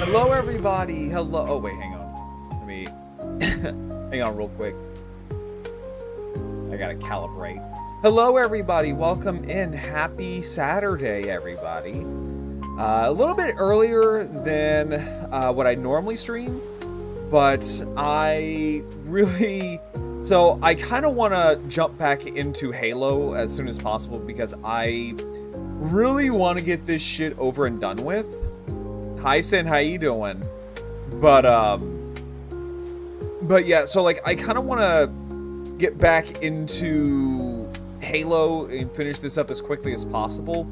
Hello, everybody. Hello. Oh, wait, hang on. Let me hang on real quick. I gotta calibrate. Hello, everybody. Welcome in. Happy Saturday, everybody. A little bit earlier than what I normally stream, but I really... So I kind of want to jump back into Halo as soon as possible because I really want to get this shit over and done with. Hi, Sin, how you doing? But yeah, so like I kind of want to get back into Halo and finish this up as quickly as possible.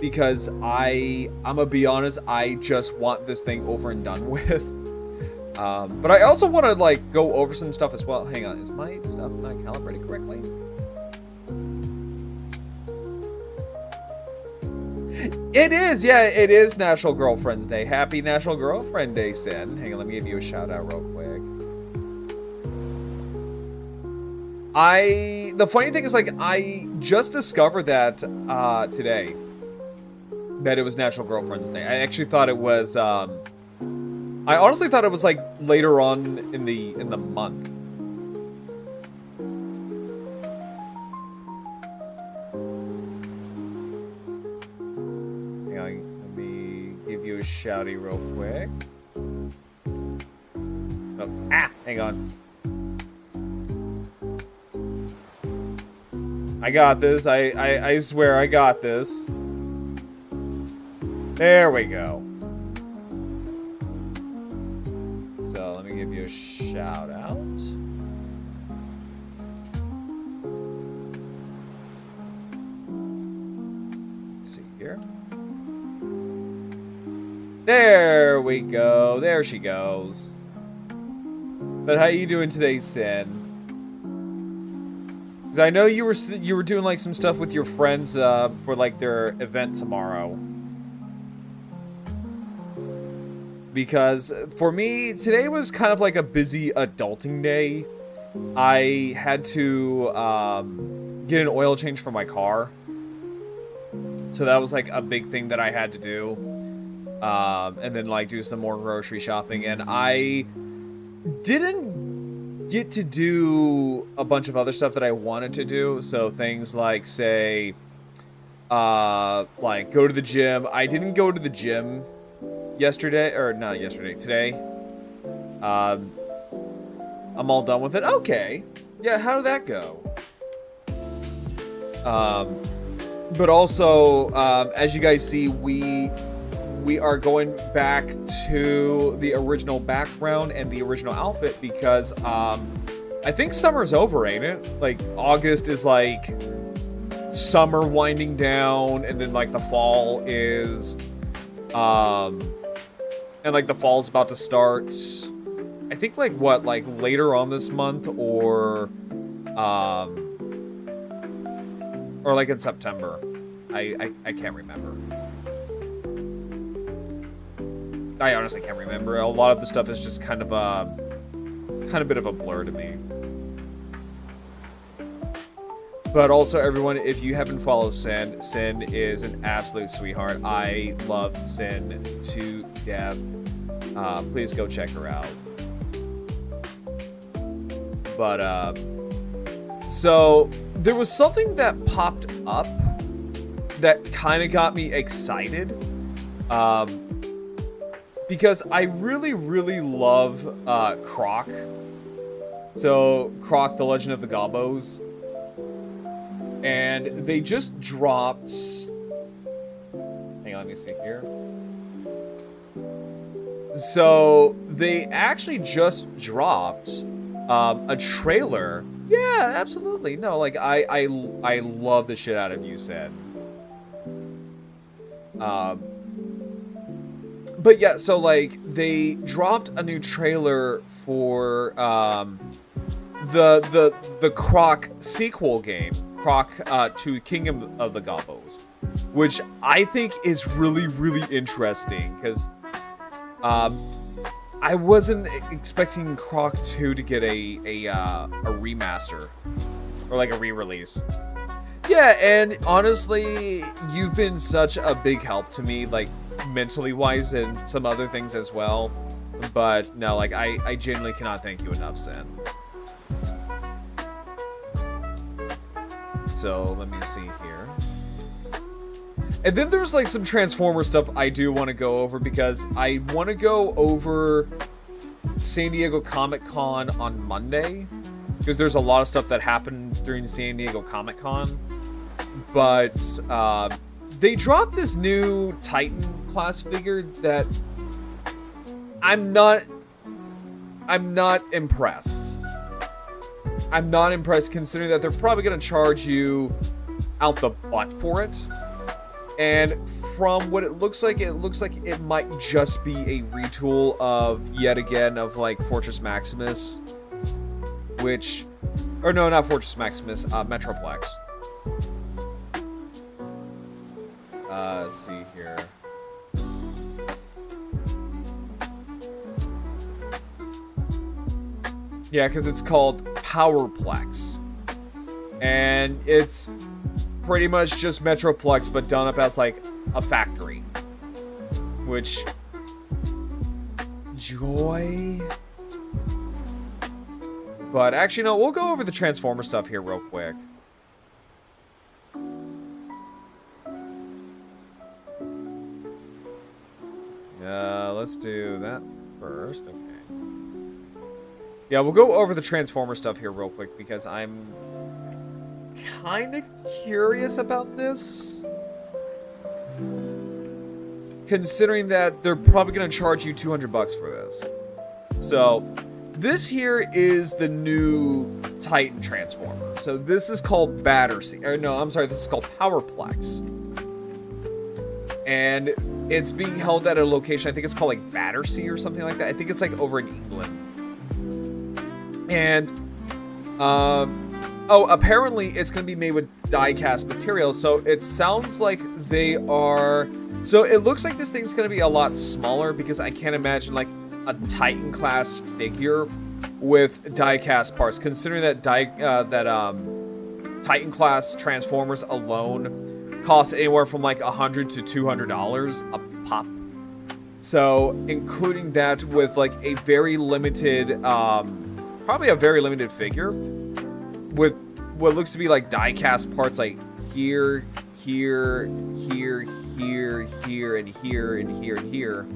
Because I'm gonna be honest, I just want this thing over and done with. But I also want to like go over some stuff as well. Hang on, is my stuff not calibrated correctly? It is, yeah, it is National Girlfriend's Day. Happy National Girlfriend Day, Sin. Hang on, let me give you a shout out real quick. The funny thing is, like, I just discovered that today, that it was National Girlfriend's Day. I actually thought it was, I honestly thought it was like later on in the month. Shouty real quick. Oh, hang on. I got this. I swear I got this. There we go. So let me give you a shout out. Let's see here. There we go. There she goes. But how you doing today, Sin? Because I know you were doing like some stuff with your friends for like their event tomorrow. Because for me, today was kind of like a busy adulting day. I had to get an oil change for my car. So that was like a big thing that I had to do. And then like do some more grocery shopping. And I didn't get to do a bunch of other stuff that I wanted to do. So things like, say, like go to the gym. I didn't go to the gym yesterday, or not yesterday, today. I'm all done with it. Okay. Yeah, how did that go? But also, as you guys see, we are going back to the original background and the original outfit because, I think summer's over, ain't it? Like, August is like summer winding down, and then like the fall is, and like the fall's about to start. I think like what, like later on this month, or like in September. I can't remember. I honestly can't remember. A lot of the stuff is just kind of a bit of a blur to me. But also, everyone, if you haven't followed Sin, Sin is an absolute sweetheart. I love Sin to death. Please go check her out. But, so there was something that popped up that kind of got me excited. Because I really, really love, Croc. So, Croc, the Legend of the Gobbos. And they just dropped... Hang on, let me see here. So, they actually just dropped a trailer. Yeah, absolutely. No, like, I love the shit out of you, said. But yeah, so, like, they dropped a new trailer for, the Croc sequel game. Croc, to Kingdom of the Gobbos. Which I think is really, really interesting, because, I wasn't expecting Croc 2 to get a remaster. Or, like, a re-release. Yeah, and honestly, you've been such a big help to me, like, mentally wise, and some other things as well. But, no, like, I genuinely cannot thank you enough, Sin. So, let me see here. And then there's, like, some Transformer stuff I do want to go over, because I want to go over San Diego Comic-Con on Monday. Because there's a lot of stuff that happened during San Diego Comic-Con. But, they dropped this new Titan class figure that I'm not impressed. I'm not impressed, considering that they're probably going to charge you out the butt for it. And from what it looks like it might just be a retool of, yet again, of like Fortress Maximus. Which, or no, not Fortress Maximus, Metroplex. Let's see here. Yeah, because it's called Powerplex. And it's pretty much just Metroplex, but done up as, like, a factory. Which... joy? But actually, no, we'll go over the Transformer stuff here real quick. Let's do that first. Okay. Yeah, we'll go over the Transformer stuff here real quick, because I'm kind of curious about this. Considering that they're probably going to charge you $200 for this. So, this here is the new Titan Transformer. So, this is called Battersea. Or no, I'm sorry, this is called Powerplex. And it's being held at a location, I think it's called like Battersea or something like that. I think it's like over in England. And, oh, apparently it's going to be made with die-cast material. So it sounds like they are... So it looks like this thing's going to be a lot smaller, because I can't imagine like a Titan class figure with die-cast parts, considering that Titan class Transformers alone cost anywhere from like $100 to $200 a pop. So including that with like a very limited, probably a very limited figure with what looks to be like die-cast parts like here, here, here, here, here, and here, and here, and here.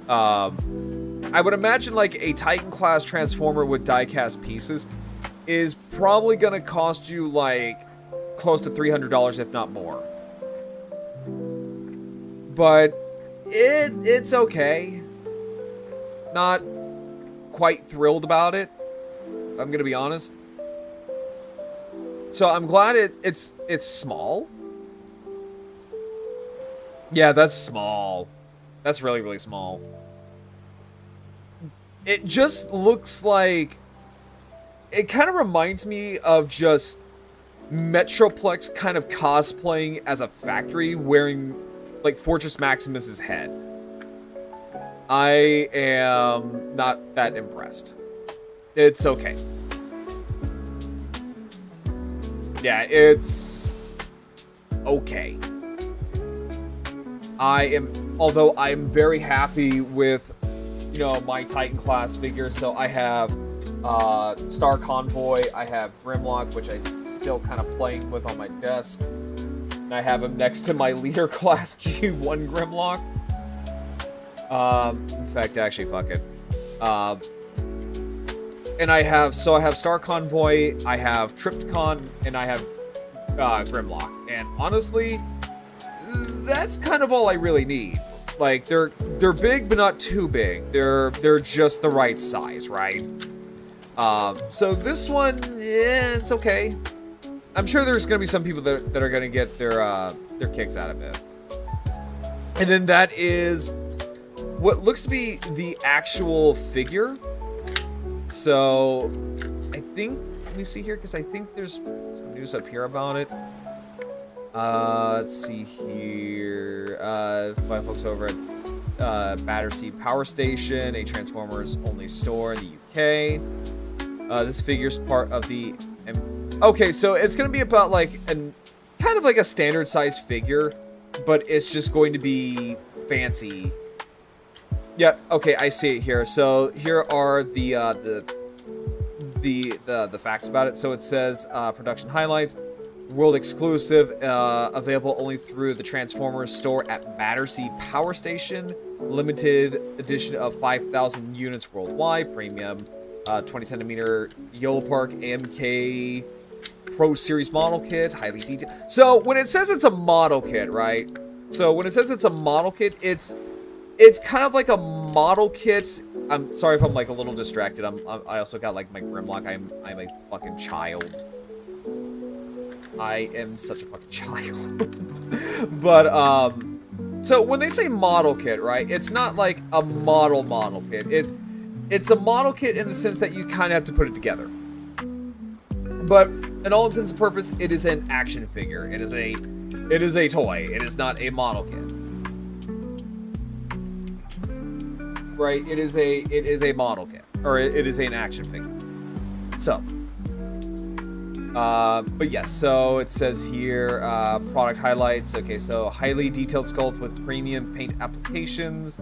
I would imagine like a Titan class Transformer with die-cast pieces is probably gonna cost you like close to $300, if not more. But it's okay. Not quite thrilled about it, I'm gonna be honest. So I'm glad it's small. Yeah, that's small. That's really, really small. It just looks like... It kind of reminds me of just Metroplex kind of cosplaying as a factory wearing, like, Fortress Maximus's head. I am not that impressed. It's okay. Yeah, it's okay. Although I'm very happy with, you know, my Titan class figures. So I have Star Convoy, I have Grimlock, which I'm still kind of playing with on my desk. And I have him next to my leader class G1 Grimlock. In fact, actually, fuck it. And I have Star Convoy, I have Tripticon, and I have Grimlock. And honestly, that's kind of all I really need. Like, they're big, but not too big. They're just the right size, right? So this one, yeah, it's okay. I'm sure there's gonna be some people that are gonna get their kicks out of it. And then that is what looks to be the actual figure. So I think, let me see here, because I think there's some news up here about it. Let's see here. By folks over at Battersea Power Station, a Transformers only store in the UK. This figure's part of the... Okay, so it's going to be about like kind of like a standard size figure, but it's just going to be fancy. Yep, okay, I see it here. So here are the facts about it. So it says production highlights. World exclusive, available only through the Transformers store at Battersea Power Station. Limited edition of 5,000 units worldwide. Premium 20 centimeter Yellow Park AMK Pro Series model kit. Highly detailed. So when it says it's a model kit, right? So when it says it's a model kit, it's kind of like a model kit. I'm sorry if I'm like a little distracted. I also got like my Grimlock. I'm a fucking child. I am such a fucking child. But, so when they say model kit, right, it's not like a model kit. It's a model kit in the sense that you kind of have to put it together. But in all intents and purposes, it is an action figure. It is a toy. It is not a model kit. Right? It is a model kit, or it is an action figure. So, but yes, so it says here, product highlights. Okay, so highly detailed sculpt with premium paint applications,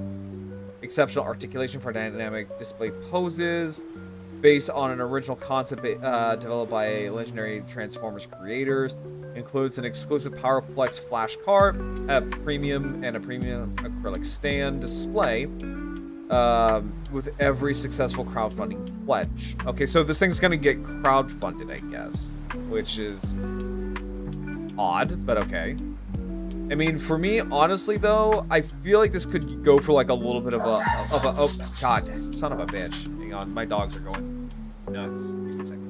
exceptional articulation for dynamic display poses, based on an original concept developed by legendary Transformers creators, includes an exclusive Powerplex flash cart, a premium acrylic stand display, with every successful crowdfunding pledge. Okay, so this thing's gonna get crowdfunded, I guess, which is odd, but okay. I mean, for me, honestly, though, I feel like this could go for like a little bit of a oh god, son of a bitch. Hang on, my dogs are going nuts. Give me a second.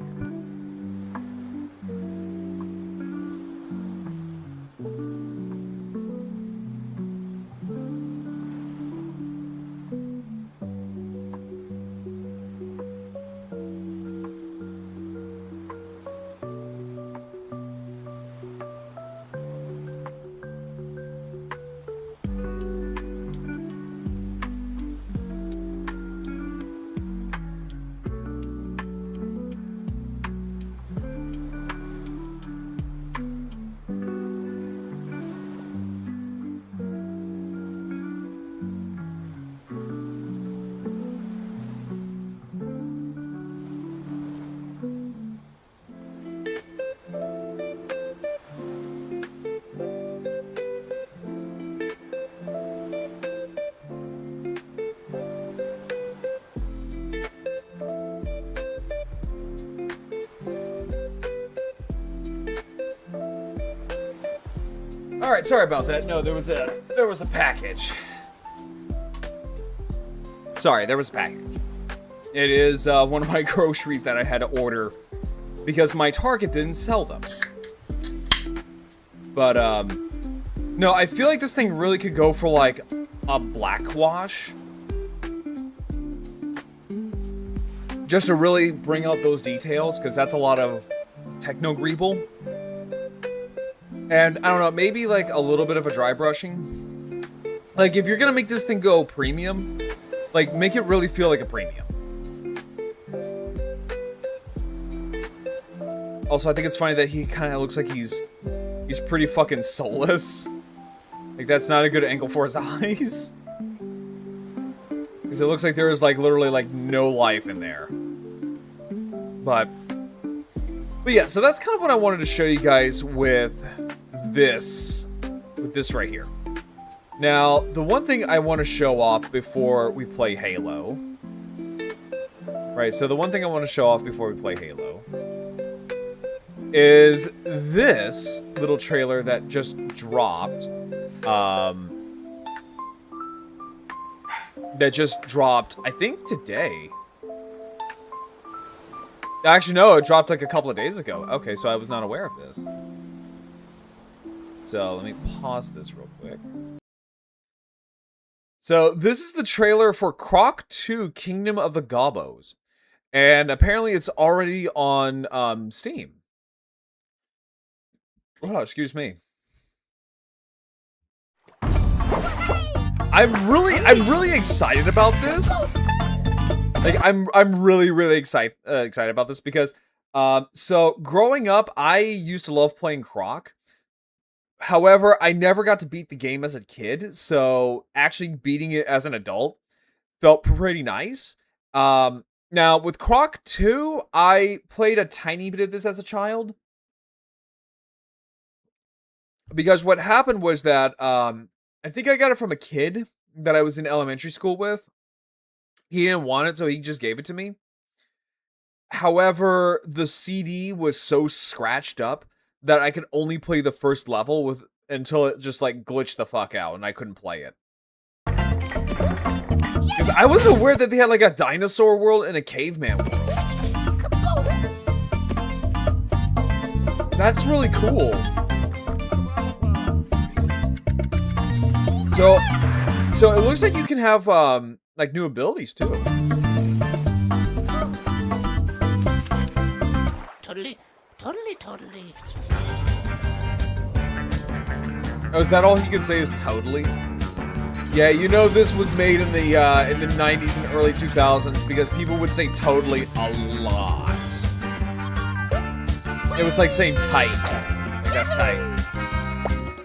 All right, sorry about that. No, there was a package. Sorry, there was a package. It is one of my groceries that I had to order because my Target didn't sell them. But no, I feel like this thing really could go for like a black wash. Just to really bring out those details, because that's a lot of techno-greeble. And I don't know, maybe like a little bit of a dry brushing. Like if you're gonna make this thing go premium, like make it really feel like a premium. Also, I think it's funny that he kind of looks like he's pretty fucking soulless. Like that's not a good angle for his eyes. Because it looks like there is like literally like no life in there. But yeah, so that's kind of what I wanted to show you guys with this right here. Now, the one thing I want to show off before we play Halo. Right, so the one thing I want to show off before we play Halo is this little trailer that just dropped. That just dropped, I think today. Actually, no, it dropped like a couple of days ago. Okay, so I was not aware of this. So let me pause this real quick. So this is the trailer for Croc 2 Kingdom of the Gobbos. And apparently it's already on Steam. Oh, excuse me. I'm really excited about this. Like I'm really excited about this because so growing up I used to love playing Croc. However, I never got to beat the game as a kid, so actually beating it as an adult felt pretty nice. Now with Croc 2, I played a tiny bit of this as a child. Because what happened was that I think I got it from a kid that I was in elementary school with. He didn't want it, so he just gave it to me. However, the CD was so scratched up that I could only play the first level until it just like glitched the fuck out and I couldn't play it. Because I wasn't aware that they had like a dinosaur world and a caveman world. That's really cool. So it looks like you can have like new abilities too. Totally. Oh, is that all he can say is totally? Yeah, you know this was made in the 90s and early 2000s because people would say totally a lot. It was like saying tight. Like that's tight.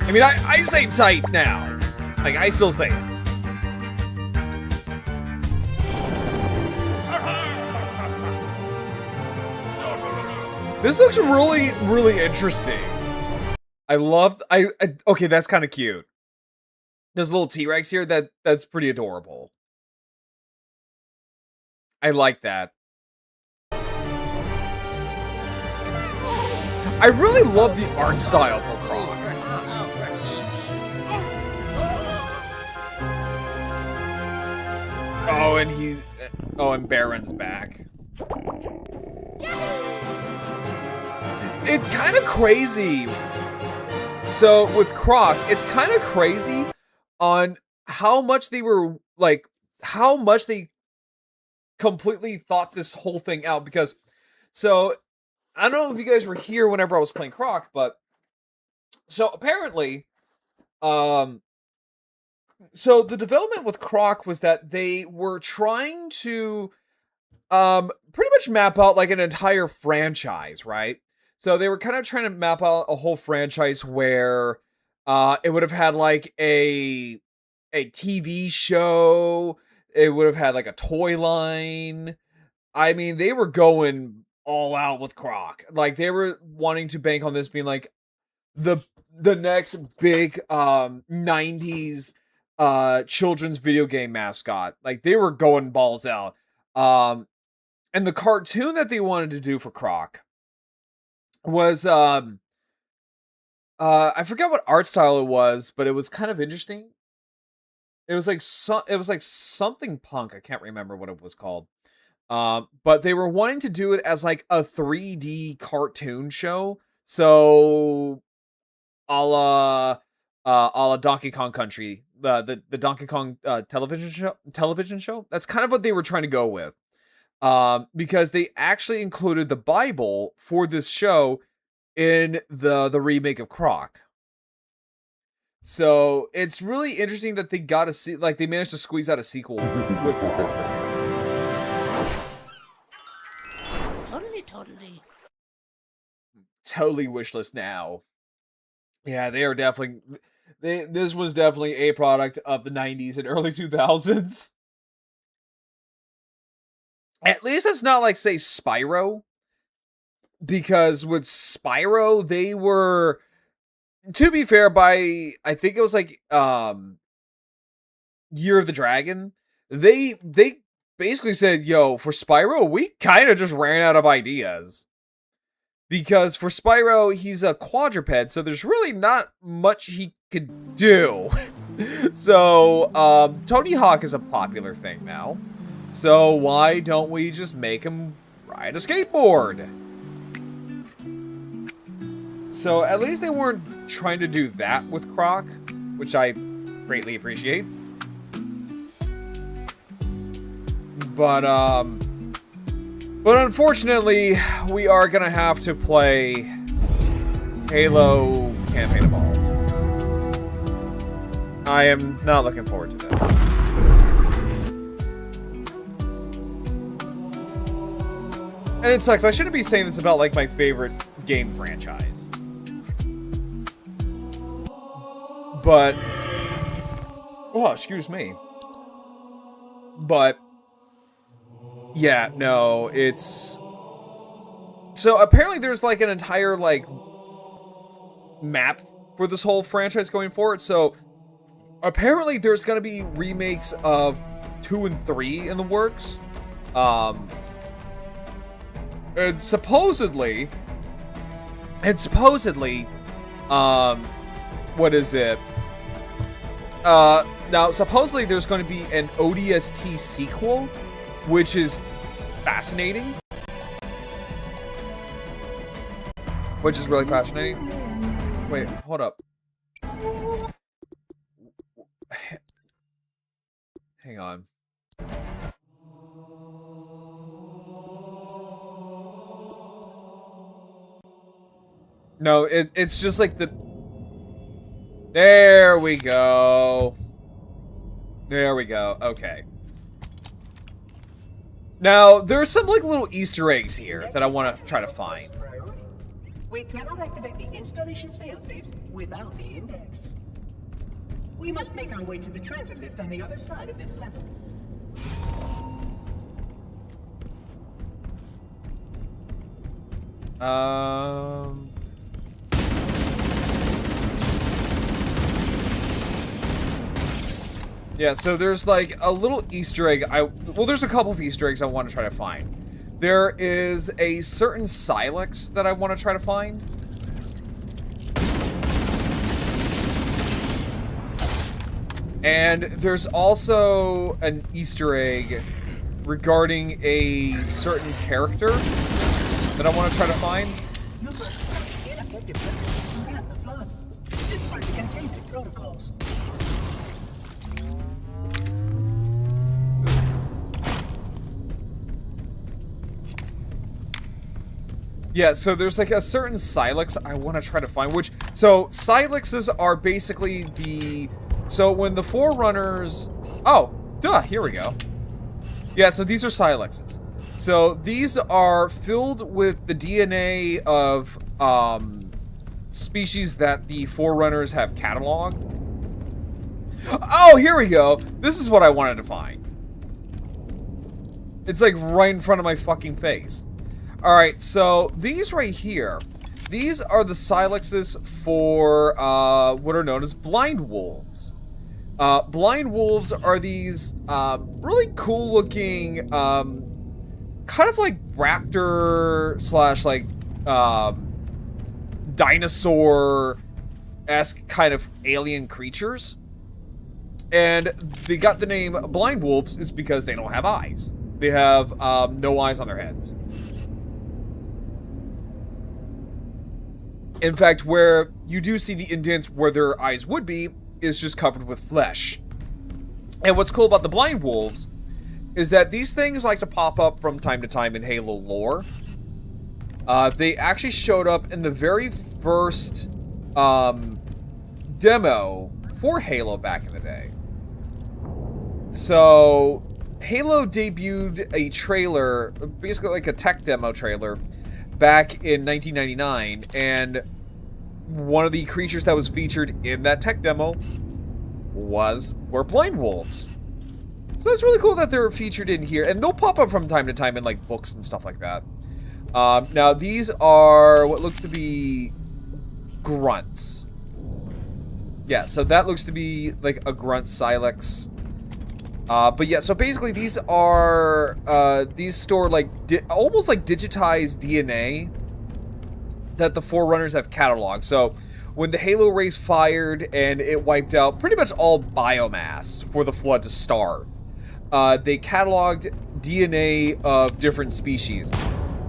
I mean, I say tight now. Like, I still say it. This looks really interesting. Okay, that's kind of cute. There's a little T-Rex here that's pretty adorable. I like that. I really love the art style for Croc. And Baron's back. It's kind of crazy. So with Croc, it's kind of crazy on how much they completely thought this whole thing out. Because, so, I don't know if you guys were here whenever I was playing Croc, but, so apparently, so the development with Croc was that they were trying to pretty much map out like an entire franchise, right? So they were kind of trying to map out a whole franchise where it would have had like a TV show, it would have had like a toy line. I mean, they were going all out with Croc. Like they were wanting to bank on this being like the next big 90s children's video game mascot. Like they were going balls out. And the cartoon that they wanted to do for Croc was I forgot what art style it was, but it was kind of interesting. It was like something punk. I can't remember what it was called. But they were wanting to do it as like a 3D cartoon show. So a la Donkey Kong Country, the Donkey Kong television show. That's kind of what they were trying to go with. Because they actually included the Bible for this show in the remake of Croc. So it's really interesting that they got to see, like, they managed to squeeze out a sequel with Croc. Totally wishlist now. Yeah, they are definitely. This was definitely a product of the 90s and early 2000s. At least it's not like, say, Spyro. Because with Spyro, they were, to be fair, by, I think it was like Year of the Dragon, they basically said, yo, for Spyro, we kind of just ran out of ideas. Because for Spyro, he's a quadruped, so there's really not much he could do. So, Tony Hawk is a popular thing now. So why don't we just make him ride a skateboard? So at least they weren't trying to do that with Croc, which I greatly appreciate. But unfortunately, we are gonna have to play Halo Campaign Evolved. I am not looking forward to this. And it sucks. I shouldn't be saying this about, like, my favorite game franchise. But, oh, excuse me. But, yeah, no, it's... So, apparently there's, like, an entire, like, map for this whole franchise going forward. So, apparently there's gonna be remakes of 2 and 3 in the works. And supposedly, what is it? Now, supposedly there's going to be an ODST sequel, which is fascinating. Which is really fascinating. Wait, hold up. Hang on. No, it's just like the... There we go. There we go. Okay. Now, there's some, like, little Easter eggs here that I want to try to find. We cannot activate the installation's failsafes without the index. We must make our way to the transit lift on the other side of this level. Yeah, so there's like a little Easter egg. Well, there's a couple of Easter eggs I want to try to find. There is a certain Silex that I want to try to find. And there's also an Easter egg regarding a certain character that I want to try to find. Despite the containment protocols. Yeah, so there's like a certain Silex I want to try to find, which... So, Silexes are basically the... So, when the Forerunners... Oh, duh, here we go. Yeah, so these are Silexes. So, these are filled with the DNA of, species that the Forerunners have cataloged. Oh, here we go! This is what I wanted to find. It's like right in front of my fucking face. Alright, so these right here, these are the Silexes for what are known as blind wolves. Blind wolves are these really cool looking, kind of like raptor slash like dinosaur esque kind of alien creatures. And they got the name blind wolves is because they don't have eyes. They have no eyes on their heads. In fact, where you do see the indents where their eyes would be is just covered with flesh. And what's cool about the blind wolves is that these things like to pop up from time to time in Halo lore. They actually showed up in the very first demo for Halo back in the day. So, Halo debuted a trailer, basically like a tech demo trailer, back in 1999, and one of the creatures that was featured in that tech demo were blind wolves. So that's really cool that they're featured in here, and they'll pop up from time to time in like books and stuff like that. Now these are what looks to be grunts. Yeah, so that looks to be like a grunt silex. But yeah, so basically these are, these store like, almost like digitized DNA that the Forerunners have cataloged. So when the Halo race fired and it wiped out pretty much all biomass for the Flood to starve, they cataloged DNA of different species,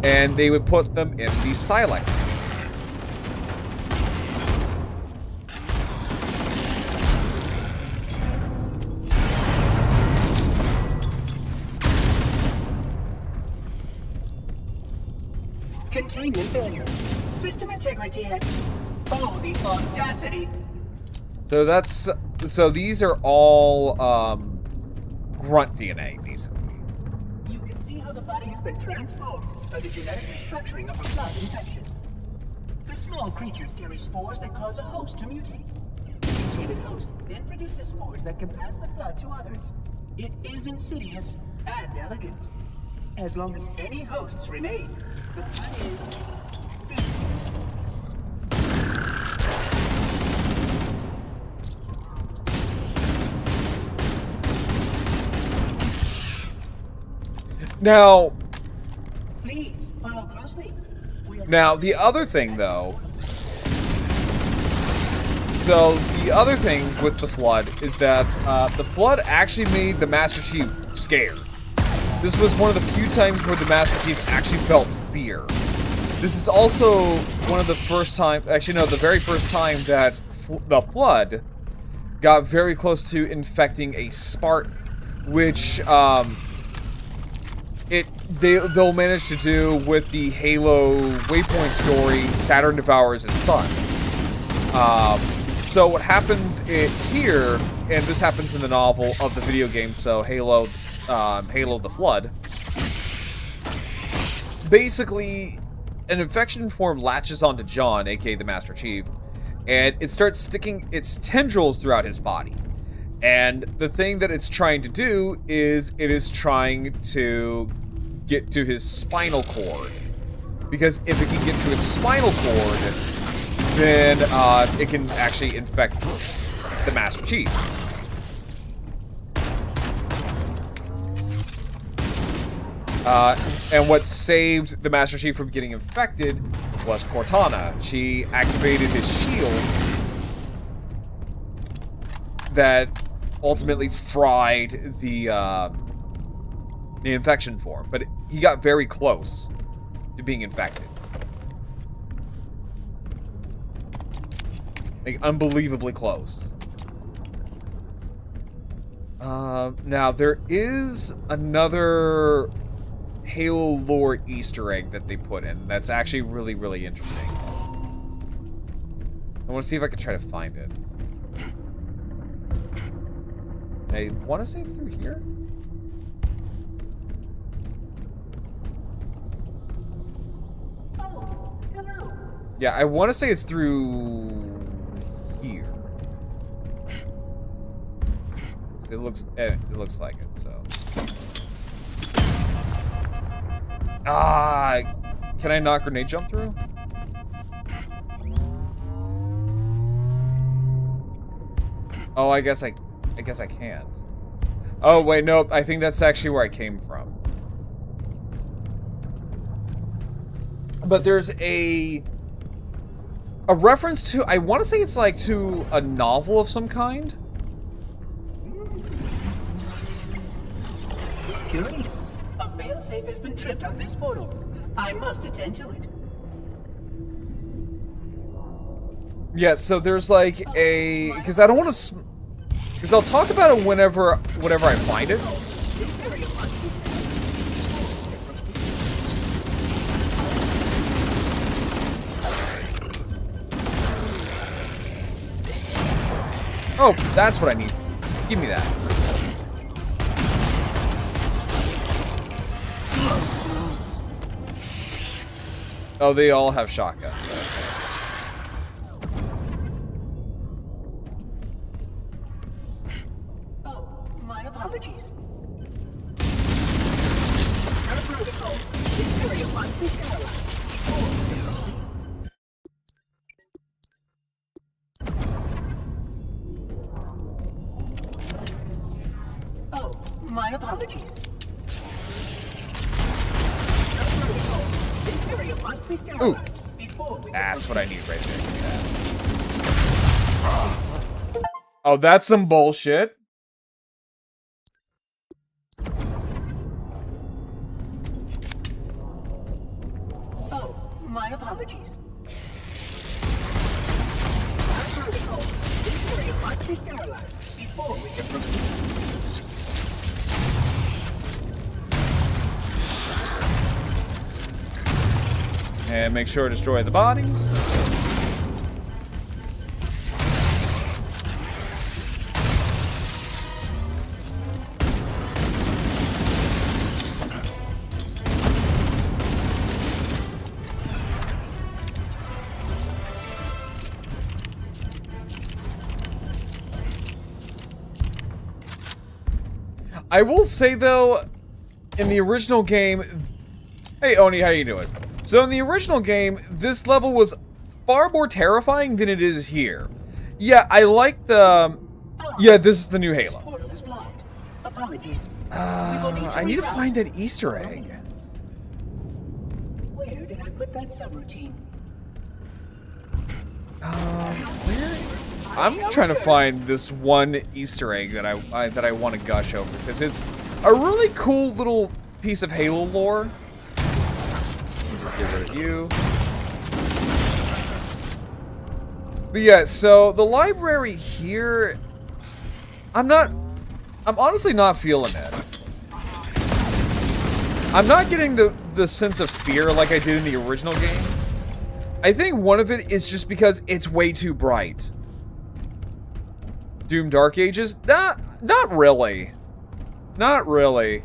and they would put them in these silexes. Containment failure. System integrity at... Oh, the audacity. So these are all, grunt DNA, basically. You can see how the body has been transformed by the genetic restructuring of a flood infection. The small creatures carry spores that cause a host to mutate. The mutated host then produces spores that can pass the flood to others. It is insidious and elegant. As long as any hosts remain, the flood is finished. Now, Please follow closely. now the other thing though, so the other thing with the Flood is that the Flood actually made the Master Chief scared. This was one of the few times where the Master Chief actually felt fear. This is also one of the first time, actually no, the very first time that the Flood got very close to infecting a Spartan, which they'll manage to do with the Halo Waypoint story, Saturn devours his son. So what happens here, and this happens in the novel of the video game, so Halo the Flood, basically an infection form latches onto John, aka the Master Chief, and it starts sticking its tendrils throughout his body. And the thing that it's trying to do is it is trying to get to his spinal cord. Because if it can get to his spinal cord, then it can actually infect the Master Chief. And what saved the Master Chief from getting infected was Cortana. She activated his shields that ultimately fried the infection form, but he got very close to being infected. Like, unbelievably close. Now, there is another Halo lore Easter egg that they put in that's actually really, really interesting. I want to see if I can try to find it. I want to say it's through here. Oh, hello. Yeah, I want to say it's through here. It looks like it, so. Can I not grenade jump through? Oh, I guess I can't. Oh, wait, nope. I think that's actually where I came from. But there's a a reference to, I want to say it's like to a novel of some kind. Curious. A failsafe has been tripped on this portal. I must attend to it. Yeah, so there's like a, because I don't want to, because I'll talk about it whenever I find it. This area must be Oh, that's what I need. Give me that. Oh, they all have shotguns. Oh, my apologies. Apolitical. This area must be sterilized. Oh, my apologies. Apolitical. This area must be sterilized before we That's what I need right there. Give me that. Oh, that's some bullshit. Oh, my apologies. Apolitical. This area must be sterilized before we can proceed. And make sure to destroy the bodies. I will say though, in the original game, hey Oni, how you doing? So in the original game, this level was far more terrifying than it is here. Yeah, I like the, yeah, this is the new Halo. Portal is blocked. Apologies. I need to find that Easter egg. Where did I put that subroutine? Where? I'm trying to find this one Easter egg that I want to gush over because it's a really cool little piece of Halo lore. Let me just get rid of you. But yeah, so the library here, I'm honestly not feeling it. I'm not getting the sense of fear like I did in the original game. I think one of it is just because it's way too bright. Doom Dark Ages? Not really. Not really.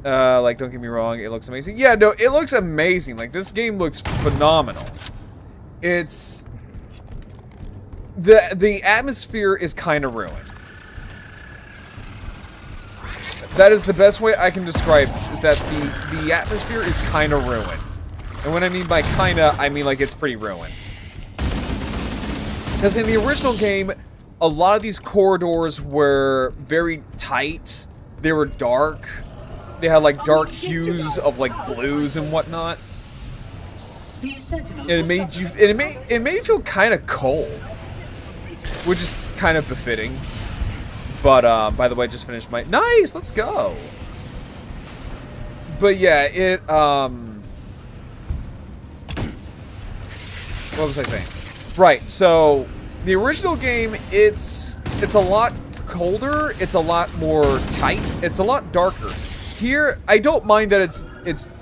Like, don't get me wrong, it looks amazing. Yeah, no, it looks amazing. Like, this game looks phenomenal. It's... The atmosphere is kind of ruined. That is the best way I can describe this, is that the atmosphere is kind of ruined. And what I mean by kinda, I mean like it's pretty ruined. Because in the original game, a lot of these corridors were very tight. They were dark. They had like dark hues of like blues and whatnot. And it made you feel kind of cold, which is kind of befitting. But by the way, I just finished my nice. Let's go. But yeah, it what was I saying? Right, so the original game, it's a lot colder, it's a lot more tight, it's a lot darker. Here, I don't mind that it's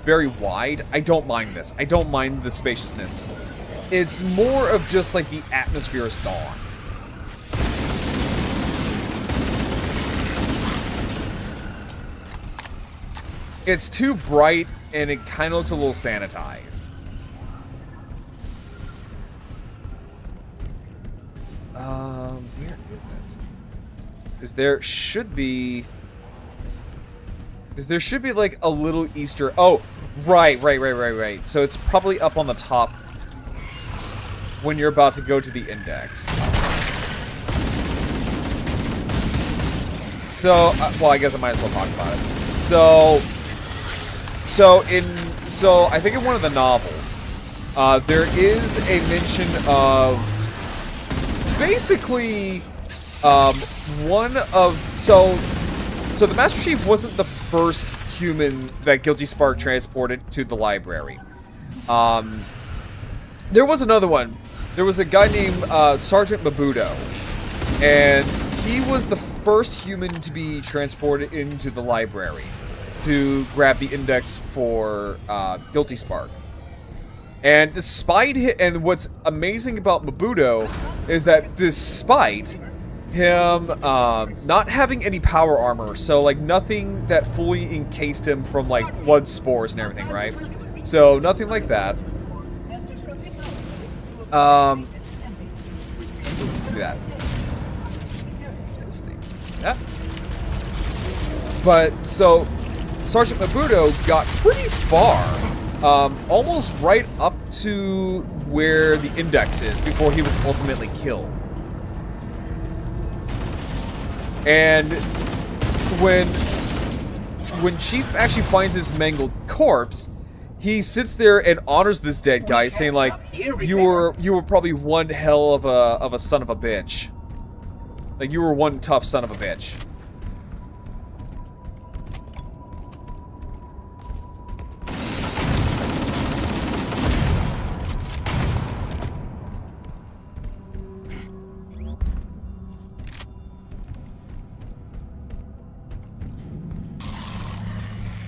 very wide. I don't mind this. I don't mind the spaciousness. It's more of just like the atmosphere is gone. It's too bright and it kind of looks a little sanitized. Where is it? Is there should be like a little Easter. Oh, right. So it's probably up on the top when you're about to go to the index. So, well, I guess I might as well talk about it. So I think in one of the novels, there is a mention of basically so the Master Chief wasn't the first human that Guilty Spark transported to the library. There was another one. There was a guy named Sergeant Mabuto, and he was the first human to be transported into the library to grab the index for Guilty Spark. And and what's amazing about Mabuto is that despite him not having any power armor, so like nothing that fully encased him from like blood spores and everything, right? So nothing like that. Do that. This thing. Yeah. But so Sergeant Mabuto got pretty far, almost right up to where the index is before he was ultimately killed. And when Chief actually finds his mangled corpse, he sits there and honors this dead guy, saying like, you were probably one hell of a son of a bitch. Like, you were one tough son of a bitch.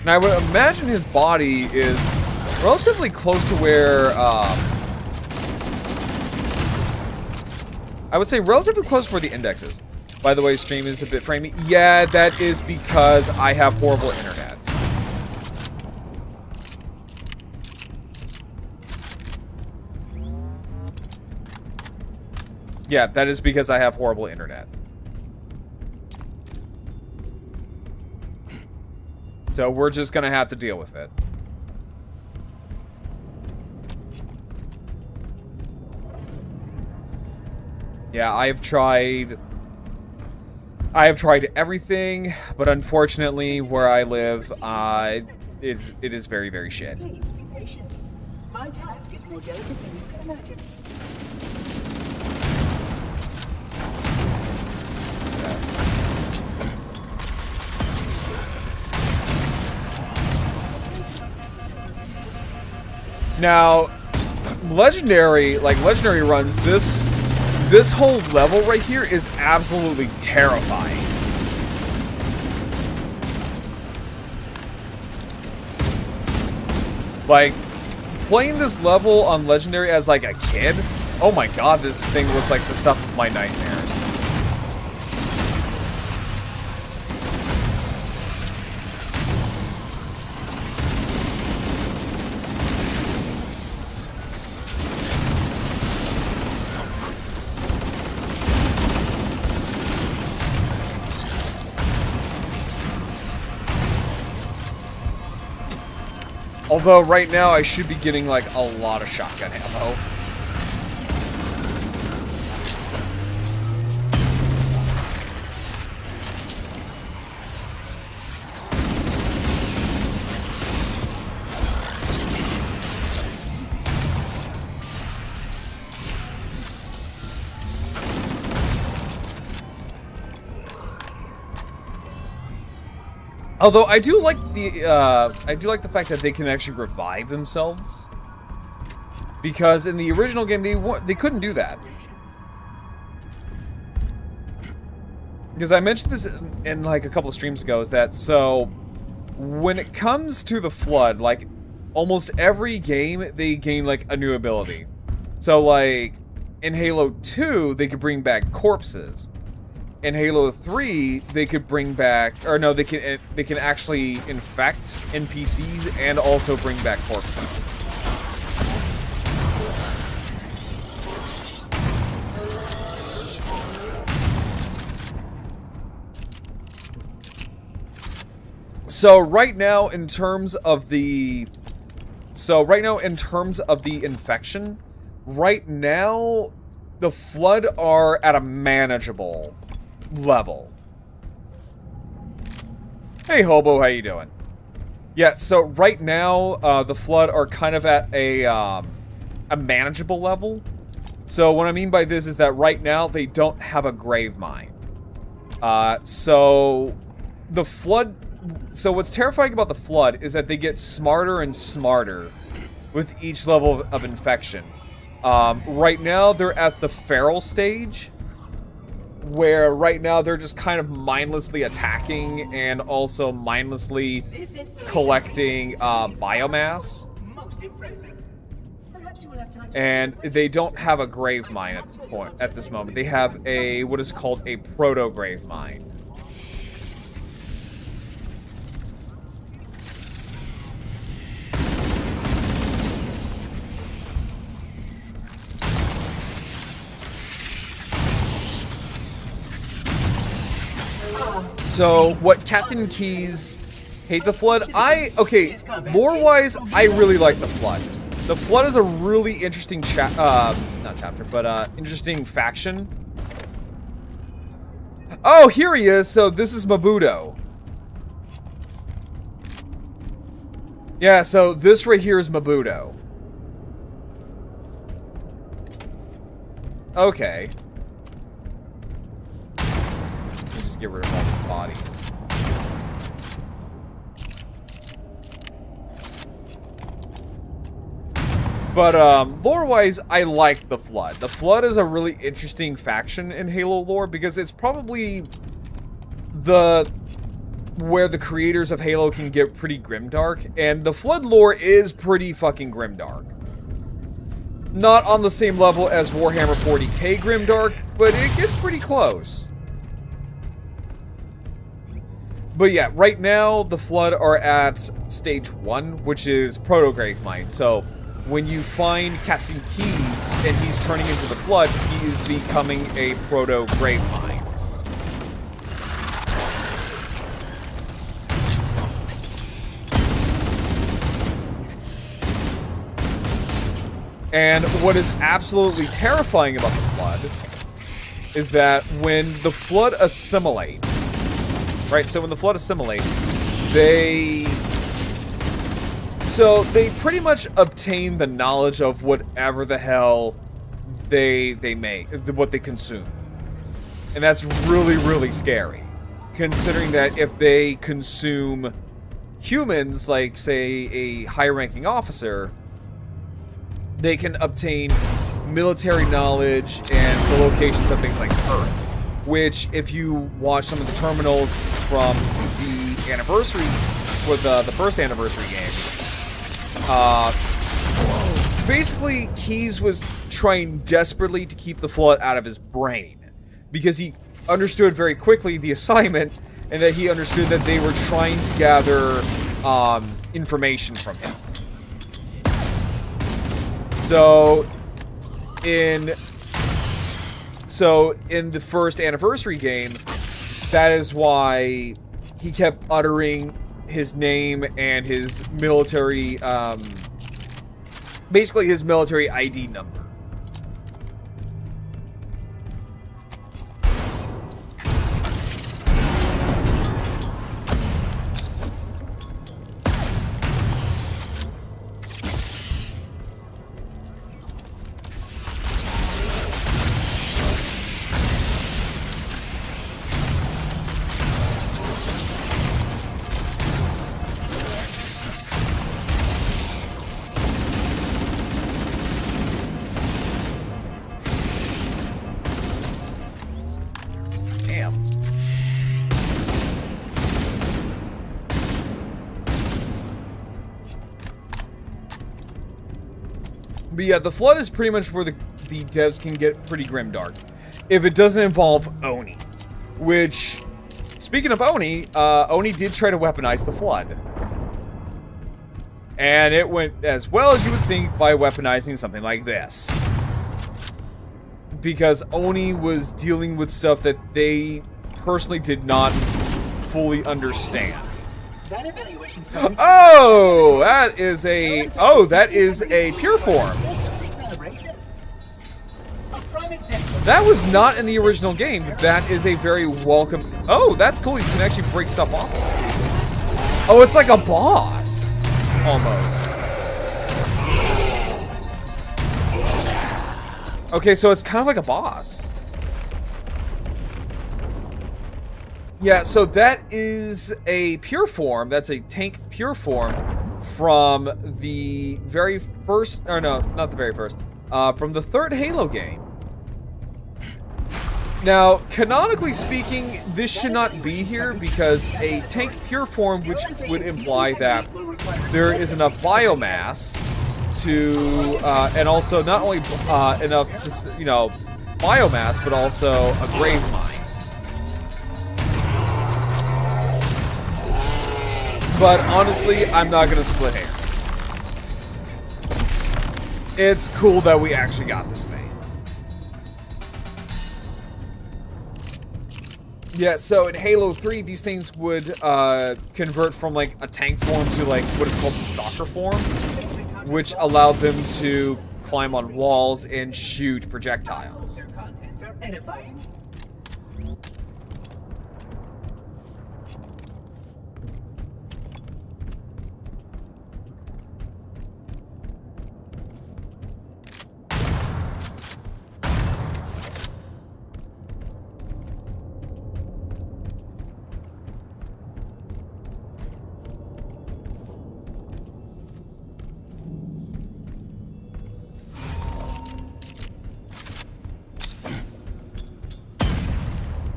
And I would imagine his body is relatively close to where, I would say relatively close to where the index is. By the way, stream is a bit framey. Yeah, that is because I have horrible internet. Yeah, that is because I have horrible internet. So we're just gonna have to deal with it. Yeah, I have tried everything, but unfortunately, where I live, it is very, very shit. Please be patient. My task is more delicate than you can imagine. Now, legendary runs, this whole level right here is absolutely terrifying. Like, playing this level on legendary as like a kid, oh my god, this thing was like the stuff of my nightmares. Although right now I should be getting like a lot of shotgun ammo. Although I do like the fact that they can actually revive themselves, because in the original game they couldn't do that. Because I mentioned this in like a couple of streams ago, is that so when it comes to the Flood, like almost every game they gain like a new ability. So like in Halo 2 they could bring back corpses. In Halo 3, they could bring back, or no, they can actually infect NPCs and also bring back corpses. So right now, in terms of the infection, right now, the Flood are at a manageable level. Hey Hobo, how you doing? Yeah, so right now the Flood are kind of at a a manageable level. So what I mean by this is that right now they don't have a grave mine. So the flood. So what's terrifying about the flood is that they get smarter and smarter with each level of infection. Right now they're at the feral stage, where right now they're just kind of mindlessly attacking and also mindlessly collecting biomass. And they don't have a grave mine at this moment. They have a what is called a proto grave mine. So, what Captain Keys hate the Flood? Okay, lore-wise, I really like the Flood. The Flood is a really interesting not chapter, but interesting faction. Oh, here he is. So this is Mabuto. Yeah, so this right here is Mabuto. Okay. We'll just get rid of all these bodies. But, lore-wise, I like the Flood. The Flood is a really interesting faction in Halo lore because it's probably where the creators of Halo can get pretty grimdark, and the Flood lore is pretty fucking grimdark. Not on the same level as Warhammer 40k grimdark, but it gets pretty close. But yeah, right now, the Flood are at stage 1, which is Proto-Grave Mine. So, when you find Captain Keys and he's turning into the Flood, he is becoming a Proto-Grave Mine. And what is absolutely terrifying about the Flood is that when the Flood assimilate, right? So when the Flood assimilate, they pretty much obtain the knowledge of whatever the hell they make, what they consume. And that's really, really scary. Considering that if they consume humans, like, say, a high-ranking officer, they can obtain military knowledge and the locations of things like Earth. Which, if you watch some of the terminals from the anniversary, or the first anniversary game, basically, Keys was trying desperately to keep the Flood out of his brain. Because he understood very quickly the assignment, and that he understood that they were trying to gather information from him. So in the first anniversary game, that is why he kept uttering his name and his military, basically his military ID number. But yeah, the Flood is pretty much where the devs can get pretty grimdark. If it doesn't involve Oni. Which, speaking of Oni, Oni did try to weaponize the Flood. And it went as well as you would think by weaponizing something like this. Because Oni was dealing with stuff that they personally did not fully understand. Oh, that is a pure form. That was not in the original game. That is a very welcome. Oh, that's cool. You can actually break stuff off. Oh, it's like a boss, almost. Okay, so it's kind of like a boss. Yeah, so that is a pure form. That's a tank pure form from the very first, or no, not the very first, from the third Halo game. Now, canonically speaking, this should not be here because a tank pure form, which would imply that there is enough biomass to, and also not only enough, you know, biomass, but also a grave mine. But honestly, I'm not gonna split hairs. It's cool that we actually got this thing. Yeah, so in Halo 3, these things would convert from like a tank form to like what is called the stalker form, which allowed them to climb on walls and shoot projectiles. Their contents are edifying.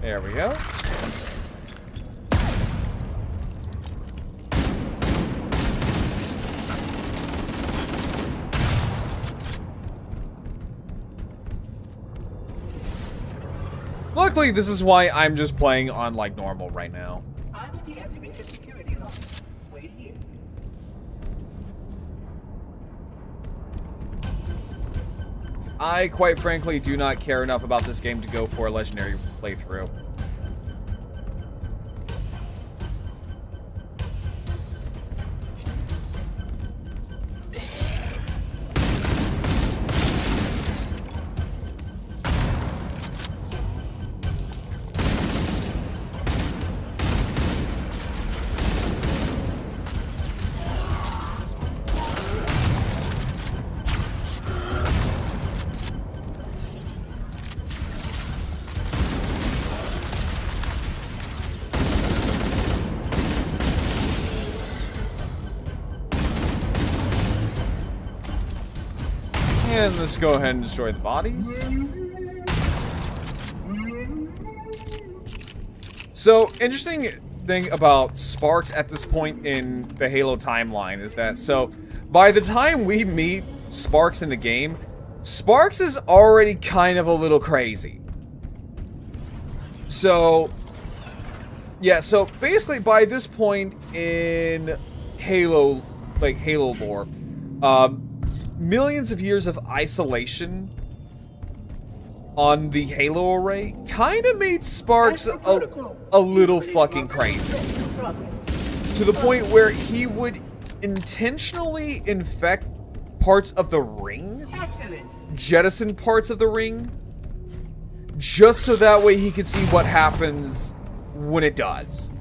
There we go. Luckily, this is why I'm just playing on like normal right now. I will deactivate the security lock. Wait here. I, quite frankly, do not care enough about this game to go for a legendary playthrough. And let's go ahead and destroy the bodies. So, interesting thing about Sparks at this point in the Halo timeline is that, so, by the time we meet Sparks in the game, Sparks is already kind of a little crazy. So, yeah, so basically by this point in Halo, like Halo lore, millions of years of isolation on the Halo array kind of made Sparks a little fucking crazy. To the point where he would intentionally infect parts of the ring, jettison parts of the ring, just so that way he could see what happens when it does.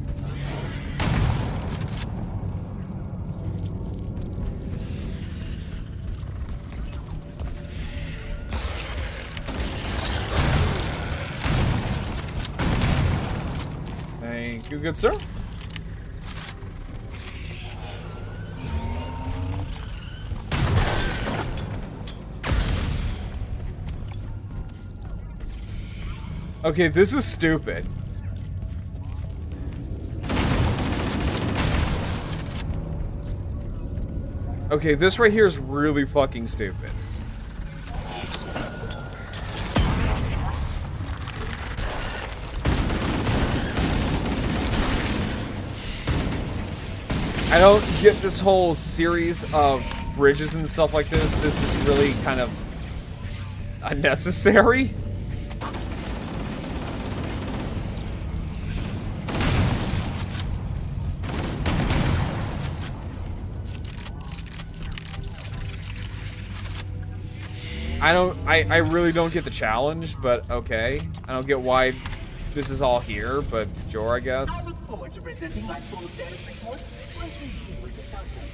Thank you, good sir. Okay, this is stupid. Okay, this right here is really fucking stupid. I don't get this whole series of bridges and stuff like this. This is really kind of unnecessary. I really don't get the challenge, but okay. I don't get why this is all here, but sure, I guess. I look forward to presenting my full status report once we deal with this outbreak.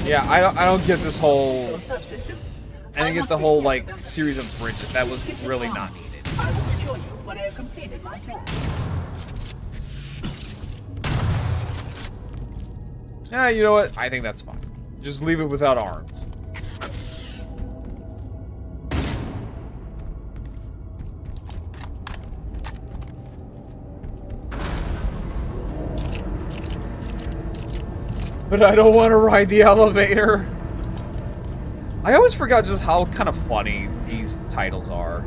Yeah, I don't get this whole. Subsystem. I didn't get the whole like series of bridges. That was really not needed. I will rejoin you when I have completed my task. Yeah, you know what? I think that's fine. Just leave it without arms. But I don't want to ride the elevator. I always forgot just how kind of funny these titles are.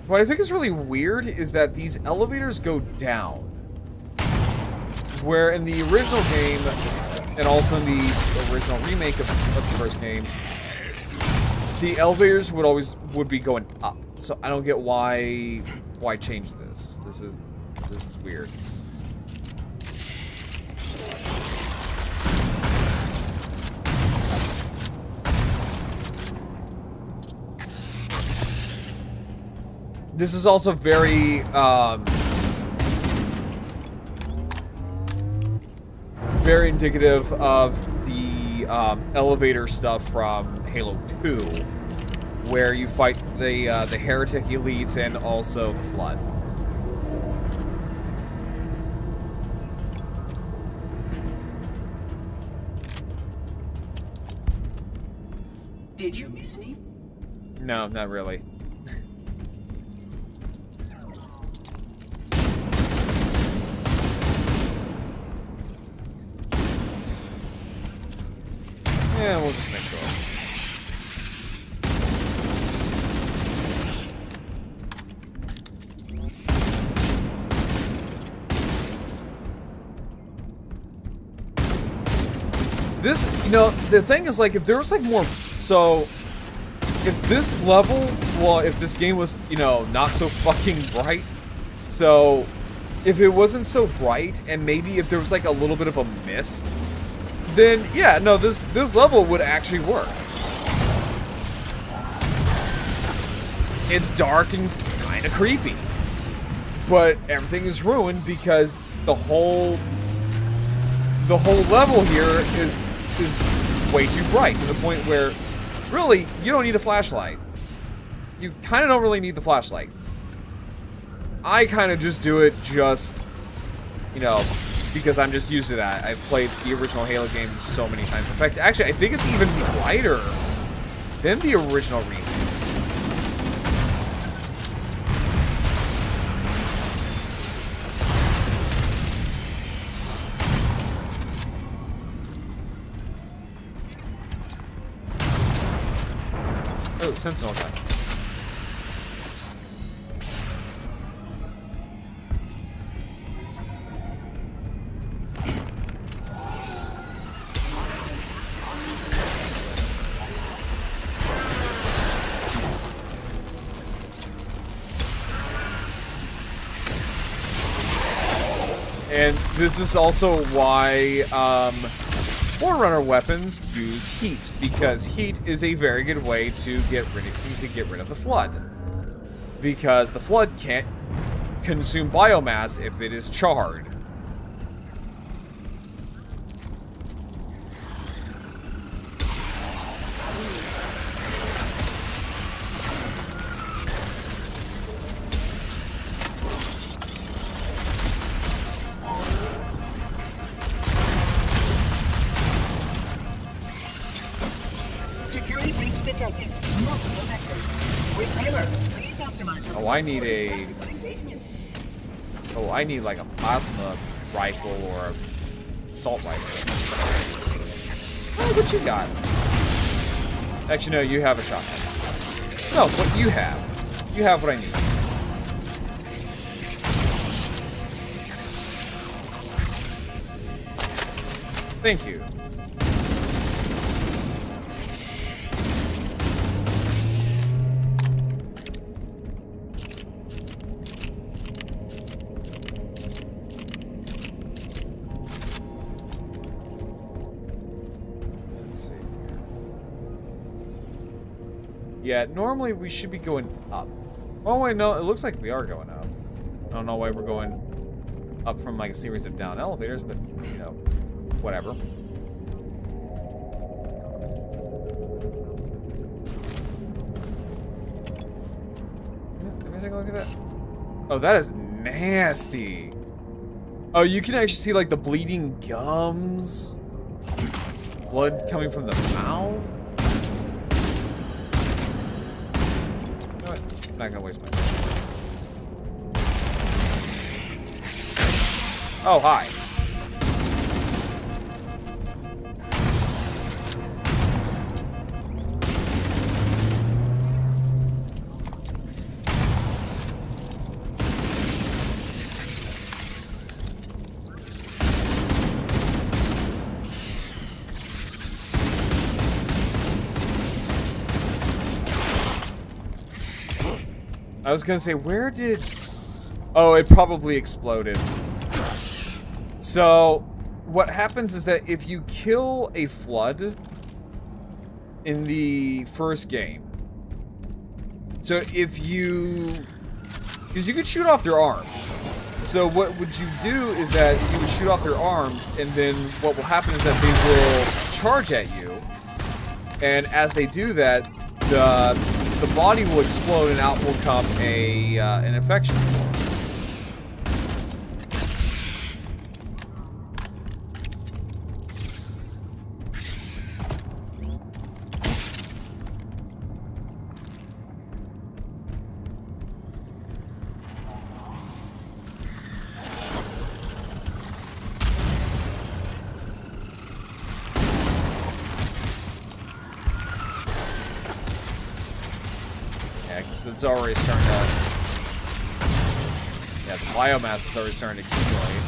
What I think is really weird is that these elevators go down. Where in the original game, and also in the original remake of the first game, the elevators would be going up. So I don't get why change this. This is weird. This is also very very indicative of the elevator stuff from Halo 2, where you fight the heretic elites and also the Flood. Did you miss me? No, not really. Yeah, we'll just make sure. This, you know, the thing is, like, if there was, like, more... So, if this level... Well, if this game was, you know, not so fucking bright... So, if it wasn't so bright, and maybe if there was, like, a little bit of a mist... Then, yeah, no, this level would actually work. It's dark and kind of creepy. But everything is ruined because the whole level here is way too bright, to the point where, really, you don't need a flashlight. You kind of don't really need the flashlight. I kind of just do it just, you know, because I'm just used to that. I've played the original Halo games so many times. In fact, actually, I think it's even brighter than the original remake. Oh, Sentinel gun. And this is also why Forerunner weapons use heat, because heat is a very good way to get rid of the Flood. Because the Flood can't consume biomass if it is charred. Security breach detected. Multiple vectors. Reclaimer, please optimize. Oh, I need a... Oh, I need like a plasma rifle or a assault rifle. Oh, what you got? Actually, no, you have a shotgun. No, what you have. You have what I need. Thank you. Yeah, normally we should be going up. Oh wait, no, it looks like we are going up. I don't know why we're going up from like a series of down elevators, but you know, whatever. Let me take a look at that. Oh, that is nasty. Oh, you can actually see like the bleeding gums, blood coming from the mouth. You know what? I'm not gonna waste my time. Oh, hi. I was gonna say, where did... Oh, it probably exploded. So, what happens is that if you kill a flood in the first game, so if you... Because you could shoot off their arms. So what would you do is that you would shoot off their arms, and then what will happen is that they will charge at you. And as they do that, the body will explode and out will come an infection form. It's already starting to... Yeah, the biomass is already starting to accumulate.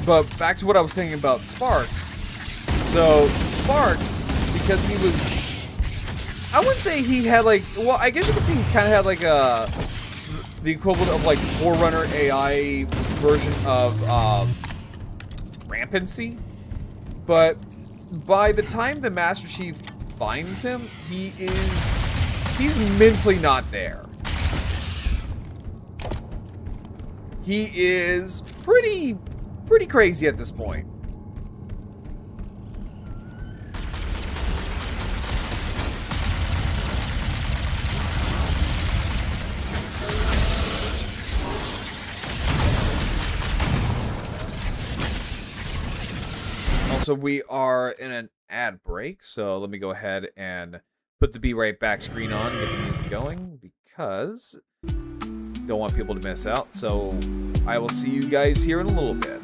But back to what I was thinking about Sparks. So, Sparks, because he was... I wouldn't say he had like... Well, I guess you could say he kind of had like a... The equivalent of like Forerunner AI version of Rampancy. But... by the time the Master Chief finds him, he's mentally not there. He is pretty crazy at this point. Also, we are in an ad break, so let me go ahead and put the Be Right Back screen on and get the music going, because don't want people to miss out. So I will see you guys here in a little bit.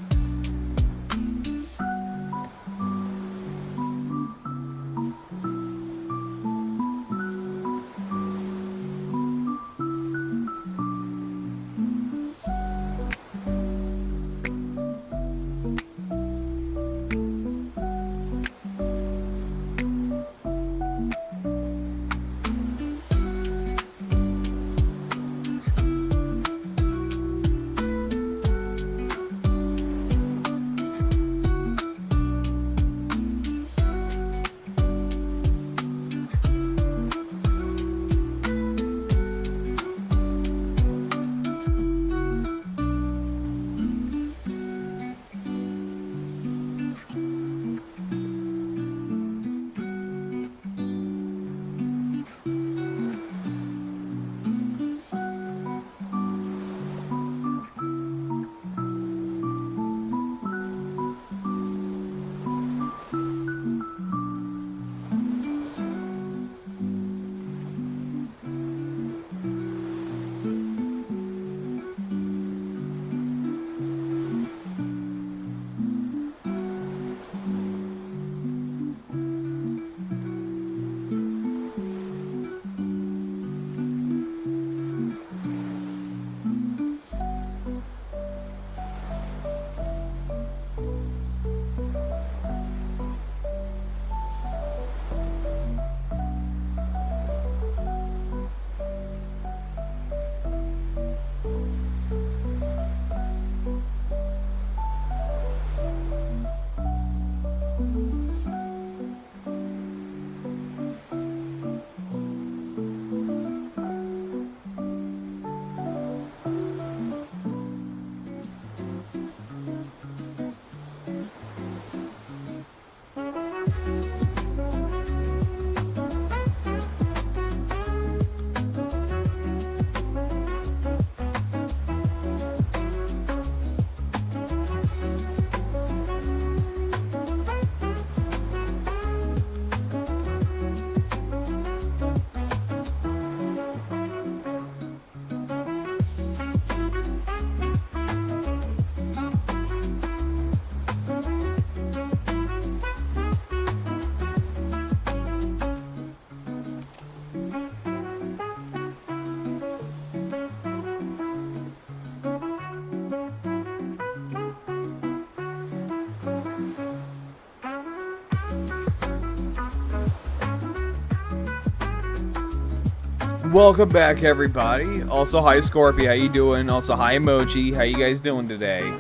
Welcome back, everybody. Also, hi, Scorpy. How you doing? Also, hi, Emoji. How you guys doing today?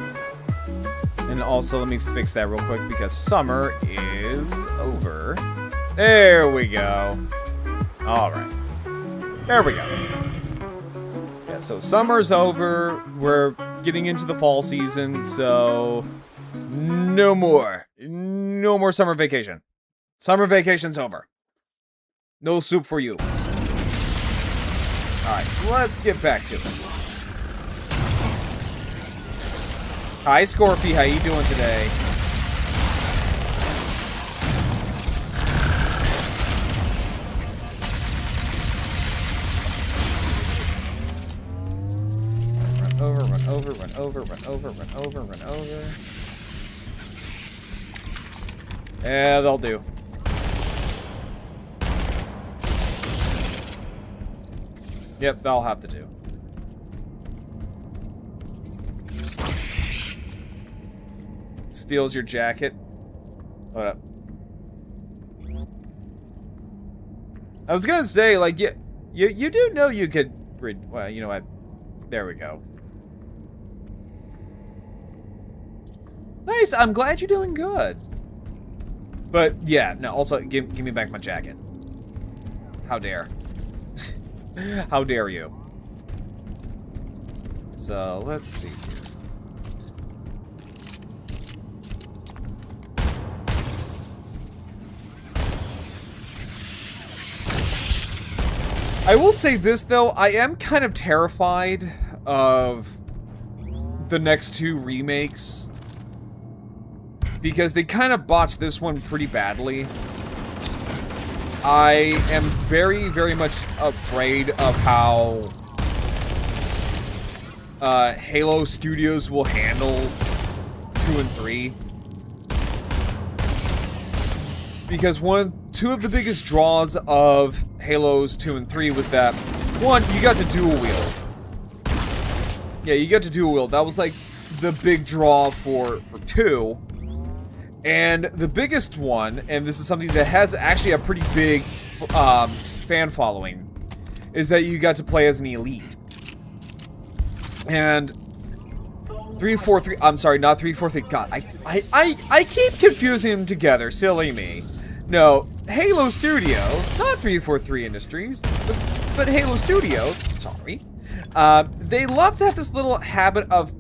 And also, let me fix that real quick because summer is over. There we go. All right. There we go. Yeah, so summer's over. We're getting into the fall season, so no more summer vacation. Summer vacation's over. No soup for you. Alright, let's get back to it. Hi, Scorpy. How you doing today? Run over, run over, run over, run over, run over, run over. Yeah, they'll do. Yep, that'll have to do. Steals your jacket. Hold up. I was gonna say, like, you do know you could read. Well, you know what? There we go. Nice. I'm glad you're doing good. But yeah, no. Also, give me back my jacket. How dare? How dare you? So, let's see here. I will say this, though. I am kind of terrified of the next two remakes. Because they kind of botched this one pretty badly. I am very, very much afraid of how Halo Studios will handle 2 and 3. Because two of the biggest draws of Halos 2 and 3 was that, one, you got to dual wield. Yeah, you got to dual wield. That was like the big draw for 2. And the biggest one, and this is something that has actually a pretty big fan following, is that you got to play as an elite. And 343, I'm sorry, not 343. God, I keep confusing them together. Silly me. No, Halo Studios, not 343 Industries, but Halo Studios. Sorry. They love to have this little habit of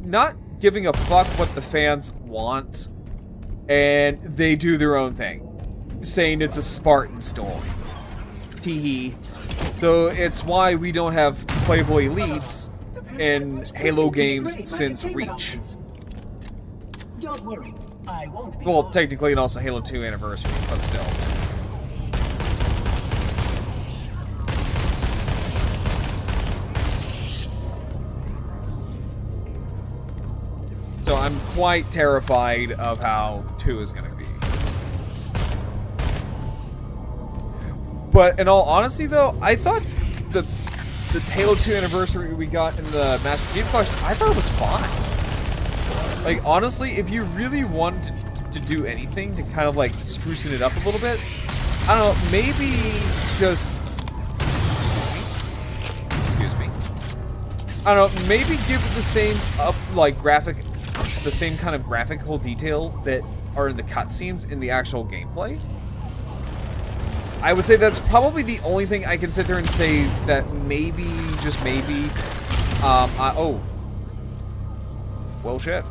not giving a fuck what the fans want. And they do their own thing, saying it's a Spartan story. Teehee. So it's why we don't have playable elites in Halo games since Reach. Don't worry, I won't be. Well, technically, and also Halo 2 Anniversary, but still. So I'm quite terrified of how 2 is going to be. But in all honesty, though, I thought the Halo 2 Anniversary we got in the Master Chief Collection, I thought it was fine. Like, honestly, if you really wanted to do anything to kind of, like, sprucing it up a little bit, I don't know, maybe just... Excuse me. I don't know, maybe give it the same, the same kind of graphical detail that are in the cutscenes in the actual gameplay. I would say that's probably the only thing I can sit there and say that maybe, just maybe, oh. Well, shit.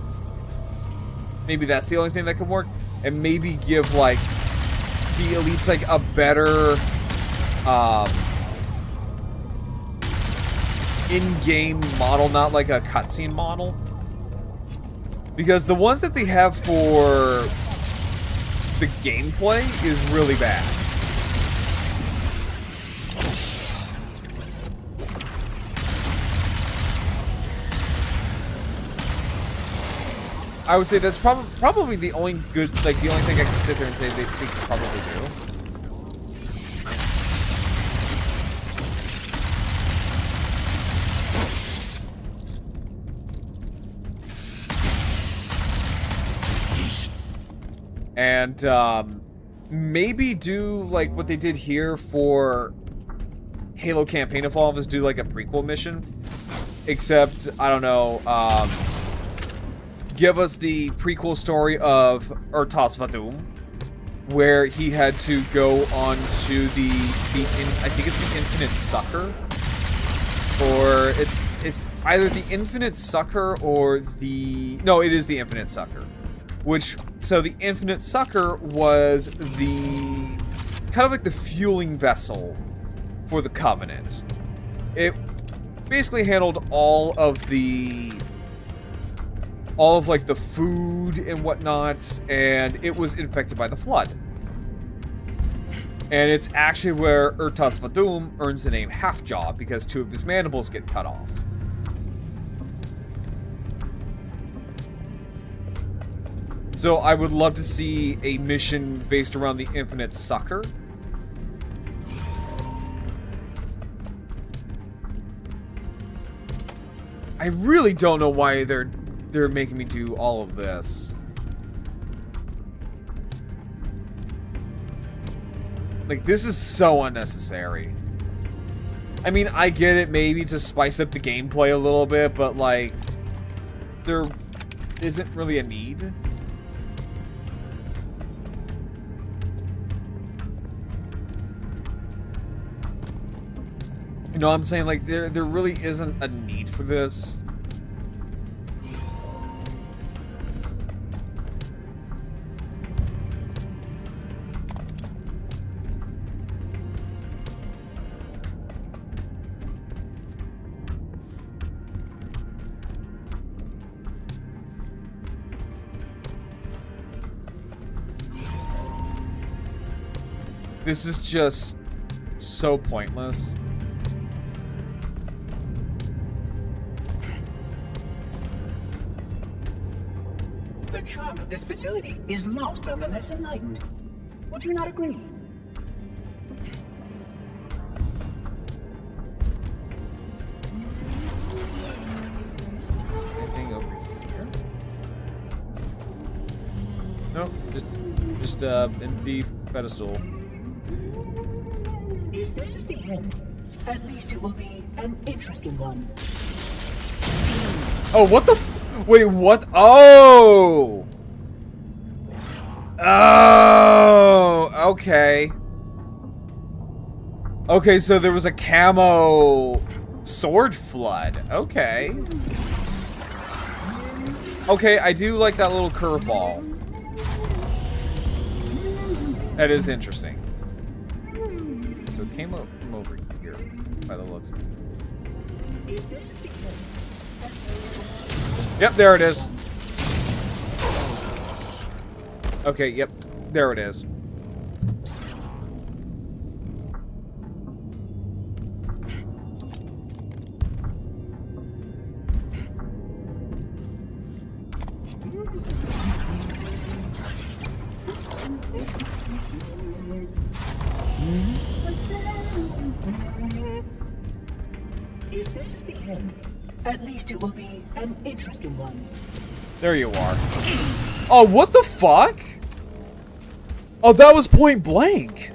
Maybe that's the only thing that could work, and maybe give, like, the elites, like, a better, in-game model, not like a cutscene model. Because the ones that they have for the gameplay is really bad. I would say that's probably the only good, like, the only thing I can sit there and say they could probably do. And maybe do like what they did here for Halo campaign if all of us do like a prequel mission. Except, I don't know, give us the prequel story of Vadum, where he had to go on to I think it's the Infinite Sucker. Or it's either the Infinite Sucker or no, it is the Infinite Sucker. So the Infinite Sucker was the kind of like the fueling vessel for the Covenant. It basically handled all of like the food and whatnot, and it was infected by the flood. And it's actually where Vadum earns the name Half-Jaw, because 2 of his mandibles get cut off. So I would love to see a mission based around the Infinite Sucker. I really don't know why they're making me do all of this. Like, this is so unnecessary. I mean, I get it maybe to spice up the gameplay a little bit, but like, there isn't really a need. You know what I'm saying? Like, there really isn't a need for this. This is just so pointless. The charm of this facility is lost on the less enlightened. Would you not agree? Anything over here? Nope, just empty pedestal. If this is the end, at least it will be an interesting one. Oh, what the wait, what? Oh! Oh, okay. Okay, so there was a camo sword flood. Okay. Okay, I do like that little curveball. That is interesting. So it came up from over here, by the looks of it. If this is the end. Yep, there it is. Okay, yep, there it is. If this is the end, at least it will be an interesting one. There you are. Oh, what the fuck? Oh, that was point blank.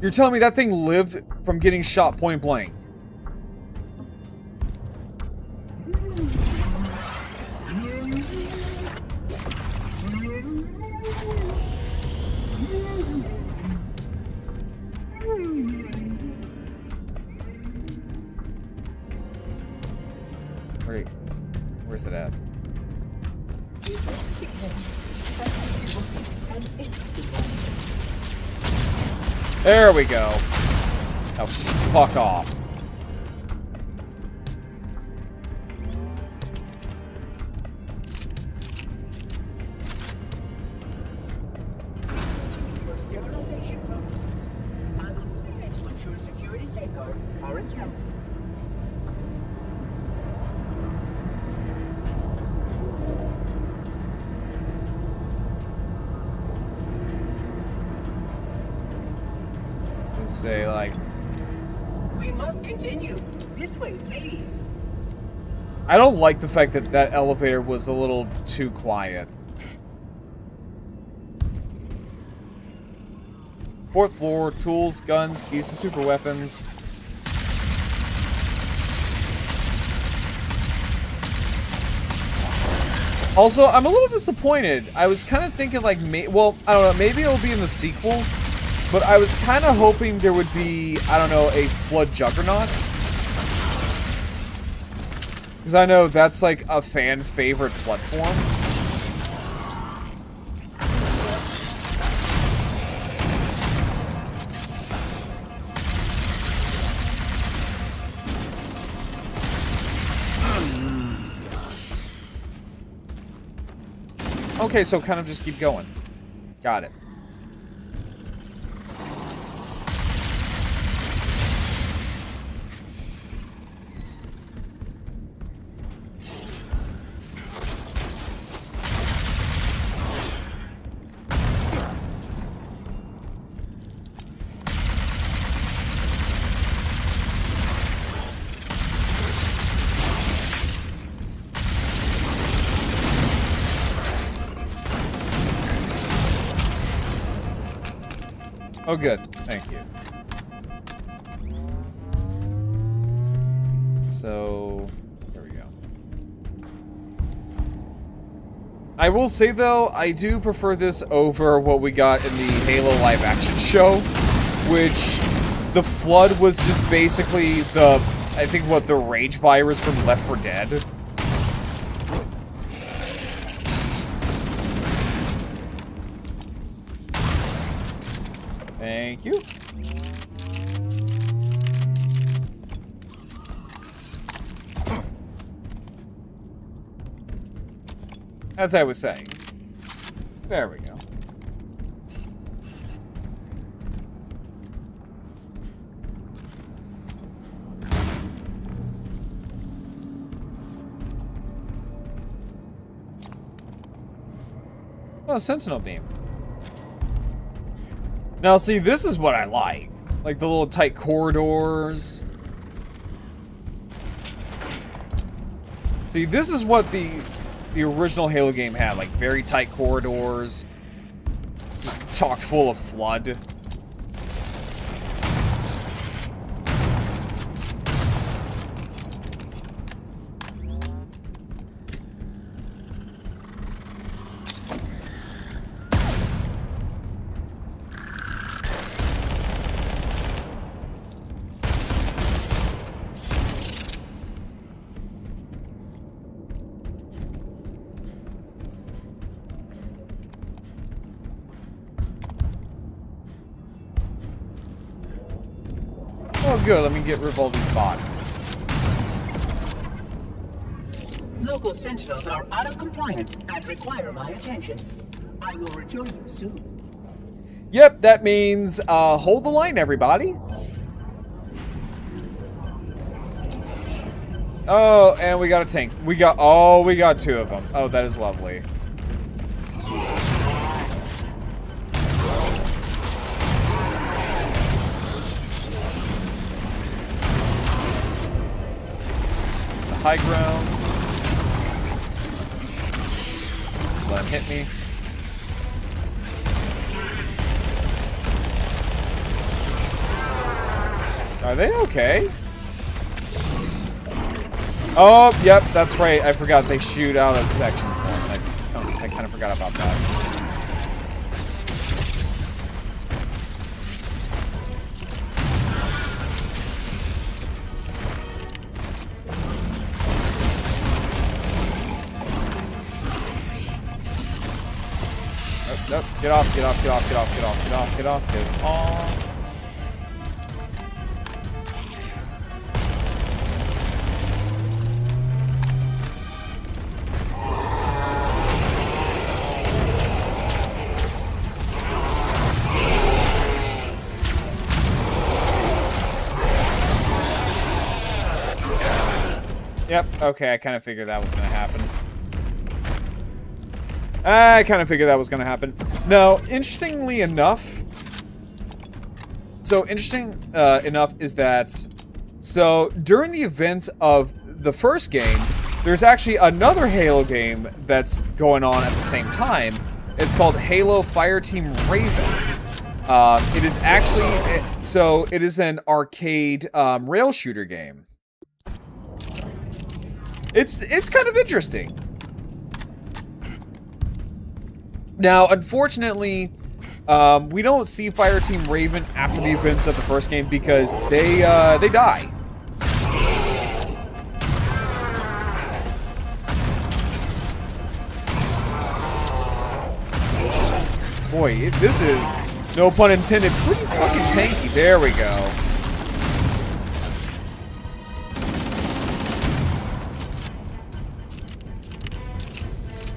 You're telling me that thing lived from getting shot point blank? Where's it at? There we go. Now, fuck off. Sterilization protocols. I will move ahead to ensure security safeguards are intact. Say like, we must continue. This way, please. I don't like the fact that that elevator was a little too quiet. Fourth floor, tools, guns, keys to super weapons. Also, I'm a little disappointed. I was kind of thinking like, well, I don't know, maybe it'll be in the sequel, but I was kind of hoping there would be, I don't know, a Flood Juggernaut. Because I know that's like a fan favorite Flood form. Okay, so kind of just keep going. Got it. Oh, good. Thank you. So, there we go. I will say, though, I do prefer this over what we got in the Halo live-action show, which the Flood was just basically the, I think, what, the rage virus from Left 4 Dead. Thank you. As I was saying. There we go. Oh, Sentinel Beam. Now, see, this is what I like. Like the little tight corridors. See, this is what the original Halo game had. Like, very tight corridors. Just chocked full of Flood. Oh, good. Let me get rid of all these bodies. Local sentinels are out of compliance and require my attention. I will return you soon. Yep, that means hold the line, everybody. Oh, and we got a tank. We got two of them. Oh, that is lovely. High ground. Just let him hit me. Are they okay? Oh, yep, that's right. I forgot they shoot out of protection form. I kind of forgot about that. Nope, get off, get off, get off, get off, get off, get off, get off, get off. Yep, okay, I kind of figured that was going to happen. No, interestingly enough, is that, so during the events of the first game, there's actually another Halo game that's going on at the same time. It's called Halo Fireteam Raven. It is actually, so it is an arcade rail shooter game. It's kind of interesting. Now, unfortunately, we don't see Fireteam Raven after the events of the first game because they die. Boy, this is, no pun intended, pretty fucking tanky. There we go.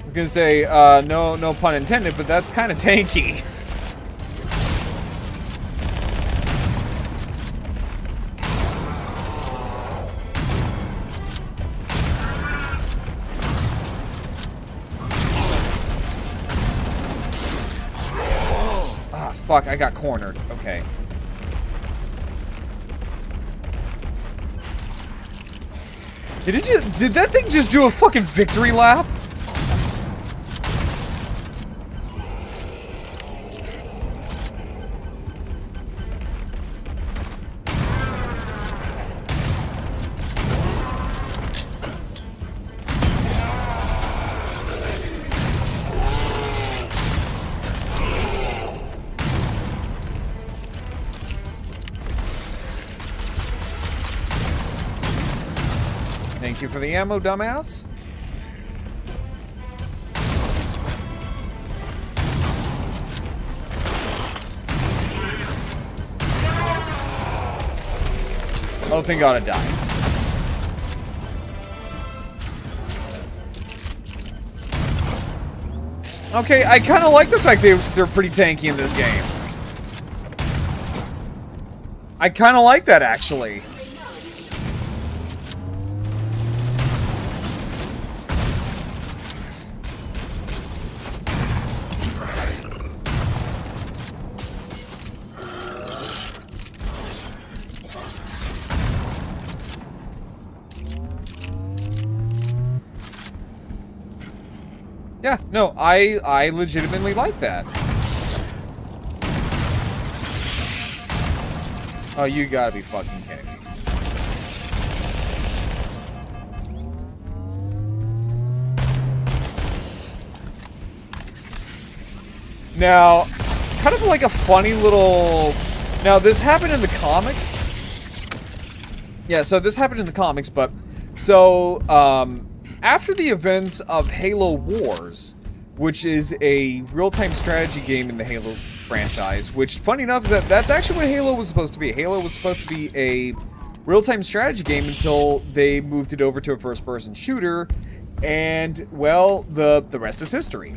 I was gonna say, no pun intended, but that's kind of tanky. Fuck, I got cornered. Okay. Did that thing just do a fucking victory lap? Thank you for the ammo, dumbass. Oh, thank God I died. Okay, I kind of like the fact they're pretty tanky in this game. I kind of like that, actually. Yeah, no, I legitimately like that. Oh, you gotta be fucking kidding me. Now, kind of like a funny little... Now, this happened in the comics. Yeah, so this happened in the comics, but... So, after the events of Halo Wars, which is a real-time strategy game in the Halo franchise, which, funny enough, is that's actually what Halo was supposed to be. Halo was supposed to be a real-time strategy game until they moved it over to a first-person shooter, and, well, the rest is history.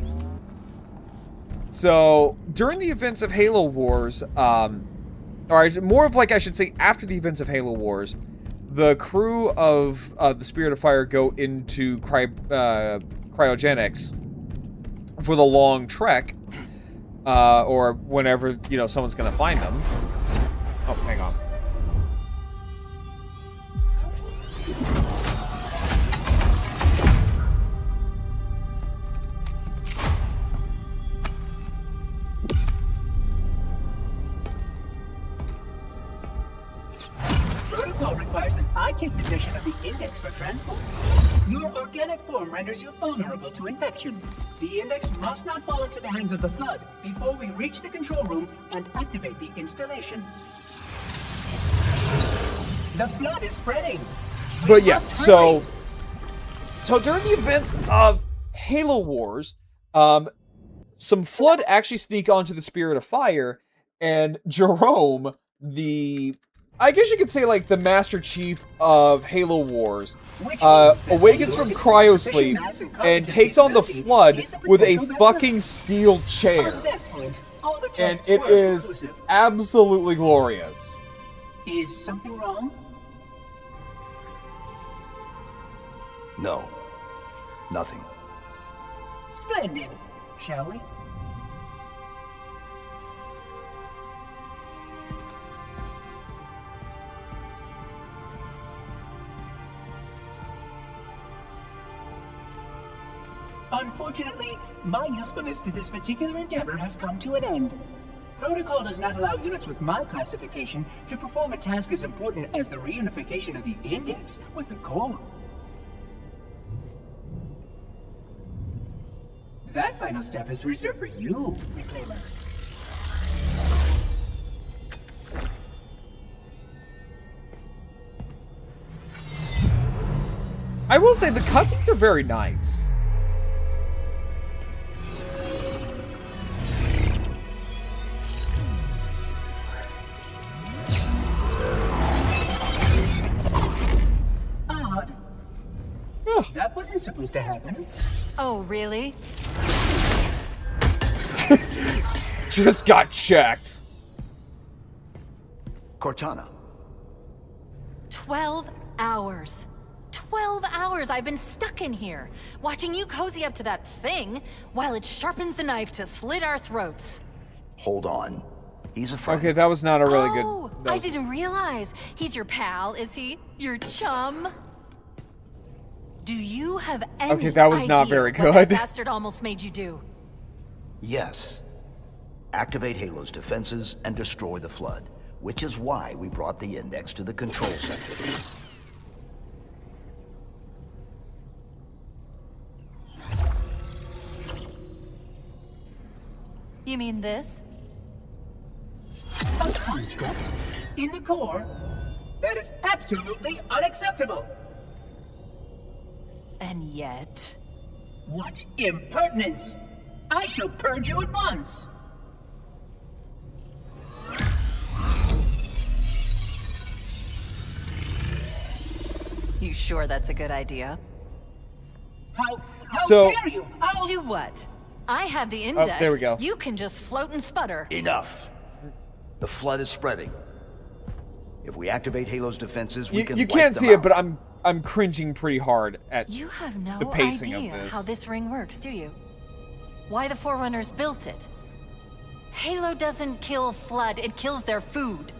So, during the events of Halo Wars, or more of like, I should say, after the events of Halo Wars, the crew of the Spirit of Fire go into cryogenics for the long trek, or whenever, you know, someone's gonna find them. Oh, hang on. Protocol requires that I take possession of the index for transport. Your organic form renders you vulnerable to infection. The index must not fall into the hands of the Flood before we reach the control room and activate the installation. The Flood is spreading. But yeah, so during the events of Halo Wars, some Flood actually sneak onto the Spirit of Fire, and Jerome, I guess you could say, like, the Master Chief of Halo Wars, awakens from cryosleep and takes on the Flood with a fucking steel chair. And it is absolutely glorious. Is something wrong? No. Nothing. Splendid. Shall we? Unfortunately, my usefulness to this particular endeavor has come to an end. Protocol does not allow units with my classification to perform a task as important as the reunification of the index with the core. That final step is reserved for you, Reclaimer. I will say the cutscenes are very nice. Odd. Huh. That wasn't supposed to happen. Oh, really? Just got checked. Cortana. 12 hours. 12 hours I've been stuck in here, watching you cozy up to that thing while it sharpens the knife to slit our throats. Hold on. He's a friend. Okay, that was not a really Oh, good... I didn't realize. He's your pal, is he? Your chum? Do you have any Okay, that was not idea very what good. that bastard almost made you do? Yes. Activate Halo's defenses and destroy the Flood, which is why we brought the index to the control sector. You mean this? A construct in the core? That is absolutely unacceptable! And yet... What impertinence! I shall purge you at once! You sure that's a good idea? How So- dare you! I'll... Do what? I have the index. there we go. You can just float and sputter. Enough. The Flood is spreading. If we activate Halo's defenses, we can You wipe can't them see it, out. but I'm cringing pretty hard at... You have no the pacing of idea this. how this ring works, do you? Why the Forerunners built it? Halo doesn't kill Flood, it kills their food.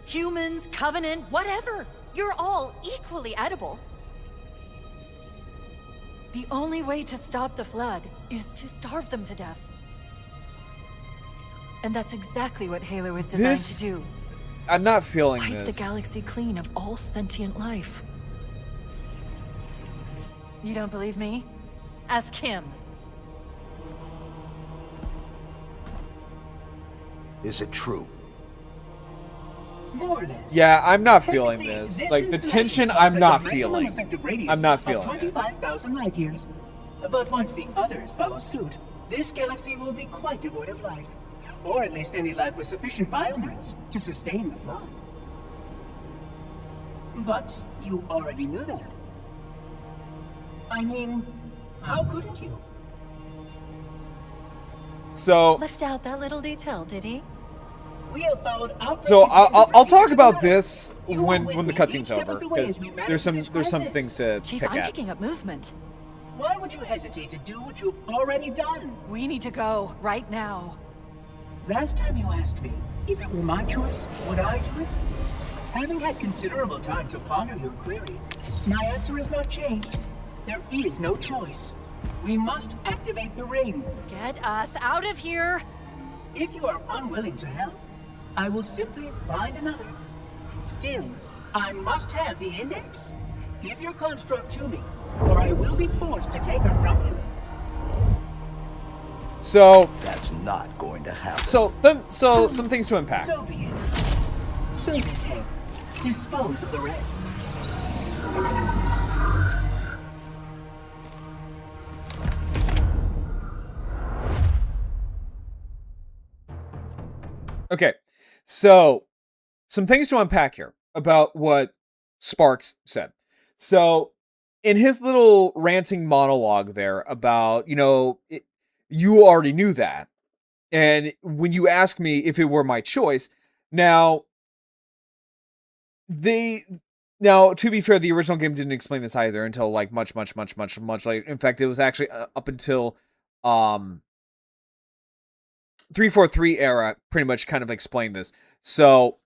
Humans, Covenant, whatever. You're all equally edible. The only way to stop the Flood is to starve them to death. And that's exactly what Halo is designed This- to do. I'm not feeling Wipe the this. galaxy clean of all sentient life. You don't believe me? Ask him. Is it true? More or less. Yeah, I'm not feeling Technically, this. this Like, the installation tension, possesses I'm not a maximum feeling. effective radius I'm not of feeling it. 25,000 light years. But once the others follow suit, this galaxy will be quite devoid of life. Or at least any life with sufficient biomass to sustain the flood. But you already knew that. I mean, how couldn't you? So, Left out that little detail, did he? We have followed outright so definitive I'll talk procedures about of this You when were with the me cutscene's each step over, of the way because as we there's some managed this crisis. things to Chief, pick I'm at. picking up movement. Why would you hesitate to do what you've already done? We need to go right now. Last time you asked me if it were my choice, would I do it? Having had considerable time to ponder your query, my answer has not changed. There is no choice. We must activate the ring. Get us out of here. If you are unwilling to help, I will simply find another. Still, I must have the index. Give your construct to me, or I will be forced to take her from you. So, That's not going to happen. so some things to unpack. So be it. Save his head. Dispose of the rest. Okay, so some things to unpack here about what Sparks said. So, in his little ranting monologue there about, you already knew that. And when you ask me if it were my choice, now, to be fair, the original game didn't explain this either until like much later. In fact, it was actually up until 343 era pretty much kind of explained this. So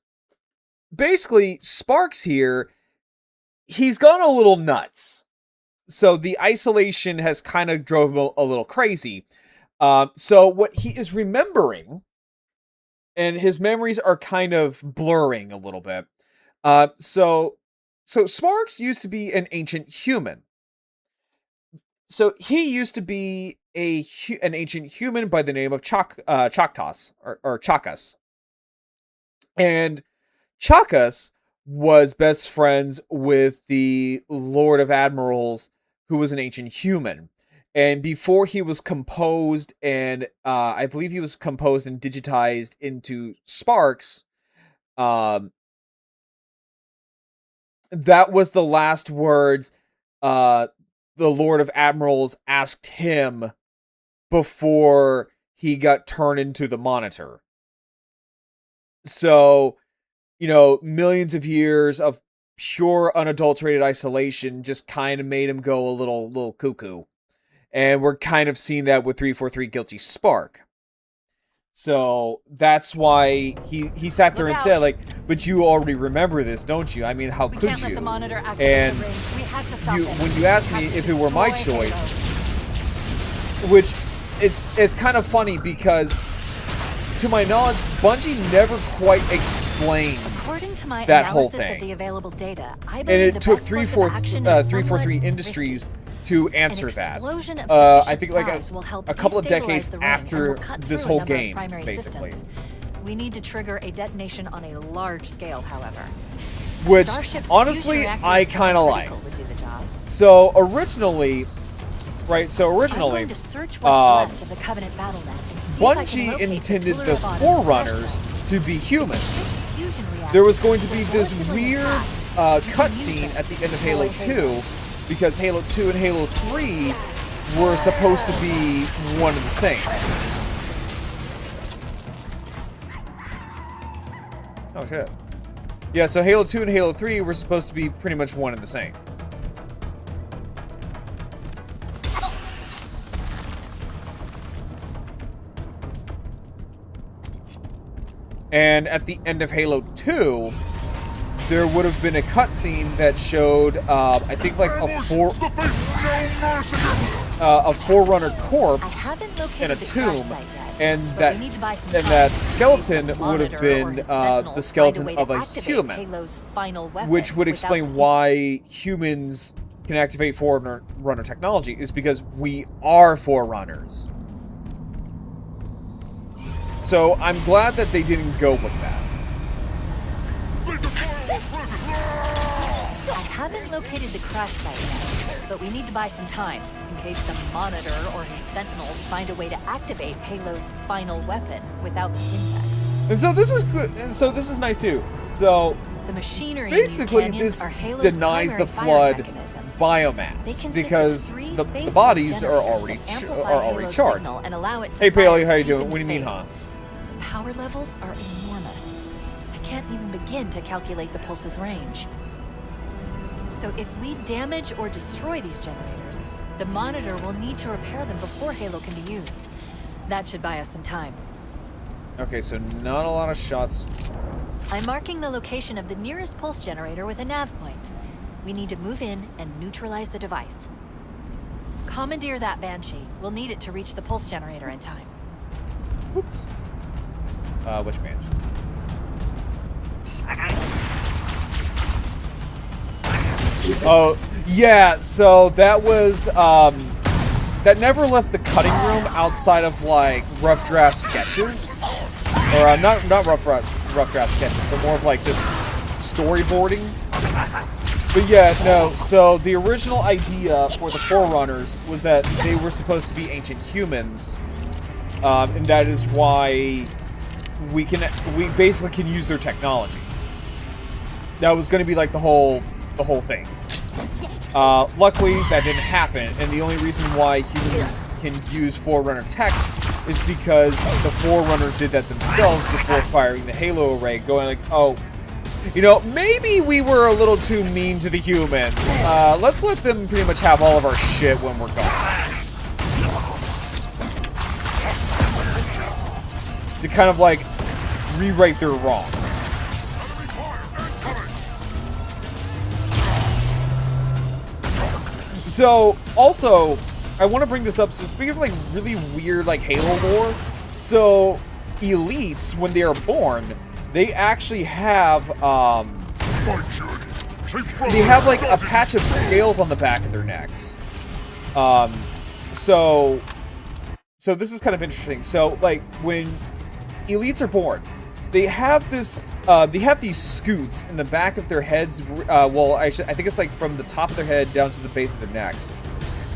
basically, Sparks here, he's gone a little nuts. So the isolation has kind of drove him a little crazy. So what he is remembering and his memories are kind of blurring a little bit. So Sparks used to be an ancient human. So he used to be an ancient human by the name of Choctaws or Chakas, and Chakas was best friends with the Lord of Admirals, who was an ancient human. And before he was composed, and I believe he was composed and digitized into Sparks, that was the last words the Lord of Admirals asked him before he got turned into the Monitor. So, millions of years of pure unadulterated isolation just kind of made him go a little cuckoo. And we're kind of seeing that with 343 Guilty Spark. So that's why he sat there and said, like, but you already remember this, don't you? I mean, how could you? And when you asked me if it were my choice, which it's kind of funny because, to my knowledge, Bungie never quite explained that whole thing. Of the available data, and it took 343 Industries to answer that. I think like a couple of decades after this whole game, basically. We need to trigger a detonation on a large scale, however. Which, honestly, I kind of like. So originally, Bungie intended the Forerunners to be humans. There was going to be this weird cutscene at the end of Halo 2, because Halo 2 and Halo 3 were supposed to be one and the same. Oh shit. Yeah, so Halo 2 and Halo 3 were supposed to be pretty much one and the same. And at the end of Halo 2, there would have been a cutscene that showed, I think, like a Forerunner corpse in a tomb, and that skeleton would have been the skeleton of a human, which would explain why humans can activate Forerunner technology, is because we are Forerunners. So I'm glad that they didn't go with that. I haven't located the crash site yet, but we need to buy some time in case the Monitor or his Sentinels find a way to activate Halo's final weapon without the index. And so this is good. And so this is nice too. So the machinery basically this denies the flood biomass because the bodies are already charged. Hey Paley, how you doing? What do you mean, huh? Power levels are enormous. I can't even begin to calculate the pulse's range. So if we damage or destroy these generators, the Monitor will need to repair them before Halo can be used. That should buy us some time. Okay, so not a lot of shots. I'm marking the location of the nearest pulse generator with a nav point. We need to move in and neutralize the device. Commandeer that Banshee. We'll need it to reach the pulse generator in time. Oops. Which Banshee? Oh, yeah, so that was, that never left the cutting room outside of, like, rough draft sketches. Or, not rough draft sketches, but more of, like, just storyboarding. But yeah, no, so the original idea for the Forerunners was that they were supposed to be ancient humans. And that is why we basically can use their technology. That was going to be, like, the whole thing. Luckily, that didn't happen, and the only reason why humans can use Forerunner tech is because the Forerunners did that themselves before firing the Halo array, going like, oh, maybe we were a little too mean to the humans. Let's let them pretty much have all of our shit when we're gone. To kind of, like, rewrite their wrongs. So, also, I want to bring this up. So, speaking of, like, really weird, like, Halo lore. So, elites, when they are born, they actually have, they have, like, a patch of scales on the back of their necks. So this is kind of interesting. So, like, when elites are born, they have this, they have these scoots in the back of their heads, well, I think it's, like, from the top of their head down to the base of their necks.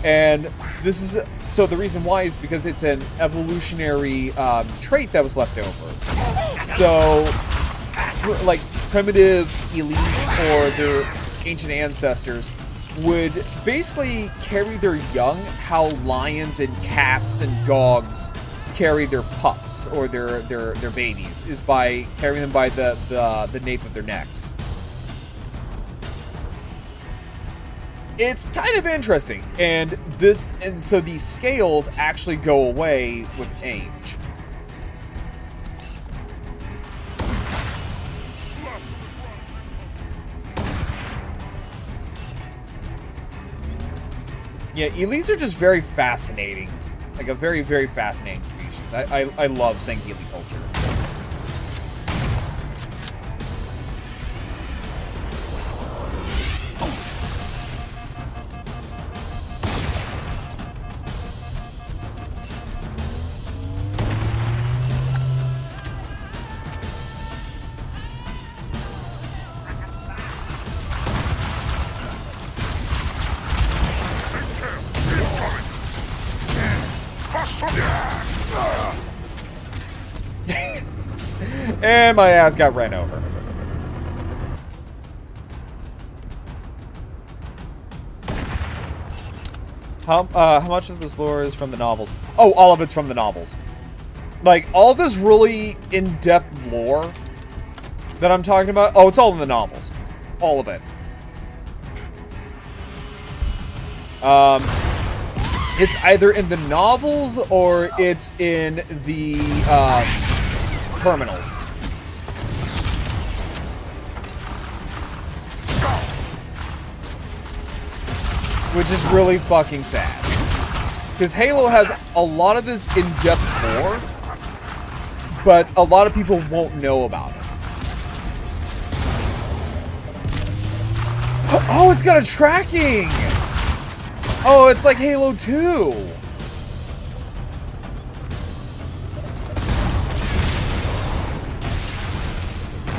And this is, so the reason why is because it's an evolutionary trait that was left over. So, like, primitive elites or their ancient ancestors would basically carry their young how lions and cats and dogs carry their pups or their babies, is by carrying them by the nape of their necks. It's kind of interesting, and so these scales actually go away with age. Yeah, elites are just very fascinating. Like a very, very fascinating species. I love saying elite culture. And my ass got ran over. How much of this lore is from the novels? Oh, all of it's from the novels. Like, all this really in-depth lore that I'm talking about, oh, it's all in the novels. All of it. It's either in the novels or it's in the, terminals. Which is really fucking sad. Because Halo has a lot of this in-depth lore, but a lot of people won't know about it. Oh, it's got a tracking! Oh, it's like Halo 2!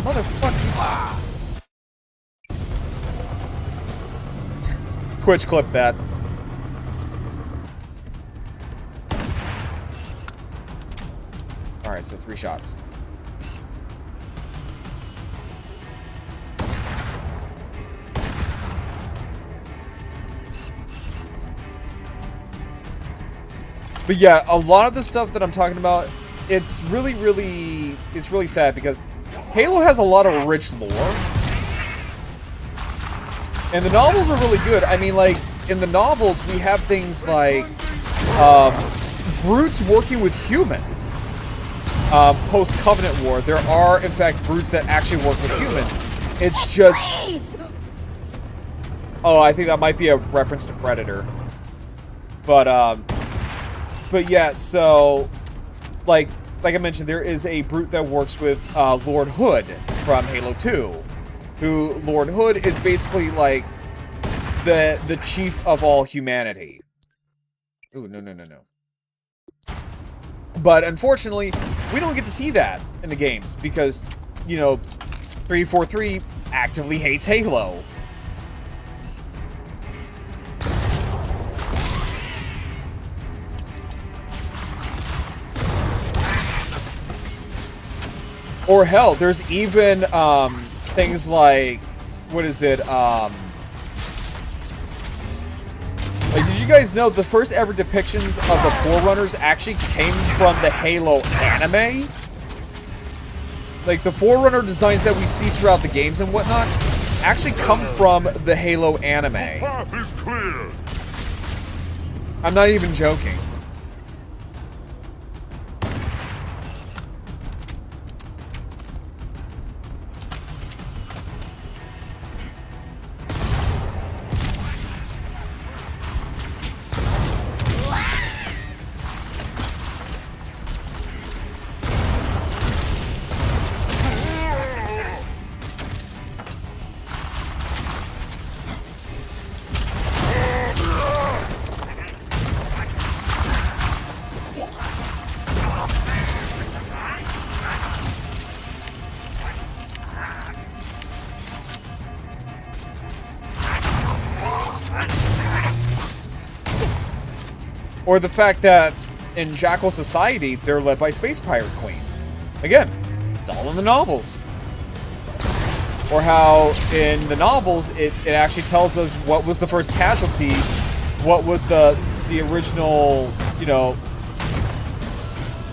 Motherfucker. Twitch clip that. Alright, so 3 shots. But yeah, a lot of the stuff that I'm talking about, it's really sad because Halo has a lot of rich lore. And the novels are really good. I mean, like, in the novels, we have things like brutes working with humans. Post-Covenant War, there are, in fact, brutes that actually work with humans. It's just... Oh, I think that might be a reference to Predator. But yeah, so... Like I mentioned, there is a brute that works with Lord Hood from Halo 2. Who, Lord Hood, is basically, like, the chief of all humanity. Ooh, no. But, unfortunately, we don't get to see that in the games, because, you know, 343 actively hates Halo. Or hell, there's even, things like, what is it, like, did you guys know the first ever depictions of the Forerunners actually came from the Halo anime? Like, the Forerunner designs that we see throughout the games and whatnot actually come from the Halo anime. The path is clear. I'm not even joking. Or the fact that in Jackal Society, they're led by space pirate queens. Again, it's all in the novels. Or how in the novels, it actually tells us what was the first casualty, what was the original, you know,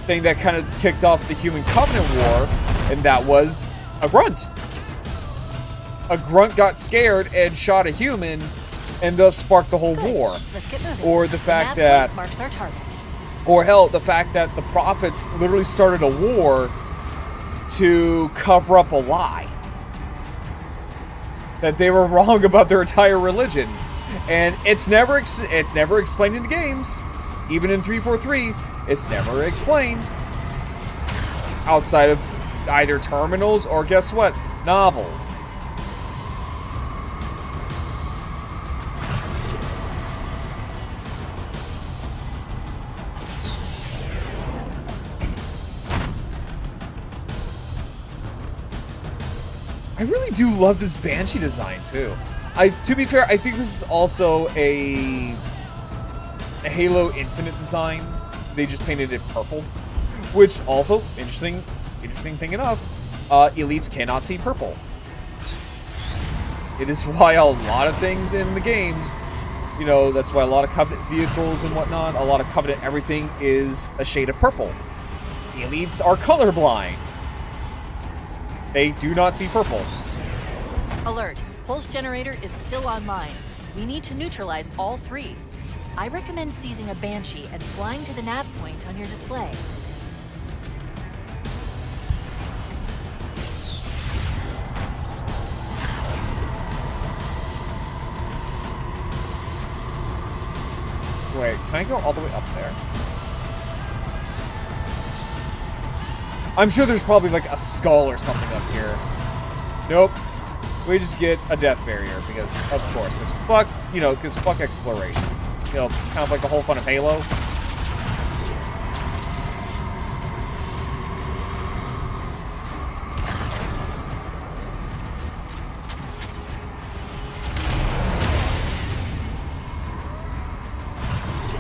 thing that kind of kicked off the Human Covenant War, and that was a grunt. A grunt got scared and shot a human, and thus sparked the whole war. Let's get moving. Or the fact nav that, point marks our target. or hell, the fact that the prophets literally started a war to cover up a lie. That they were wrong about their entire religion. And it's never explained in the games. Even in 343, it's never explained. Outside of either terminals or, guess what, novels. I really do love this Banshee design too. To be fair, I think this is also a Halo Infinite design. They just painted it purple, which also interesting thing enough. Elites cannot see purple. It is why a lot of things in the games, you know, that's why a lot of Covenant vehicles and whatnot, a lot of Covenant everything is a shade of purple. Elites are colorblind. They do not see purple. Alert. Pulse generator is still online. We need to neutralize all three. I recommend seizing a Banshee and flying to the nav point on your display. Wait, can I go all the way up there? I'm sure there's probably like a skull or something up here. Nope. We just get a death barrier because, of course, because fuck, you know, because fuck exploration. You know, kind of like the whole fun of Halo.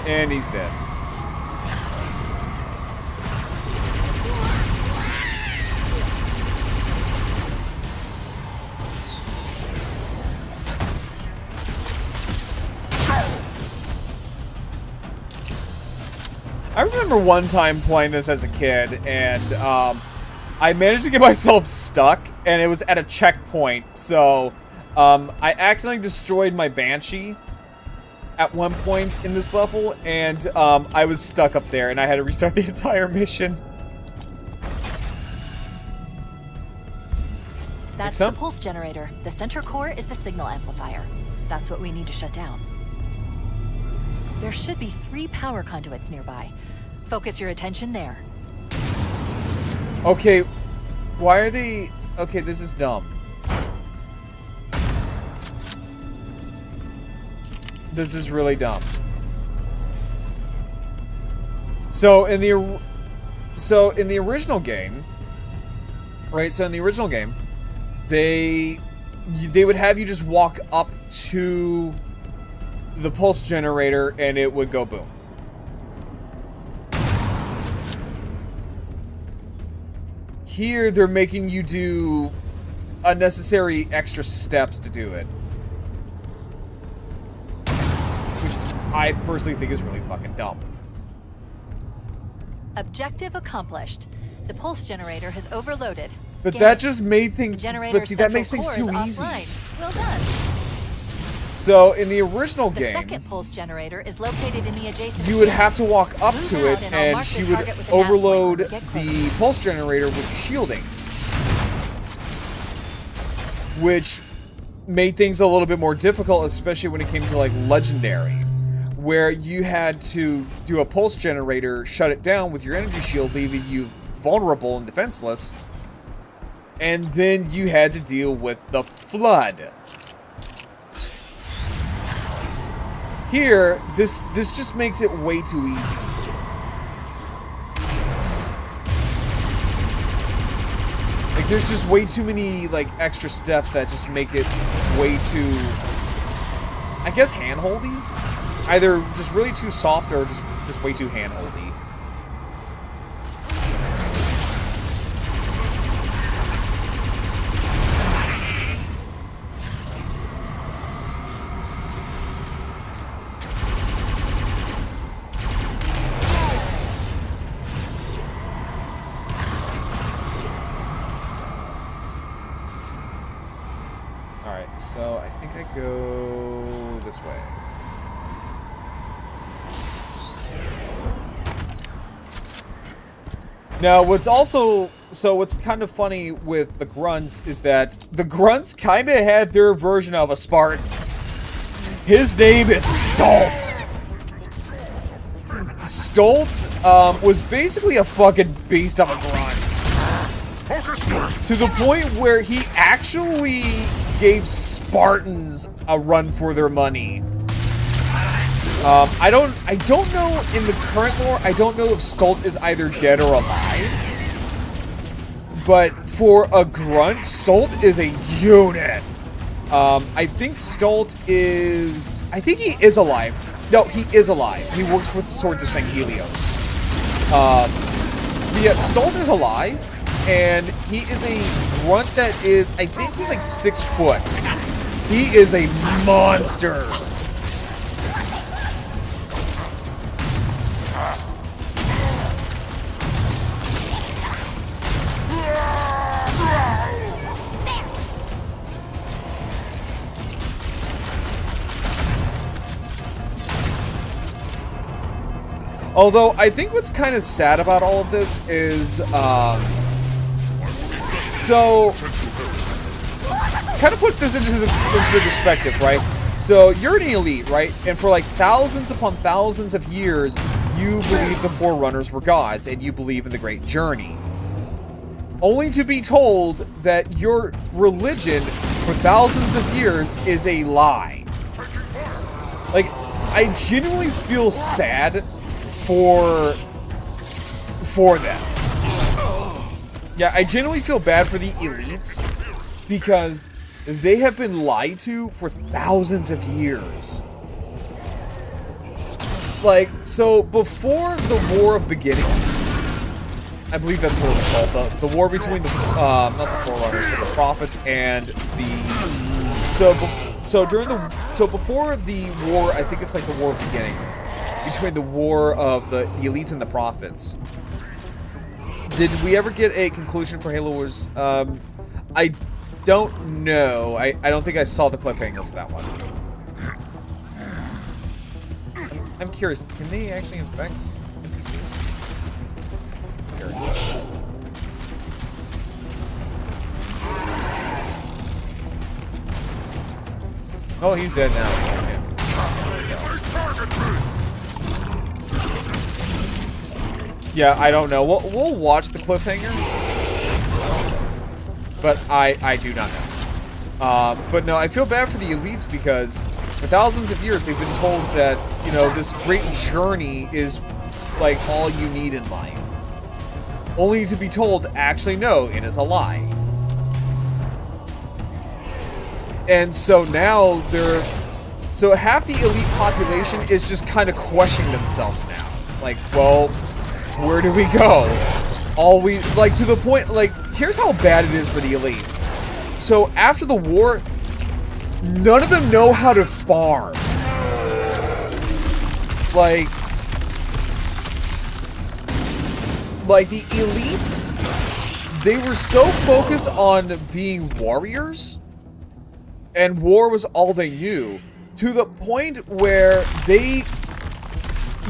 And he's dead. I remember one time playing this as a kid, and I managed to get myself stuck, and it was at a checkpoint, so I accidentally destroyed my Banshee at one point in this level, and I was stuck up there, and I had to restart the entire mission. That's the pulse generator. The center core is the signal amplifier. That's what we need to shut down. There should be 3 power conduits nearby. Focus your attention there. Okay, why are they... Okay, this is dumb. This is really dumb. So in the original game, right? So in the original game, they would have you just walk up to the pulse generator and it would go boom. Here they're making you do unnecessary extra steps to do it. Which I personally think is really fucking dumb. Objective accomplished. The pulse generator has overloaded. But Scanning. that just made things... But see, that makes things too easy. Well done. So, in the original The game... second pulse generator is located in the adjacent... You would have to walk up Move to out it, and I'll and mark she the would target with a nav overload point when we get the closer. pulse generator with shielding. Which made things a little bit more difficult, especially when it came to, like, Legendary. Where you had to do a pulse generator, shut it down with your energy shield, leaving you vulnerable and defenseless. And then you had to deal with the flood. Here, this just makes it way too easy. Like, there's just way too many, like, extra steps that just make it way too, I guess, hand-holdy? either just really too soft or just way too handholdy. Alright, so I think I go this way. Now, what's kind of funny with the grunts is that the grunts kind of had their version of a Spartan. His name is Stolt. Stolt was basically a fucking beast of a grunt. To the point where he actually gave Spartans a run for their money. I don't know in the current lore, I don't know if Stolt is either dead or alive. But for a grunt, Stolt is a unit. I think he is alive. No, he is alive. He works with the Swords of St. Helios. Yeah, Stolt is alive, and he is a grunt that is, I think he's like 6 foot. He is a monster. Although, I think what's kind of sad about all of this is, so, kind of put this into perspective, right? So, you're an elite, right? And for like thousands upon thousands of years, you believe the Forerunners were gods, and you believe in the Great Journey. Only to be told that your religion for thousands of years is a lie. Like, I genuinely feel sad for them. Yeah, I genuinely feel bad for the elites because they have been lied to for thousands of years. Like, so before the War of Beginning, I believe that's what it's called, the war between the, not the Forerunners, but the Prophets and the, so before the war, I think it's like the War of Beginning, between the war of the elites and the Prophets. Did we ever get a conclusion for Halo Wars? I don't know. I don't think I saw the cliffhanger for that one. I'm curious, can they actually infect NPCs? Oh, he's dead now. Yeah, I don't know. We'll watch the cliffhanger, but I do not know. But no, I feel bad for the elites because for thousands of years they've been told that, you know, this great journey is like all you need in life. Only to be told, actually, no, it is a lie. And so now so half the elite population is just kind of questioning themselves now. Like, well, where do we go? Like, to the point, like, here's how bad it is for the elite. So after the war, none of them know how to farm. Like the elites, they were so focused on being warriors, and war was all they knew, to the point where they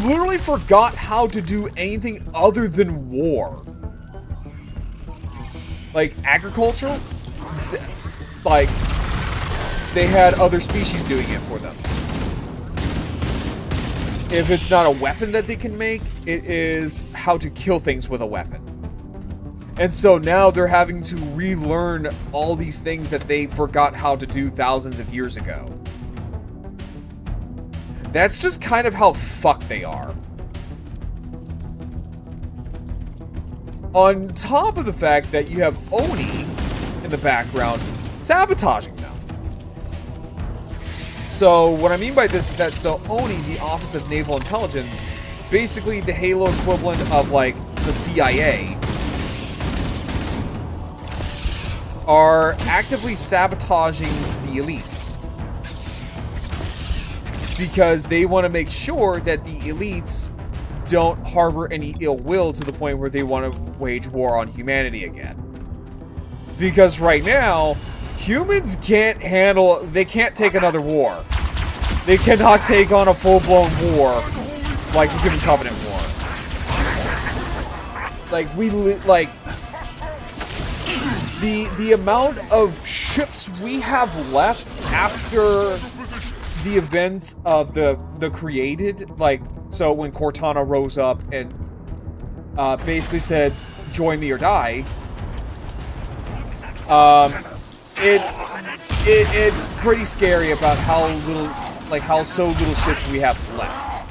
literally forgot how to do anything other than war. Like agriculture, like they had other species doing it for them. If it's not a weapon that they can make, it is how to kill things with a weapon. And so now they're having to relearn all these things that they forgot how to do thousands of years ago. That's just kind of how fucked they are. On top of the fact that you have Oni in the background sabotaging them. So what I mean by this is that so ONI, the Office of Naval Intelligence, basically the Halo equivalent of like the CIA, are actively sabotaging the elites because they want to make sure that the elites don't harbor any ill will to the point where they want to wage war on humanity again. Because right now, humans can't handle, they can't take another war. They cannot take on a full-blown war like the Human Covenant War. Like, the amount of ships we have left after the events of the Created, like, so when Cortana rose up and basically said, join me or die, it's pretty scary about how little, like, how so little ships we have left.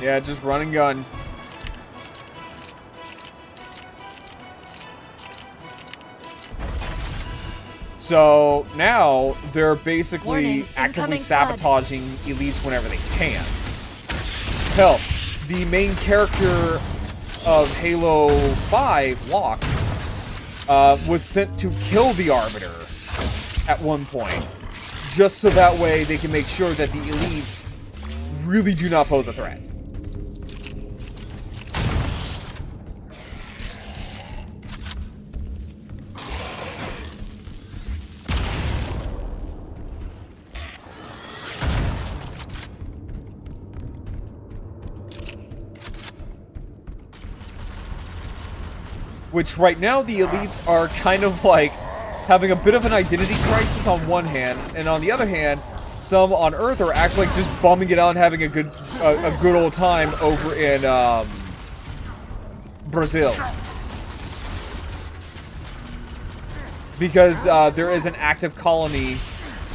Yeah, just run and gun. So now they're basically Warning, actively incoming flood. sabotaging elites whenever they can. Hell, the main character of Halo 5, Locke, was sent to kill the Arbiter at one point, just so that way they can make sure that the elites really do not pose a threat. Which right now the elites are kind of like having a bit of an identity crisis on one hand, and on the other hand, some on Earth are actually just bumming it out and having a good old time over in Brazil, because there is an active colony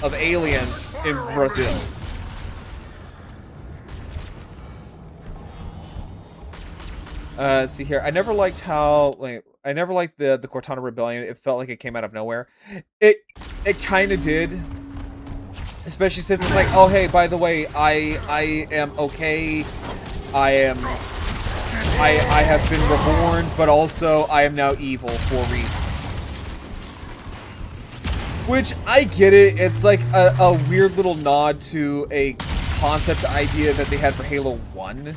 of aliens in Brazil. Let's see here. I never liked how, like, I never liked the Cortana Rebellion. It felt like it came out of nowhere. It kind of did. Especially since it's like, oh hey, by the way, I am okay. I have been reborn, but also I am now evil for reasons. Which, I get it. It's like a weird little nod to a concept idea that they had for Halo 1.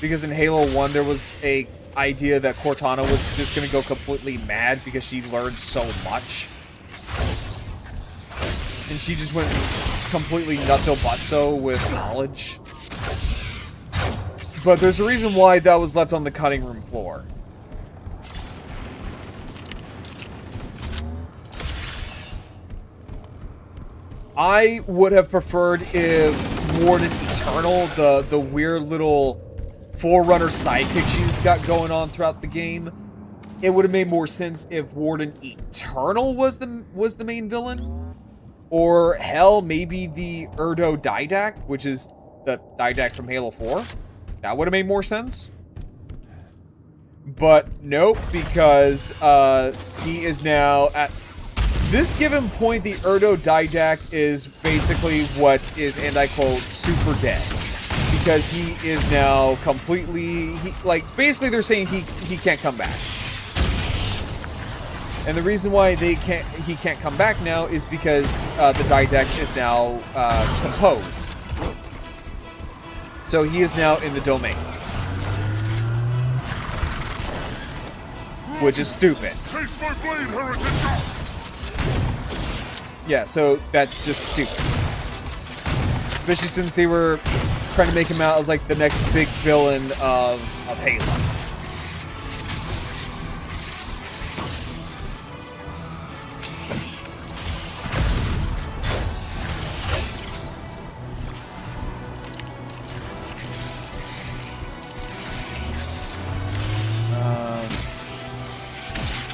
Because in Halo 1, there was a idea that Cortana was just going to go completely mad because she learned so much. And she just went completely nutso-butso with knowledge. But there's a reason why that was left on the cutting room floor. I would have preferred if Warden Eternal, the weird little Forerunner sidekick she's got going on throughout the game, it would have made more sense if Warden Eternal was the main villain. Or hell, maybe the Erdo Didact, which is the Didact from Halo 4. That would have made more sense. But nope, because he is now at this given point, the Erdo Didact is basically what is, and I quote, super dead. Because he is now completely, basically they're saying he can't come back. And the reason why he can't come back now is because the Didact is now composed. So he is now in the domain. Which is stupid. Taste my blade, heretic! Yeah, so that's just stupid. Especially since they were trying to make him out as like the next big villain of Halo.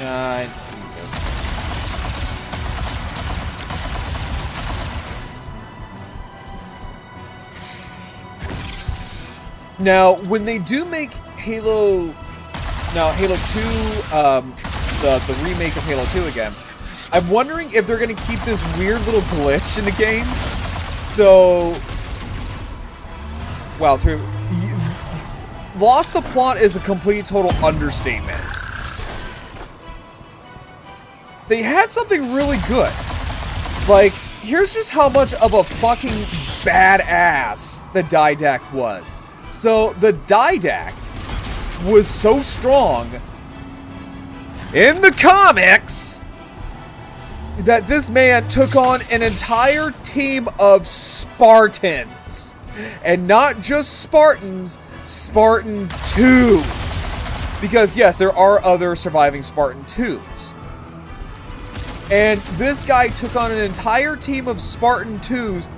I need this. Now, when they do make Halo 2, the remake of Halo 2 again, I'm wondering if they're going to keep this weird little glitch in the game. So, well, lost the plot is a complete total understatement. They had something really good. Like, here's just how much of a fucking badass the Didac was. So, the Didac was so strong in the comics that this man took on an entire team of Spartans. And not just Spartans, Spartan 2s. Because, yes, there are other surviving Spartan 2s. And this guy took on an entire team of Spartan 2s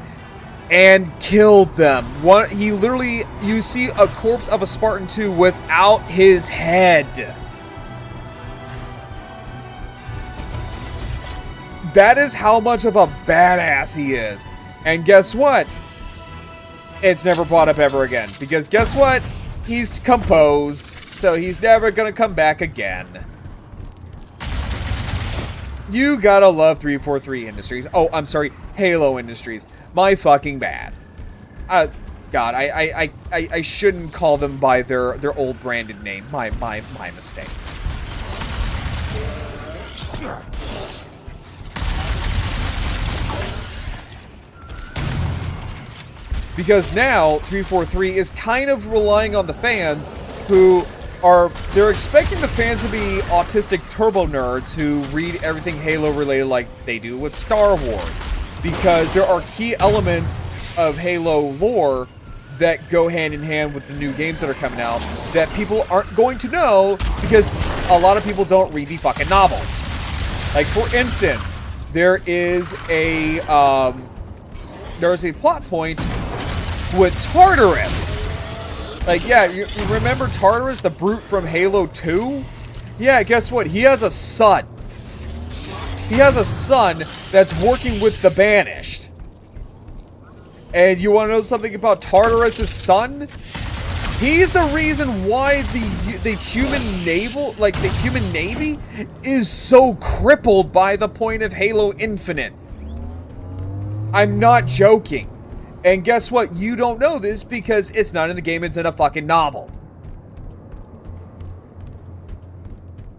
and killed them. He literally, you see a corpse of a Spartan 2 without his head. That is how much of a badass he is. And guess what? It's never brought up ever again. Because guess what? He's composed, so he's never gonna come back again. You gotta love 343 Industries. Oh, I'm sorry, Halo Industries. My fucking bad. God, I shouldn't call them by their old branded name. My mistake. Because now 343 is kind of relying on the fans who they're expecting the fans to be autistic turbo nerds who read everything Halo related like they do with Star Wars. Because there are key elements of Halo lore that go hand in hand with the new games that are coming out that people aren't going to know because a lot of people don't read the fucking novels. Like, for instance, there's a plot point with Tartarus. Like, yeah, you remember Tartarus, the brute from Halo 2? Yeah, guess what? He has a son. He has a son that's working with the Banished. And you want to know something about Tartarus' son? He's the reason why the human naval, like the human navy, is so crippled by the point of Halo Infinite. I'm not joking. And guess what? You don't know this because it's not in the game, it's in a fucking novel.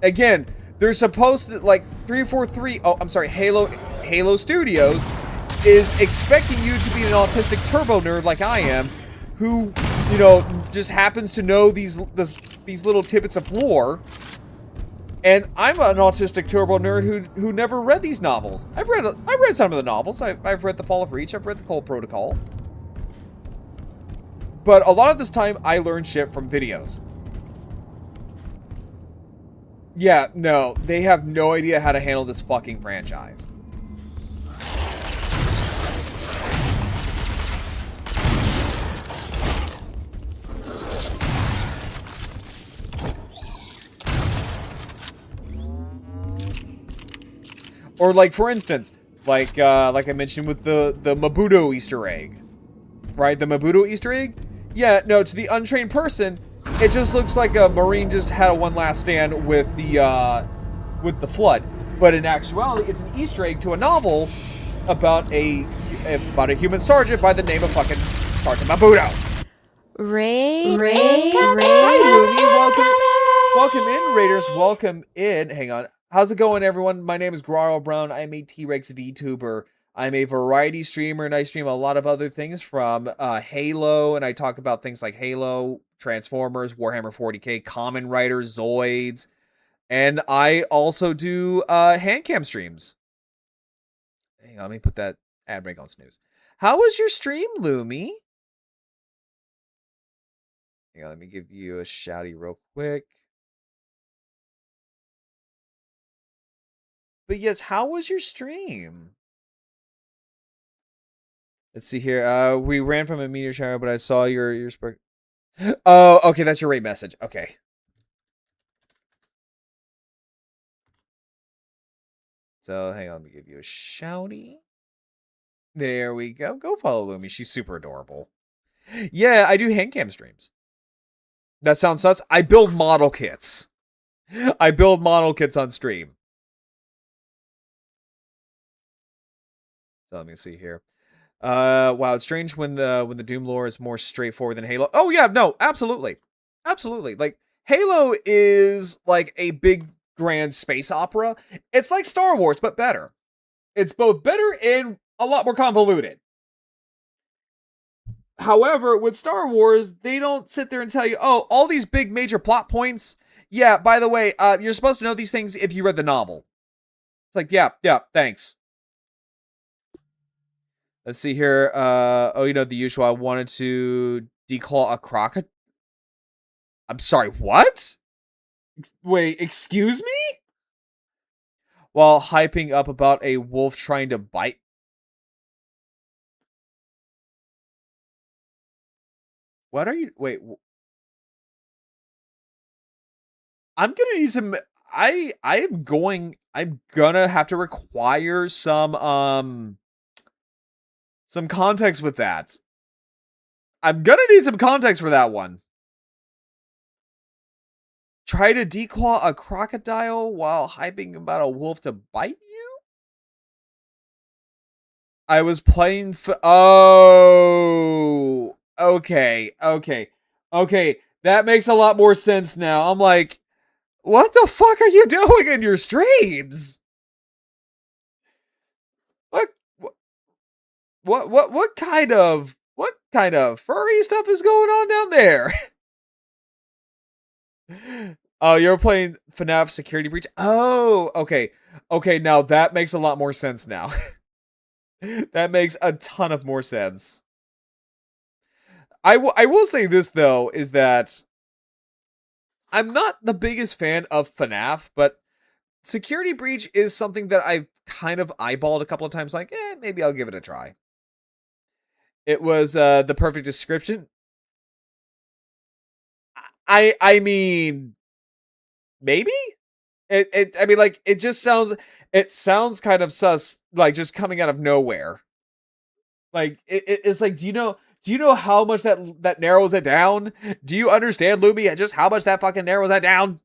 Again, they're supposed to, like, 343, Halo Studios is expecting you to be an autistic turbo nerd like I am, who, you know, just happens to know these little tidbits of lore. And I'm an autistic turbo nerd who never read these novels. I've read some of the novels. I've read The Fall of Reach. I've read The Cold Protocol. But a lot of this time, I learn shit from videos. Yeah, no, they have no idea how to handle this fucking franchise. Or like, for instance, like I mentioned with the Mabudo Easter egg. Right, the Mabudo Easter egg? Yeah, no, to the untrained person, it just looks like a Marine just had a one last stand with the Flood. But in actuality, it's an Easter egg to a novel about a human sergeant by the name of fucking Sergeant Mabudo. Ray. Hi, Looney. Welcome in, Raiders. Welcome in. Hang on. How's it going, everyone? My name is Graro Brown. I'm a T-Rex VTuber. I'm a variety streamer, and I stream a lot of other things from Halo, and I talk about things like Halo, Transformers, Warhammer 40k, Kamen Rider, Zoids, and I also do handcam streams. Hang on, let me put that ad break on snooze. How was your stream, Lumi? Hang on, let me give you a shouty real quick. But yes, how was your stream? Let's see here. We ran from a meteor shower, but I saw your spark. Oh, okay, that's your rate message. Okay. So hang on, let me give you a shouty. There we go. Go follow Lumi. She's super adorable. Yeah, I do handcam streams. That sounds sus. I build model kits. I build model kits on stream. So let me see here. Wow, it's strange when the Doom lore is more straightforward than Halo. Oh yeah, no, absolutely. Absolutely. Like Halo is like a big grand space opera. It's like Star Wars but better. It's both better and a lot more convoluted. However, with Star Wars, they don't sit there and tell you, "Oh, all these big major plot points. Yeah, by the way, you're supposed to know these things if you read the novel." It's like, yeah, thanks. Let's see here. Oh, you know, the usual. I wanted to declaw a crocodile. I'm sorry, what? Wait, excuse me? While hyping up about a wolf trying to bite. What are you? Wait. I'm gonna need some. I'm gonna have to require some context with that. I'm gonna need some context for that one. Try to declaw a crocodile while hyping about a wolf to bite you? I was playing oh, okay. That makes a lot more sense now. I'm like, what the fuck are you doing in your streams? What kind of furry stuff is going on down there? Oh, you're playing FNAF Security Breach? Oh, okay. Okay, now that makes a lot more sense now. That makes a ton of more sense. I will say this, though, is that I'm not the biggest fan of FNAF, but Security Breach is something that I've kind of eyeballed a couple of times, like, maybe I'll give it a try. It was the perfect description. I mean, maybe? I mean, like, it sounds kind of sus, like, just coming out of nowhere. Like, it's like, do you know how much that narrows it down? Do you understand, Lumi, just how much that fucking narrows that down?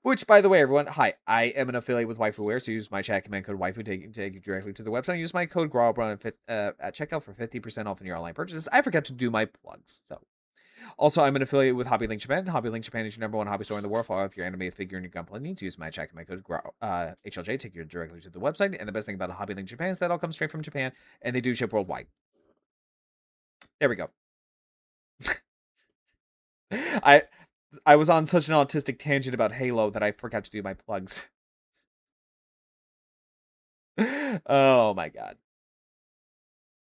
Which, by the way, everyone, hi, I am an affiliate with WaifuWare, so use my chat command code waifu to take you directly to the website. Use my code GRAWLBRUN at checkout for 50% off on your online purchases. I forgot to do my plugs, so. Also, I'm an affiliate with HobbyLinkJapan. HobbyLinkJapan is your #1 hobby store in the world. For all of your anime, figure, and your gunplay needs, use my chat command code HLJ, take you directly to the website. And the best thing about HobbyLinkJapan is that all comes straight from Japan, and they do ship worldwide. There we go. I was on such an autistic tangent about Halo that I forgot to do my plugs. Oh my god.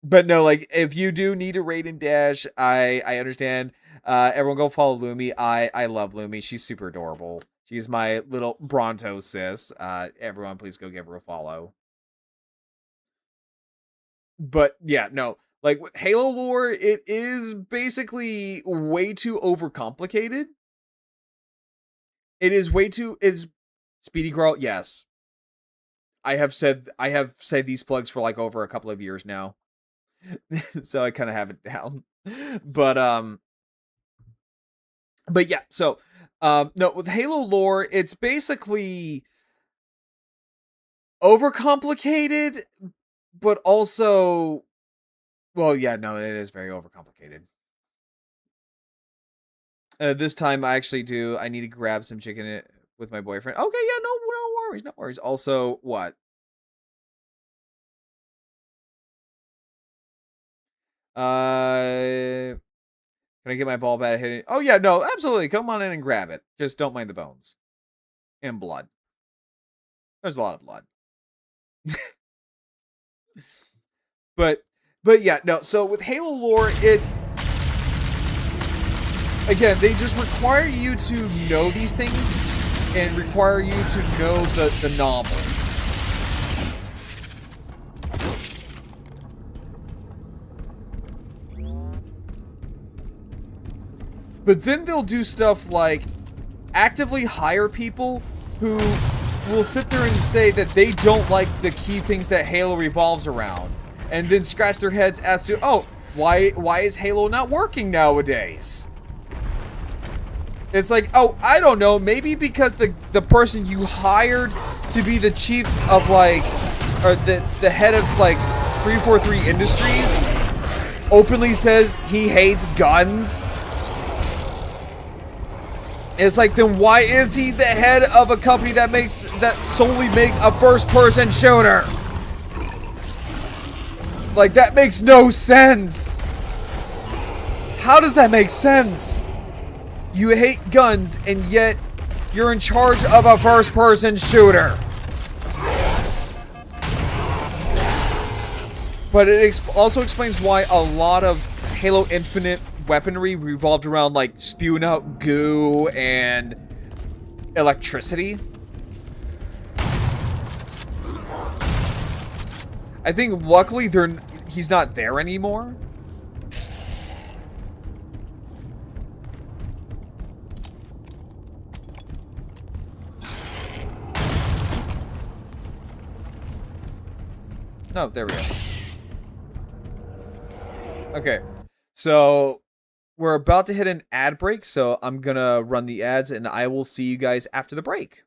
But no, like, if you do need a raid and dash, I understand. Everyone go follow Lumi. I love Lumi. She's super adorable. She's my little Bronto sis. Everyone, please go give her a follow. But yeah, no. Like, with Halo lore, it is basically way too overcomplicated. It is way too... Speedy Girl, yes. I have said these plugs for like over a couple of years now. So I kind of have it down. But yeah, so no, with Halo lore, it's basically overcomplicated, but also, well, yeah, no, it is very overcomplicated. This time I actually do. I need to grab some chicken with my boyfriend. Okay, yeah, no worries. Also, what? Can I get my ball bat hitting? Oh yeah, no, absolutely. Come on in and grab it. Just don't mind the bones and blood. There's a lot of blood. but yeah, no. So with Halo lore, it's again, they just require you to know these things and require you to know the novels. But then they'll do stuff like actively hire people who will sit there and say that they don't like the key things that Halo revolves around. And then scratch their heads as to, oh, Why is Halo not working nowadays? It's like, oh, I don't know, maybe because the person you hired to be the chief of like, or the head of like 343 Industries openly says he hates guns. It's like, then why is he the head of a company that solely makes a first-person shooter? Like, that makes no sense. How does that make sense? You hate guns, and yet you're in charge of a first-person shooter. But it also explains why a lot of Halo Infinite weaponry revolved around, like, spewing out goo and electricity. I think, luckily, he's not there anymore. No, there we go. Okay, so we're about to hit an ad break, so I'm gonna run the ads, and I will see you guys after the break.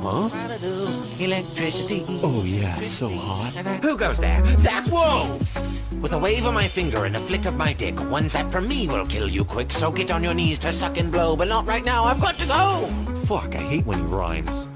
Huh? Electricity. Oh yeah, so hot. Who goes there? Zap! Whoa! With a wave of my finger and a flick of my dick, one zap from me will kill you quick, so get on your knees to suck and blow, but not right now, I've got to go! Fuck, I hate when he rhymes.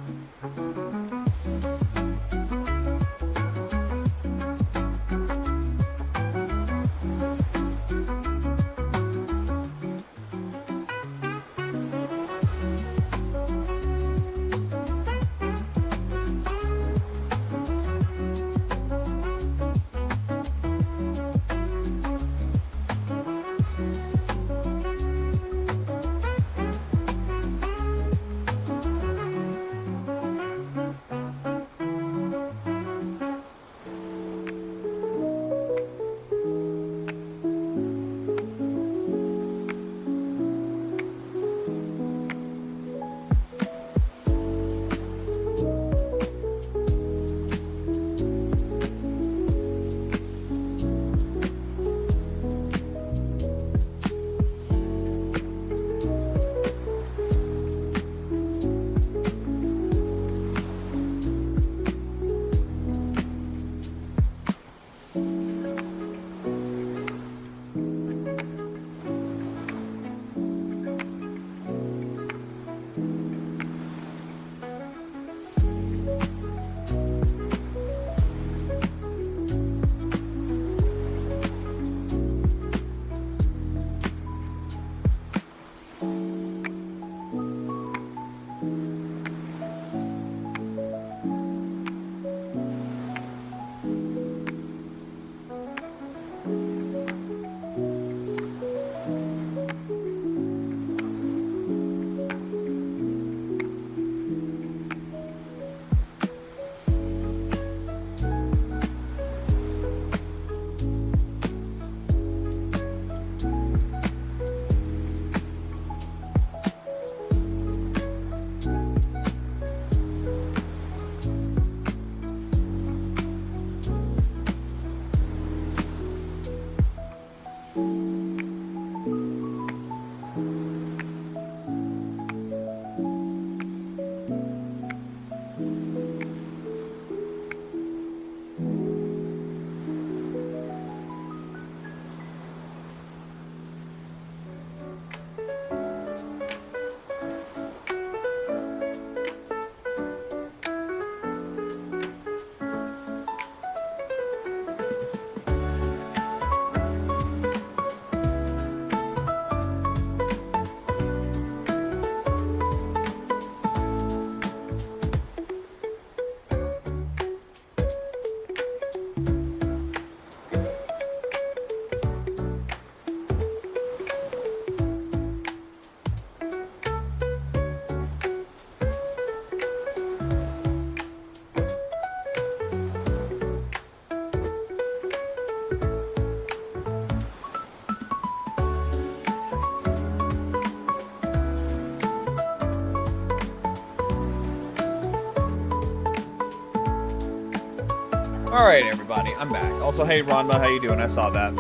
Alright, everybody, I'm back. Also, hey, Ronma, how you doing? I saw that.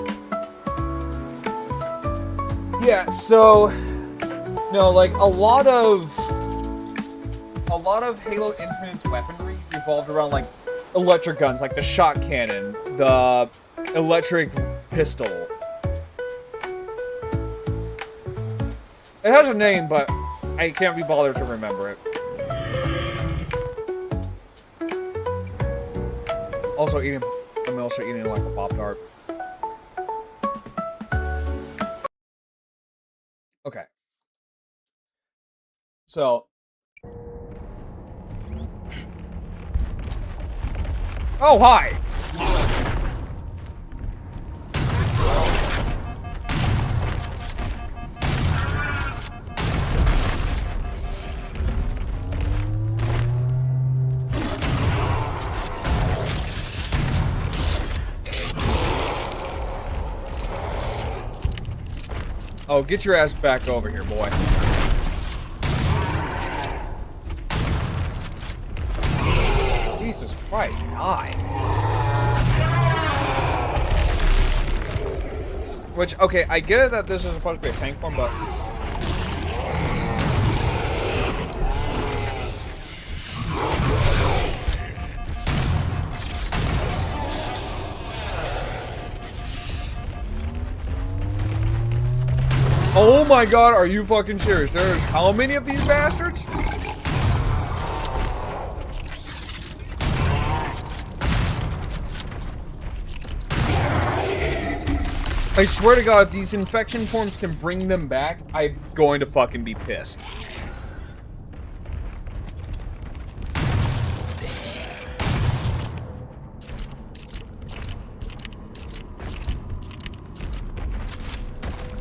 Yeah, so... No, like, a lot of Halo Infinite's weaponry revolved around, like, electric guns, like the shot cannon, the electric pistol. It has a name, but I can't be bothered to remember it. I'm also eating like a Pop-Tart. Okay. So. Oh, hi! Oh, get your ass back over here, boy. Jesus Christ, God. Which, okay, I get it that this is supposed to be a tank form, but... Oh my god, are you fucking serious? There's how many of these bastards? I swear to god, if these infection forms can bring them back, I'm going to fucking be pissed.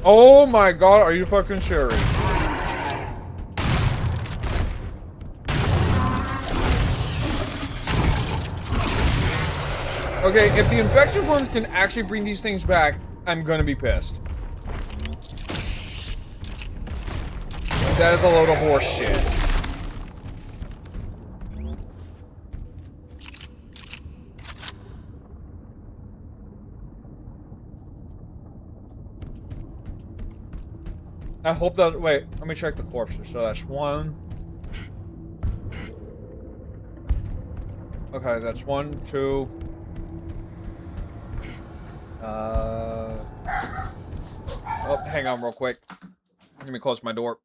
Oh my god, are you fucking serious? Okay, if the infection forms can actually bring these things back, I'm gonna be pissed. That is a load of horse shit. I hope that, wait, let me check the corpses. So that's one. Okay, that's 1, 2. Oh, hang on real quick. Let me close my door.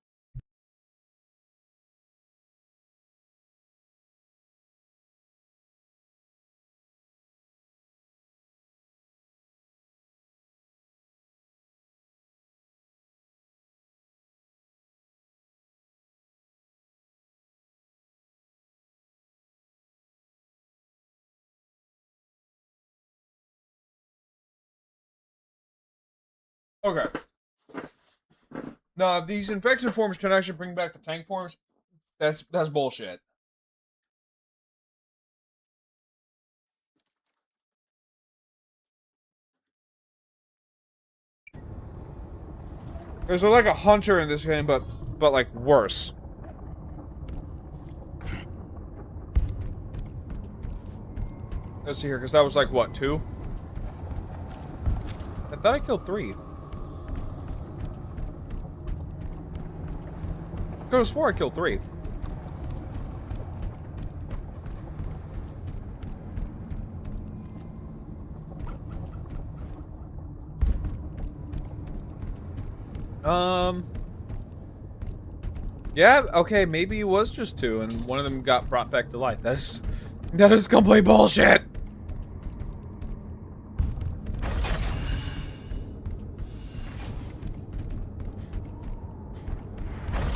Okay. Now, if these infection forms can actually bring back the tank forms, that's bullshit. There's like a hunter in this game, but like worse. Let's see here, because that was like what, 2? I thought I killed 3. I could have swore I killed 3. Yeah, okay, maybe it was just 2, and one of them got brought back to life. That is complete bullshit!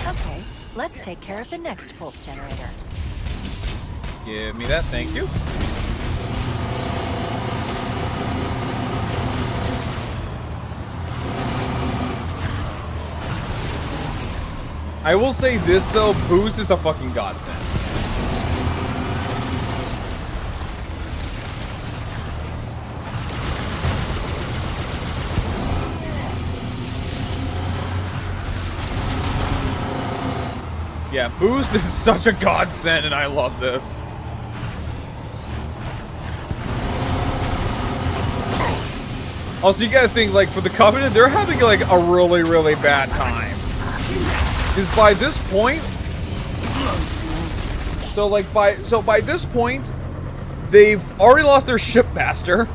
Okay, let's take care of the next pulse generator. Give me that, thank you. I will say this though, boost is a fucking godsend. Yeah, boost is such a godsend and I love this. Also, you gotta think, like, for the Covenant, they're having, like, a really, really bad time. Because by this point... So, like, by this point, they've already lost their shipmaster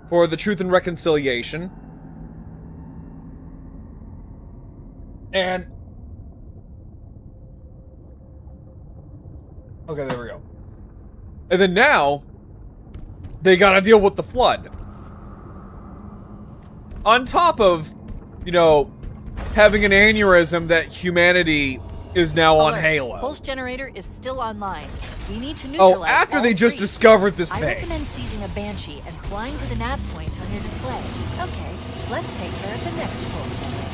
for the Truth and Reconciliation. And... Okay, there we go. And then now, they gotta deal with the Flood. On top of, you know, having an aneurysm that humanity is now on Alert. Halo. Pulse generator is still online. We need to neutralize Oh, after all they just three. discovered this I thing. recommend seizing a Banshee and flying to the nav point on your display. Okay, let's take care of the next pulse generator.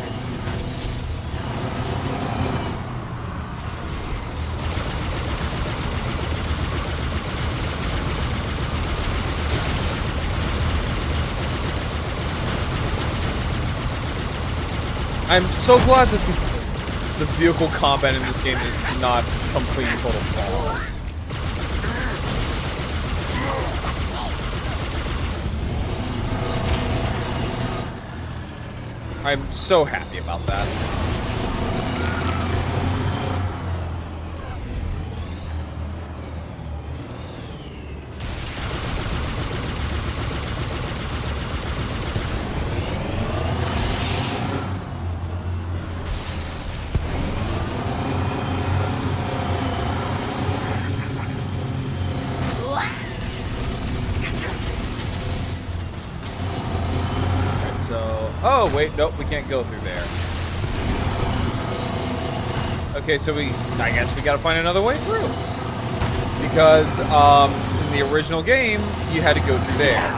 I'm so glad that the vehicle combat in this game is not complete and total flawless. I'm so happy about that. Oh, wait, nope, we can't go through there. Okay, so I guess we gotta find another way through. Because, in the original game, you had to go through there.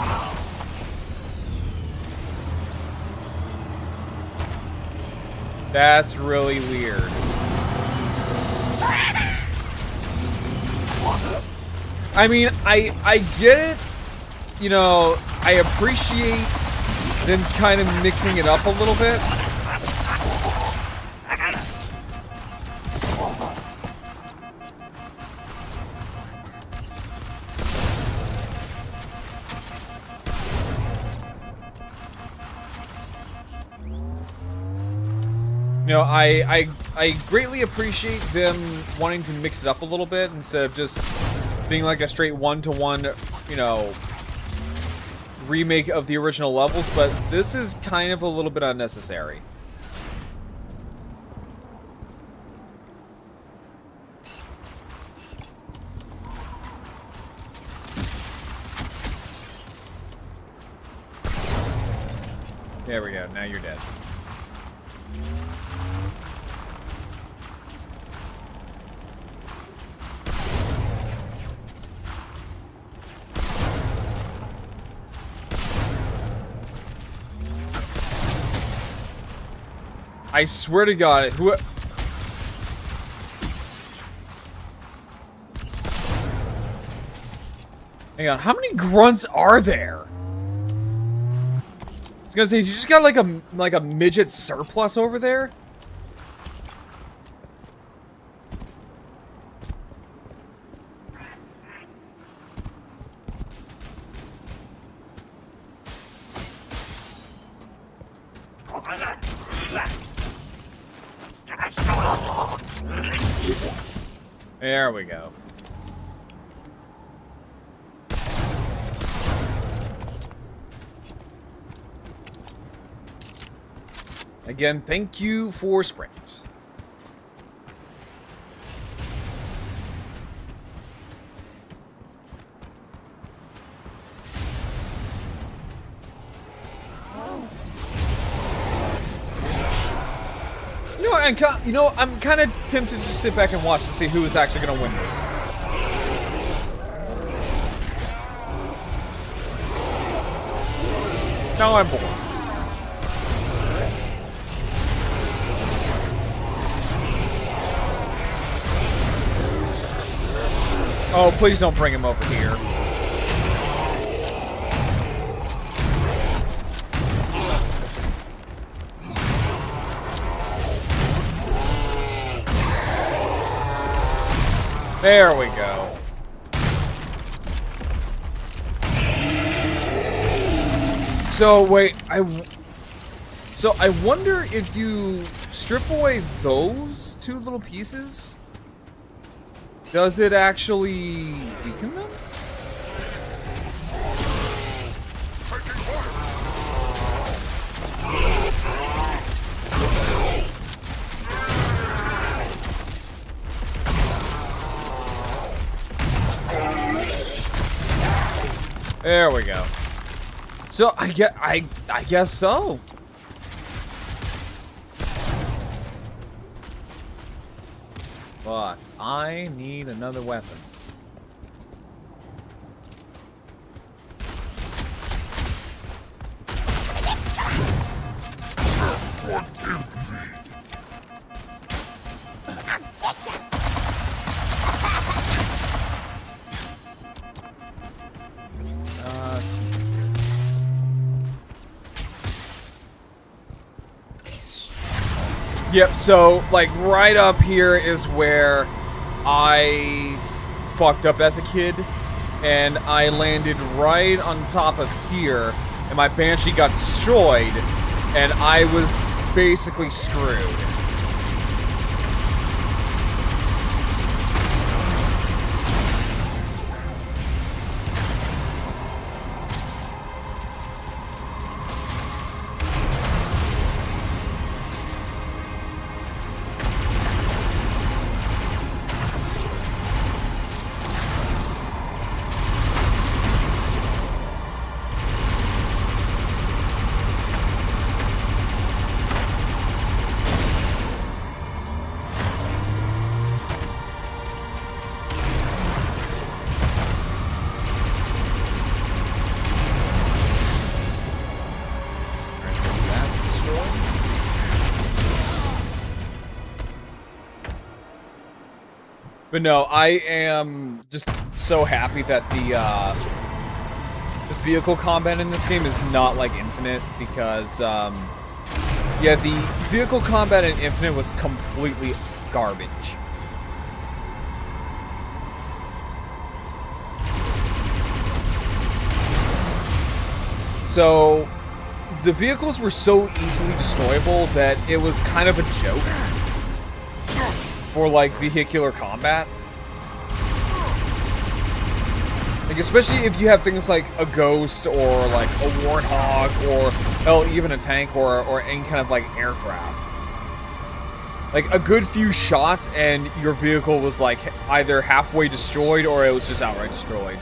That's really weird. I mean, I get it. You know, I appreciate them kind of mixing it up a little bit. You know, I greatly appreciate them wanting to mix it up a little bit instead of just being like a straight one-to-one, you know, remake of the original levels, but this is kind of a little bit unnecessary. There we go, now you're dead. I swear to God, hang on, how many grunts are there? I was gonna say, you just got like a midget surplus over there? There we go. Again, thank you for sprint. I'm kind of tempted to just sit back and watch to see who is actually going to win this. Now I'm bored. Oh, please don't bring him over here. There we go. So wait, so I wonder if you strip away those two little pieces, does it actually weaken them? There we go. So I guess so. But I need another weapon. Let's see. Yep, so like right up here is where I fucked up as a kid, and I landed right on top of here, and my Banshee got destroyed, and I was basically screwed. But no, I am just so happy that the vehicle combat in this game is not like Infinite, because yeah, the vehicle combat in Infinite was completely garbage. So the vehicles were so easily destroyable that it was kind of a joke for like vehicular combat. Like especially if you have things like a ghost or like a warthog or hell, even a tank or any kind of like aircraft. Like a good few shots and your vehicle was like either halfway destroyed or it was just outright destroyed.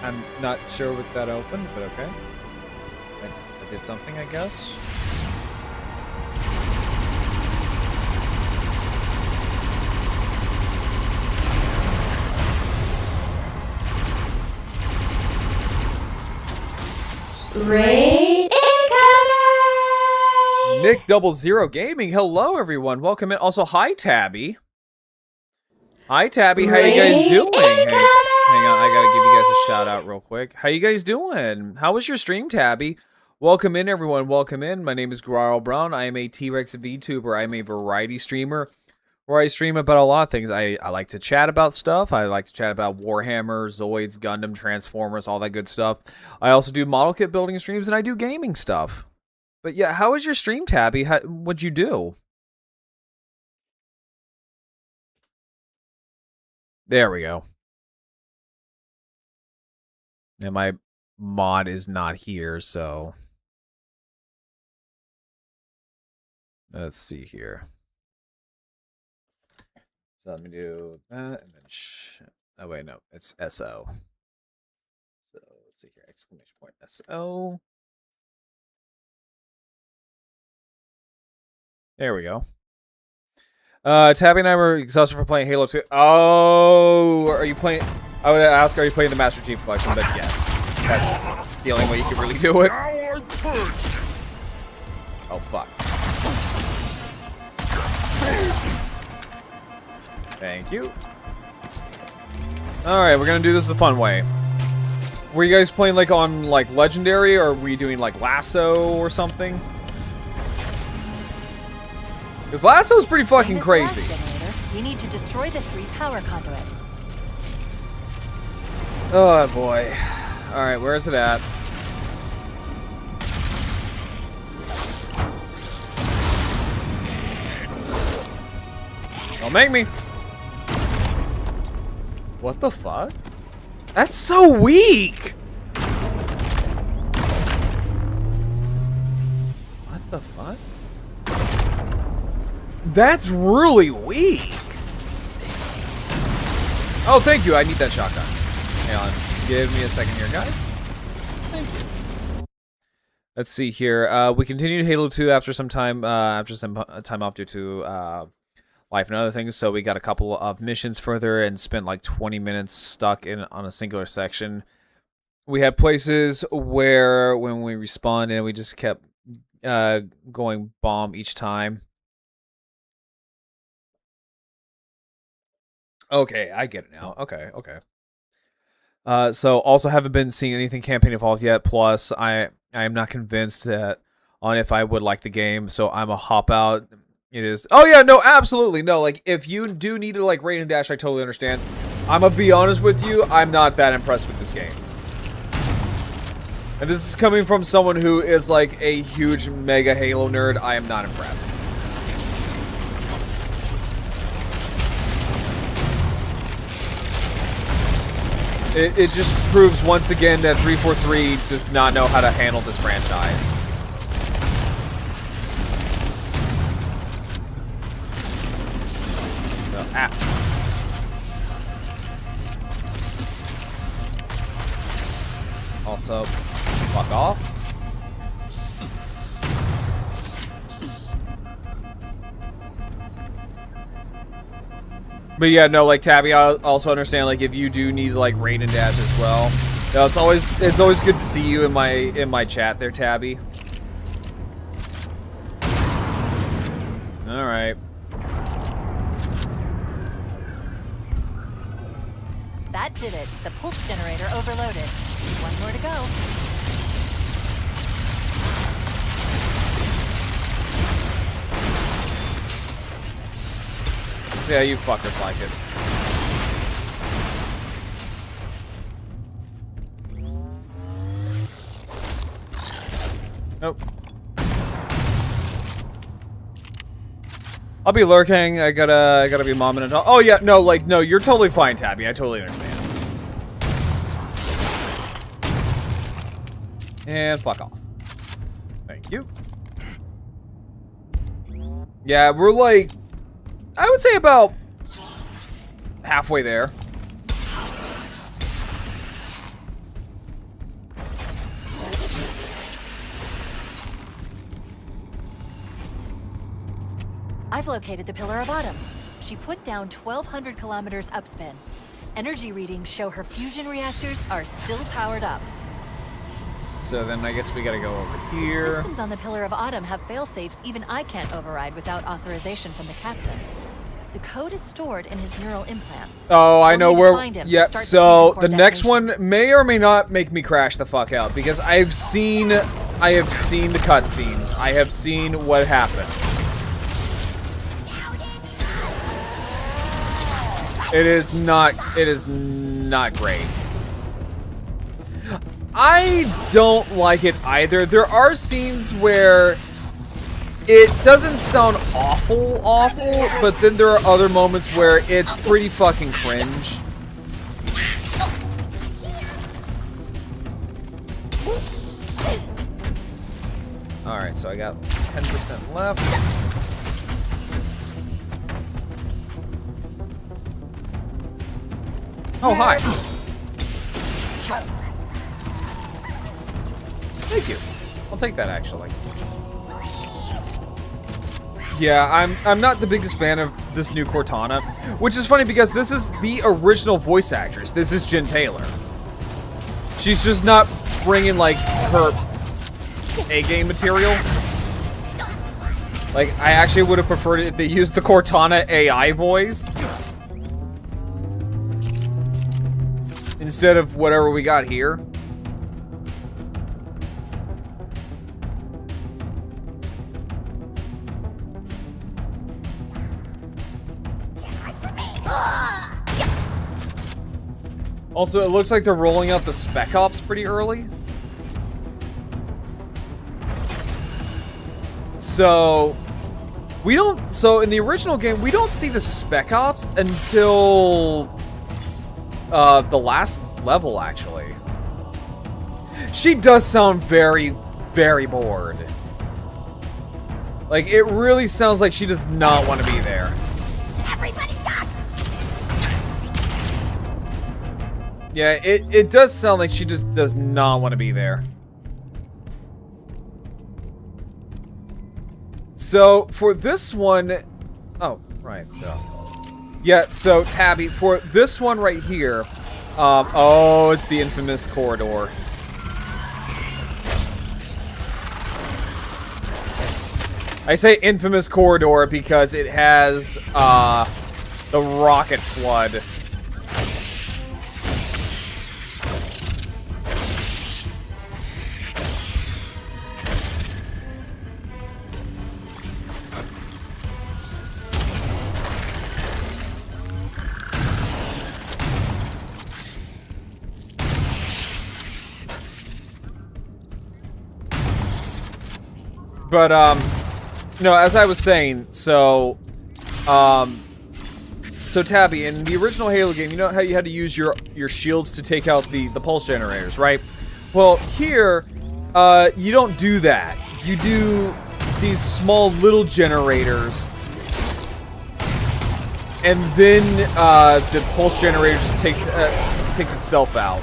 I'm not sure what that opened, but okay. I did something, I guess. Raid incoming! Nick 00 Gaming, hello everyone, welcome in. Also, hi Tabby. Hi Tabby, how you guys doing? Hey, hang on, I gotta give you guys a shout out real quick. How you guys doing? How was your stream, Tabby? Welcome in everyone, welcome in. My name is Guaro Brown. I am a T-Rex VTuber. I'm a variety streamer where I stream about a lot of things. I like to chat about stuff. I like to chat about Warhammer, Zoids, Gundam, Transformers, all that good stuff. I also do model kit building streams, and I do gaming stuff. But yeah, how was your stream, Tabby? What'd you do? There we go. And my mod is not here, so let's see here. So let me do that, and then oh wait, no, it's SO. So let's see here, exclamation point SO. There we go. Tabby and I were exhausted for playing Halo 2. Oh, are you playing? I would ask, are you playing the Master Chief Collection? But yes, that's the only way you can really do it. Oh fuck. Thank you. Alright, we're gonna do this the fun way. Were you guys playing like on like Legendary, or were you doing like Lasso or something? Because last was pretty fucking Same as the crazy. last generator, we need to destroy the 3 power conduits. Oh boy. Alright, where is it at? Don't make me. What the fuck? That's so weak! What the fuck? That's really weak. Oh, thank you. I need that shotgun. Hang on. Give me a second here, guys. Thank you. Let's see here. We continued Halo 2 after some time off due to life and other things. So we got a couple of missions further and spent like 20 minutes stuck on a singular section. We had places where when we respawned and we just kept going bomb each time. Okay, I get it now. Okay. So also haven't been seeing anything campaign involved yet. Plus, I am not convinced that on if I would like the game. So I'm a hop out. It is. Oh yeah, no, absolutely no. Like if you do need to like raid and dash, I totally understand. I'm gonna be honest with you. I'm not that impressed with this game. And this is coming from someone who is like a huge mega Halo nerd. I am not impressed. It just proves once again that 343 does not know how to handle this franchise. Also, fuck off. But yeah, no, like Tabby, I also understand like if you do need like raid and dash as well. No, it's always good to see you in my chat there, Tabby. All right. That did it. The pulse generator overloaded. One more to go. See how you fuckers like it. Nope. I'll be lurking. I gotta be momming and all. Oh yeah, no, like no, you're totally fine, Tabby. I totally understand. And fuck off. Thank you. Yeah, we're like, I would say about halfway there. I've located the Pillar of Autumn. She put down 1,200 kilometers upspin. Energy readings show her fusion reactors are still powered up. So then I guess we gotta go over The here. systems on the Pillar of Autumn have failsafes even I can't override without authorization from the captain. The code is stored in his neural implants. Oh, I We'll know need to where. find him to Yep. start the So fusion core the next detonation. one may or may not make me crash the fuck out because I have seen the cutscenes. I have seen what happens. It is not great. I don't like it either. There are scenes where it doesn't sound awful, but then there are other moments where it's pretty fucking cringe. Alright, so I got 10% left. Oh, hi. Thank you. I'll take that, actually. Yeah, I'm not the biggest fan of this new Cortana, which is funny because this is the original voice actress. This is Jen Taylor. She's just not bringing, like, her A-game material. Like, I actually would have preferred it if they used the Cortana AI voice instead of whatever we got here. Also, it looks like they're rolling out the Spec Ops pretty early. So, in the original game, we don't see the Spec Ops until the last level, actually. She does sound very, very bored. Like, it really sounds like she does not want to be there. Everybody stop! Yeah, it does sound like she just does not want to be there. So, for this one... Oh, right. Duh. Yeah, so, Tabby, for this one right here... oh, it's the infamous corridor. I say infamous corridor because it has, the rocket flood. But, no, as I was saying, so Tabby, in the original Halo game, you know how you had to use your shields to take out the pulse generators, right? Well, here, you don't do that. You do these small little generators, and then the pulse generator just takes itself out.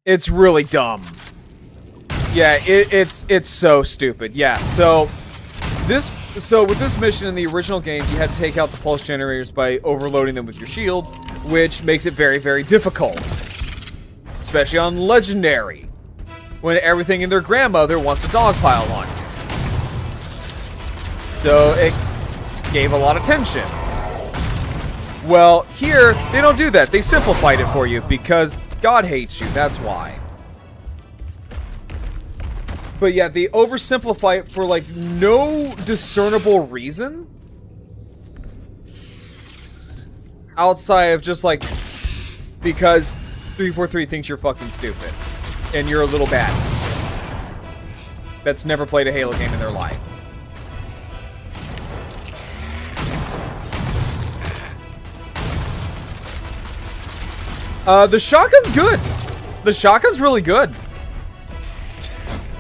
It's really dumb. Yeah, it's so stupid. Yeah, so with this mission in the original game, you had to take out the pulse generators by overloading them with your shield, which makes it very, very difficult. Especially on Legendary, when everything in their grandmother wants to dogpile on you. So it gave a lot of tension. Well, here, they don't do that. They simplified it for you because God hates you, that's why. But yeah, they oversimplify it for, like, no discernible reason. Outside of just, like, because 343 thinks you're fucking stupid. And you're a little bad. That's never played a Halo game in their life. The shotgun's good. The shotgun's really good.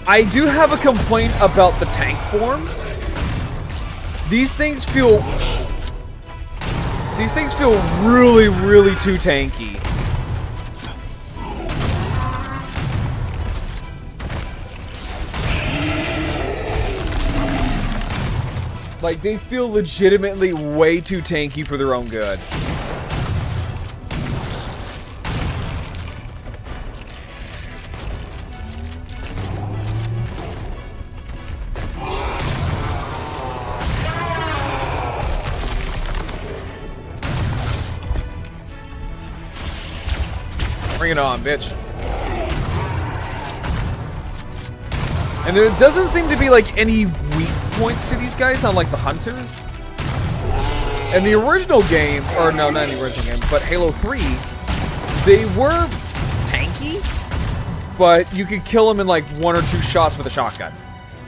I do have a complaint about the tank forms. These things feel really, really too tanky. Like, they feel legitimately way too tanky for their own good. Bring it on, bitch. And there doesn't seem to be, like, any weak points to these guys, unlike the Hunters. In the original game, or no, not in the original game, but Halo 3, they were tanky, but you could kill them in, like, 1 or 2 shots with a shotgun.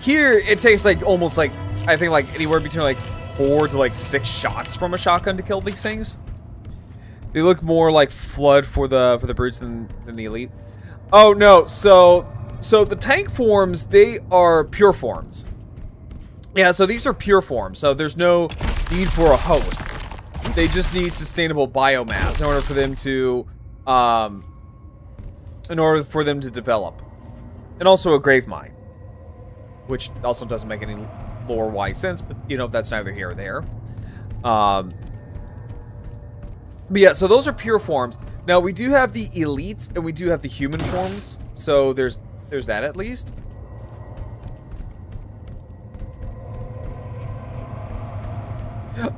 Here, it takes, like, almost, like, I think, like, anywhere between, like, 4 to, like, 6 shots from a shotgun to kill these things. They look more like Flood for the brutes than the Elite. Oh no, so the tank forms, they are pure forms. Yeah, so these are pure forms, so there's no need for a host. They just need sustainable biomass in order for them to develop. And also a grave mine. Which also doesn't make any lore-wise sense, but you know, that's neither here or there. But yeah, so those are pure forms. Now, we do have the elites, and we do have the human forms. So there's that at least.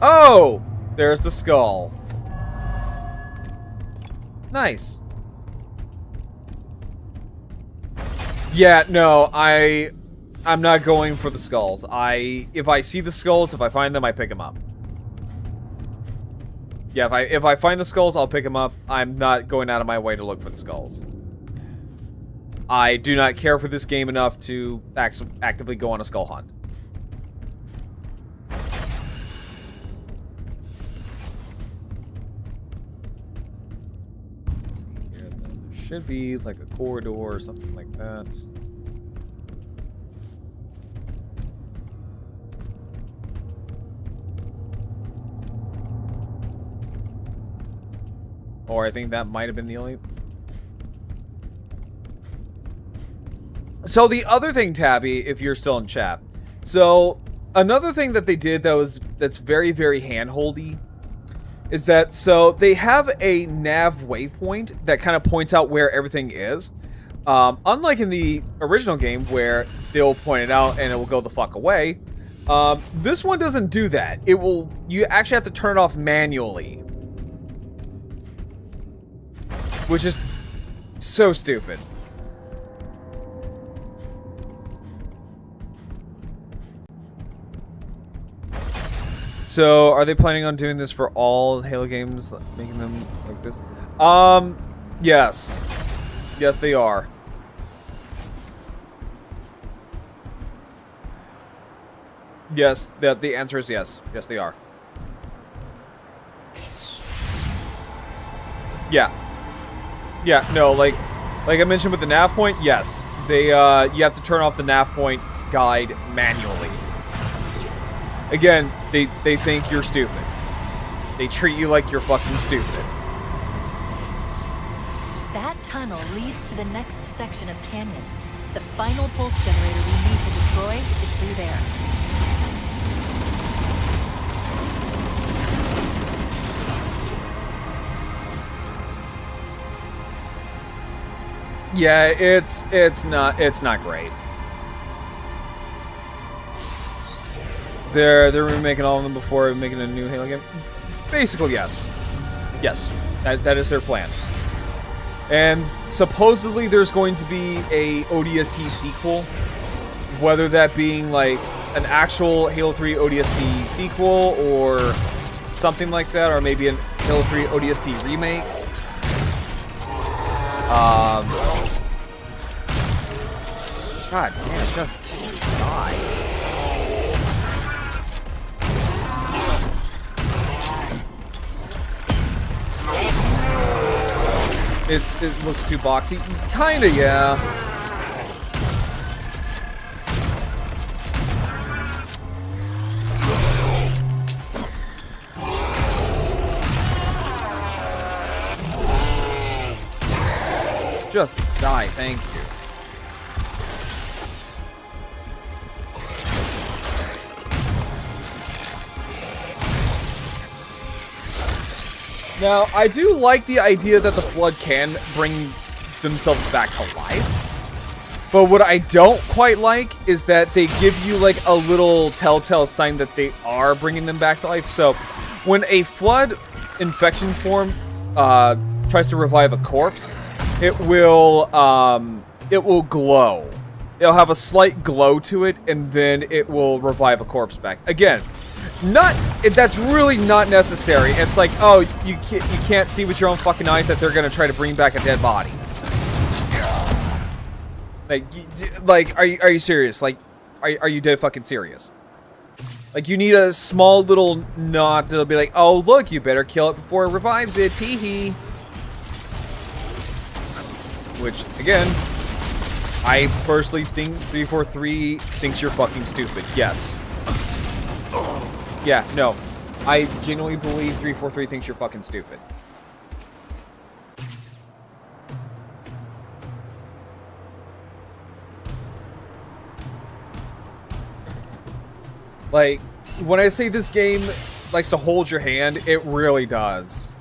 Oh! There's the skull. Nice. Yeah, no, I'm not going for the skulls. If I see the skulls, if I find them, I pick them up. Yeah, if I find the skulls, I'll pick them up. I'm not going out of my way to look for the skulls. I do not care for this game enough to actively go on a skull hunt. Let's see here. There should be like a corridor or something like that. Or I think that might have been the only... So the other thing, Tabby, if you're still in chat. So another thing that they did that's very, very hand-holdy is that, so they have a nav waypoint that kind of points out where everything is. Unlike in the original game where they'll point it out and it will go the fuck away. This one doesn't do that. You actually have to turn it off manually. Which is so stupid. So, are they planning on doing this for all Halo games, making them like this? Yes. Yes, they are. Yes, the answer is yes. Yes, they are. Yeah. Yeah, no, like I mentioned with the nav point, yes. They, you have to turn off the nav point guide manually. Again, they think you're stupid. They treat you like you're fucking stupid. That tunnel leads to the next section of canyon. The final pulse generator we need to destroy is through there. Yeah, it's not great. They're remaking all of them before making a new Halo game. Basically, yes. Yes, that is their plan. And supposedly there's going to be a ODST sequel, whether that being like an actual Halo 3 ODST sequel or something like that, or maybe an Halo 3 ODST remake. God damn, just die. It looks too boxy. Kinda, yeah. Just die, thank you. Now, I do like the idea that the Flood can bring themselves back to life. But what I don't quite like is that they give you like a little telltale sign that they are bringing them back to life. So, when a Flood infection form tries to revive a corpse, it will glow. It'll have a slight glow to it, and then it will revive a corpse back. Again, that's really not necessary. It's like, oh, you can't see with your own fucking eyes that they're gonna try to bring back a dead body. Like, are you serious? Like, are you dead fucking serious? Like, you need a small little nod to be like, oh, look, you better kill it before it revives it, tee-hee. Which, again, I personally think 343 thinks you're fucking stupid. Yes. Yeah, no. I genuinely believe 343 thinks you're fucking stupid. Like, when I say this game likes to hold your hand, it really does.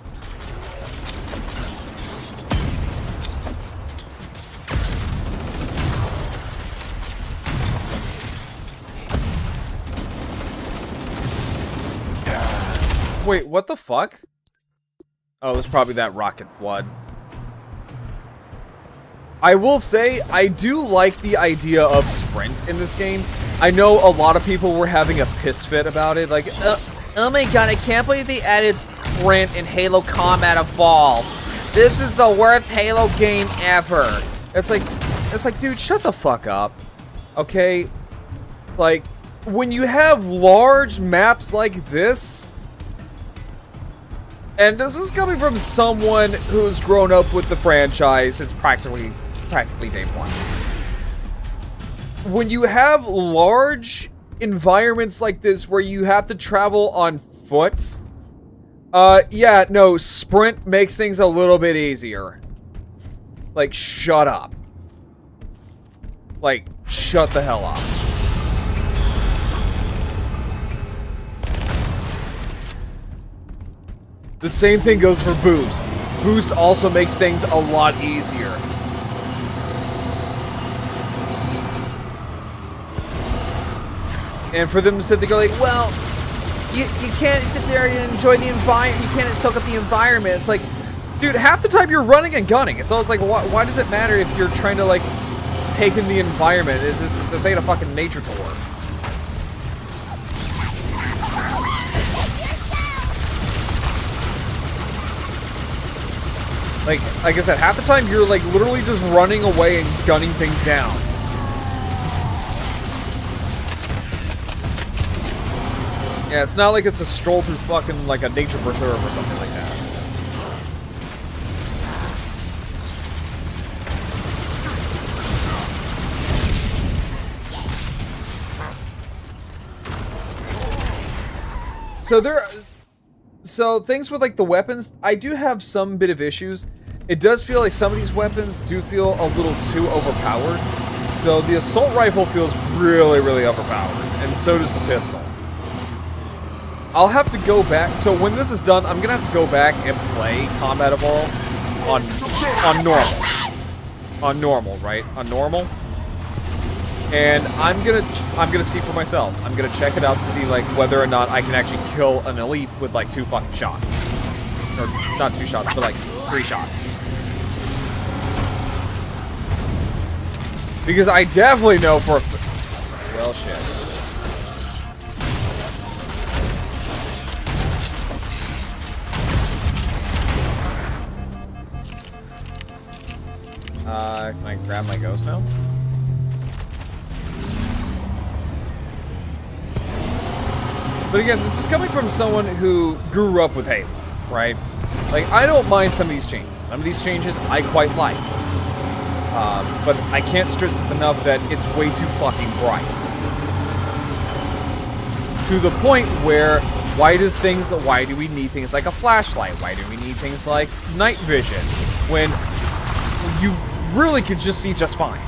Wait, what the fuck? Oh, it was probably that rocket flood. I will say, I do like the idea of sprint in this game. I know a lot of people were having a piss fit about it. Like, oh my god, I can't believe they added sprint in Halo Combat Evolved. This is the worst Halo game ever. It's like, dude, shut the fuck up. Okay? Like, when you have large maps like this, and this is coming from someone who's grown up with the franchise, it's practically day one. When you have large environments like this where you have to travel on foot, yeah, no, sprint makes things a little bit easier. Like, shut up. Like, shut the hell up. The same thing goes for Boost. Boost also makes things a lot easier. And for them to sit there go like, well, you can't sit there and enjoy the environment. You can't soak up the environment. It's like, dude, half the time you're running and gunning. It's always like, why does it matter if you're trying to, like, take in the environment? This ain't a fucking nature tour. Like I said, half the time you're, like, literally just running away and gunning things down. Yeah, it's not like it's a stroll through fucking, like, a nature preserve or something like that. So things with, like, the weapons, I do have some bit of issues. It does feel like some of these weapons do feel a little too overpowered. So the assault rifle feels really, really overpowered, and so does the pistol. I'll have to go back. So when this is done, I'm gonna have to go back and play Combat Evolved on normal. On normal, right? On normal. And I'm gonna see for myself. I'm gonna check it out to see, like, whether or not I can actually kill an elite with, like, 2 fucking shots. Or not 2 shots, but like 3 shots. Because I definitely know for well, shit. Can I grab my ghost now? But again, this is coming from someone who grew up with Halo, right? Like, I don't mind some of these changes. Some of these changes I quite like. But I can't stress this enough that it's way too fucking bright. To the point where, why do we need things like a flashlight? Why do we need things like night vision? When you really could just see just fine.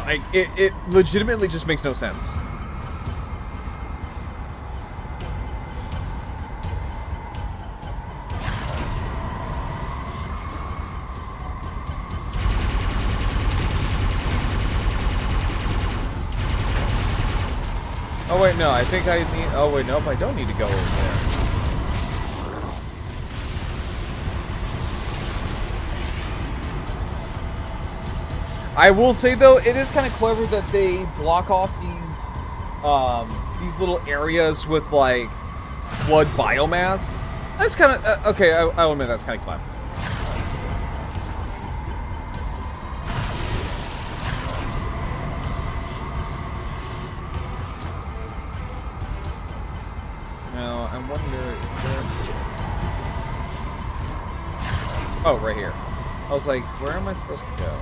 Like, it legitimately just makes no sense. Oh wait, no, I think I need, oh wait, nope, I don't need to go over there. I will say though, it is kind of clever that they block off these little areas with, like, flood biomass. That's kind of okay. I'll admit that's kind of clever. Now I wonder, is there? Oh, right here. I was like, where am I supposed to go?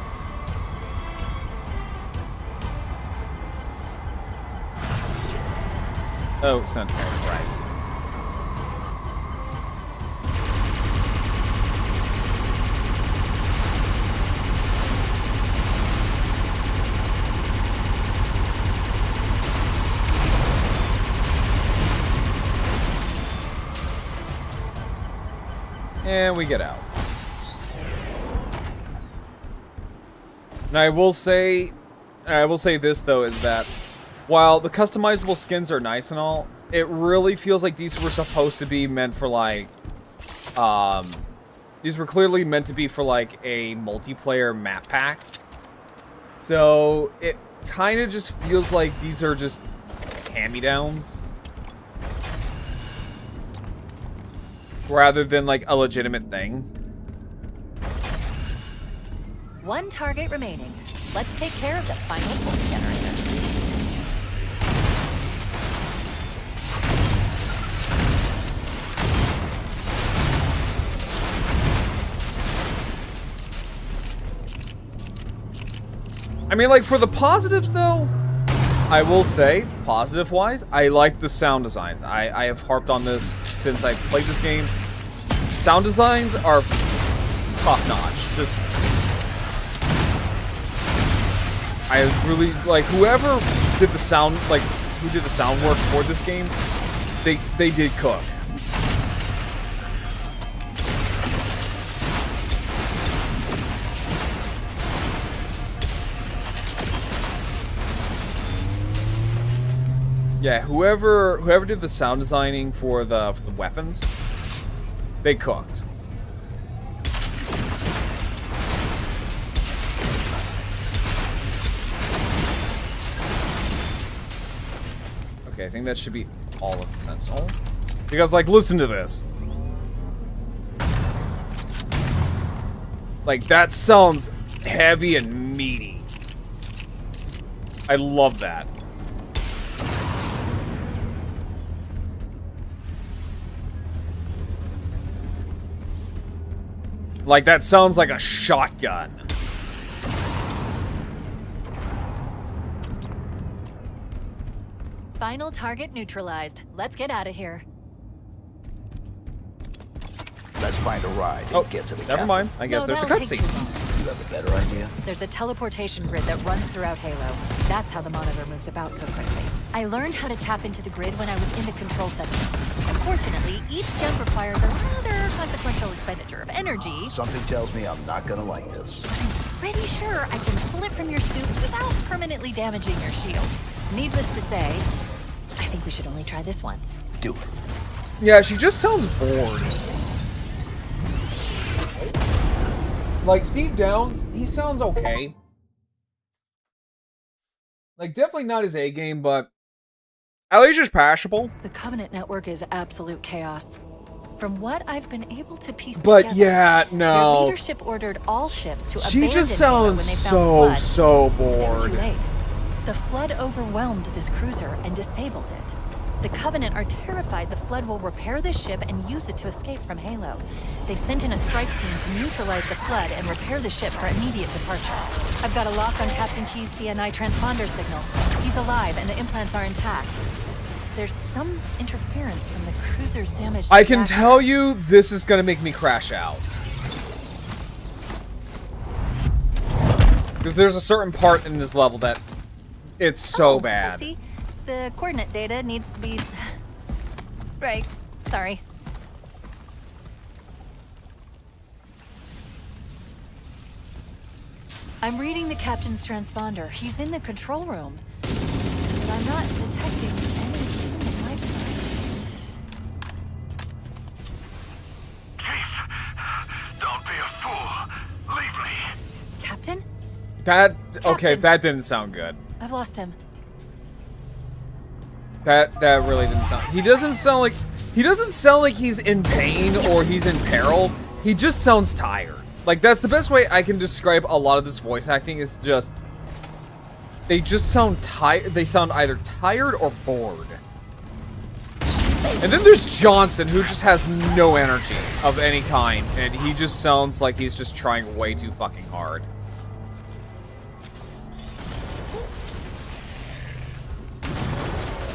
Oh, Sentinels, right. And we get out. And I will say this though, is that while the customizable skins are nice and all, it really feels like these were supposed to be meant for, like These were clearly meant to be for, like, a multiplayer map pack. So, it kind of just feels like these are just hand-me-downs. Rather than, like, a legitimate thing. One target remaining. Let's take care of the final pulse generator. I mean, like, for the positives, though, I will say, positive-wise, I like the sound designs. I have harped on this since I played this game. Sound designs are top-notch. Just... I really, like, whoever did the sound, like, who did the sound work for this game, they did cook. Yeah, whoever did the sound designing for the weapons, they cooked. Okay, I think that should be all of the Sentinels. Because, like, listen to this. Like, that sounds heavy and meaty. I love that. Like, that sounds like a shotgun. Final target neutralized. Let's get out of here. Let's find a ride and get to the never captain. mind. I guess No, there's a that'll take cutscene. too long. You have a better idea? There's a teleportation grid that runs throughout Halo. That's how the monitor moves about so quickly. I learned how to tap into the grid when I was in the control center. Unfortunately, each jump requires a rather consequential expenditure of energy. Something tells me I'm not gonna like this. I'm pretty sure I can pull it from your suit without permanently damaging your shield. Needless to say, I think we should only try this once. Do it. Yeah, she just sounds bored. Like, Steve Downs, he sounds okay. Like, definitely not his A game, but at least just passable. The Covenant network is absolute chaos. From what I've been able to piece But together, yeah, their no. leadership ordered all ships to She abandon just Halo when sounds they found so Flood. They were bored. too late. The Flood overwhelmed this cruiser and disabled it. The Covenant are terrified the Flood will repair this ship and use it to escape from Halo. They've sent in a strike team to neutralize the Flood and repair the ship for immediate departure. I've got a lock on Captain Key's CNI transponder signal. He's alive and the implants are intact. There's some interference from the cruiser's damaged I can reactor. tell you this is gonna make me crash out. Because there's a certain part in this level that it's so bad. See, the coordinate data needs to be... Right, sorry. I'm reading the captain's transponder. He's in the control room. But I'm not detecting any human life signs. Chief, don't be a fool. Leave me. Captain? That, okay, Captain. that didn't sound good. I've lost him. That really didn't sound, he doesn't sound like he's in pain or he's in peril. He just sounds tired. Like, that's the best way I can describe a lot of this voice acting is just, they just sound tired. They sound either tired or bored. And then there's Johnson, who just has no energy of any kind, and he just sounds like he's just trying way too fucking hard.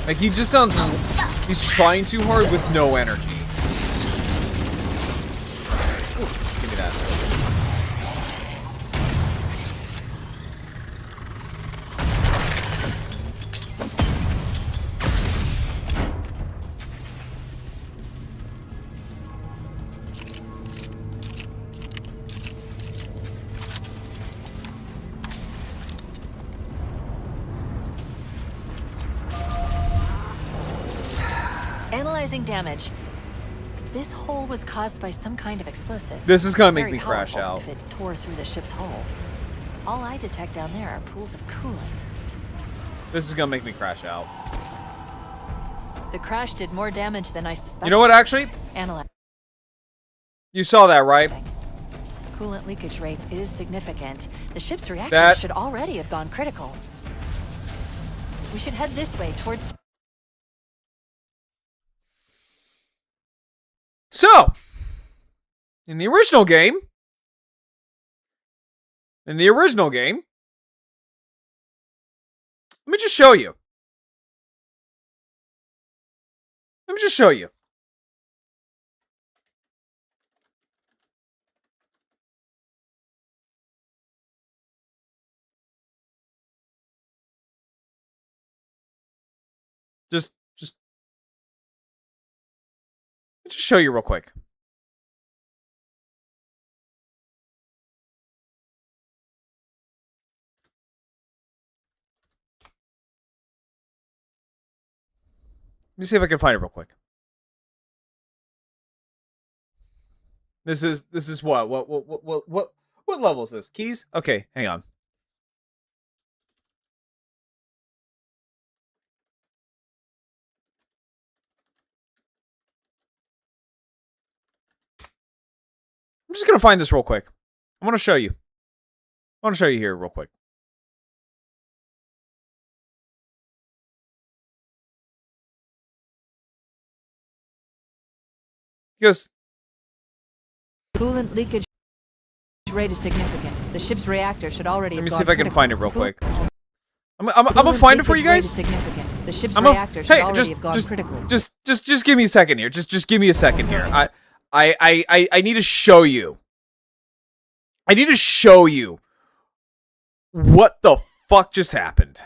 Like, he just sounds, he's trying too hard with no energy. Ooh, give me that. Analyzing damage. This hole was caused by some kind of explosive. This is gonna make Very me crash powerful out. if it tore through the ship's hull. All I detect down there are pools of coolant. This is gonna make me crash out. The crash did more damage than I suspected. You know what, actually? Analyze. You saw that, right? Coolant leakage rate is significant. The ship's reactors That- should already have gone critical. We should head this way towards... So, in the original game, let me just show you. Just show you real quick. Let me see if I can find it real quick. This is what level is this? Keys? Okay, hang on. I'm just gonna find this real quick. I want to show you. Here real quick. Because Coolant leakage rate is significant. The ship's reactor should already let have me gone see if I can critical. find it real quick. I'm gonna find it for you guys. Significant. The ship's I'm a, reactor should hey, already have gone critical. just give me a second here. Just give me a second here. I need to show you. I need to show you what the fuck just happened.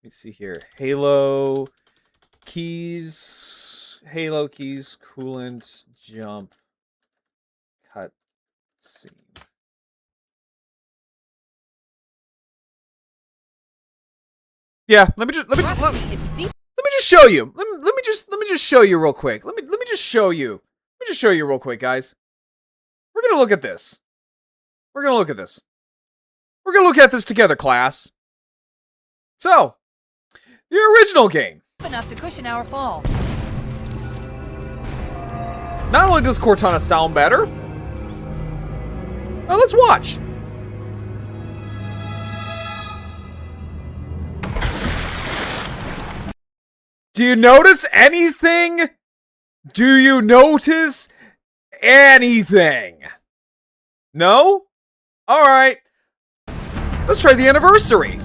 Let me see here. Halo keys, coolant, jump, cut scene. Yeah, let me just show you. Let me just show you real quick. Let me just show you. Let me just show you real quick, guys. We're gonna look at this. We're gonna look at this. We're gonna look at this together, class. So, the original game. Enough to cushion our fall. Not only does Cortana sound better. Now let's watch. Do you notice anything? Do you notice anything? No? Alright. Let's try the anniversary.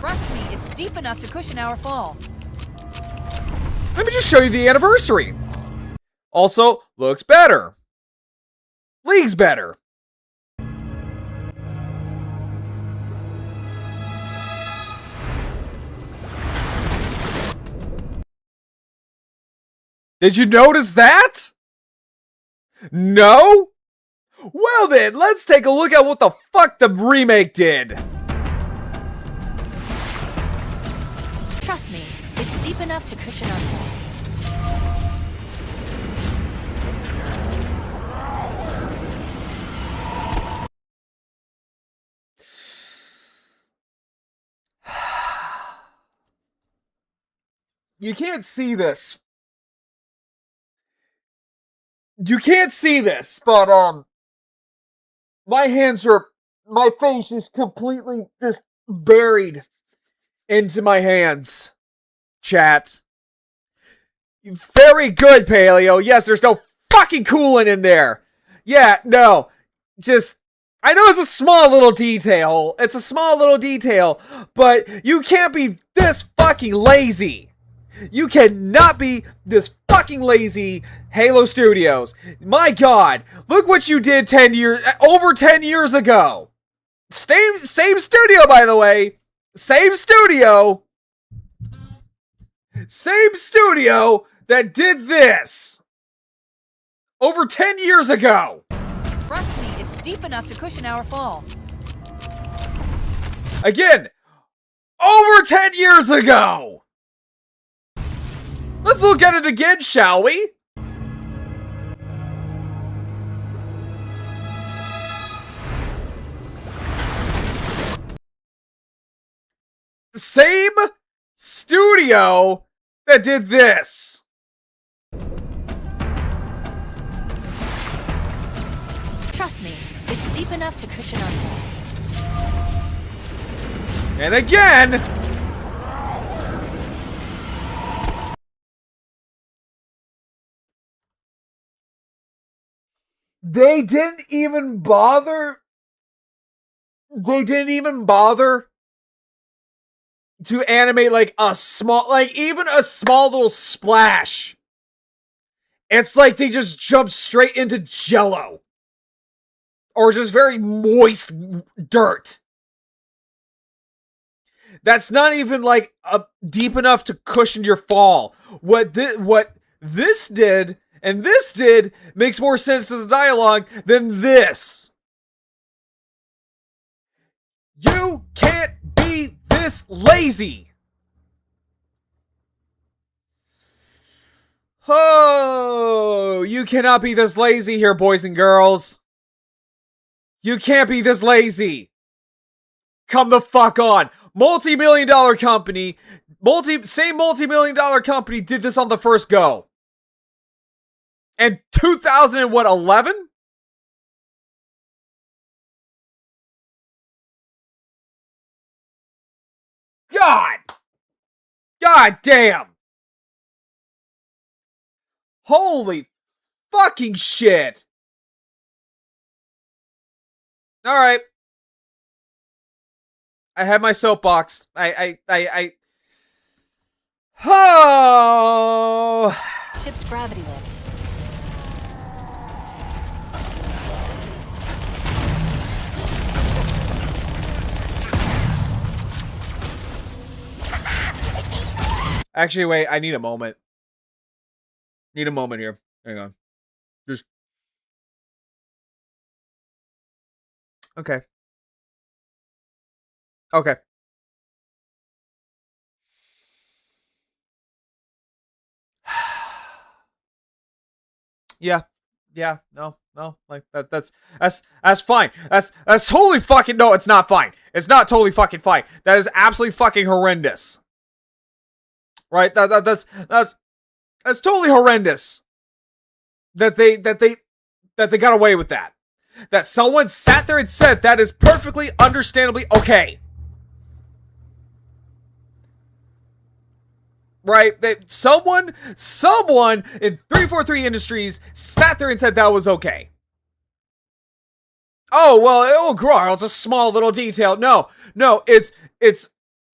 Trust me, it's deep enough to cushion our fall. Let me just show you the anniversary. Also, looks better. League's better. Did you notice that? No? Well then, let's take a look at what the fuck the remake did. Trust me, it's deep enough to cushion our fall. You can't see this. You can't see this, but my face is completely just buried into my hands. Chat. Very good, Paleo. Yes, there's no fucking coolant in there. Yeah, no. Just, I know it's a small little detail. It's a small little detail, but you can't be this fucking lazy. You cannot be this fucking lazy, Halo Studios. My God, look what you did over 10 years ago. Same studio, by the way. Same studio that did this over 10 years ago. Trust me, it's deep enough to cushion our fall. Again, over 10 years ago. Let's look at it again, shall we? Same studio that did this. Trust me, it's deep enough to cushion our fall. And again. They didn't even bother. They didn't even bother to animate like a small, like even a small little splash. It's like they just jumped straight into Jello. Or just very moist dirt. That's not even like deep enough to cushion your fall. What this did and this did makes more sense to the dialogue than this. You can't be this lazy. Oh, you cannot be this lazy here, boys and girls. You can't be this lazy. Come the fuck on. Multi-million-dollar company, same multi-million-dollar company did this on the first go. And 2011? God damn. Holy fucking shit. All right. I had my soapbox. Oh. Ship's gravity lift. Actually, wait. I need a moment. Need a moment here. Hang on. Just. Okay. Okay. Yeah. No. Like that's fine. That's totally fucking no, it's not fine. It's not totally fucking fine. That is absolutely fucking horrendous. Right? That's totally horrendous. That they got away with that. That someone sat there and said that is perfectly understandably okay. Right? That someone in 343 Industries sat there and said that was okay. Oh, well, Grar, it's a small little detail. No, it's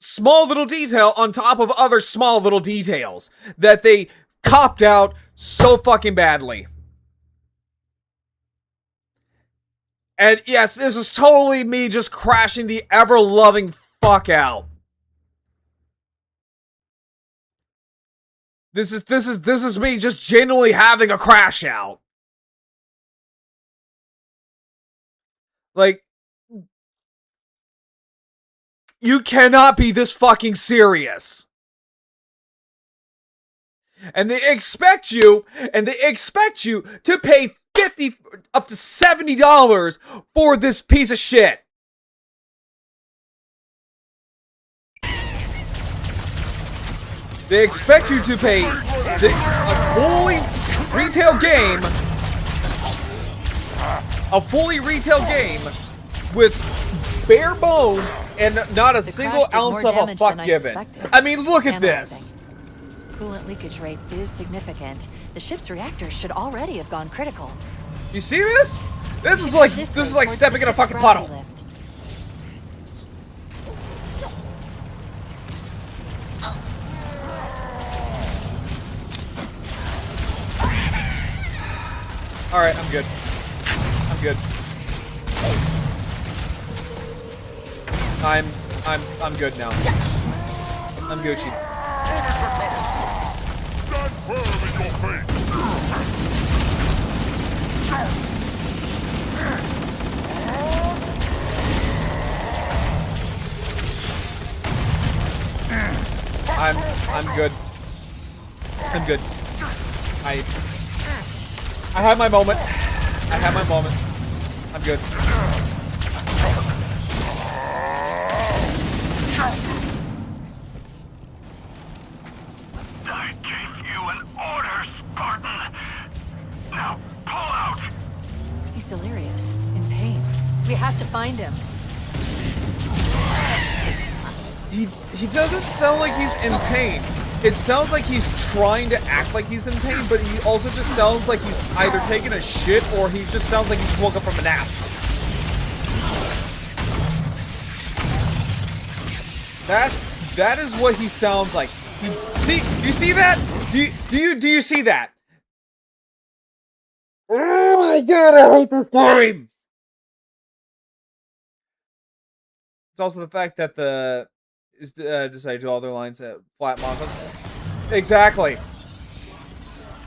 small little detail on top of other small little details that they copped out so fucking badly. And yes, this is totally me just crashing the ever-loving fuck out. This is me just genuinely having a crash out. Like, you cannot be this fucking serious. And they expect you to pay $50 up to $70 for this piece of shit. They expect you to pay a fully retail game with bare bones and not a single ounce of a fuck given. I mean, look at this. Coolant leakage rate is significant. The ship's reactors should already have gone critical. You see this? This is like stepping in a fucking puddle. All right, I'm good. I'm good now. I'm Gucci. I'm good. I'm good. I had my moment. I had my moment. I'm good. I gave you an order, Spartan. Now pull out. He's delirious, in pain. We have to find him. He doesn't sound like he's in pain. It sounds like he's trying to act like he's in pain, but he also just sounds like he's either taking a shit or he just sounds like he just woke up from a nap. That is what he sounds like. See, do you see that? Do you see that? Oh my god, I hate this game. It's also the fact that the decided to do all their lines at flat monotone. Exactly.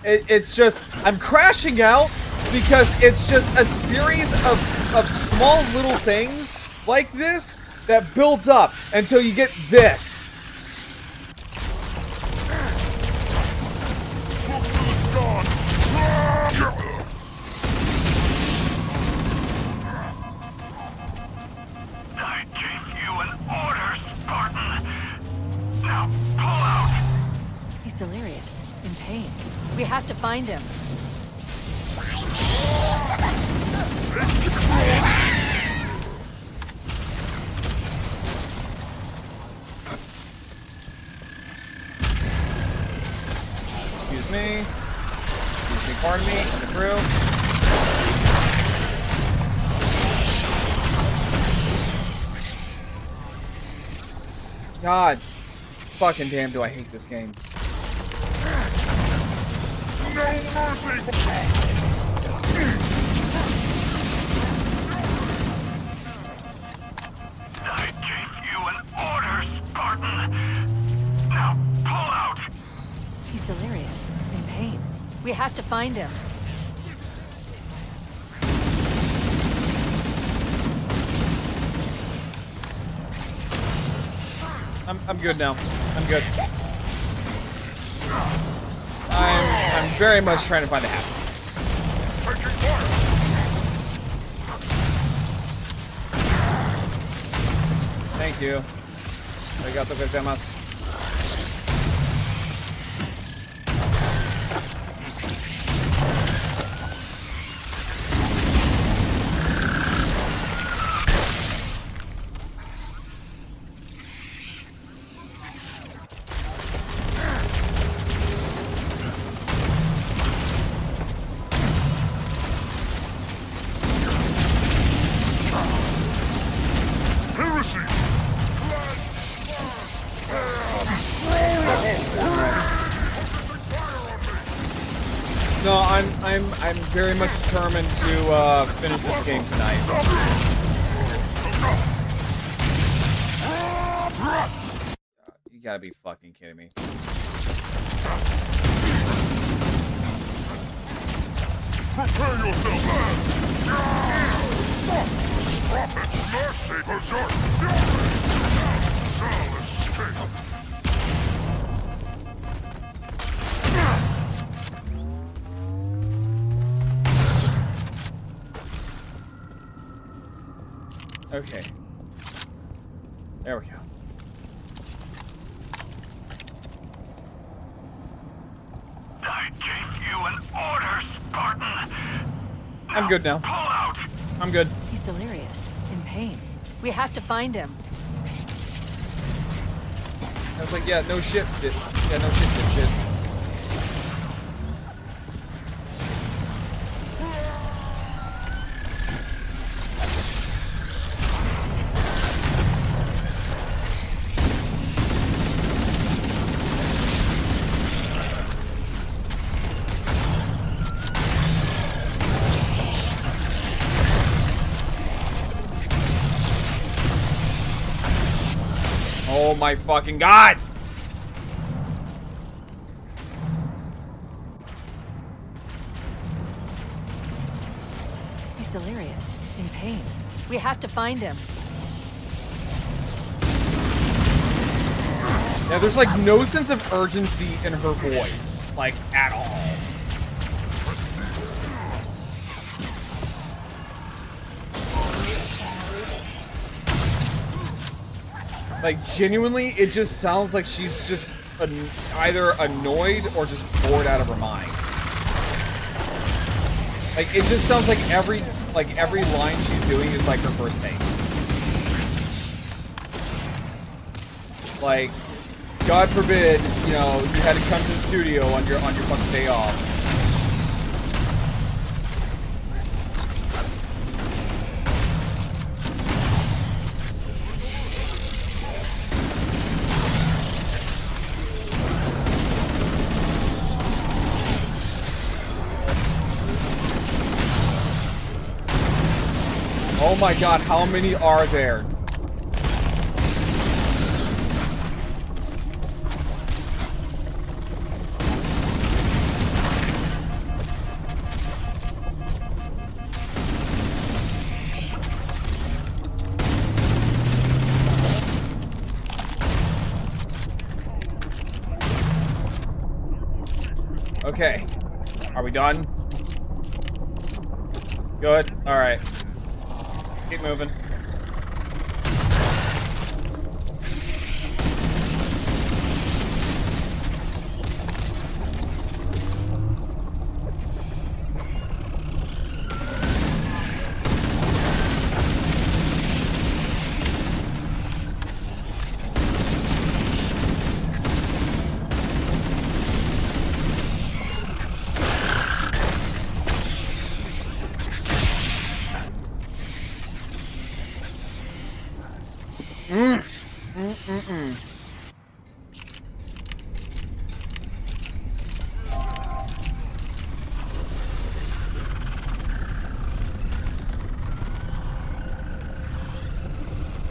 It's just I'm crashing out because it's just a series of small little things like this that builds up until you get this. I gave you an order, Spartan. Now pull out. He's delirious, in pain. We have to find him. Excuse me, pardon me, coming through. God, fucking damn, do I hate this game. No mercy. I gave you an order, Spartan. Now pull out. He's delirious, in pain. We have to find him. I'm good now. I'm good. I'm very much trying to find a happy place. Thank you. Arigatou gozaimasu. No, I'm very much determined to finish this game tonight. You gotta be fucking kidding me. Prepare yourself. Prophet's mercy. Okay. There we go. I gave you an order, Spartan. I'm good now. Pull out. I'm good. He's delirious, in pain. We have to find him. I was like, yeah, no shit. Yeah, no shit, dipshit. Oh my fucking god! He's delirious, in pain. We have to find him. Yeah, there's like no sense of urgency in her voice, like at all. Like genuinely, it just sounds like she's just either annoyed or just bored out of her mind. Like it just sounds like every line she's doing is like her first take. Like, God forbid, you know, you had to come to the studio on your fucking day off. Oh my god, how many are there? Okay. Are we done? Good. Alright. Keep moving.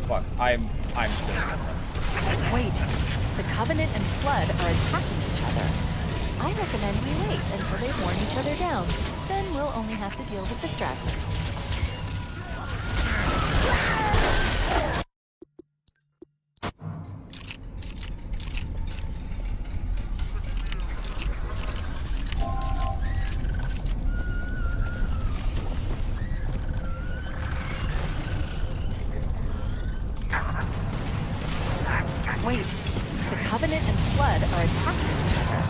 Fuck, I'm just... Wait, the Covenant and Flood are attacking each other. I recommend we wait until they've worn each other down. Then we'll only have to deal with the stragglers. Wait, the Covenant and Flood are attacking each other.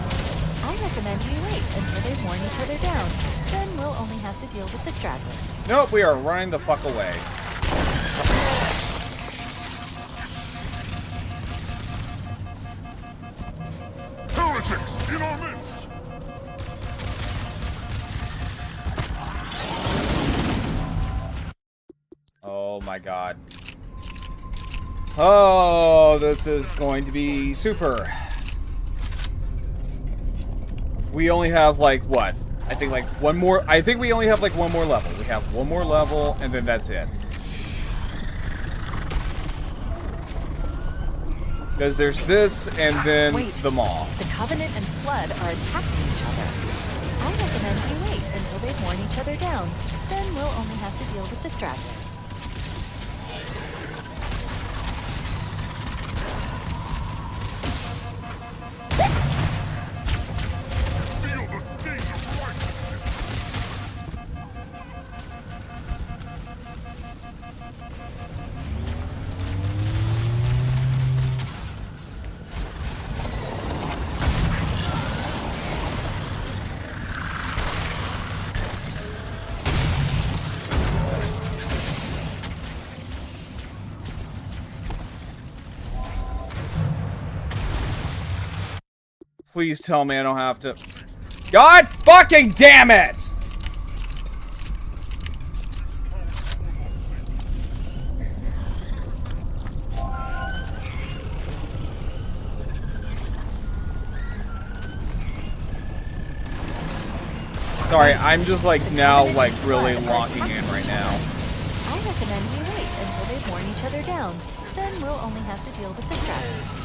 I recommend we wait until they've worn each other down. Then we'll only have to deal with the stragglers. Nope, we are running the fuck away. Heretics in our midst! Oh my god. Oh, this is going to be super. We only have like what? I think like one more. I think we only have like one more level. We have one more level and then that's it. Because there's this and then Wait, the mall. The Covenant and Flood are attacking each other. I recommend we wait until they've worn each other down. Then we'll only have to deal with the stragglers. Feel the sting of righteousness! Please tell me I don't have to. God fucking damn it! Sorry, I'm just like now like really locking in right now. I recommend we wait until they've worn each other down. Then we'll only have to deal with the stragglers.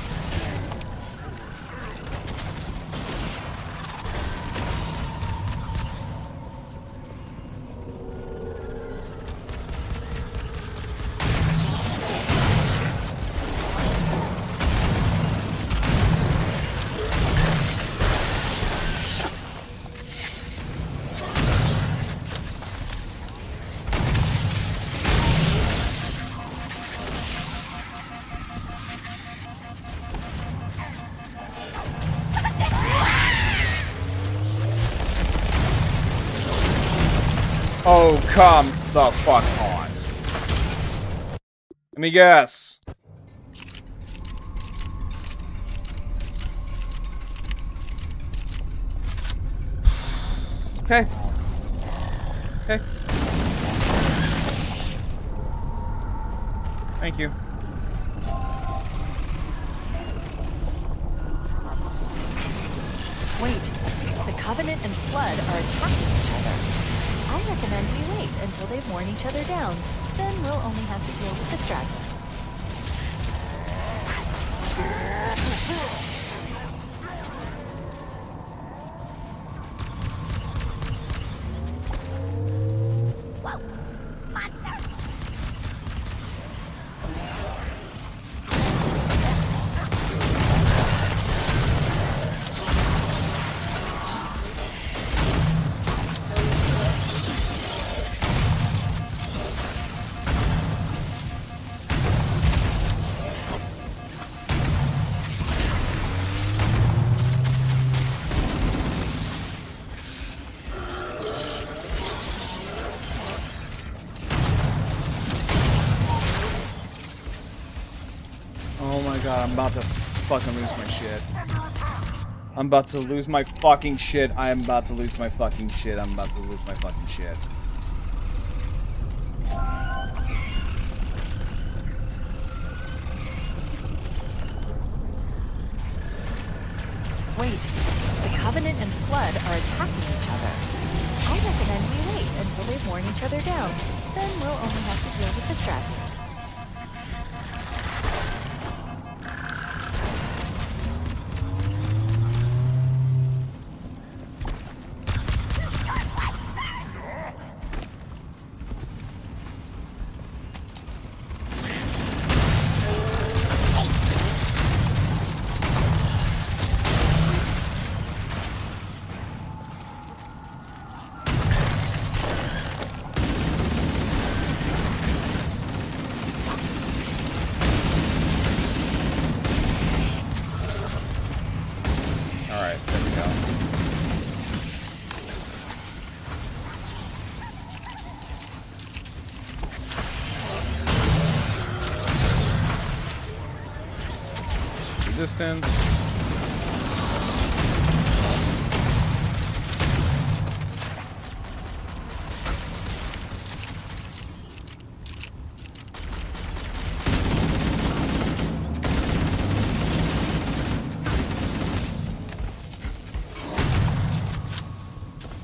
Oh, come the fuck on. Let me guess. Okay. Okay. Thank you. Wait, the Covenant and Flood are attacking each other. I recommend we wait until they've worn each other down. Then we'll only have to deal with the stragglers. Whoa! Monster! Oh my god, I'm about to fucking lose my shit. I'm about to lose my fucking shit. I am about to lose my fucking shit. I'm about to lose my fucking shit. Wait, the Covenant and Flood are attacking each other. I recommend we wait until they've worn each other down. Then we'll only have to deal with the stragglers. Alright, there we go. Some distance.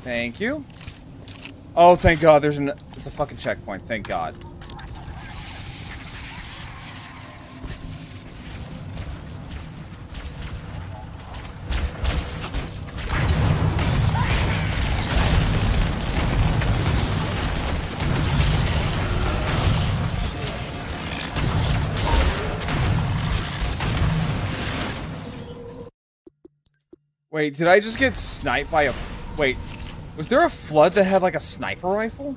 Thank you. Oh, thank God. It's a fucking checkpoint. Thank God. Wait, did I just get sniped by a... Wait, was there a flood that had like a sniper rifle?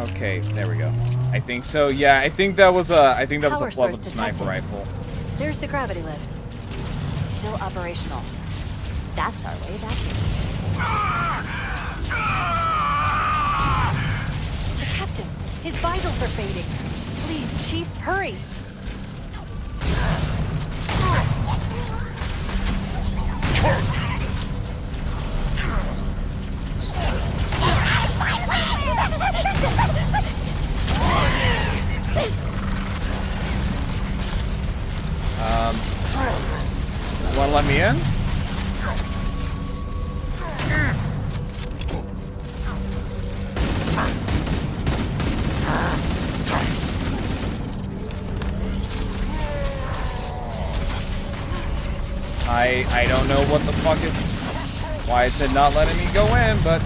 Okay, there we go. I think so. Yeah, I think that was a Power flood with a source sniper detected. rifle. There's the gravity lift. Still operational. That's our way back in. The captain! His vitals are fading. Please, Chief, hurry! Wanna let me in? I don't know what the fuck why it said not letting me go in, but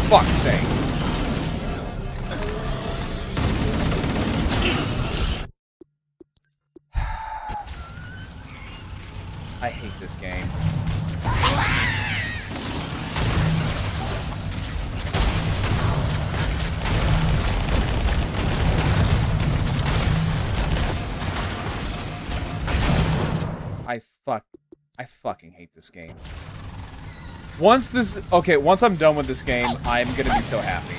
fuck's sake. I hate this game. I fucking hate this game. Once I'm done with this game, I'm gonna be so happy.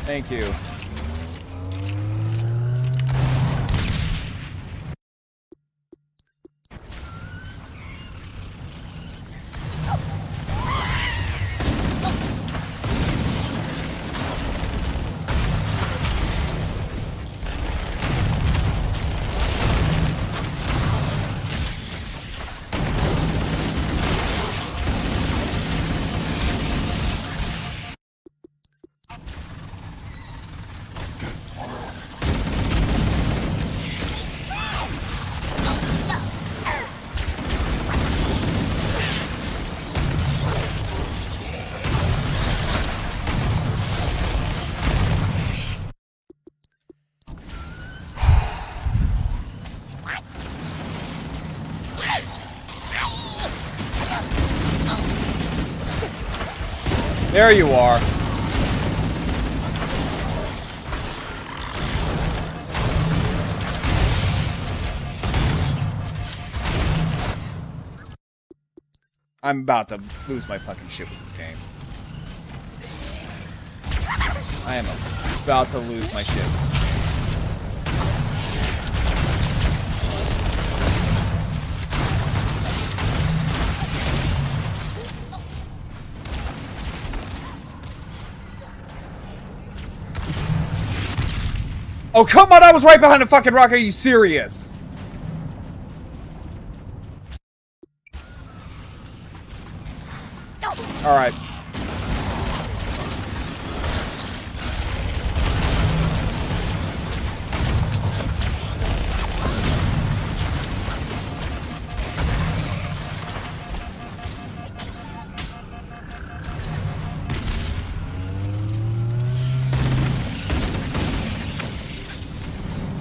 Thank you. There you are. I'm about to lose my fucking shit with this game. I am about to lose my shit with this game. Oh, come on, I was right behind the fucking rock. Are you serious? Alright.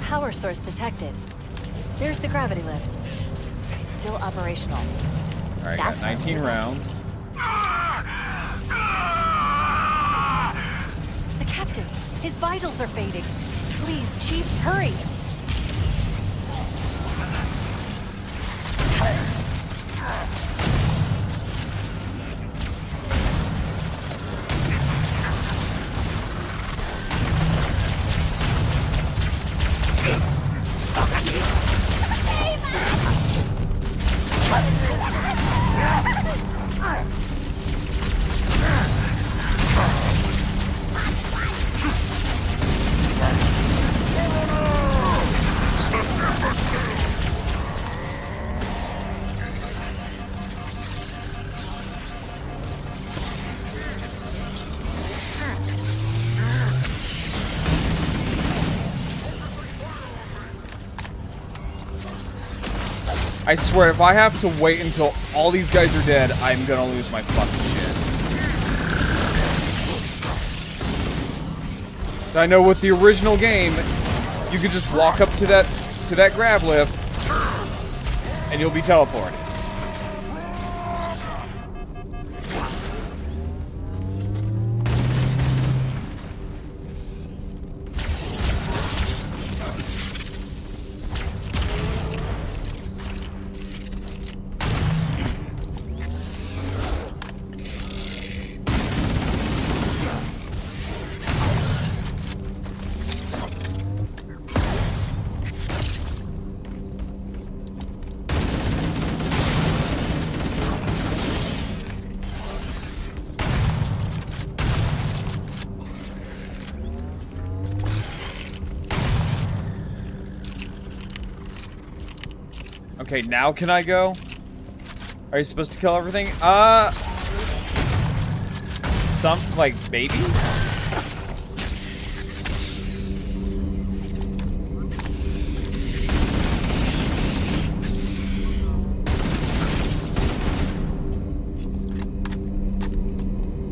Power source detected. There's the gravity lift. It's still operational. Alright, got 19 rounds. The captain, his vitals are fading. Please, Chief, hurry. I swear, if I have to wait until all these guys are dead, I'm gonna lose my fucking shit. So I know with the original game, you could just walk up to that grab lift, and you'll be teleported. Okay, now can I go? Are you supposed to kill everything? Some, like, baby?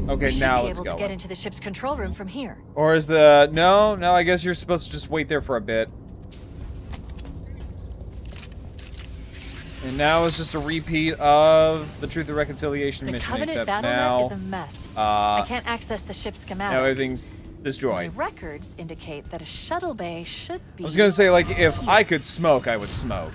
Okay, We should now be let's able go. to get into the ship's control room from here. Or is the... No, I guess you're supposed to just wait there for a bit. And now it's just a repeat of the Truth and Reconciliation The mission, Covenant except battle now... net is a mess. I can't access the ship's schematics. Now everything's The destroyed. records indicate that a shuttle bay should be... I was gonna say, like, if I could smoke, I would smoke.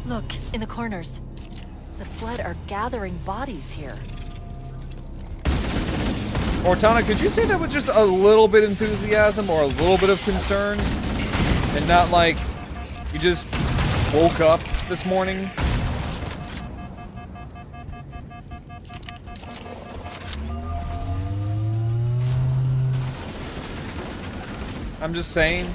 Look, in the corners. The Flood are gathering bodies here. Cortana, could you say that with just a little bit of enthusiasm or a little bit of concern? And not like you just woke up this morning? I'm just saying.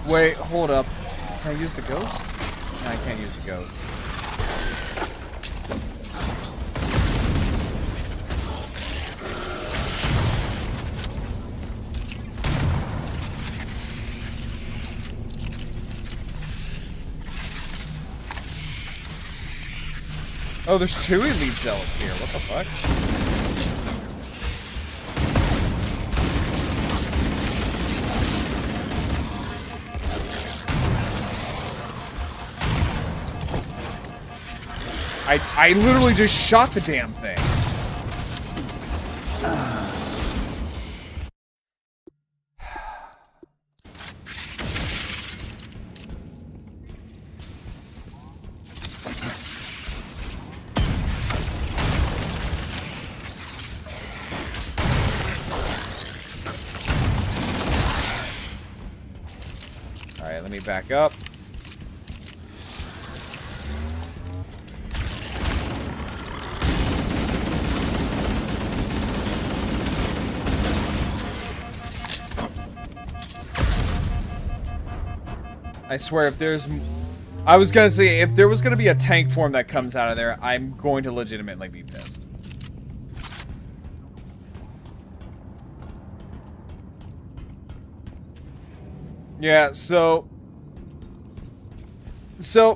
Wait, hold up. Can I use the ghost? No, I can't use the ghost. Oh, there's 2 elite zealots here. What the fuck? I literally just shot the damn thing. All right, let me back up. I swear, if there's... I was gonna say, if there was gonna be a tank form that comes out of there, I'm going to legitimately be pissed. Yeah, so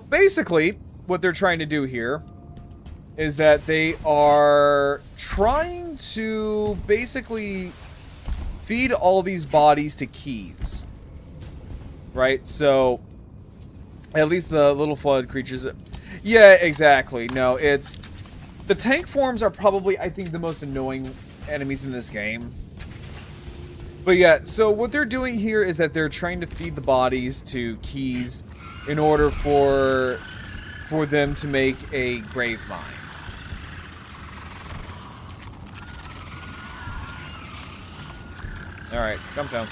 basically, what they're trying to do here is that they are trying to basically feed all these bodies to keys. Right, so at least the little flood creatures. Yeah, exactly. No, it's the tank forms are probably, I think, the most annoying enemies in this game. But yeah, so what they're doing here is that they're trying to feed the bodies to keys in order for them to make a grave mind. All right, come down.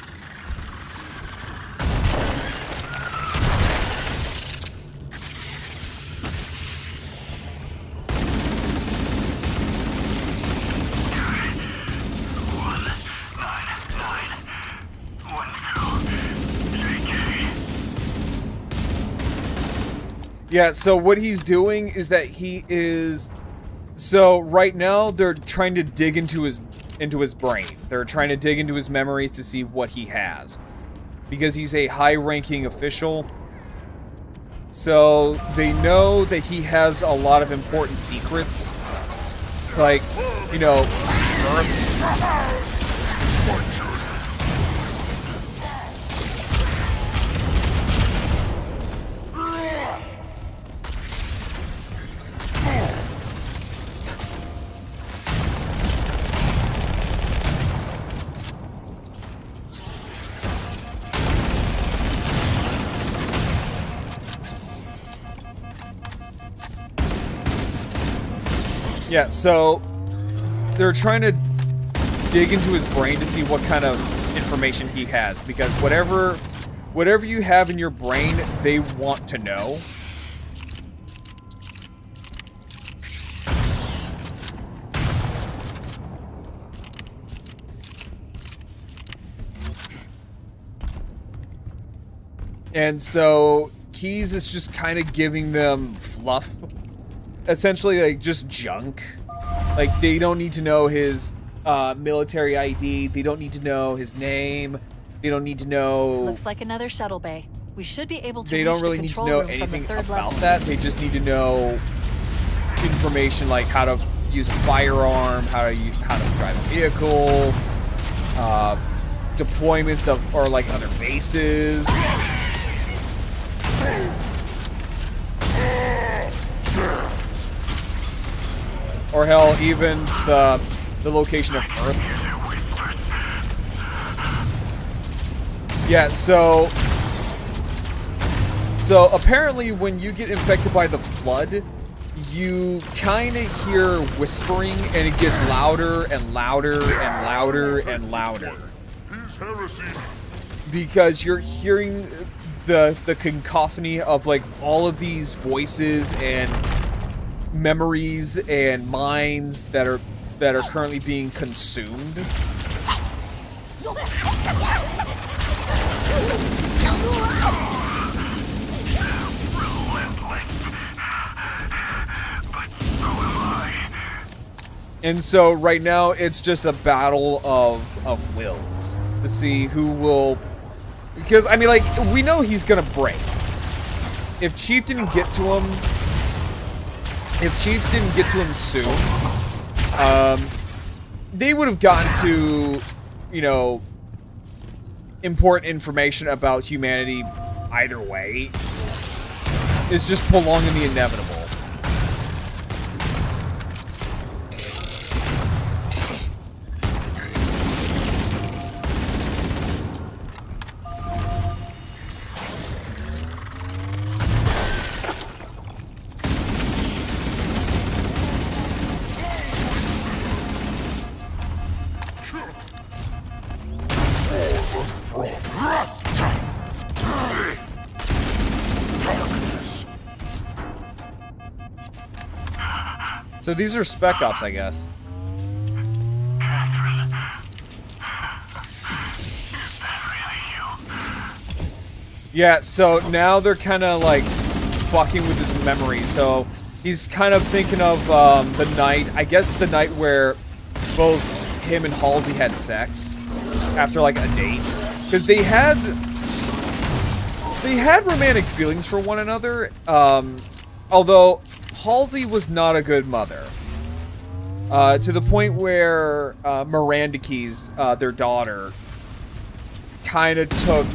Yeah, so what he's doing is that he is... So, right now, they're trying to dig into his brain. They're trying to dig into his memories to see what he has. Because he's a high-ranking official. So, they know that he has a lot of important secrets. Like, you know... Yeah, so they're trying to dig into his brain to see what kind of information he has, because whatever you have in your brain, they want to know. And so Keys is just kind of giving them fluff. Essentially, like, just junk. Like, they don't need to know his military ID. They don't need to know his name. They don't need to know... Looks like another shuttle bay. We should be able to They reach don't really the need to control know room from the anything third about level. that. They just need to know information like how to use a firearm, how to drive a vehicle, deployments of, or like other bases. Or hell, even the location of Earth. Yeah, so apparently when you get infected by the flood, you kind of hear whispering, and it gets louder and louder and louder and louder. Because you're hearing the cacophony of like all of these voices and memories and minds that are currently being consumed. And so right now it's just a battle of wills to see who will, because I mean, like, we know he's gonna break. If Chief didn't get to him soon, they would have gotten to, you know, important information about humanity either way. It's just prolonging the inevitable. So these are spec ops, I guess. Yeah, so now they're kind of like fucking with his memory. So he's kind of thinking of the night, I guess the night where both him and Halsey had sex after like a date. Because they had romantic feelings for one another. Although Halsey was not a good mother. To the point where Miranda Keys, their daughter, kind of took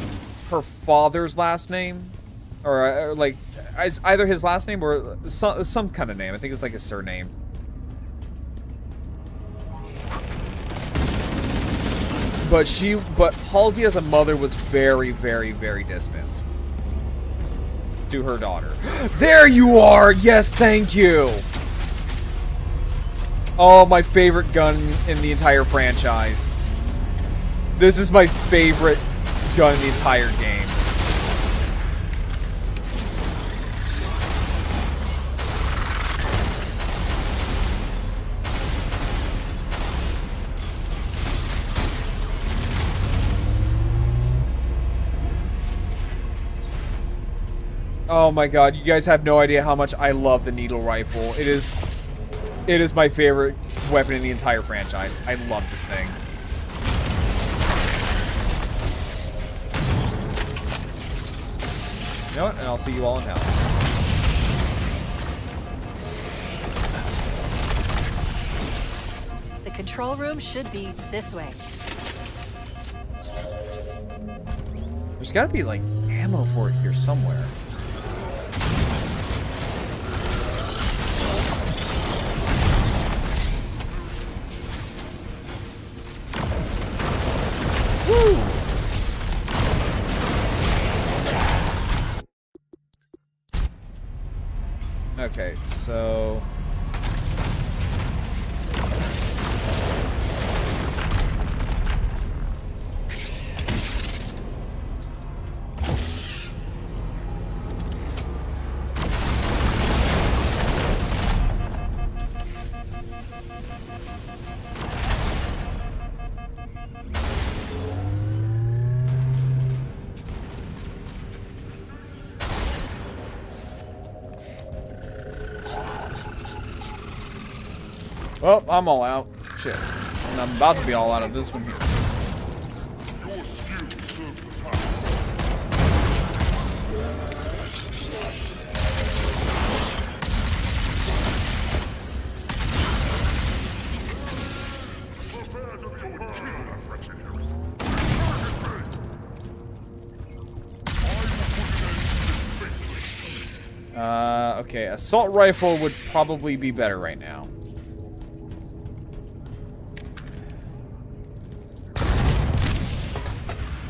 her father's last name, or like either his last name or some kind of name. I think it's like a surname. But Halsey as a mother was very, very, very distant to her daughter. There you are! Yes, thank you! Oh, my favorite gun in the entire franchise. This is my favorite gun in the entire game. Oh my god, you guys have no idea how much I love the needle rifle. It is my favorite weapon in the entire franchise. I love this thing. You know what? And I'll see you all in hell. The control room should be this way. There's gotta be, like, ammo for it here somewhere. Woo! Okay, so Well, I'm all out. Shit. And I'm about to be all out of this one here. Okay, assault rifle would probably be better right now.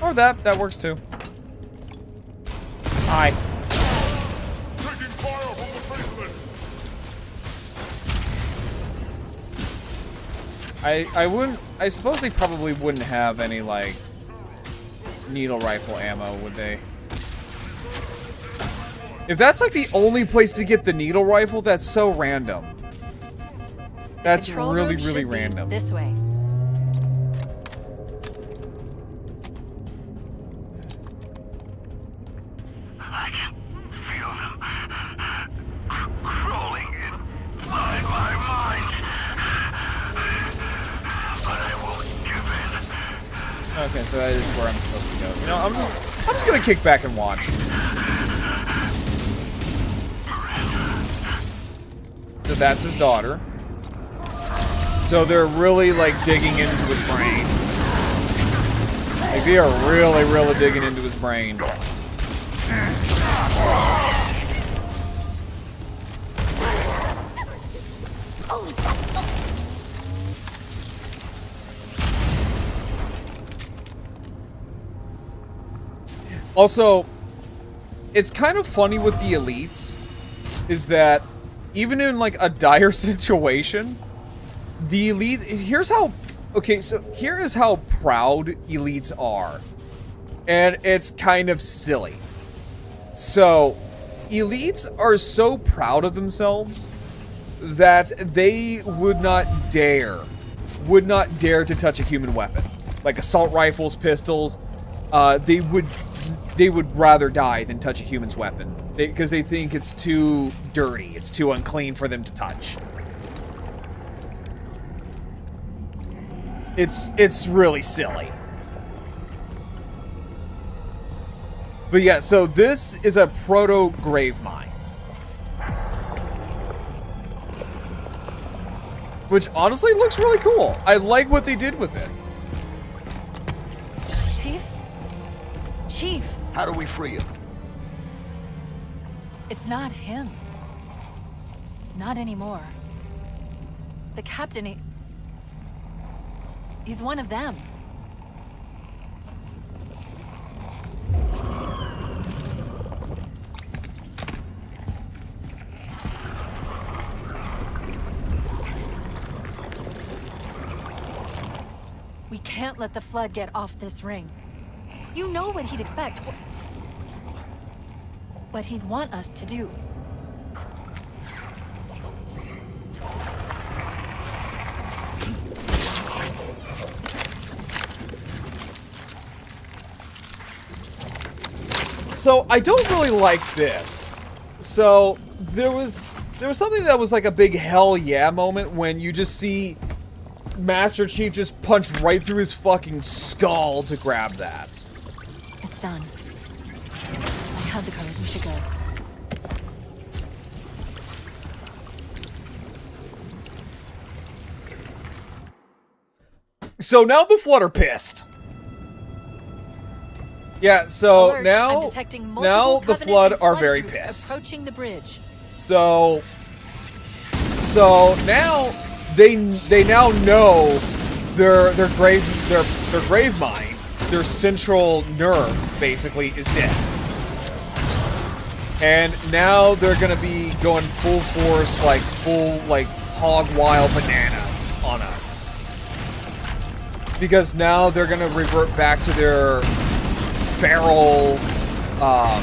Or that works too. Hi. Taking fire from the basement! I suppose they probably wouldn't have any, like, needle rifle ammo, would they? If that's, like, the only place to get the needle rifle, that's so random. That's really, really random. This way. I can feel them crawling inside my mind. But I won't give in. Okay, so that is where I'm supposed to go. You know, I'm just gonna kick back and watch. So that's his daughter. So they're really, like, digging into his brain. Like, they are really, really digging into his brain. Also, it's kind of funny with the elites, is that even in, like, a dire situation, the elite, here's how, okay, so here is how proud elites are. And it's kind of silly. So, elites are so proud of themselves that they would not dare to touch a human weapon. Like assault rifles, pistols, they would rather die than touch a human's weapon. Because they think it's too dirty, it's too unclean for them to touch. It's really silly. But yeah, so this is a proto-grave mine. Which honestly looks really cool. I like what they did with it. Chief? Chief! How do we free him? It's not him. Not anymore. The captain, he's one of them. We can't let the Flood get off this ring. You know what he'd expect. What he'd want us to do. So I don't really like this. So there was something that was like a big hell yeah moment when you just see Master Chief just punch right through his fucking skull to grab that. It's done. I have the code. We should go. So now the Flood are pissed. Yeah, so Alert, I'm now detecting multiple the Covenant Flood and are very groups pissed. approaching the bridge. So now they now know their grave mine, their central nerve basically is dead. And now they're gonna be going full force, like hog wild bananas on us. Because now they're gonna revert back to their feral, I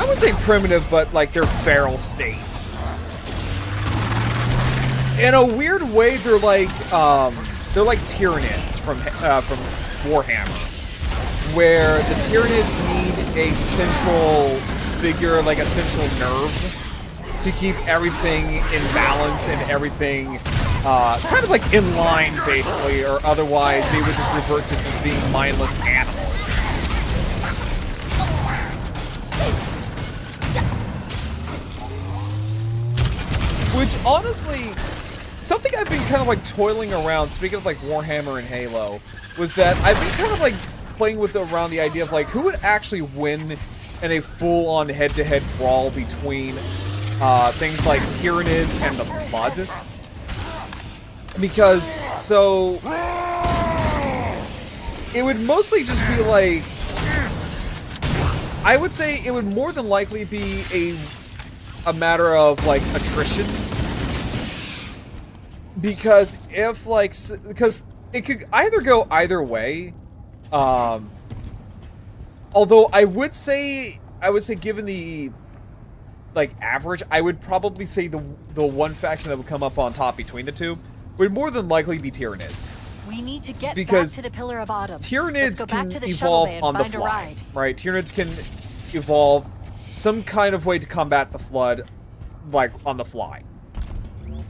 wouldn't say primitive, but like their feral state. In a weird way, they're like Tyranids from Warhammer, where the Tyranids need a central figure, like a central nerve, to keep everything in balance and everything kind of like in line, basically, or otherwise they would just revert to just being mindless animals. Which, honestly, something I've been kind of like toiling around, speaking of like Warhammer and Halo, was that I've been kind of like playing with around the idea of like who would actually win in a full-on head-to-head brawl between things like Tyranids and the Flood. Because, so, it would mostly just be like, I would say it would more than likely be a matter of like attrition. Because if like, because it could either go either way. Although I would say given the like average, I would probably say the one faction that would come up on top between the two would more than likely be Tyranids. We need to get Because back to the Pillar of Autumn. Tyranids can can evolve on the fly, right? Tyranids can evolve some kind of way to combat the Flood, like on the fly,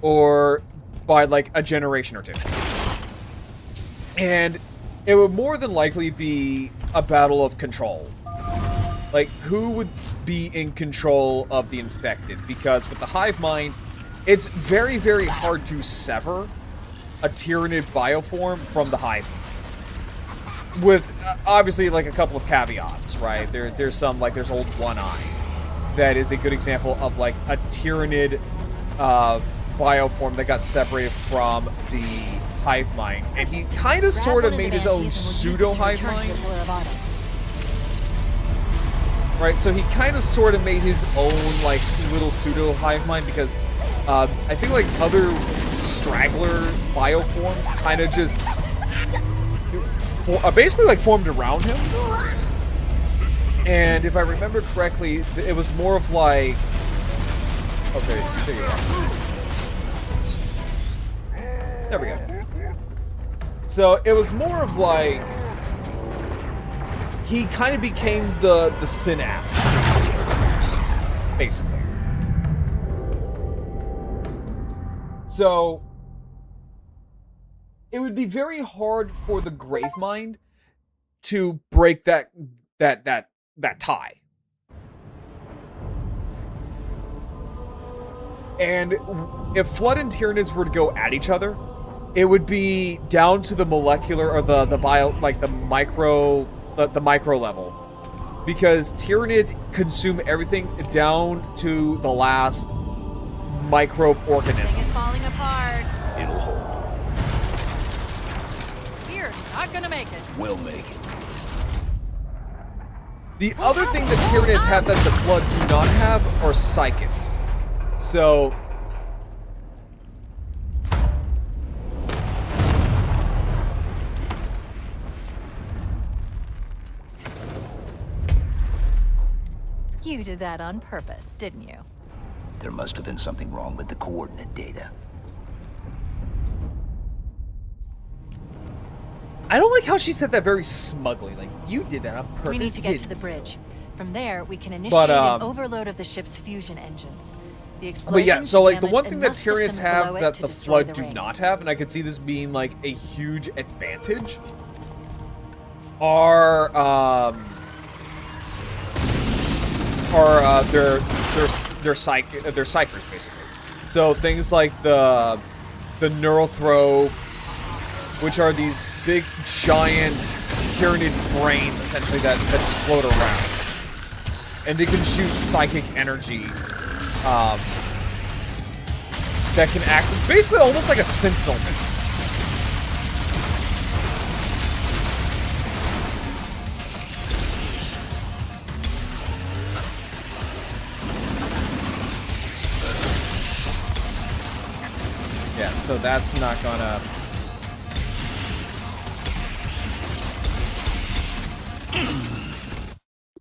or by like a generation or two. And it would more than likely be a battle of control. Like, who would be in control of the infected? Because with the hive mind, it's very, very hard to sever a Tyranid bioform from the hive. With, obviously, like, a couple of caveats, right? There's some, like, there's old One Eye. That is a good example of, like, a Tyranid bioform that got separated from the hive mind. And he kind of sort of made his own pseudo-hive mind. Right, so he kind of sort of made his own, like, little pseudo-hive mind because I think, like, other straggler bioforms kind of just basically, like, formed around him. And if I remember correctly, it was more of like... Okay, there you go. There we go. So, it was more of like... He kind of became the synapse, basically. So, it would be very hard for the Gravemind to break that tie. And if Flood and Tyranids were to go at each other, it would be down to the molecular or the bio, like the micro level, because Tyranids consume everything down to the last microorganism. It's falling apart. It'll hold. We're not gonna make it. We'll make it. The other thing that Tyranids have that the Flood do not have are psychics. So... You did that on purpose, didn't you? There must have been something wrong with the coordinate data. I don't like how she said that very smugly. Like, you did that on purpose. We need to get to the bridge. From there, we can initiate an overload of the ship's fusion engines. The But yeah, so like the one thing that enough Tyranids systems have below it that to the destroy Flood the do ring. not have, and I could see this being like a huge advantage, are their psychers, basically. So things like the Neurothrope, which are these big giant Tyranid brains essentially that just float around, and they can shoot psychic energy that can act basically almost like a sentinel mission. Yeah, so that's not gonna...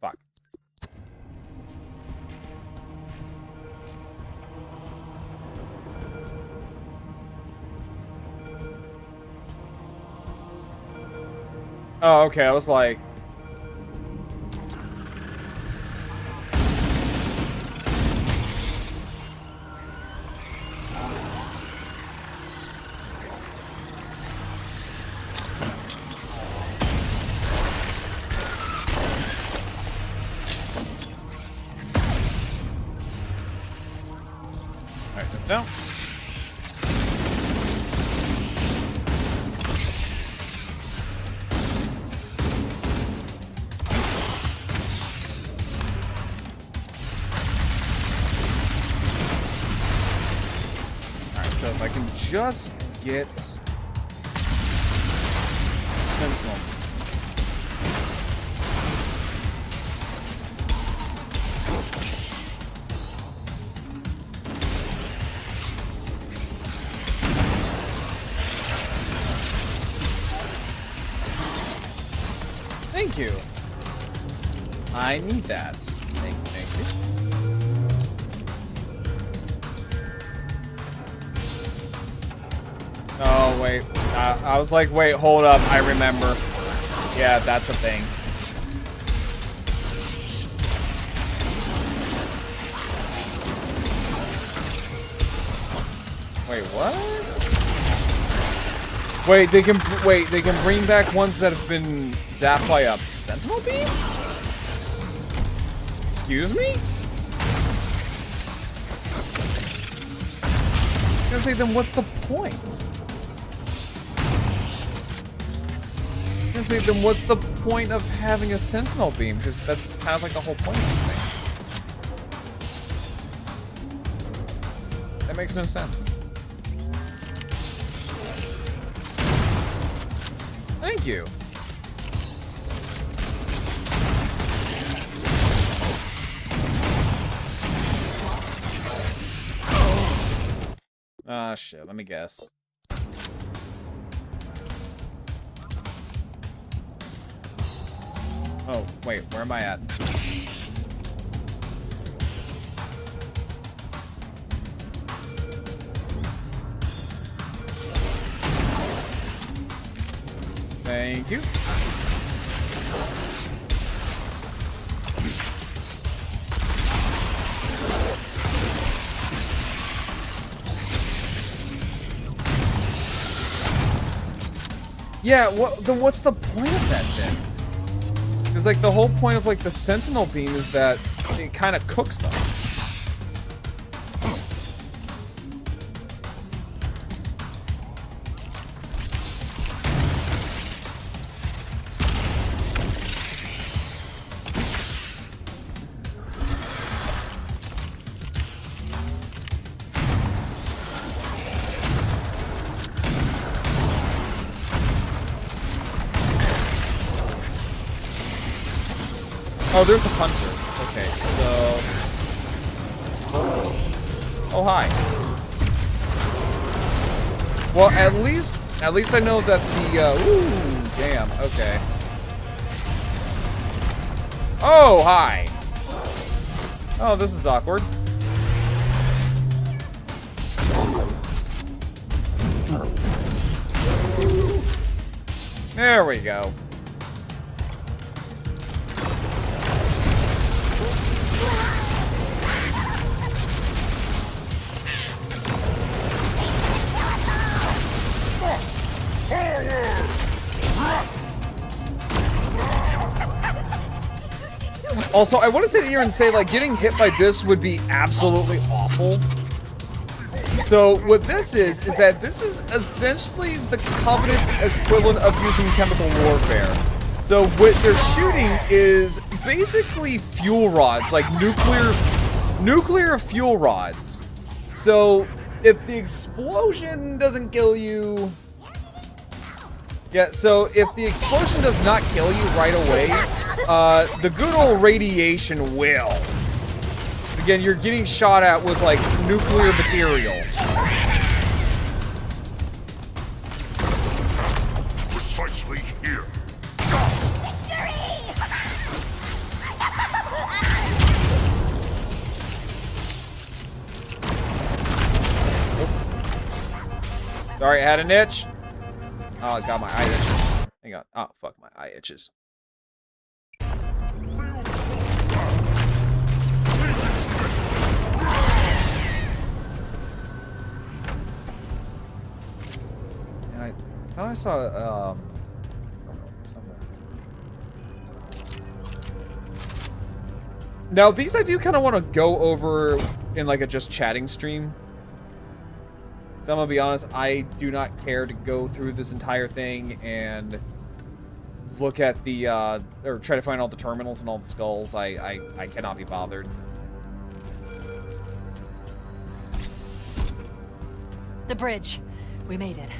Fuck. Oh, okay, I was like... No. Alright, so if I can just get Sentinel. Thank you. I need that. Thank you. Oh, wait. I was like, wait, hold up. I remember. Yeah, that's a thing. Wait, what? Wait, they can bring back ones that have been zapped by a sentinel beam? Excuse me? I was gonna say, then what's the point? I was gonna say, then what's the point of having a sentinel beam? Because that's kind of like the whole point of this thing. That makes no sense. Thank you. Ah, shit. Let me guess. Oh, wait. Where am I at? Thank you. Yeah, then what's the point of that then? Because like the whole point of like the sentinel beam is that it kind of cooks them. Oh, there's the puncher. Okay, so... Oh, hi. Well, at least I know that the, ooh, damn, okay. Oh, hi. Oh, this is awkward. There we go. Also, I want to sit here and say, like, getting hit by this would be absolutely awful. So, what this is that this is essentially the Covenant's equivalent of using chemical warfare. So, what they're shooting is basically fuel rods, like nuclear fuel rods. So, if the explosion doesn't kill you... Yeah, so if the explosion does not kill you right away, the good old radiation will. Again, you're getting shot at with, like, nuclear material. Precisely here. Sorry, I had an itch. Oh, I got my eye itches. Hang on. Oh, fuck, my eye itches. And I thought I saw, somewhere. Now, these I do kind of want to go over in, like, a just chatting stream. So I'm gonna be honest, I do not care to go through this entire thing and look at the, or try to find all the terminals and all the skulls. I cannot be bothered. The bridge. We made it.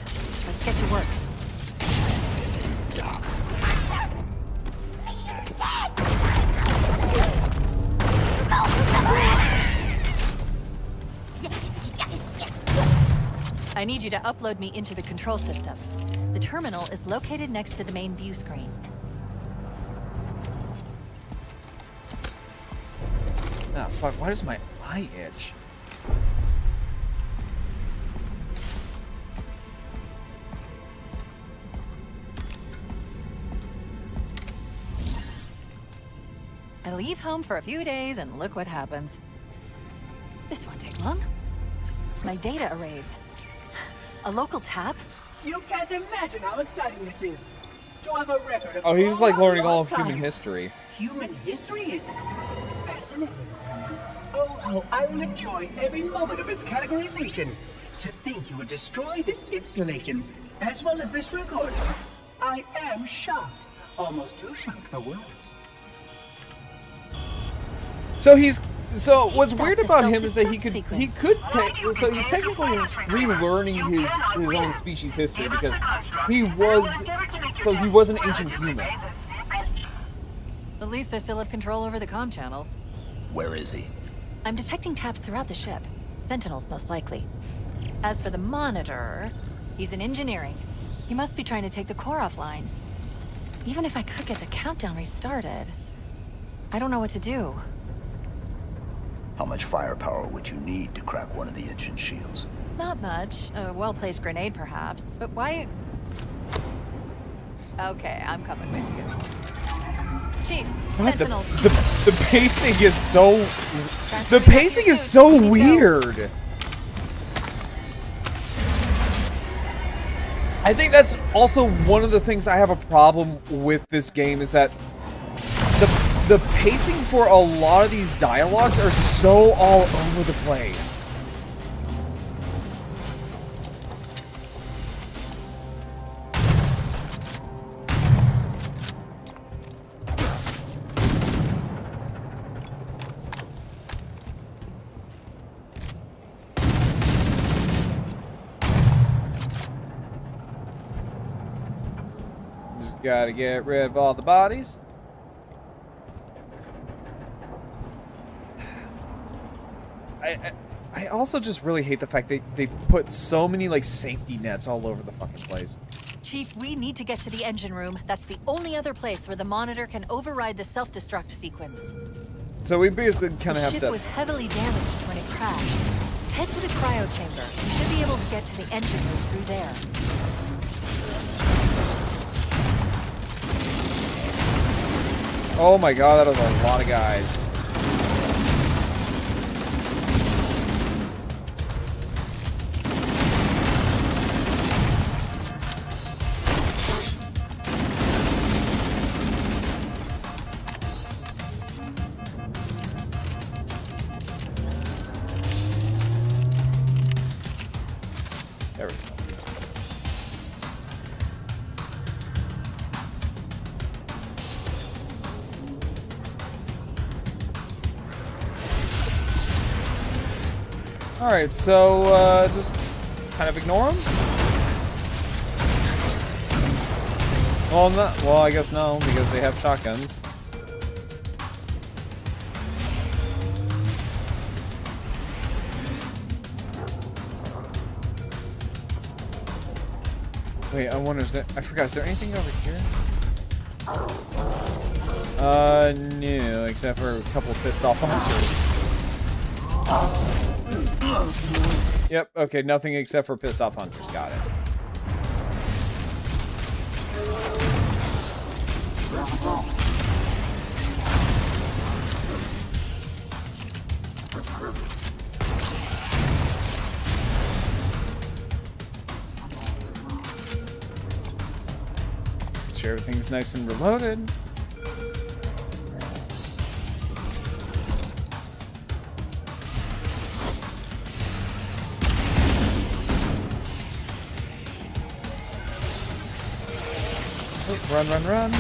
Let's get to work. I need you to upload me into the control systems. The terminal is located next to the main view screen. Ah, fuck, why does my eye itch? I leave home for a few days and look what happens. This won't take long. My data arrays. A local tab? You can't imagine how exciting this is. To have a record of Oh, he's like learning all of lost human time. history. Human history is fascinating. Oh, how I will enjoy every moment of its categorization. To think you would destroy this installation, as well as this record. I am shocked. Almost too shocked for words. So what's Stop weird the about him is that self-destruct he sequence. could so he's technically relearning his own species history because he was an ancient human. At least I still have control over the comm channels. Where is he? I'm detecting taps throughout the ship. Sentinels, most likely. As for the monitor, he's in engineering. He must be trying to take the core offline. Even if I could get the countdown restarted, I don't know what to do. How much firepower would you need to crack one of the engine shields? Not much. A well-placed grenade, perhaps. But why... Okay, I'm coming with you. Chief, God, Sentinels. the pacing is so... The pacing is so weird. I think that's also one of the things I have a problem with this game is that the pacing for a lot of these dialogues are so all over the place. Just gotta get rid of all the bodies. I also just really hate the fact they put so many like safety nets all over the fucking place. Chief, we need to get to the engine room. That's the only other place where the monitor can override the self-destruct sequence. So we basically kind The of have ship to... was heavily damaged when it crashed. Head to the cryo chamber. You should be able to get to the engine room through there. Oh my god, that was a lot of guys. There we go. Alright, so, just kind of ignore them? Well, not, well, I guess no, because they have shotguns. Wait, I wonder, I forgot, is there anything over here? No, except for a couple of pissed off hunters. Yep, okay, nothing except for pissed off hunters, got it. Make sure everything's nice and reloaded. Oh, run, run, run.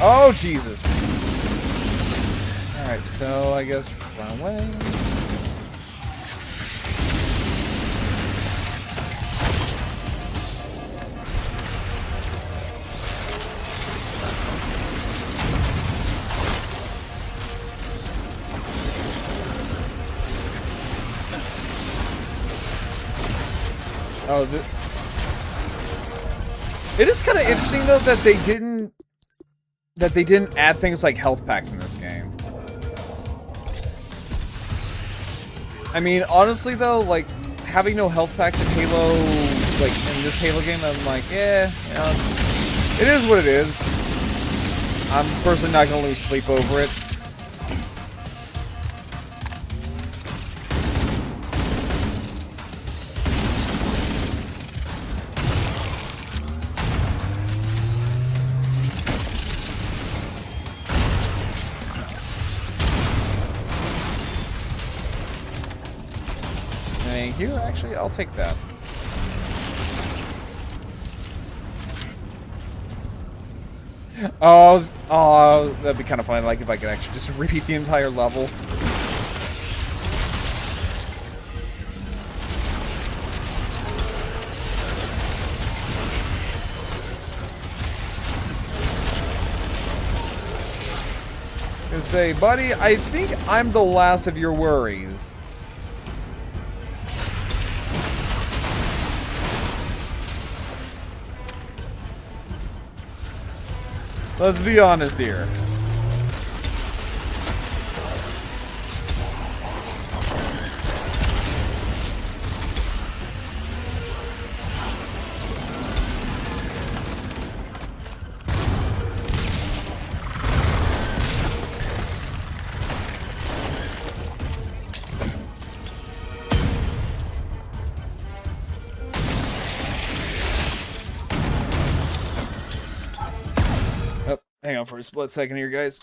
Oh, Jesus. Alright, so I guess run away. Oh, it is kind of interesting though that they didn't add things like health packs in this game. I mean, honestly though, like having no health packs in Halo, like in this Halo game, I'm like, yeah, you know, it is what it is. I'm personally not gonna lose sleep over it. Thank you. Actually, I'll take that. Oh, that'd be kind of funny. Like if I could actually just repeat the entire level. And say, buddy, I think I'm the last of your worries. Let's be honest here. Hang on for a split second here, guys.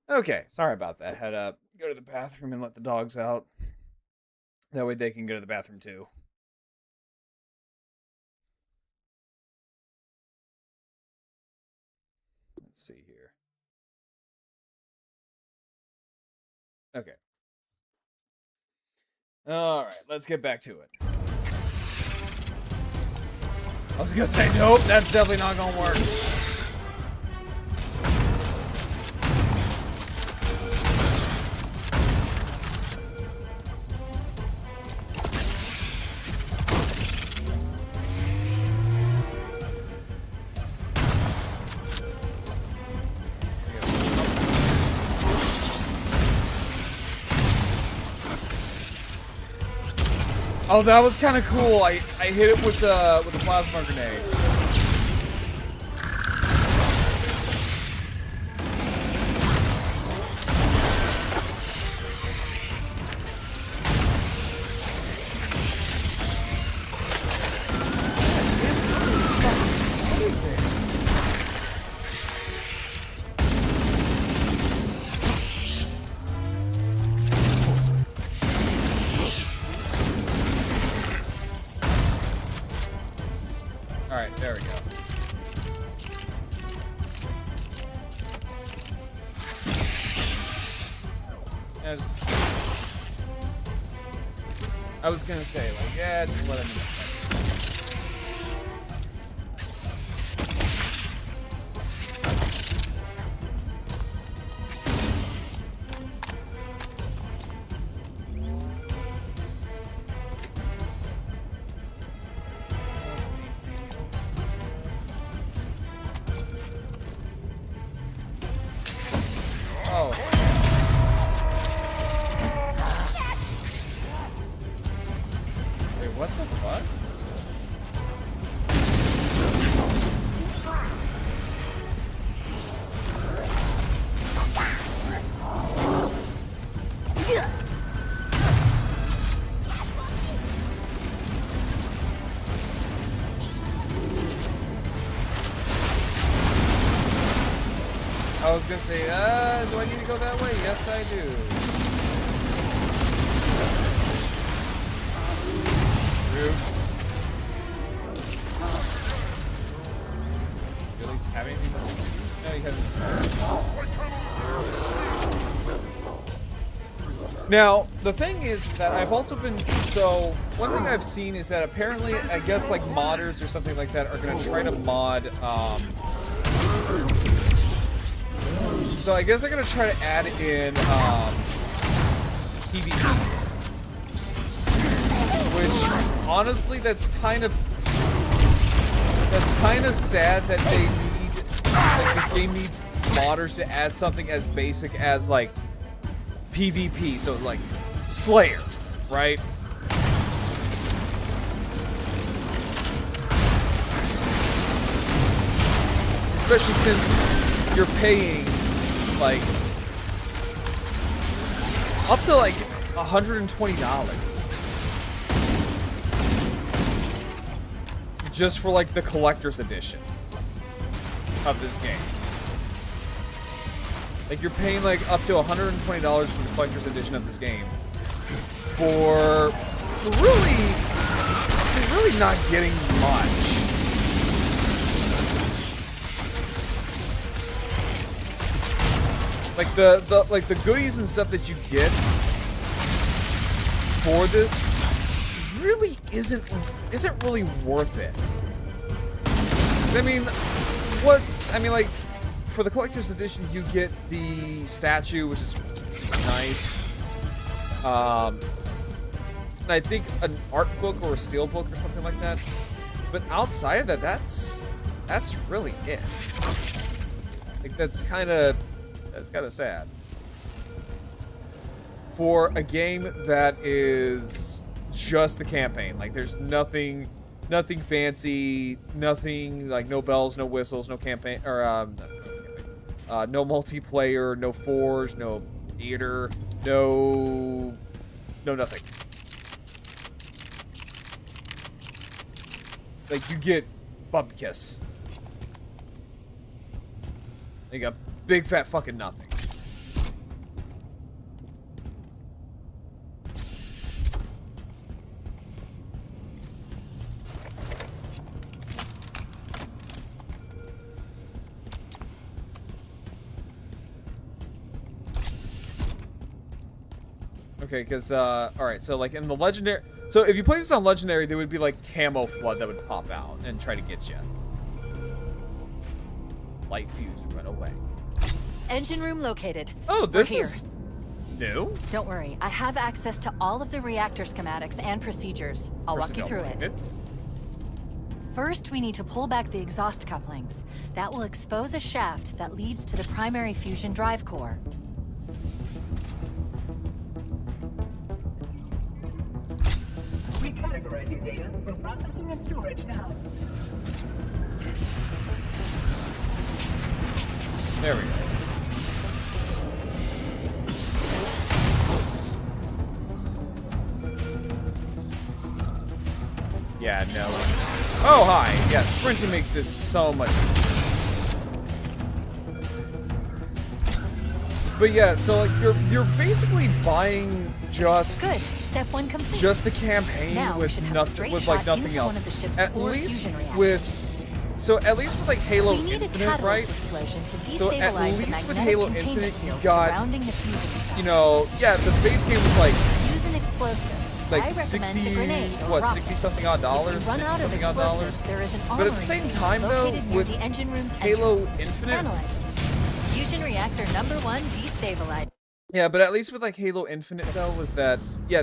Okay, sorry about that. Had to go to the bathroom and let the dogs out. That way they can go to the bathroom too. Let's see here. Okay. Alright, let's get back to it. I was gonna say, nope, that's definitely not gonna work. Oh, that was kind of cool. I hit it with the plasma grenade. What is this? All right, there we go. I was gonna say, like, yeah, just let him know. Oh. Wait, what the fuck? I was gonna say, do I need to go that way? Yes, I do. Rude. You at least have anything to use? No, you haven't. Now, the thing is that I've also been, so one thing I've seen is that apparently, I guess like modders or something like that are gonna try to mod, so I guess they're gonna try to add in PvP, which honestly, that's kind of sad that they need, like, this game needs modders to add something as basic as like PvP. So like Slayer, right? Especially since you're paying like up to like $120 just for like the collector's edition of this game. Like you're paying like up to $120 for the collector's edition of this game for really not getting much. Like the goodies and stuff that you get for this really isn't really worth it. I mean, like for the collector's edition you get the statue, which is nice. And I think an art book or a steel book or something like that. But outside of that, that's really it. Like that's kind of sad for a game that is just the campaign. Like there's nothing fancy, nothing like no bells, no whistles, no campaign or no multiplayer, no forge, no theater, no nothing. Like you get bupkis. You got big fat fucking nothing. Okay, because, alright, so, like, in the Legendary... So, if you play this on Legendary, there would be, like, camo flood that would pop out and try to get you. Light fuse, run away. Engine room located. Oh, this We're here. is... new? Don't worry, I have access to all of the reactor schematics and procedures. I'll walk you through it. First, we need to pull back the exhaust couplings. That will expose a shaft that leads to the primary fusion drive core. We Categorizing data for processing and storage now. There we go. Yeah, no. Oh, hi. Yeah, sprinting makes this so much easier. But yeah, so like you're basically buying just Good. Step 1 complete. just the campaign Now we with should have a nothing straight with like shot nothing into else. one of the ship's At 4 least fusion reactors. at least with like Halo We need a Infinite, catalyst right? explosion to So at destabilize the least with magnetic Halo containment Infinite, you field got, surrounding the fusion cells. you know, yeah, the base game was like Use an explosive. I like recommend 60 a grenade or what rocket. 60 something odd dollars, If you run 50 out of something odd explosives, dollars. there is an But at the armory same station time, though, located near with the engine room's Halo entrance. Infinite- Analyzing. Fusion reactor number 1 destabilized. Yeah, but at least with like Halo Infinite though was that yeah,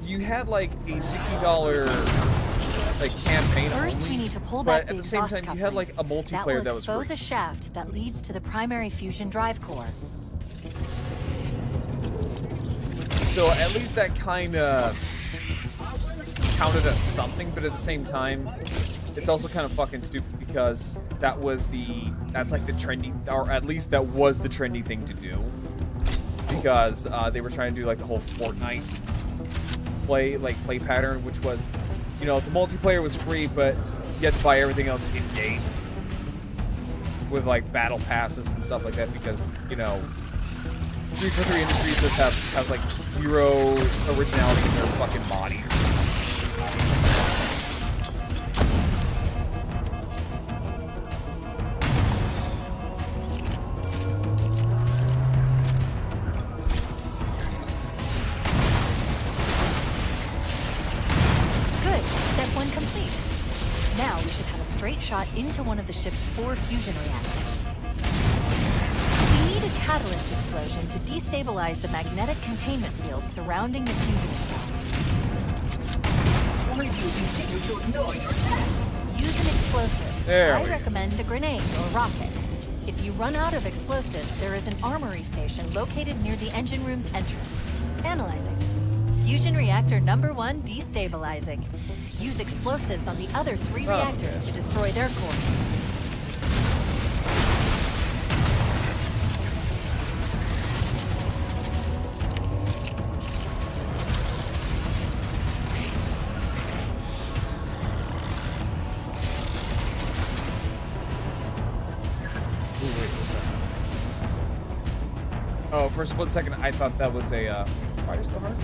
you had like a $60 like campaign First, only, we need to pull but back at the the same exhaust time you had like a couplings. multiplayer that will was expose free. a shaft that leads to the primary fusion drive core. So at least that kind of counted as something, but at the same time, it's also kind of fucking stupid because that's like the trendy, or at least that was the trendy thing to do. Because they were trying to do like the whole Fortnite play pattern, which was, you know, the multiplayer was free, but you had to buy everything else in game with like battle passes and stuff like that. Because you know, 343 Industries just has like zero originality in their fucking bodies. Good. Step 1 complete. Now we should have a straight shot into one of the ship's 4 fusion reactors. We need a catalyst explosion to destabilize the magnetic containment field surrounding the fusion cells. Why do you continue to ignore your task? Use an explosive. There I we go. recommend a grenade or rocket. If you run out of explosives, there is an armory station located near the engine room's entrance. Analyzing. Fusion reactor number 1 destabilizing. Use explosives on the other 3 reactors to destroy their cores. Oh, for a split second, I thought that was a, fire still hurt?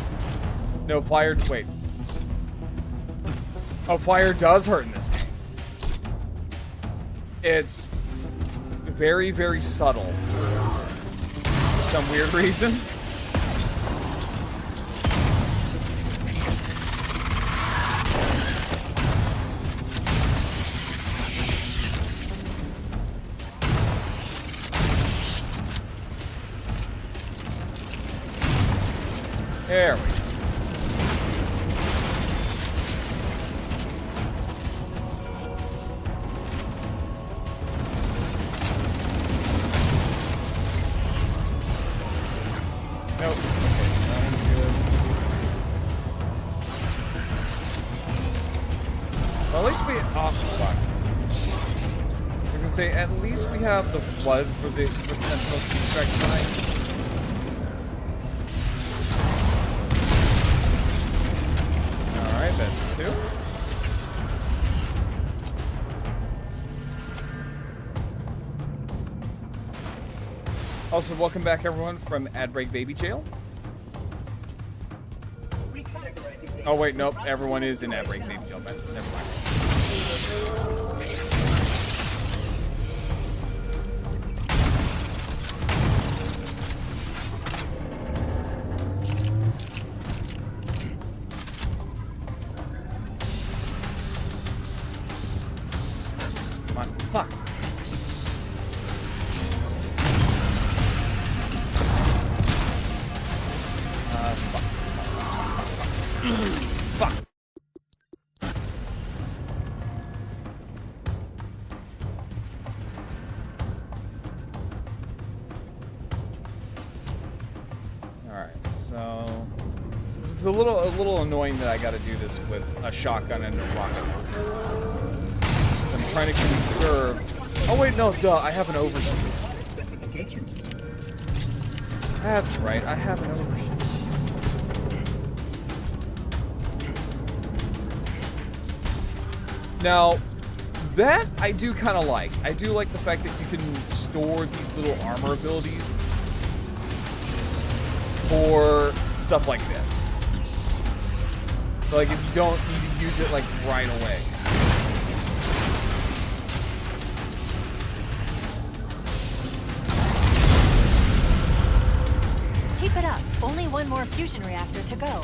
No, fire, wait. Oh, fire does hurt in this game. It's very, very subtle. For some weird reason. There we go. Nope. Okay, that one's good. Well, at least we... Oh, fuck. I was gonna say, at least we have the flood for the Sentinels to extract tonight. Alright, that's 2. Also, welcome back everyone from Ad Break Baby Jail. Recategorizing data Oh wait, for nope, processing everyone and is in Ad storage Break now. Baby Jail, but never mind. Come on, fuck. Fuck. Fuck. Alright, so it's a little annoying that I got to do this with a shotgun and a rocket launcher. I'm trying to conserve. Oh wait, no, duh, I have an overshoot. Specifications. That's right, I have an overshoot. Now, that I do kind of like. I do like the fact that you can store these little armor abilities for stuff like this. So, like, if you don't need to use it, like, right away. Keep it up. Only one more fusion reactor to go.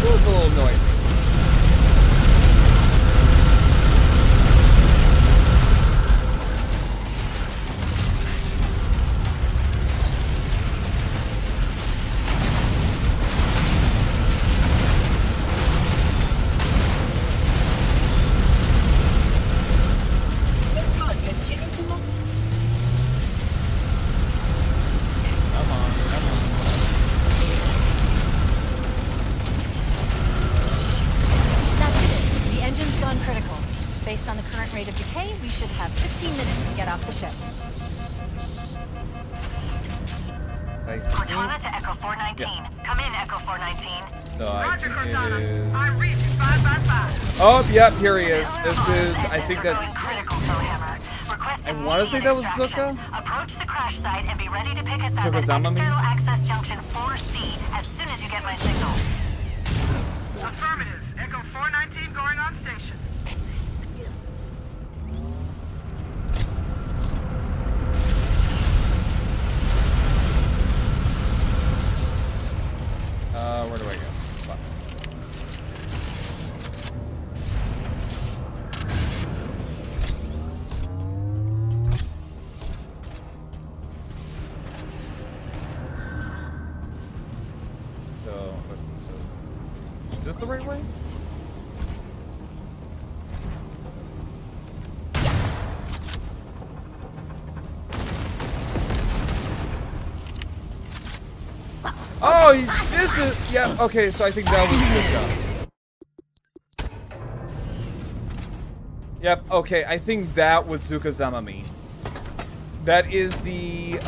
Feels a little noisy. Come on, come on. That's it. The engine's gone critical. Based on the current rate of decay, we should have 15 minutes to get off the ship. Cortana to Echo 419. Yeah. Come in, Echo 419. So I think it Cortana. is. I read you 5 by 5. Oh, yep, here he is. This is, I think Engines are that's. going critical, Towhammer. Request I wanna say immediate that was extraction. Zuka? Approach the crash site and be ready to pick us up Zuka at Zamami? external access junction 4C as soon as you get my signal. Affirmative. Echo 419 going on station. Where do I go? Fuck. So, is this the right way? Oh, this is, yeah, okay, so I think that was Zuka. Yep, okay, I think that was Zuka Zamami. That is the,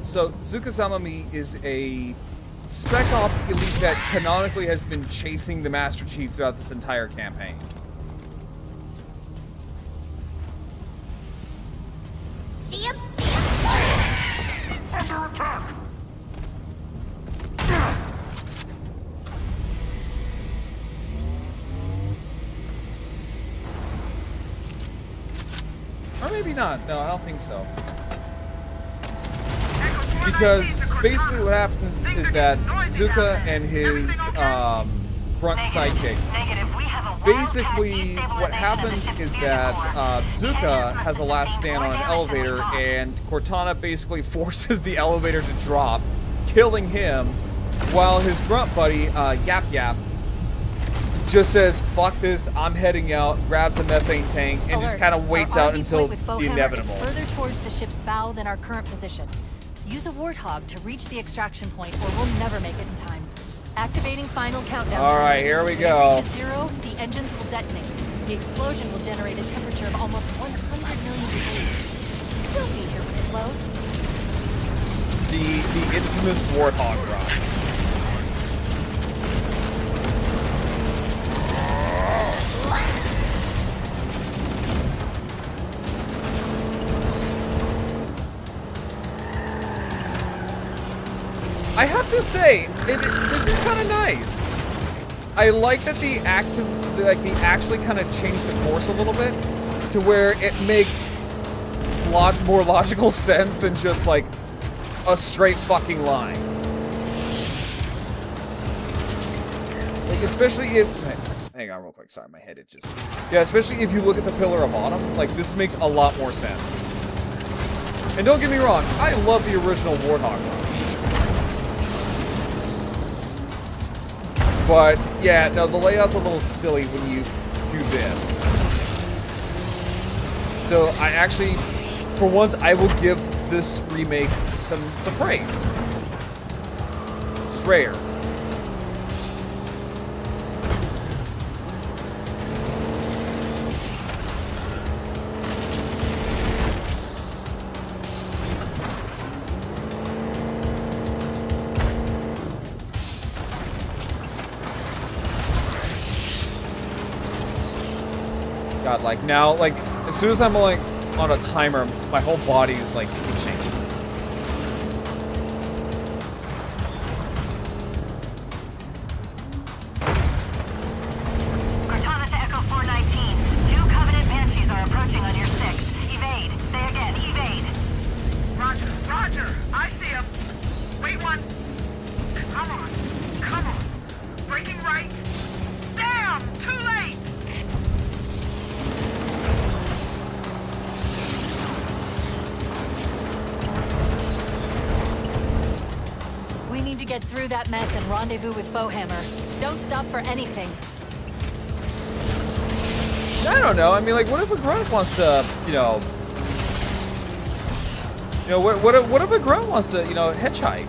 so Zuka Zamami is a Spec Ops elite that canonically has been chasing the Master Chief throughout this entire campaign. See him? Under attack! Or maybe not. No, I don't think so. Because basically what happens is that Zuka and his grunt sidekick, Negative. We have a basically what happens is that Zuka has a last stand on an elevator and Cortana basically forces the elevator to drop, killing him, while his grunt buddy, Yap Yap, just says, fuck this, I'm heading out, grabs a methane tank, and just Alert. kind of waits Our out RV until point with the Fohammer inevitable. is further towards the ship's bow than our current position. Use a warthog to reach the extraction point, or we'll never make it in time. Activating final countdown. All right, timer. here we When go. it reaches 0, the engines will detonate. The explosion will generate a temperature of almost 100 million degrees. We'll be here when it blows. The infamous warthog drop. I have to say, this is kind of nice. I like that the actually kind of changed the course a little bit to where it makes more logical sense than just like a straight fucking line. Like, especially if hang on real quick. Sorry, my head it just... Yeah, especially if you look at the pillar of autumn, like, this makes a lot more sense. And don't get me wrong, I love the original Warthog one. But, yeah, no, the layout's a little silly when you do this. So, I actually, for once, I will give this remake some praise. Just rare. God, like now, like as soon as I'm like on a timer, my whole body is like itching. Cortana to Echo 419. 2 Covenant Banshees are approaching on your 6. Evade. Say again, evade. Roger, Roger. I see him. Wait one. Come on. Come on. Breaking right. Damn! Too late! We need to get through that mess and rendezvous with Foehammer. Don't stop for anything. I don't know. I mean, like, what if a grunt wants to, what if a grunt wants to, hitchhike?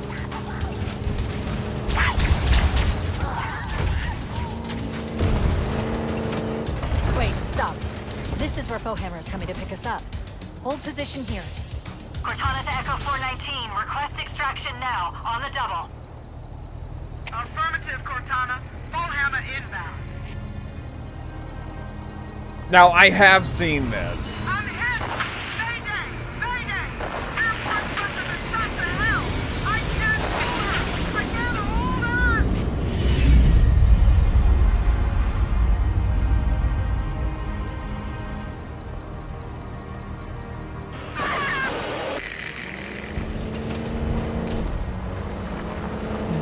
Wait, stop. This is where Foehammer is coming to pick us up. Hold position here. Cortana to Echo 419. Request extraction now. On the double. Affirmative, Cortana. Bullhammer inbound. Now, I have seen this. I'm hit! Mayday! Mayday! Airport system is shot to hell! I can't hold her! I can't hold her!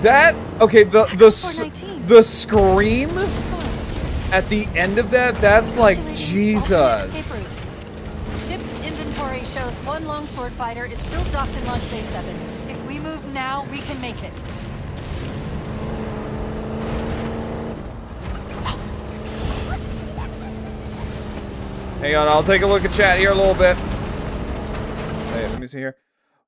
That okay, the 419. the scream at the end of that's like Jesus. Ship's inventory shows 1 longsword fighter is still docked in Launch Bay 7. If we move now, we can make it. Hang on, I'll take a look at chat here a little bit. Hey, let me see here.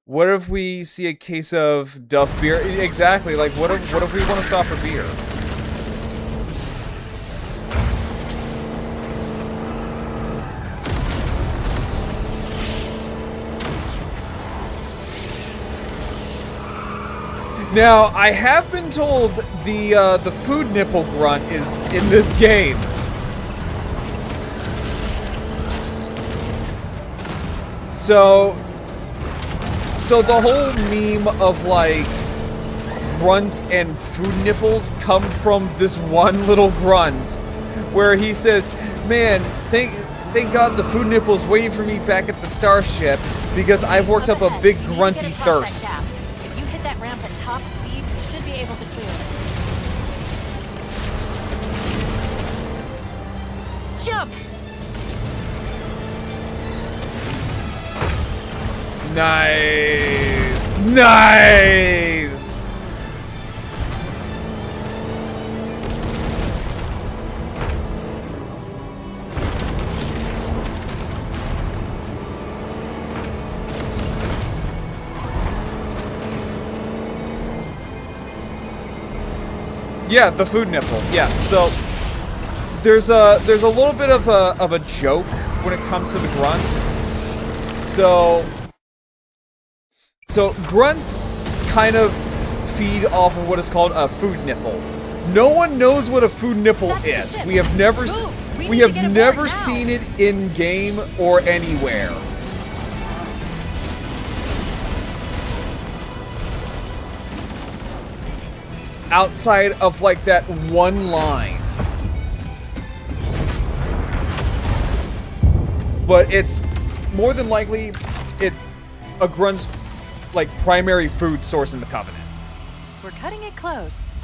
What if we see a case of Duff beer? Exactly, like what if we want to stop for beer? Now, I have been told the food nipple grunt is in this game. So the whole meme of like grunts and food nipples come from this one little grunt where he says, "Man, thank God the food nipple's waiting for me back at the starship because I've worked up a big grunty thirst." If you hit that ramp at top speed, we should be able to clear it. Jump! Nice! Nice! Yeah, the food nipple. Yeah, so there's a little bit of a joke when it comes to the grunts. So grunts kind of feed off of what is called a food nipple. No one knows what a food nipple is. We have never seen it in game or anywhere. Outside of like that one line. But it's more than likely a grunt's like primary food source in the Covenant. We're cutting it close.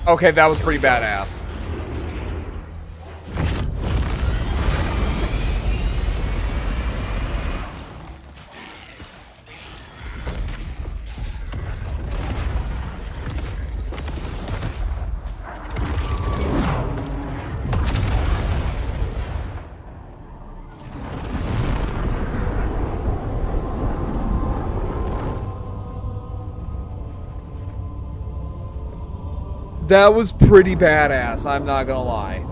Okay, that was pretty badass. That was pretty badass, I'm not gonna lie.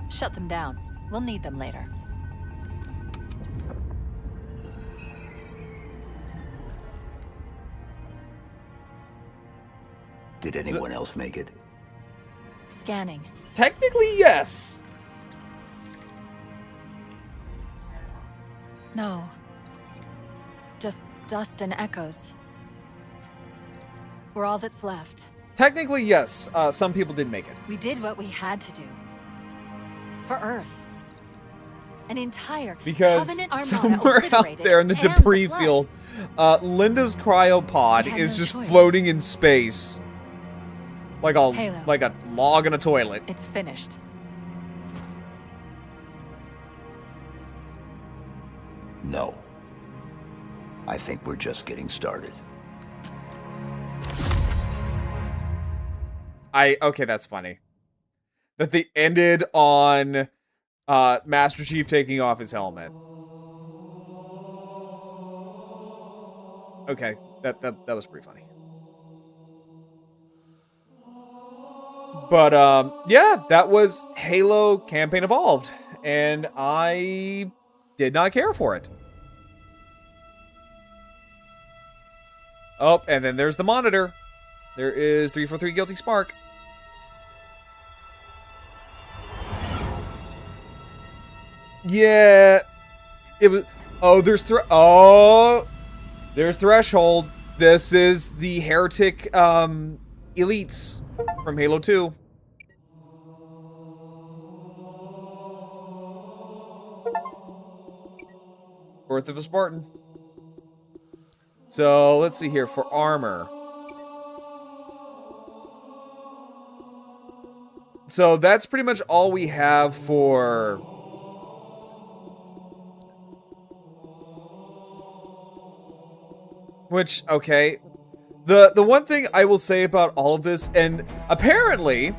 Shut them down. We'll need them later. Did anyone else make it? Scanning. Technically, yes. No. Just dust and echoes. We're all that's left. Technically, yes. Some people did make it. We did what we had to do. For Earth. An entire Because Covenant armada somewhere out obliterated there in the and debris flood. field, Linda's cryopod We had is no just choice. floating in space. Like a Halo. log in a toilet. It's finished. No. I think we're just getting started. Okay, that's funny. That they ended on Master Chief taking off his helmet. Okay, that was pretty funny. But yeah, that was Halo Campaign Evolved, and I did not care for it. Oh, and then there's the monitor. There is 343 Guilty Spark. Yeah, it was. Oh, there's there's Threshold. This is the Heretic elites from Halo 2. Birth of a Spartan. So let's see here for armor. So that's pretty much all we have for. Which, okay. The one thing I will say about all of this, and apparently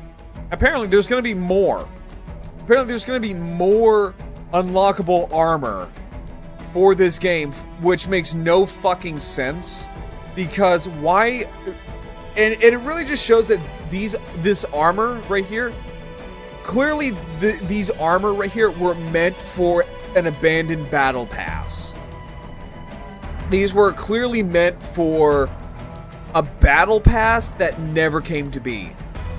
there's gonna be more. Apparently there's gonna be more unlockable armor for this game, which makes no fucking sense. Because why? And it really just shows that this armor right here, clearly these armor right here were meant for an abandoned battle pass. These were clearly meant for a battle pass that never came to be.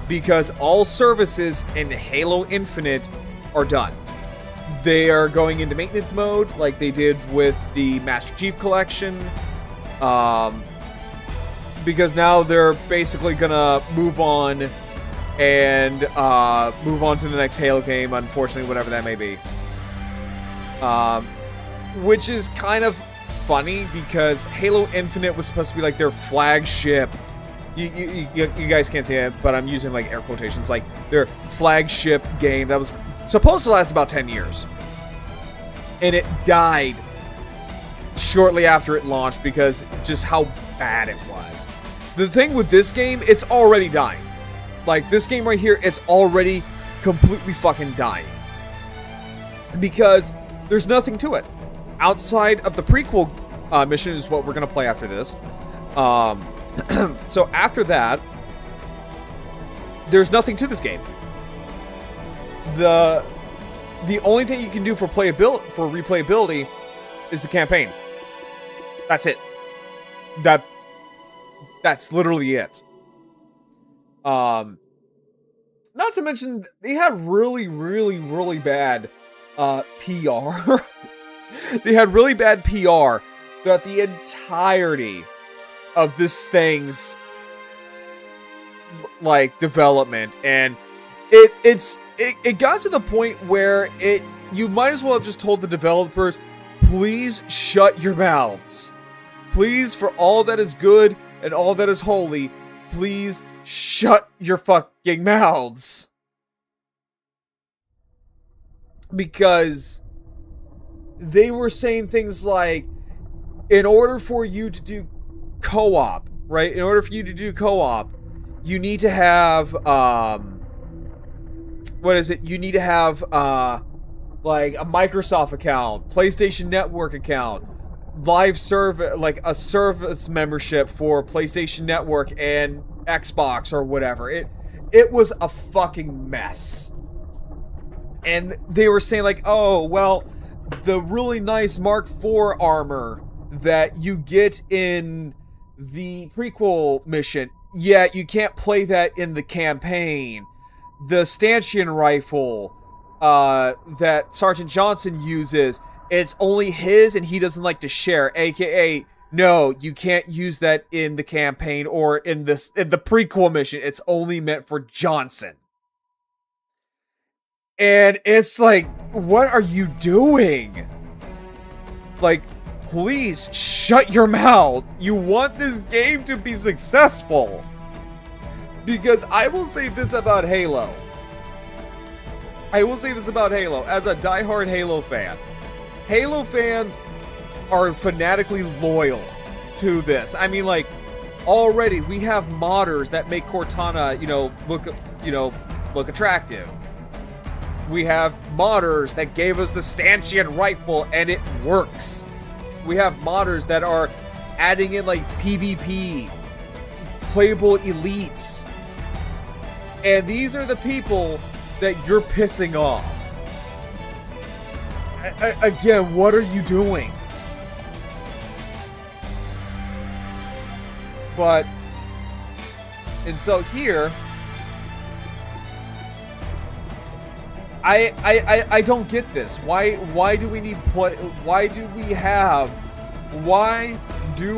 Because all services in Halo Infinite are done. They are going into maintenance mode like they did with the Master Chief Collection. Because now they're basically gonna move on and move on to the next Halo game, unfortunately, whatever that may be. Which is kind of funny because Halo Infinite was supposed to be like their flagship. You guys can't see it, but I'm using like air quotations, like their flagship game that was supposed to last about 10 years. And it died shortly after it launched because just how bad it was. The thing with this game, it's already dying. Like this game right here, it's already completely fucking dying. Because there's nothing to it. Outside of the prequel mission is what we're going to play after this. So after that, there's nothing to this game. The only thing you can do for replayability is the campaign. That's it. That's literally it. not to mention, they had really, really, really bad PR. They had really bad PR throughout the entirety of this thing's like development, and it got to the point where you might as well have just told the developers, please shut your mouths. Please, for all that is good and all that is holy, please shut your fucking mouths. Because they were saying things like, in order for you to do co-op, right? In order for you to do co-op, you need to have, what is it? You need to have, like a Microsoft account, PlayStation Network account, live like a service membership for PlayStation Network and Xbox or whatever. It was a fucking mess. And they were saying like, oh, well, the really nice Mark IV armor that you get in the prequel mission, yeah, you can't play that in the campaign. The stanchion rifle that Sergeant Johnson uses, it's only his and he doesn't like to share, aka no, you can't use that in the campaign or in the prequel mission. It's only meant for Johnson. And it's like, what are you doing? Like, please shut your mouth. You want this game to be successful. Because I will say this about Halo. As a diehard Halo fan. Halo fans are fanatically loyal to this. I mean, like, already we have modders that make Cortana, look attractive. We have modders that gave us the stanchion rifle and it works. We have modders that are adding in like PvP, playable elites. And these are the people that you're pissing off. Again, what are you doing? And so here, I don't get this. Why do we need why do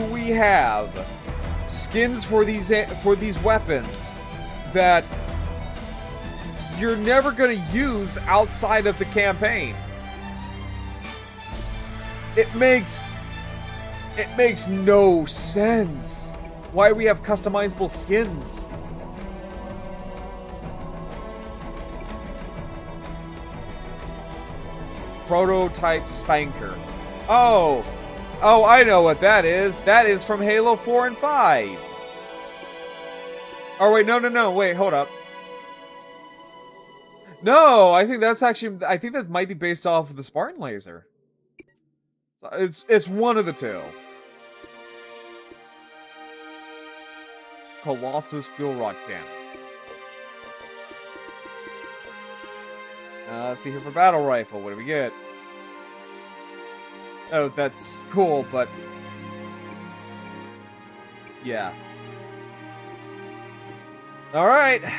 we have skins for these weapons that you're never going to use outside of the campaign? It makes no sense. Why we have customizable skins? Prototype Spanker. Oh, I know what that is. That is from Halo 4 and 5. Oh, wait, no. Wait, hold up. No, I think that might be based off of the Spartan laser. It's one of the two. Colossus fuel rod cannon. Let's see here for battle rifle. What do we get? Oh, that's cool, but yeah. All right. Look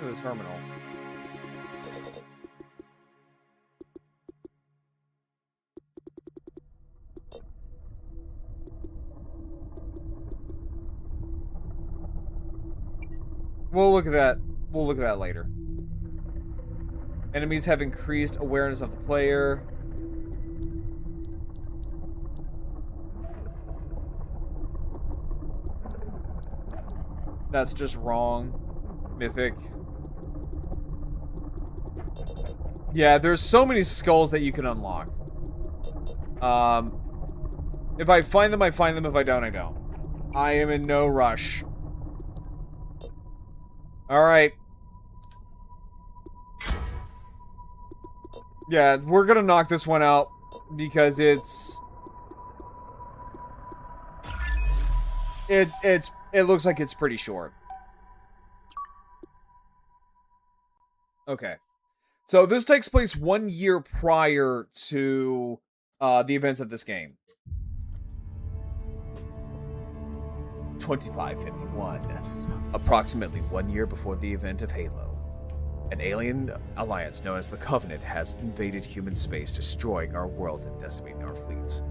at the terminals. We'll look at that. We'll look at that later. Enemies have increased awareness of the player. That's just wrong. Mythic. Yeah, there's so many skulls that you can unlock. If I find them, I find them. If I don't, I don't. I am in no rush. Alright. Yeah, we're gonna knock this one out because it looks like it's pretty short. Okay. So this takes place 1 year prior to the events of this game. 2551. Approximately 1 year before the event of Halo, an alien alliance known as the Covenant has invaded human space, destroying our world and decimating our fleets.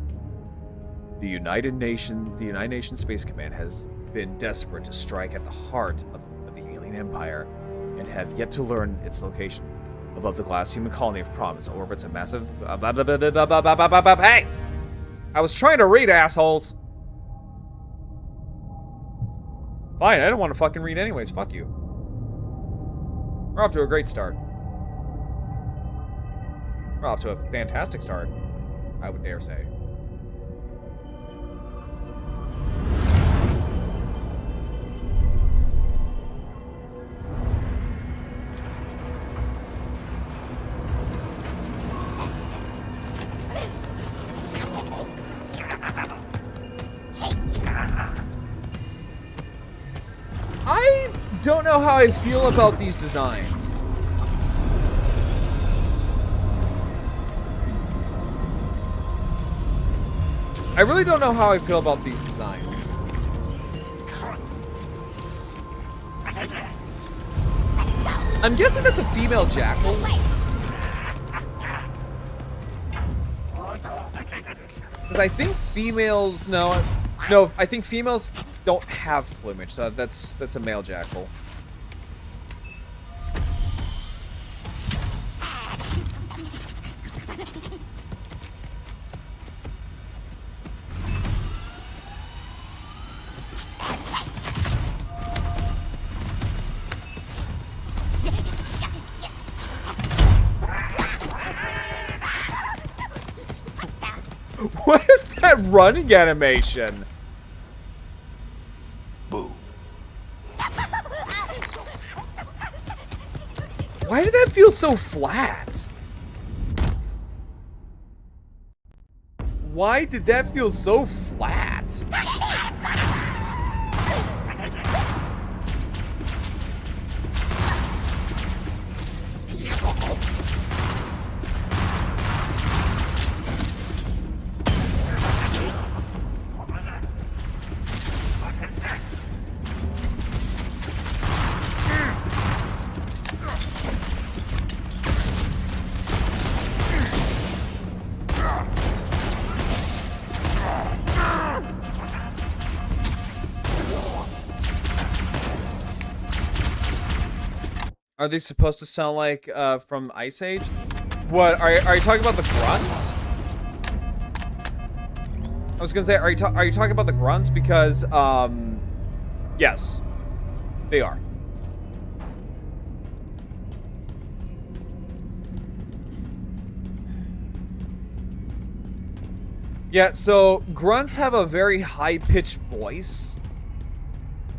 The United Nations Space Command has been desperate to strike at the heart of the alien empire and have yet to learn its location. Above the glass human colony of Promise orbits a massive... Hey! I was trying to read, assholes! Fine, I don't want to fucking read anyways. Fuck you. We're off to a great start. We're off to a fantastic start, I would dare say. I don't know how I feel about these designs. I really don't know how I feel about these designs. I'm guessing that's a female jackal. Because I think females... No, I think females don't have plumage, so that's a male jackal. What is that running animation? Boo. Why did that feel so flat? Why did that feel so flat? Are they supposed to sound like from Ice Age? What are you talking about the grunts? I was gonna say, are you talking about the grunts? Because yes, they are. Yeah, so grunts have a very high-pitched voice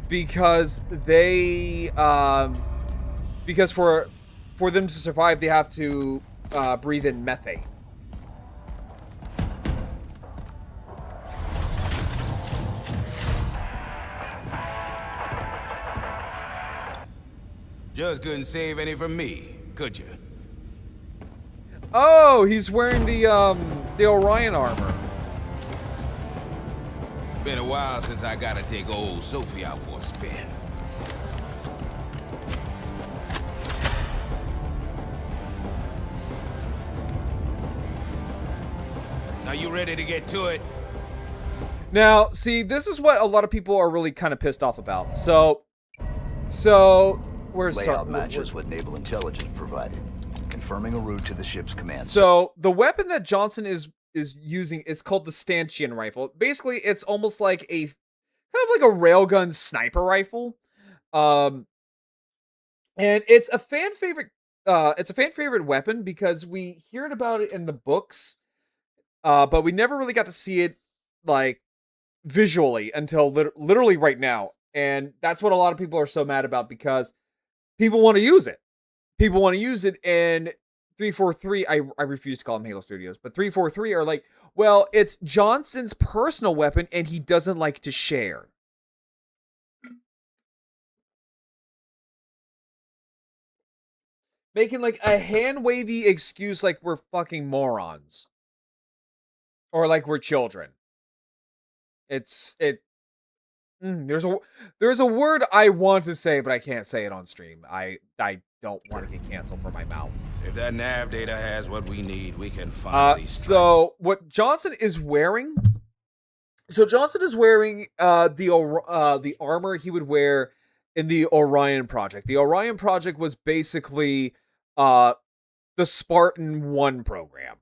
because they because for them to survive, they have to breathe in methane. Just couldn't save any from me, could you? Oh, he's wearing the Orion armor. Been a while since I gotta take old Sophie out for a spin. Are you ready to get to it? Now, see, this is what a lot of people are really kind of pissed off about. So where's Layout matches what naval intelligence provided, confirming a route to the ship's command. So the weapon that Johnson is using is called the stanchion rifle. Basically, it's almost like a kind of like a railgun sniper rifle. And it's a fan favorite. It's a fan favorite weapon because we heard about it in the books, but we never really got to see it like visually until literally right now. And that's what a lot of people are so mad about because people want to use it. People want to use it, and 343, I refuse to call them Halo Studios, but 343 are like, well, it's Johnson's personal weapon, and he doesn't like to share. Making like a hand-wavy excuse like we're fucking morons. Or like we're children. there's a word I want to say, but I can't say it on stream. I don't want to get canceled for my mouth. If that nav data has what we need, we can finally so what Johnson is wearing? So Johnson is wearing the armor he would wear in the Orion Project. The Orion Project was basically the Spartan 1 program.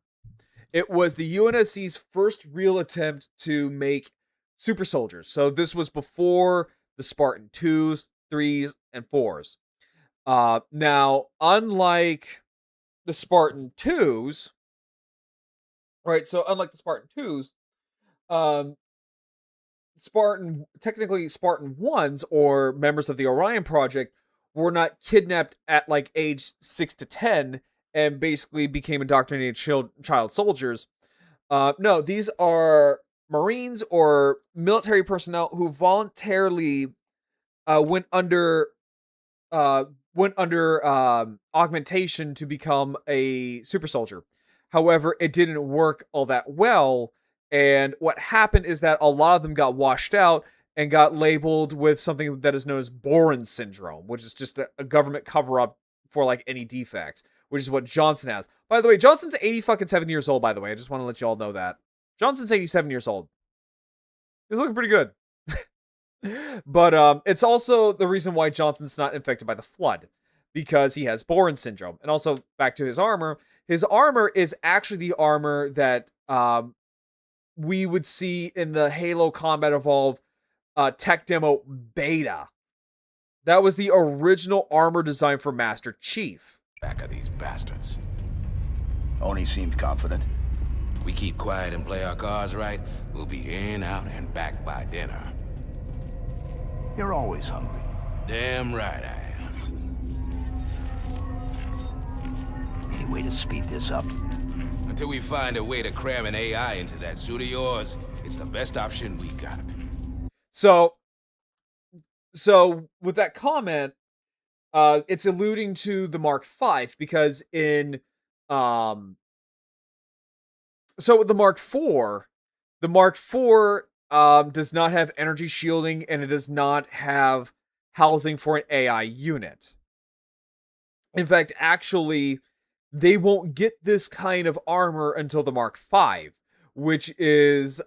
It was the UNSC's first real attempt to make super soldiers. So this was before the Spartan 2s, 3s, and 4s. Now, unlike the Spartan 2s, right? So unlike the Spartan 2s, technically Spartan 1s, or members of the Orion Project, were not kidnapped at like age 6 to 10 and basically became indoctrinated child soldiers. No, these are Marines or military personnel who voluntarily went under augmentation to become a super soldier. However, it didn't work all that well, and what happened is that a lot of them got washed out and got labeled with something that is known as Boren syndrome, which is just a government cover-up for like any defects, which is what Johnson has. By the way, Johnson's 87 years old, by the way. I just want to let you all know that. Johnson's 87 years old. He's looking pretty good. But it's also the reason why Johnson's not infected by the Flood, because he has Boren syndrome. And also, back to his armor. His armor is actually the armor that we would see in the Halo Combat Evolved tech demo beta. That was the original armor design for Master Chief. Back of these bastards. Oni seemed confident. We keep quiet and play our cards right, we'll be in, out, and back by dinner. You're always hungry. Damn right I am. Any way to speed this up? Until we find a way to cram an AI into that suit of yours, it's the best option we got. So with that comment, it's alluding to the Mark V, because in so with the Mark IV does not have energy shielding, and it does not have housing for an AI unit. In fact, actually, they won't get this kind of armor until the Mark V, which is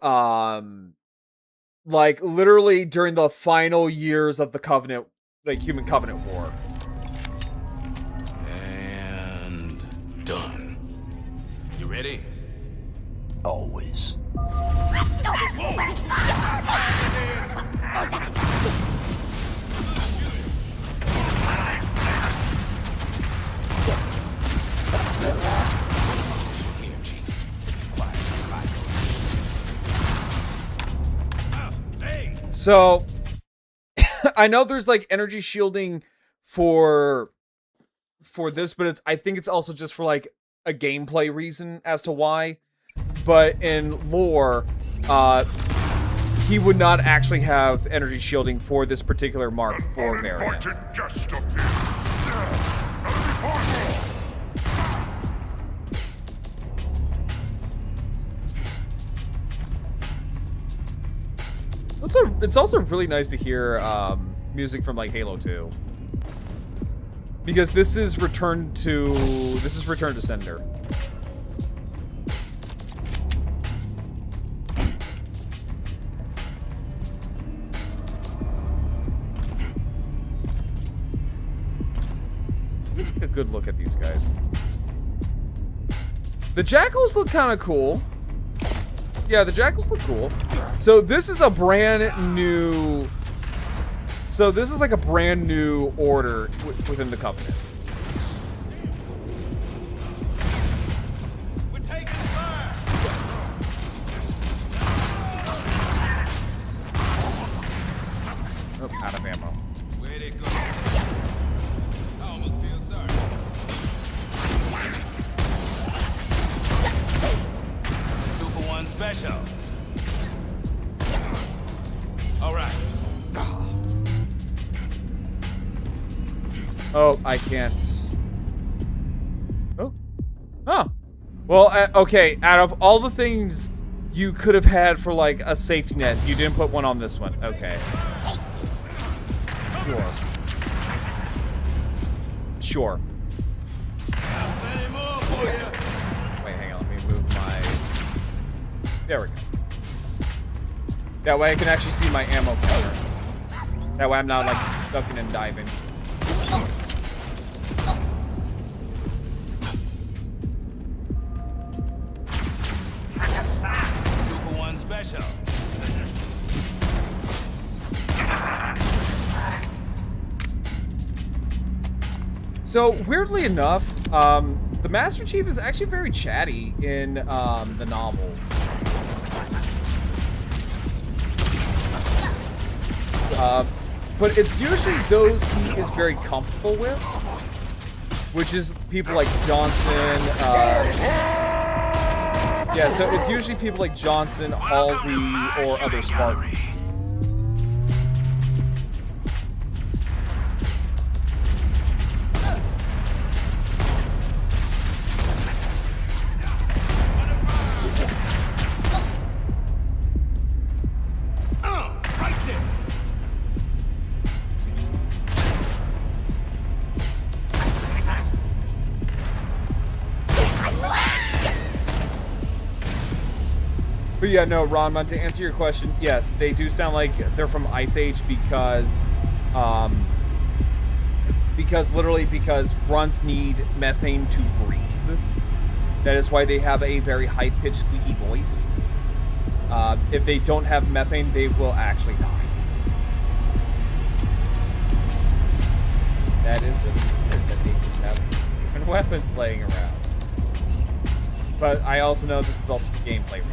like literally during the final years of the Covenant, like Human Covenant War. And done. You ready? Always. So, I know there's like energy shielding for this, but I think it's also just for like a gameplay reason as to why. But in lore, he would not actually have energy shielding for this particular Mark IV variant. It's also really nice to hear music from like Halo 2, because this is Return to Sender. Let's take a good look at these guys. The Jackals look kind of cool. Yeah, the Jackals look cool. So this is a brand new... So this is like a brand new order within the Covenant. We're taking fire! Oh, out of ammo. Where'd it go? I almost feel sorry. 2-for-1 special. All right. Oh, I can't. Oh. Huh. Well, okay, out of all the things you could have had for like a safety net. You didn't put one on this one. Okay. Sure. Sure. Wait, hang on. Let me move my... There we go. That way I can actually see my ammo counter. That way I'm not like ducking and diving. 2-for-1 special. So weirdly enough, the Master Chief is actually very chatty in the novels. But it's usually those he is very comfortable with, which is people like Johnson. Yeah, so it's usually people like Johnson, Halsey, or other Spartans. But yeah, no, Ron, to answer your question, yes, they do sound like they're from Ice Age because because grunts need methane to breathe. That is why they have a very high-pitched, squeaky voice. If they don't have methane, they will actually die. That is really weird that they just have different weapons laying around. But I also know this is also gameplay reasons.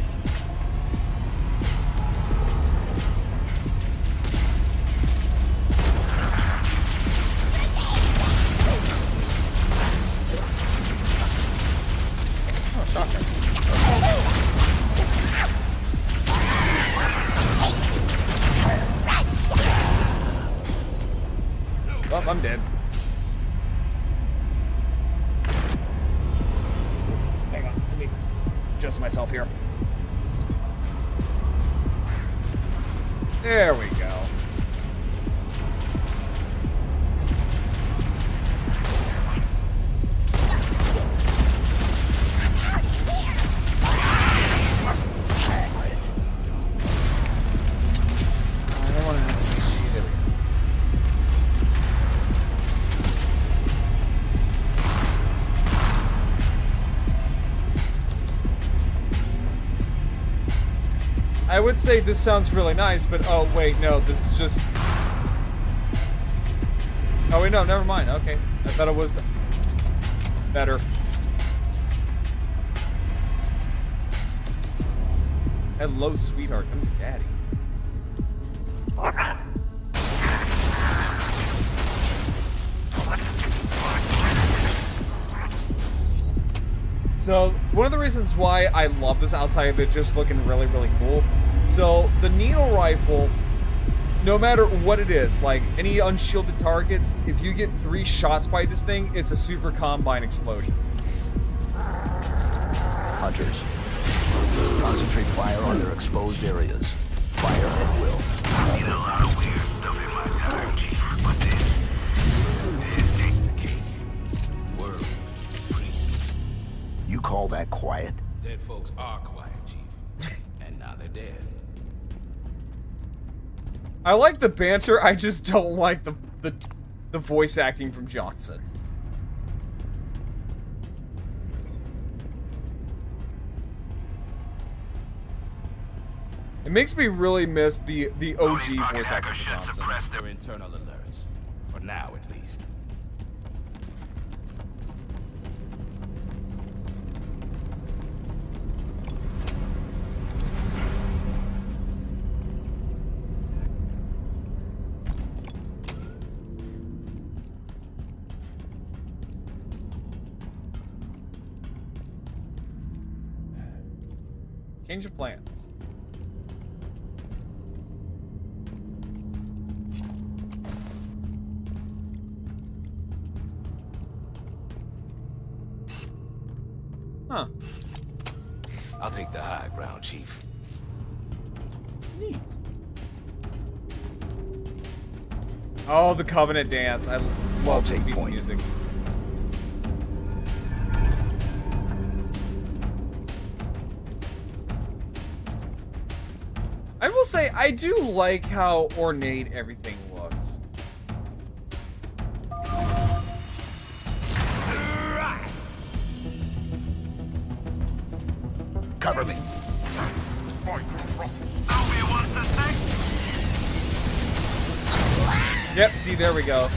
Well, I'm dead. Hang on, let me adjust myself here. There we go. I would say this sounds really nice, but oh wait, no, this is just... Oh wait, no, never mind. Okay, I thought it was better. Hello, sweetheart. Come to daddy. So, one of the reasons why I love this outside of it just looking really, really cool. So, the needle rifle, no matter what it is, like any unshielded targets, if you get 3 shots by this thing, it's a super combine explosion. Hunters, concentrate fire on their exposed areas. Fire at will. Seen a lot of weird stuff in my time, Chief, but this takes the cake. Word, priest. You call that quiet? Dead folks are quiet, Chief. And now they're dead. I like the banter, I just don't like the voice acting from Johnson. It makes me really miss the OG voice acting from Johnson. Suppress their internal alerts. For now, at least. Change of plans. Huh. I'll take the high ground, Chief. Neat. Oh, the Covenant dance. I love this piece of music. I will say, I do like how ornate everything looks. Cover me. Yep, see, there we go.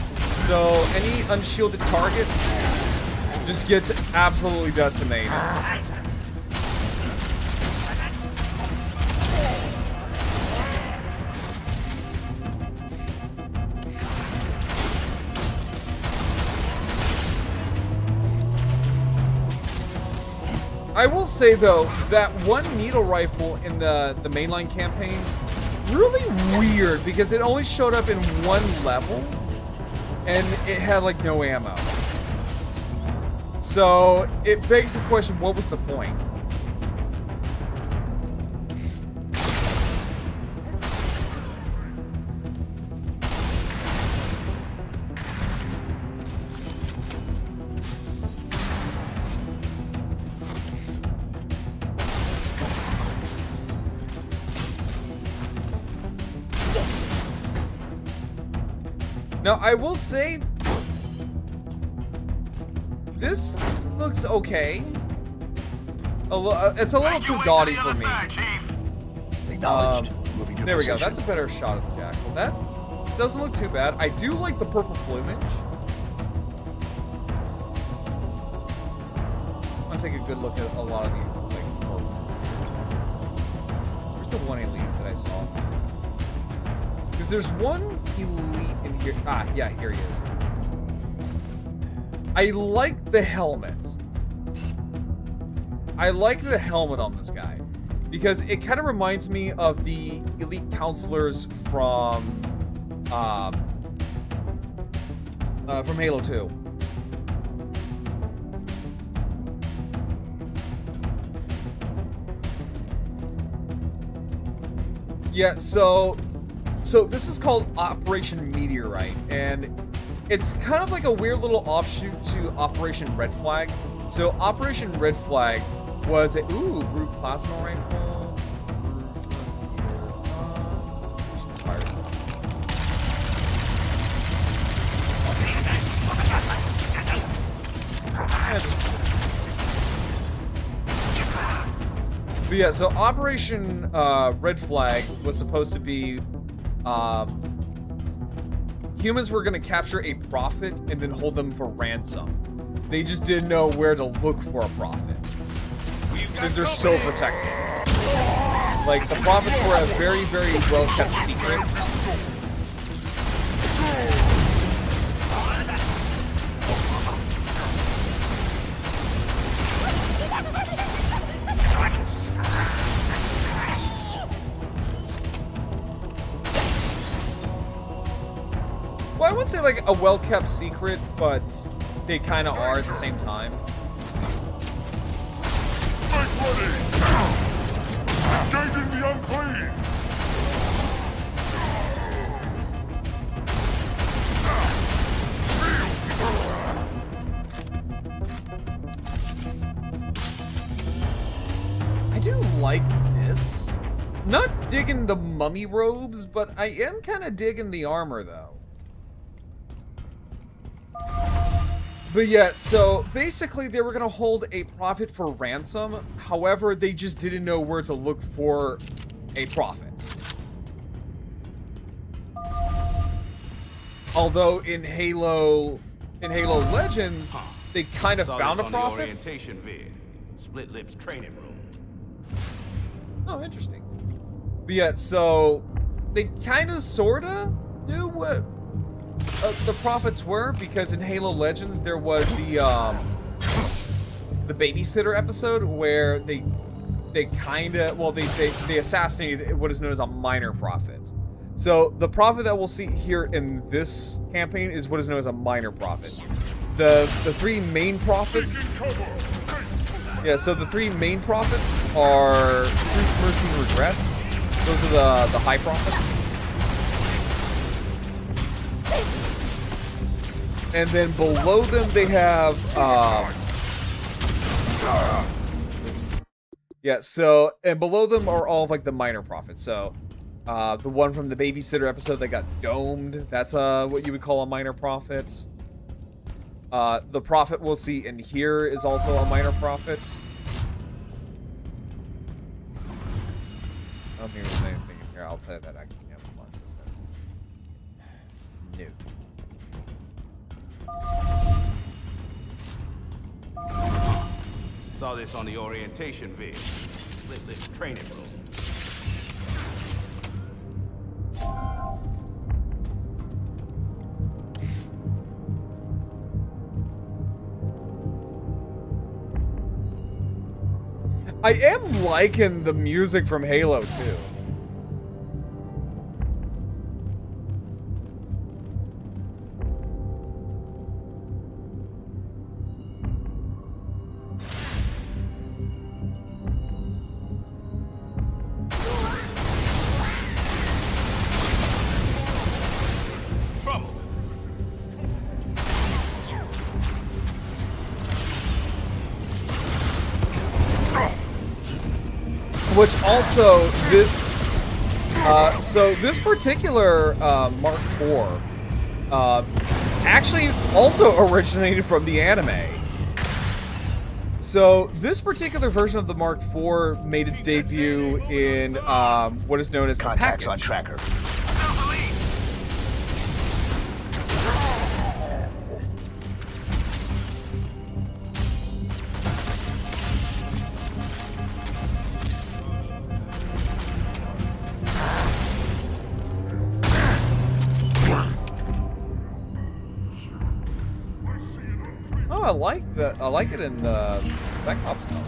So, any unshielded target just gets absolutely decimated. I will say though, that one needle rifle in the mainline campaign, really weird because it only showed up in one level and it had like no ammo. So it begs the question, what was the point? Now, I will say, this looks okay. It's a little too gaudy for me. Acknowledged. Moving to There we go. position. That's a better shot of the Jackal. That doesn't look too bad. I do like the purple plumage. I'm gonna take a good look at a lot of these like corpses. Where's the one elite that I saw? Because there's one elite in here. Ah, yeah, here he is. I like the helmet. I like the helmet on this guy because it kind of reminds me of the elite counselors from Halo 2. Yeah, so this is called Operation Meteorite, and it's kind of like a weird little offshoot to Operation Red Flag. So Operation Red Flag was a brute plasma rifle. But yeah, so Operation Red Flag was supposed to be humans were going to capture a prophet and then hold them for ransom. They just didn't know where to look for a prophet because they're so protected. Like, the prophets were a very, very well-kept secret. Well, I wouldn't say like a well-kept secret, but they kind of are at the same time. Engaging the unclean! I do like this. Not digging the mummy robes, but I am kind of digging the armor, though. But yeah, so basically they were going to hold a prophet for ransom. However, they just didn't know where to look for a prophet. Although in Halo Legends, they kind of found a prophet. Orientation vid. Split Lips training room. Oh, interesting. But yeah, so they kind of, sort of knew what the prophets were, because in Halo Legends there was the babysitter episode where they kind of, well, they assassinated what is known as a minor prophet. So the prophet that we'll see here in this campaign is what is known as a minor prophet. The three main prophets. Yeah, so the three main prophets are Truth, Mercy, and Regrets. Those are the high prophets. And then below them they have yeah, so and below them are all of like the minor prophets. So the one from the babysitter episode that got domed, that's what you would call a minor prophet. The prophet we'll see in here is also a minor prophet. I don't think there's anything in here outside that actually no. Saw this on the orientation vid. Split lips training room. I am liking the music from Halo 2. Which also, this, so this particular Mark IV actually also originated from the anime. So this particular version of the Mark IV made its debut in what is known as Contacts the on tracker. I like that. I like it in Spec Ops now.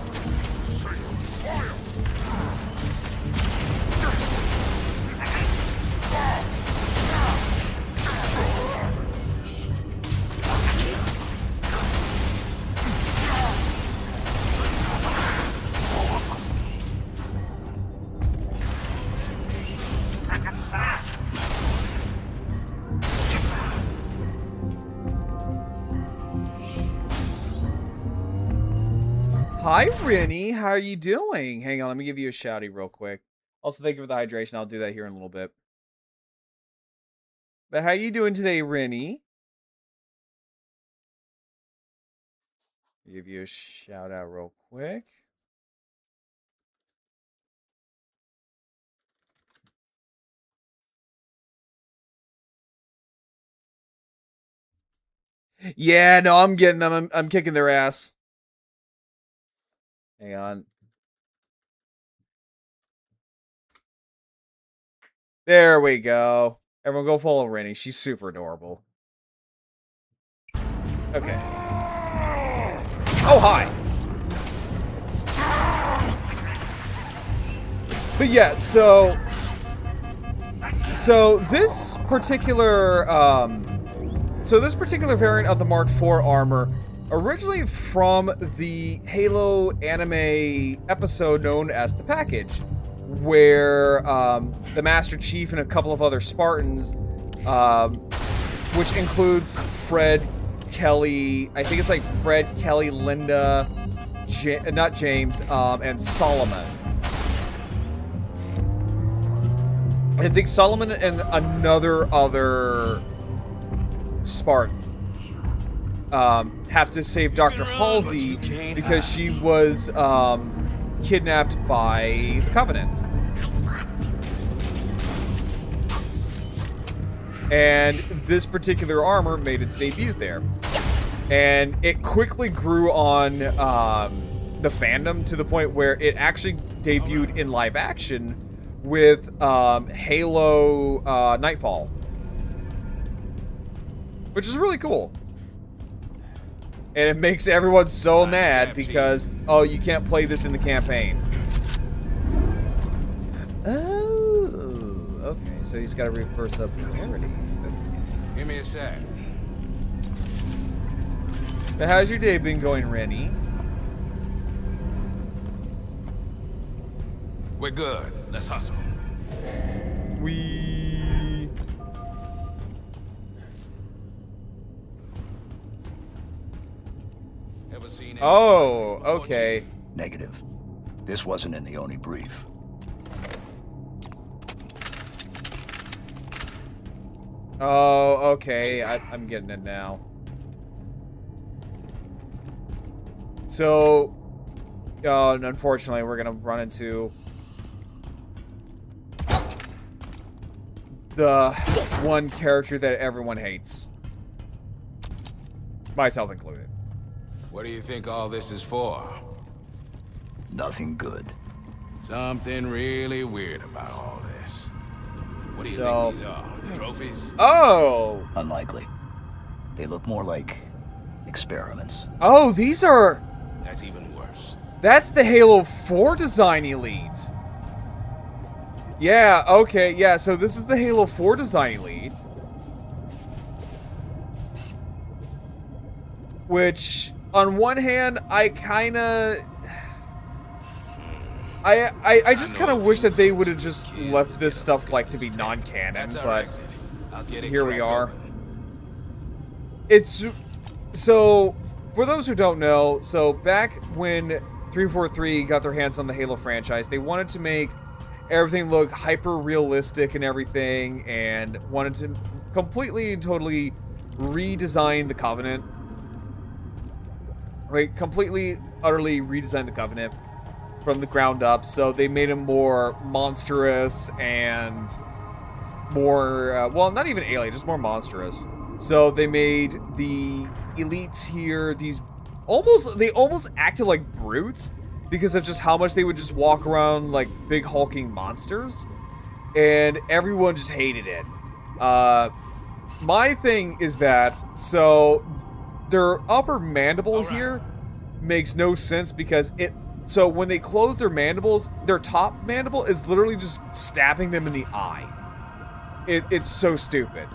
Hi, Rennie. How are you doing? Hang on, let me give you a shouty real quick. Also, thank you for the hydration. I'll do that here in a little bit. But how you doing today, Rennie? Give you a shout out real quick. Yeah, no, I'm getting them. I'm kicking their ass. Hang on. There we go. Everyone go follow Rennie. She's super adorable. Okay. Oh, hi. But yeah, so this particular variant of the Mark IV armor originally from the Halo anime episode known as The Package, where the Master Chief and a couple of other Spartans, which includes Fred, Kelly, I think it's like Fred, Kelly, Linda, not James, and Solomon. I think Solomon and another other Spartan have to save Dr. Halsey because she was kidnapped by the Covenant. And this particular armor made its debut there. And it quickly grew on the fandom to the point where it actually debuted in live action with Halo Nightfall. Which is really cool. And it makes everyone so mad because, oh, you can't play this in the campaign. Oh, okay. So he's got to reverse the polarity. Give me a sec. But how's your day been going, Rennie? We're good. Let's hustle. We... Ever seen Oh, okay. Negative. This wasn't in the Oni brief. Oh, okay. I'm getting it now. So, unfortunately, we're gonna run into the one character that everyone hates, myself included. What do you think all this is for? Nothing good. Something really weird about all this. What do you So- think these are? Trophies? Oh, Unlikely. They look more like experiments. oh, these are. That's even worse. That's the Halo 4 design elite. Yeah, okay, yeah, so this is the Halo 4 design elite. Which, on one hand, I kinda... I just kind of wish that they would have just left this stuff, like, to be non-canon, That's our but exit. I'll get it here we cracked are. open. It's... So, for those who don't know, so back when 343 got their hands on the Halo franchise, they wanted to make everything look hyper-realistic and everything, and wanted to completely and totally redesign the Covenant. Right? Completely, utterly redesign the Covenant from the ground up, so they made him more monstrous and more, well, not even alien, just more monstrous. So they made the elites here, they almost acted like brutes because of just how much they would just walk around like big hulking monsters, and everyone just hated it. My thing is that, so their upper mandible here makes no sense because so when they close their mandibles, their top mandible is literally just stabbing them in the eye. It's so stupid.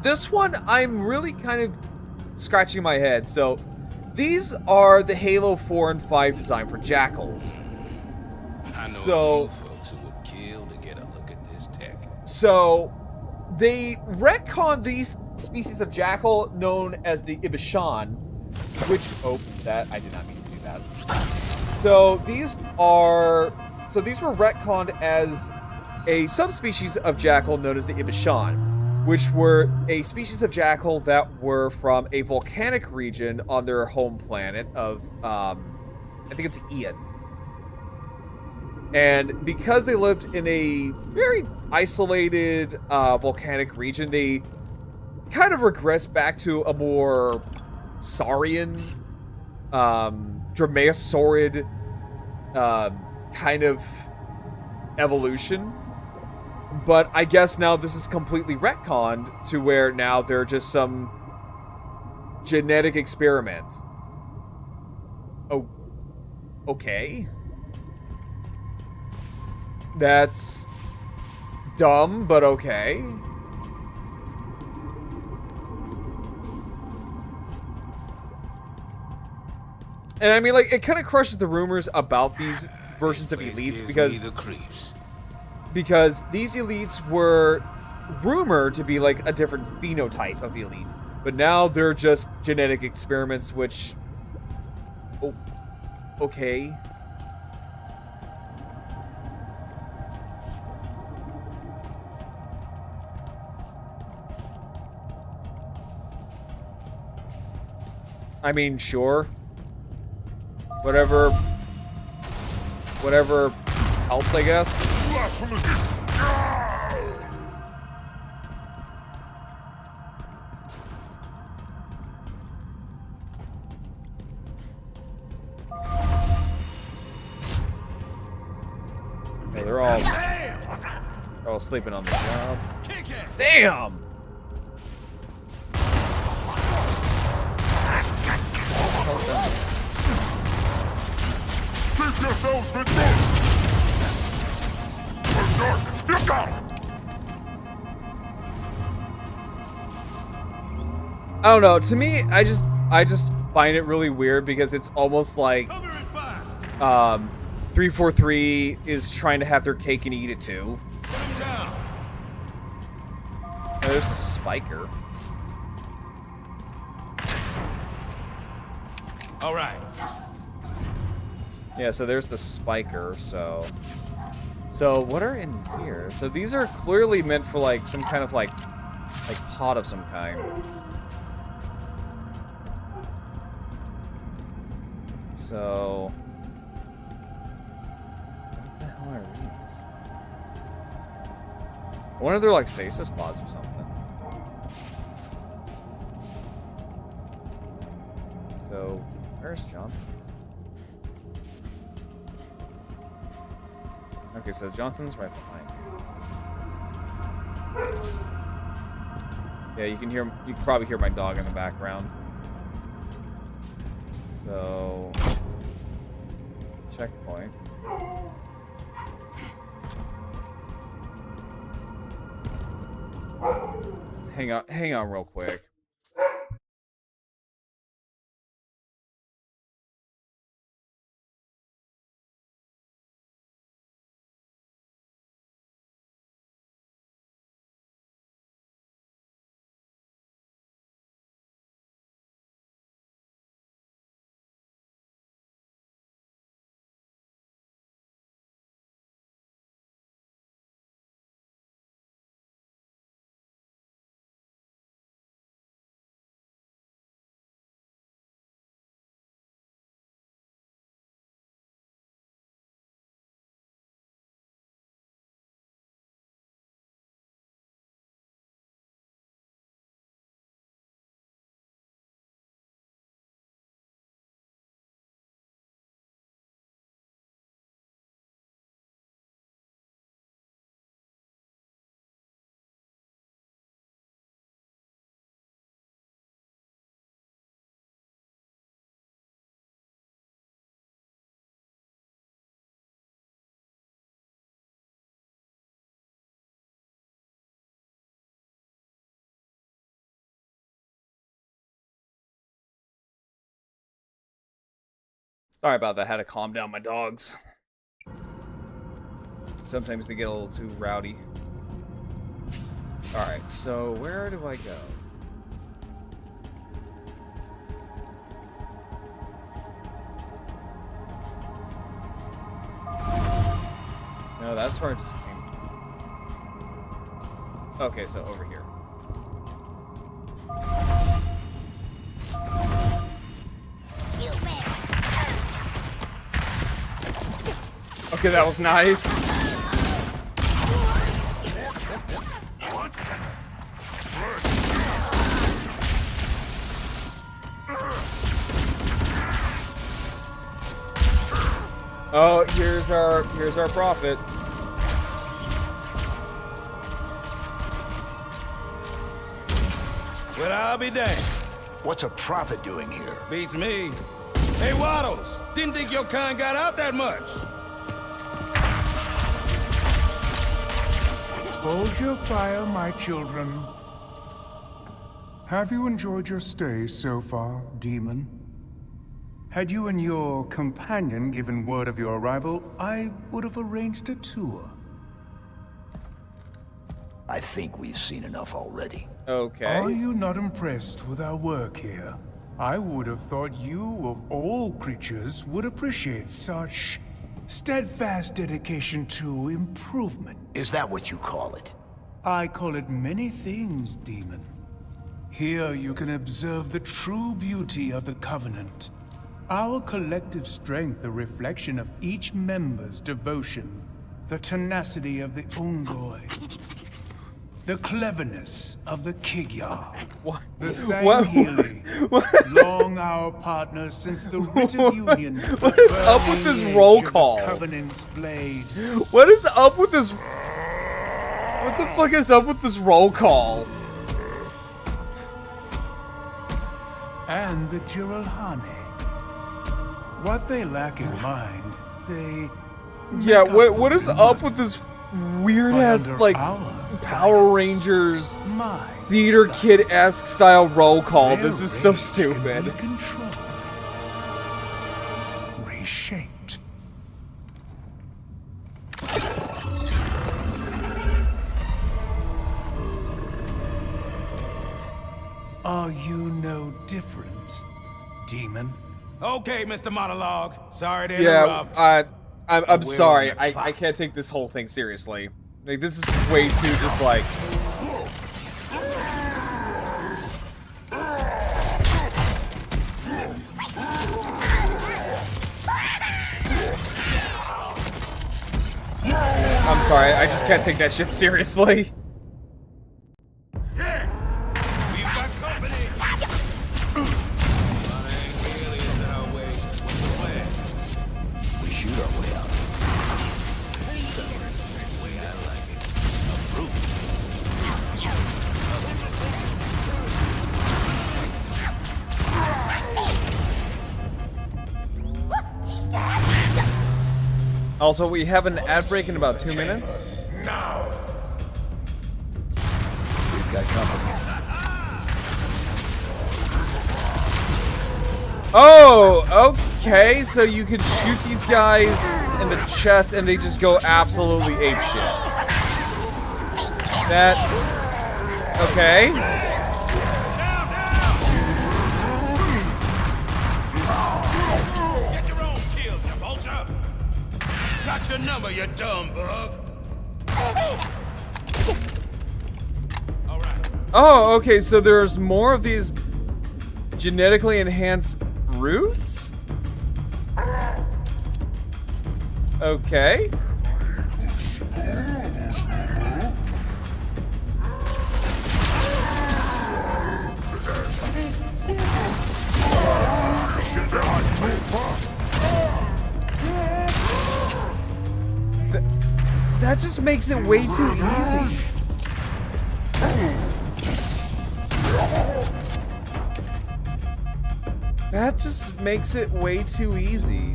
This one, I'm really kind of scratching my head. So, these are the Halo 4 and 5 design for Jackals. I know So- a few folks who would kill to get a look at this tech. So, they retconned these species of Jackal known as the Ibishan, which, oh, that, I did not mean to do that. So, these were retconned as a subspecies of Jackal known as the Ibishan, which were a species of Jackal that were from a volcanic region on their home planet of, I think it's Ian. And because they lived in a very isolated volcanic region, they kind of regressed back to a more saurian, dromaeosaurid kind of evolution. But I guess now this is completely retconned to where now they're just some genetic experiment. Oh, okay. That's dumb, but okay. And I mean, like, it kind of crushes the rumors about these versions of This place elites gives because... me the creeps. Because these elites were rumored to be like a different phenotype of elite. But now they're just genetic experiments, which... Oh, okay. I mean, sure. Whatever helps, I guess. Okay, they're all sleeping on the job. Damn! Keep yourselves between! You got it! I don't know. To me, I just find it really weird because it's almost like, 343 is trying to have their cake and eat it too. Oh, there's the spiker. All right. Yeah, so there's the spiker, so what are in here? So these are clearly meant for like some kind of like pot of some kind. So what the hell are these? I wonder if they're like stasis pods or something. So where's Johnson? Okay, so Johnson's right behind you. Yeah, you can probably hear my dog in the background. So checkpoint. Hang on real quick. Sorry about that. I had to calm down my dogs. Sometimes they get a little too rowdy. Alright, so where do I go? No, that's where I just came from. Okay, so over here. Okay, that was nice. Oh, here's our prophet. Well, I'll be damned. What's a prophet doing here? Beats me. Hey, Waddles, didn't think your kind got out that much. Hold your fire, my children. Have you enjoyed your stay so far, demon? Had you and your companion given word of your arrival, I would have arranged a tour. I think we've seen enough already. Okay. Are you not impressed with our work here? I would have thought you, of all creatures, would appreciate such steadfast dedication to improvement. Is that what you call it? I call it many things, demon. Here you can observe the true beauty of the Covenant. Our collective strength, a reflection of each member's devotion. The tenacity of the Ungoi. The cleverness of the Kigyar. What? The Sangheili. Long our partners since the writ of union. What is up with this roll call? Covenant's blade. What is up with this? What the fuck is up with this roll call? And the Jiralhane. What they lack in mind, they... Yeah, what is up with this weird ass, like, Power Rangers theater kid-esque style roll call? This is so stupid. Reshaped. Are you no different, demon? Okay, Mr. Monologue. Sorry to Yeah, interrupt. I'm We're sorry. on the I clock. can't take this whole thing seriously. Like, this is way too just like... I'm sorry, I just can't take that shit seriously. Yeah! We've got company! Aliens our way. What's the plan? We shoot our way out. Way I like it. Approved. Also, we have an ad break in about 2 minutes. We've got company. Oh, okay, so you could shoot these guys in the chest and they just go absolutely apeshit. That... okay. Get your own kills, you vulture! Got your number, you dumb bug! Alright. Oh, okay, so there's more of these genetically enhanced brutes? Okay. That just makes it way too easy. That just makes it way too easy.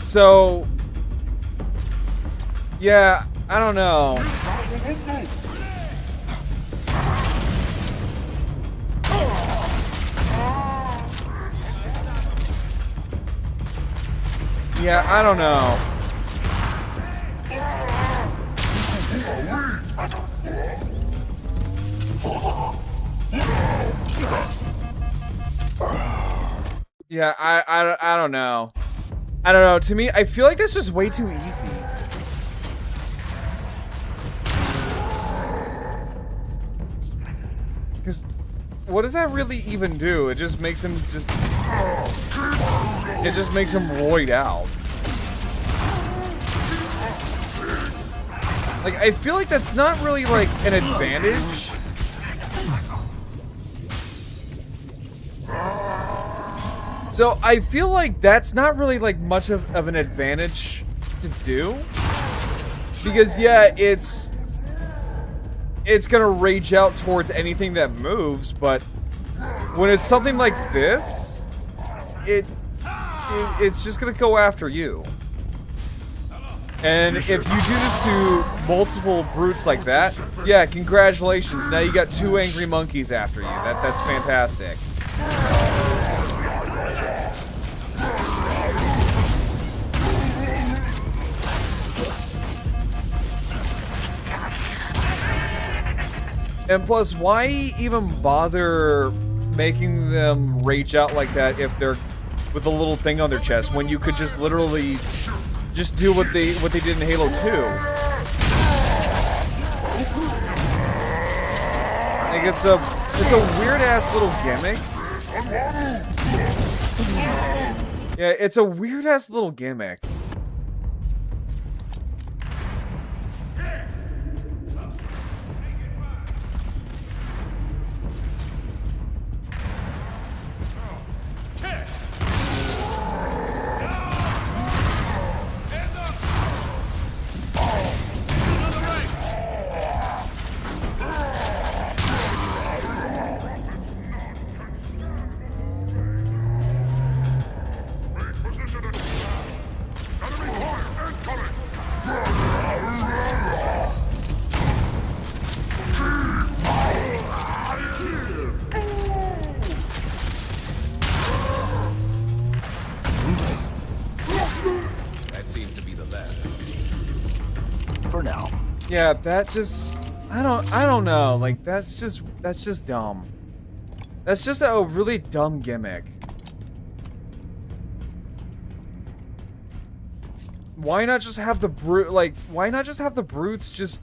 So, yeah, I don't know. Yeah, I don't know. Yeah, I don't know. I don't know. To me, I feel like that's just way too easy. Because what does that really even do? It just makes him just... it just makes him roid out. Like, I feel like that's not really, like, an advantage. So, I feel like that's not really, like, much of an advantage to do. Because, yeah, it's gonna rage out towards anything that moves, but when it's something like this, it's just gonna go after you. And if you do this to multiple brutes like that, yeah, congratulations. Now you got 2 angry monkeys after you. That's fantastic. And plus, why even bother making them rage out like that if they're with a little thing on their chest when you could just literally just do what they did in Halo 2? Like, it's a weird ass little gimmick. Yeah, it's a weird ass little gimmick. Yeah, that just I don't know. Like that's just dumb. That's just a really dumb gimmick. Why not just have the why not just have the brutes just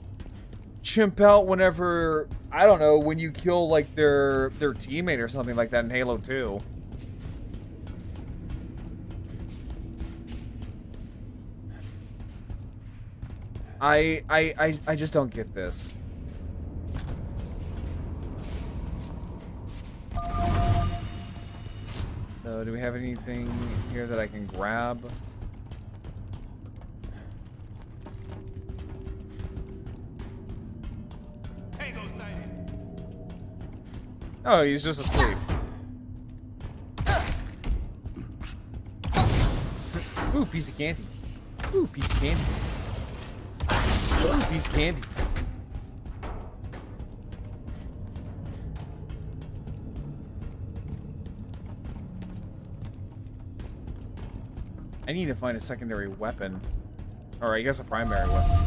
chimp out whenever, I don't know, when you kill like their teammate or something like that in Halo 2. I just don't get this. So do we have anything here that I can grab? Oh, he's just asleep. Ooh, piece of candy. Ooh, piece of candy. Ooh, piece of candy. I need to find a secondary weapon. Or I guess a primary weapon.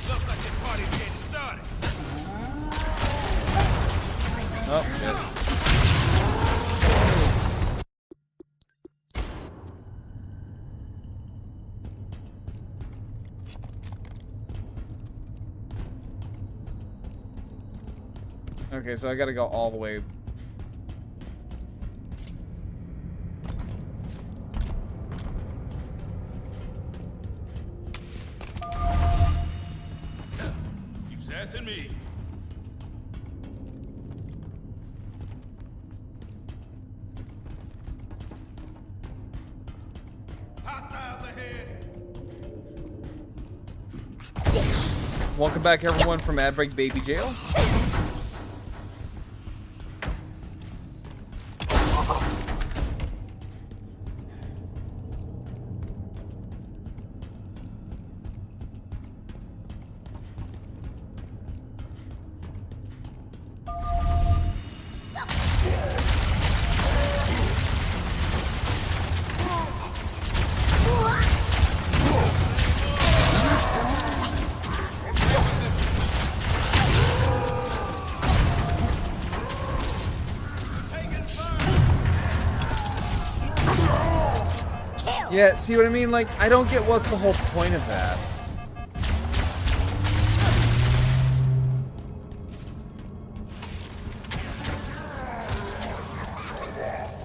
Looks like this party's getting started. Oh, shit. Okay, so I gotta go all the way. You sassing me. Hostiles ahead. Welcome back, everyone, from Ad Break Baby Jail. Yeah, see what I mean? Like, I don't get what's the whole point of that.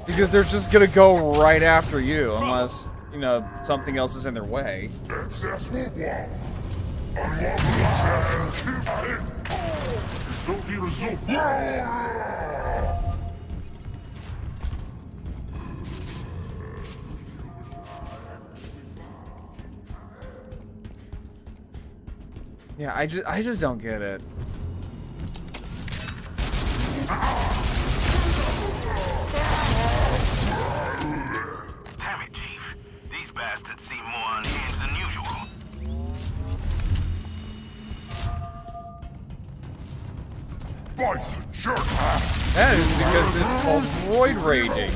Because they're just gonna go right after you, unless, you know, something else is in their way. Yeah, I just don't get it. Damn it, Chief. These bastards seem more unhinged than usual. That is because it's called roid raging.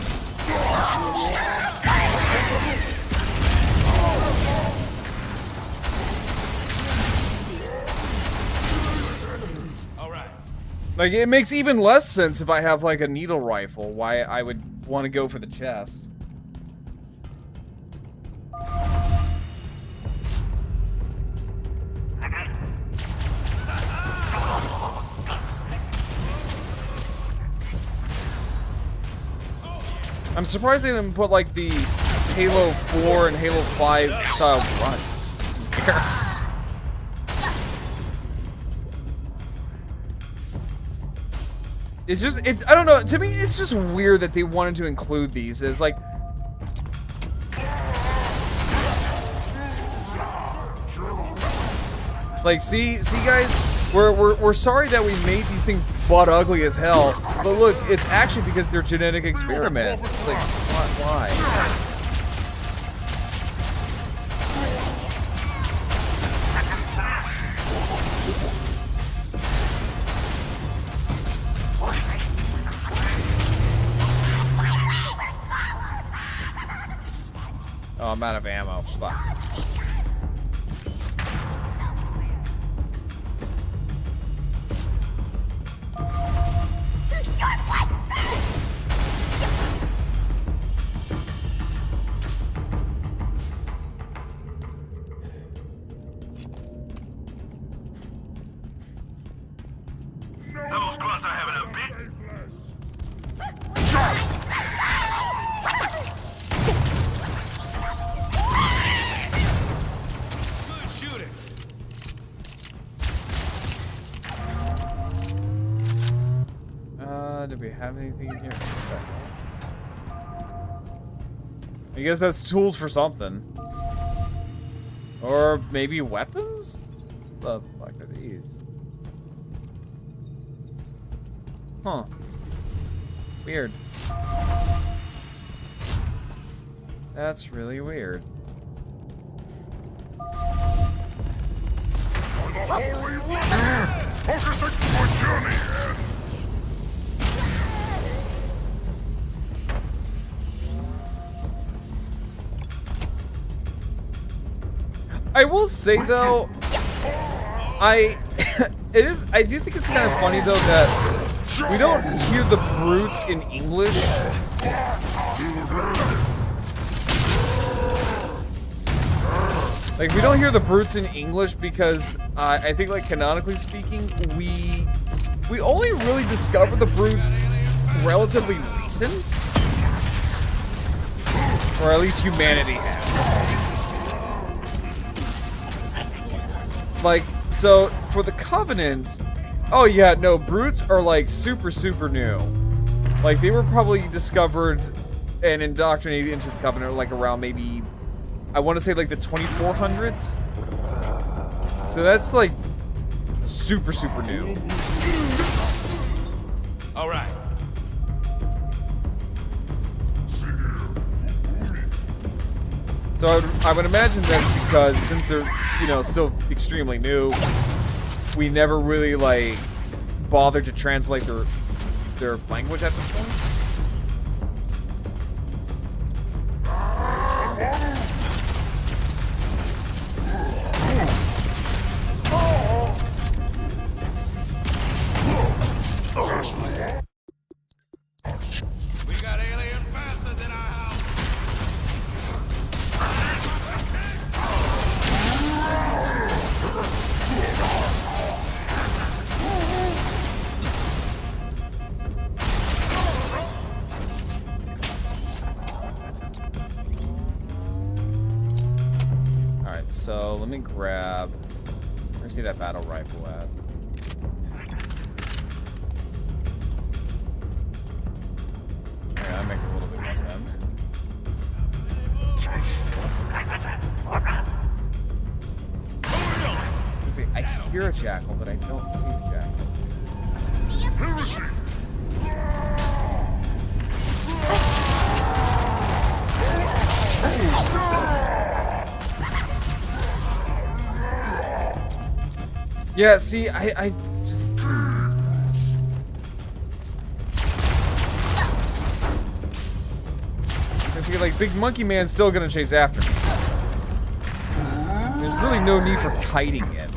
Like, it makes even less sense if I have, like, a needle rifle, why I would want to go for the chest. I'm surprised they didn't put, like, the Halo 4 and Halo 5 style grunts here. It's just, I don't know, to me, it's just weird that they wanted to include these as, like... Like, see guys, we're sorry that we made these things butt ugly as hell, but look, it's actually because they're genetic experiments. It's like, why? Oh, I'm out of ammo. Fuck. Do we have anything in here? I guess that's tools for something. Or maybe weapons? What the fuck are these? Huh. Weird. That's really weird. I will say though, I do think it's kind of funny though that we don't hear the brutes in English. Like, we don't hear the brutes in English because I think, like, canonically speaking, we only really discover the brutes relatively recent. Or at least humanity has. Like, so, for the Covenant, oh yeah, no, brutes are, like, super, super new. Like, they were probably discovered and indoctrinated into the Covenant, like, around maybe, I want to say, like, the 2400s. So that's, like, super, super new. All right. So I would imagine that's because since they're, you know, still extremely new, we never really, like, bothered to translate their language at this point. We got alien bastards in our house. All right, so let me grab. Where's that battle rifle at? Yeah, that makes a little bit more sense. See, I hear a jackal, but I don't see a jackal. Yeah, see, I just... See, like, Big Monkey Man's still gonna chase after me. There's really no need for kiting it.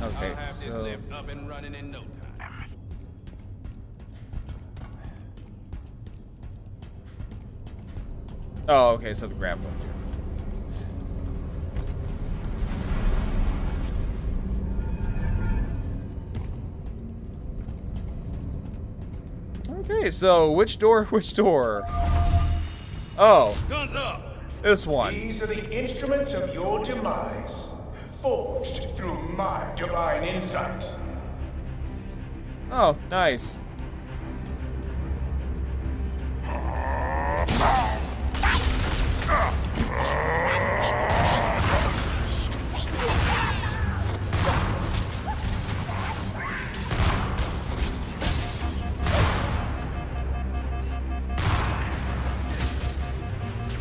Okay, I'll have so... this lift up and running in no time. Oh, okay, so the grab one. Okay, so which door? Which door? Oh, Guns up! this one. These are the instruments of your demise, forged through my divine insight. Oh, nice.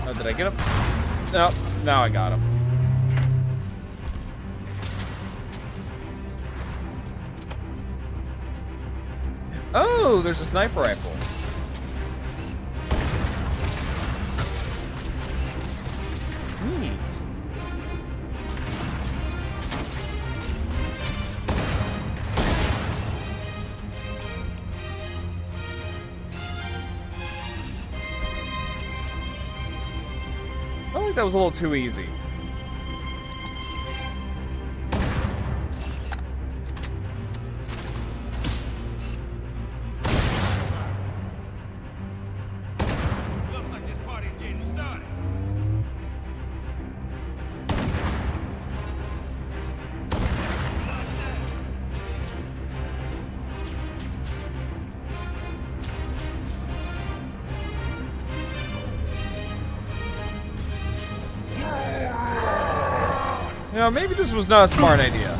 Oh, did I get him? No, now I got him. Oh, there's a sniper rifle. Neat. I feel like that was a little too easy. Looks like this party's getting started. know, maybe this was not a smart idea.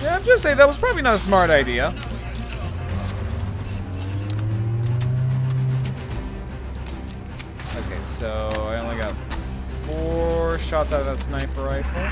Yeah, I'm just saying that was probably not a smart idea. Okay, so I only got 4 shots out of that sniper rifle.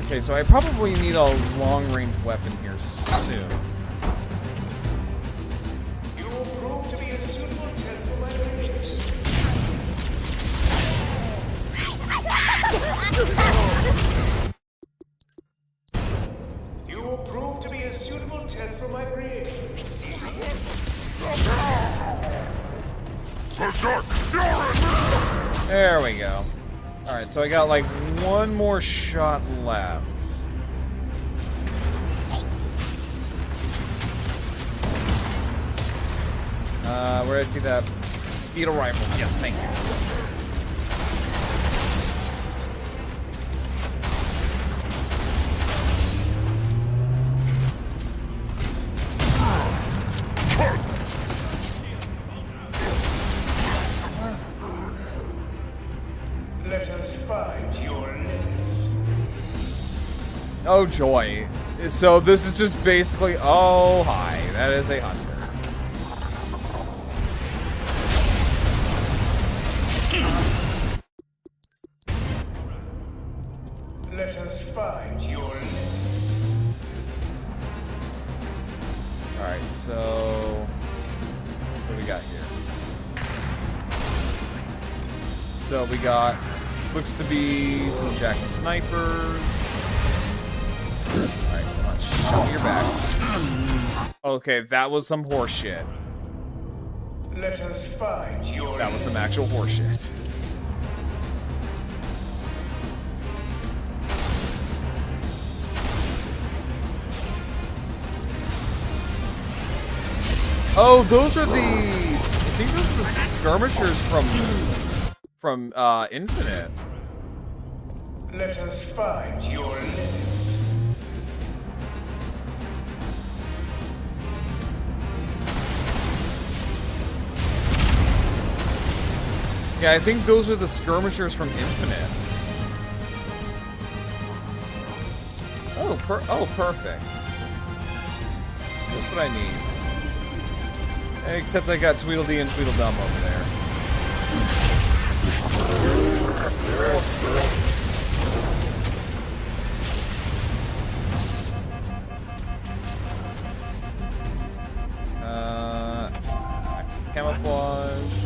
Okay, so I probably need a long-range weapon here soon. You will prove to be a suitable test for my patience. You will prove to be a suitable test for my creation. There we go. Alright, so I got like 1 more shot left. Where did I see that beetle rifle? Yes, thank you. Let us find your limits. Oh joy. So this is just basically, oh hi, that is a hunter. Let us find your limits. Alright, so what do we got here? So we got, looks to be some jackal snipers. Alright, come on, show me your back. Okay, that was some horse shit. Let us find your That was some actual horse shit. Oh, those are the, I think those are the skirmishers from Infinite. Let us find your limits. Yeah, I think those are the skirmishers from Infinite. Oh, perfect. Just what I need. Except I got Tweedledee and Tweedledum over there. Camouflage.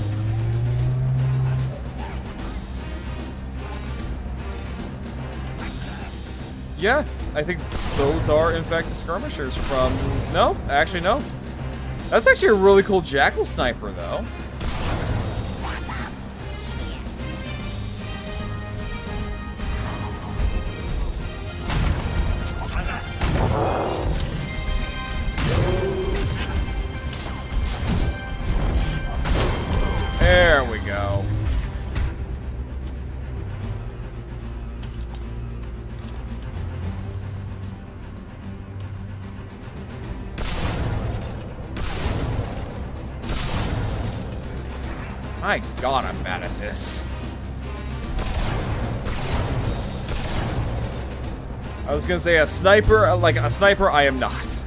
Yeah, I think those are in fact the skirmishers from... No, actually no. That's actually a really cool jackal sniper though. There we go. My God, I'm bad at this. I was gonna say a sniper, like a sniper, I am not.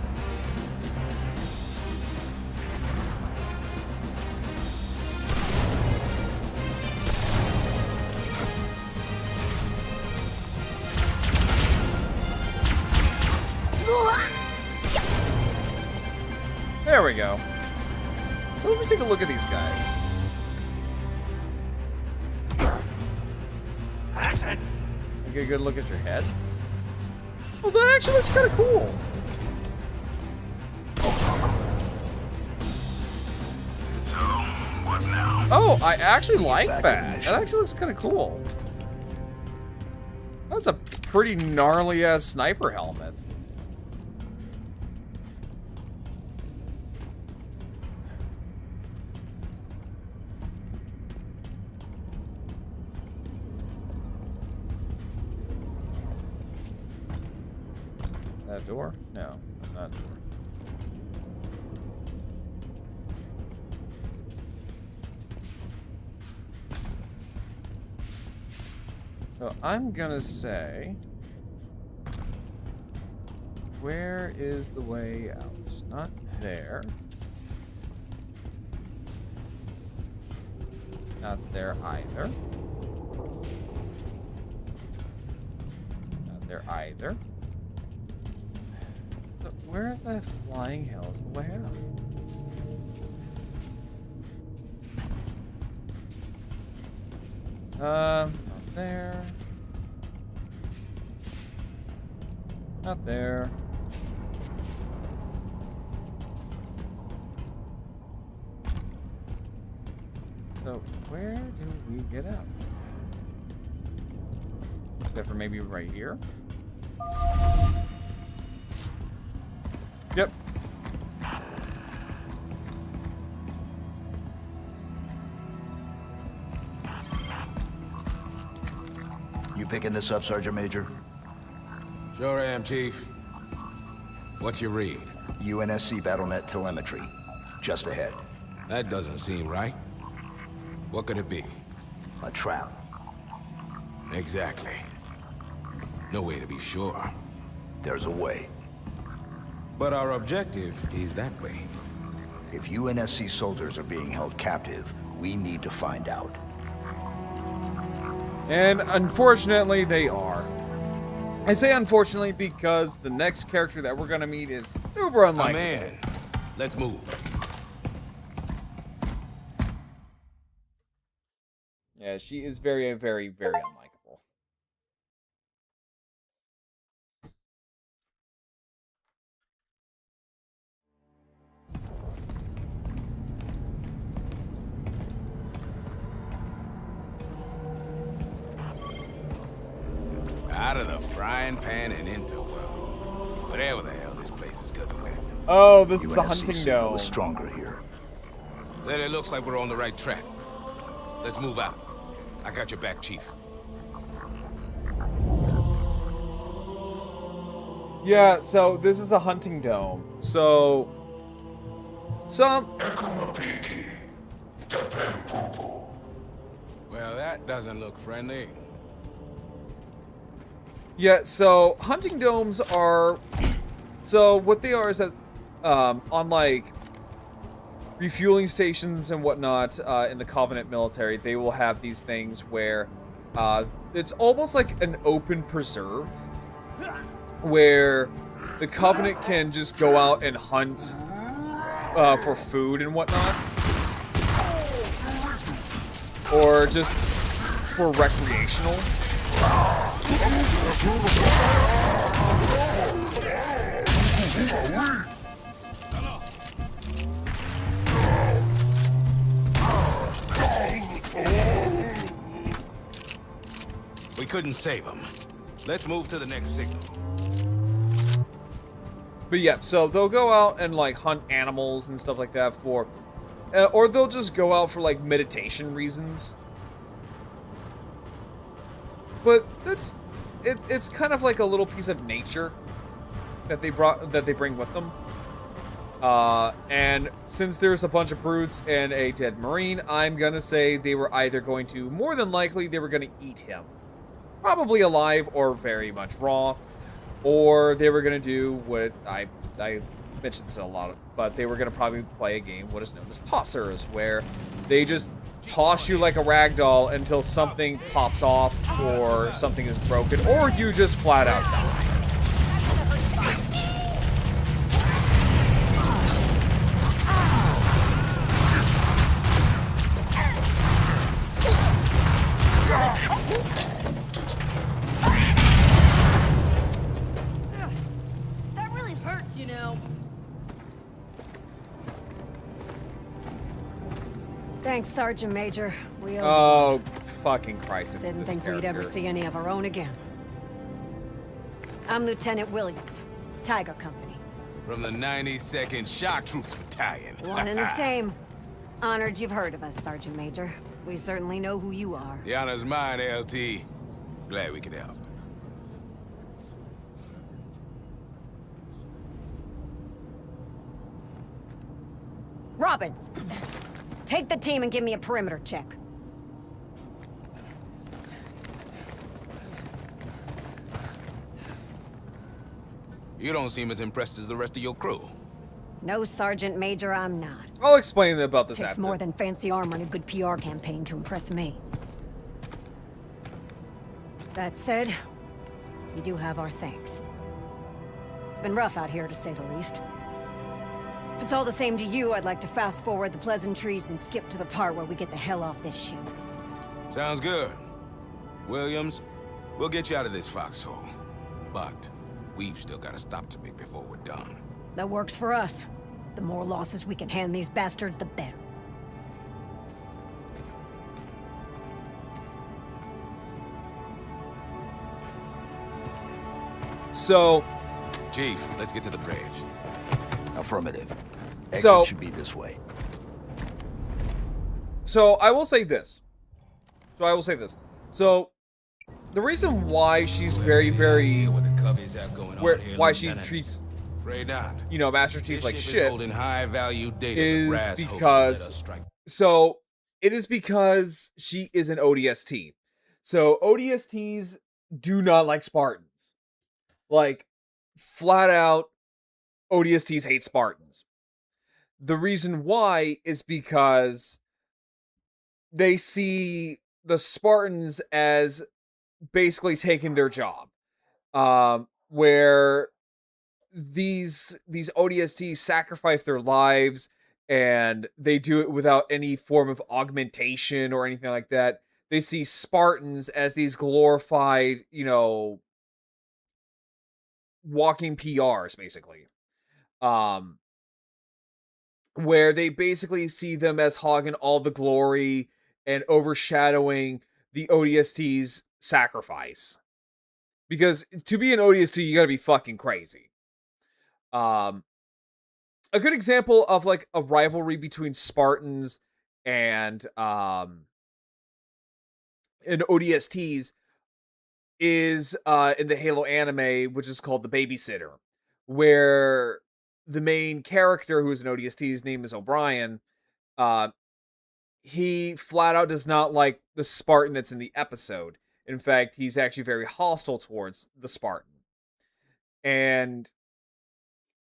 There we go. So let me take a look at these guys. get a good look at your head. Well, that actually looks kind of cool. So, what now? Oh, I actually like that. That actually looks kind of cool. That's a pretty gnarly ass sniper helmet. That door? No, that's not a door. So I'm gonna say, where is the way out? Not there. Not there either. Not there either. So where the flying hell is the way out? Not there. Not there. So where do we get out? Except for maybe right here? Yep. You picking this up, Sergeant Major? Sure am, Chief. What's your read? UNSC BattleNet telemetry. Just ahead. That doesn't seem right. What could it be? A trap. Exactly. No way to be sure. There's a way. But our objective is that way. If UNSC soldiers are being held captive, we need to find out. And unfortunately, they are. I say unfortunately because the next character that we're gonna meet is uber unlikely. Man, let's move. Yeah, she is very, very, very unlikable. Out of the frying pan and into whatever the hell this place is cooking with. Oh, this is a UNSC hunting signal dome. is stronger here. Then it looks like we're on the right track. Let's move out. I got your back, Chief. Yeah, so this is a hunting dome. So Well, that doesn't look friendly. yeah, so hunting domes are, so what they are is that on like refueling stations and whatnot in the Covenant military, they will have these things where it's almost like an open preserve where the Covenant can just go out and hunt for food and whatnot, or just for recreational. We couldn't save them. Let's move to the next signal. But yeah, so they'll go out and like hunt animals and stuff like that for, or they'll just go out for like meditation reasons. But it's kind of like a little piece of nature that they bring with them. And since there's a bunch of brutes and a dead Marine, I'm gonna say they were either going to, more than likely, they were gonna eat him. Probably alive or very much raw. Or they were gonna do what I mentioned this a lot, but they were gonna probably play a game what is known as tossers, where they just toss you like a rag doll until something pops off or something is broken, or you just flat out die. Thanks, Sergeant Major. We Oh, fucking Christ. It's didn't this think we'd ever character. see any of our own again. I'm Lieutenant Williams, Tiger Company. From the 92nd Shock Troops Battalion. One and the same. Honored you've heard of us, Sergeant Major. We certainly know who you are. The honor's mine, LT. Glad we could help. Robbins! Take the team and give me a perimeter check. You don't seem as impressed as the rest of your crew. No, Sergeant Major, I'm not. I'll explain about this Takes after. more than fancy armor and a good PR campaign to impress me. That said, you do have our thanks. It's been rough out here, to say the least. If it's all the same to you, I'd like to fast forward the pleasantries and skip to the part where we get the hell off this ship. Sounds good. Williams, we'll get you out of this foxhole. But we've still got to stop the big before we're done. That works for us. The more losses we can hand these bastards, the better. So, Chief, let's get to the bridge. Affirmative. Exit So- should be this way. So I will say this. So the reason why she's very, very, What the coveys have going where, on here, why she Lieutenant? treats, Afraid not. you know, Master Chief This like ship is shit, holding high-value data is the brass hopes to because- let us strike. so it is because she is an ODST. So ODSTs do not like Spartans. Like, flat out, ODSTs hate Spartans. The reason why is because they see the Spartans as basically taking their job. Where these ODSTs sacrifice their lives and they do it without any form of augmentation or anything like that. They see Spartans as these glorified, you know, walking PRs, basically. Where they basically see them as hogging all the glory and overshadowing the ODST's sacrifice. Because to be an ODST, you gotta be fucking crazy. A good example of like a rivalry between Spartans and ODSTs is in the Halo anime, which is called The Babysitter, where the main character, who is an ODST, his name is O'Brien, he flat out does not like the Spartan that's in the episode. In fact, he's actually very hostile towards the Spartan. And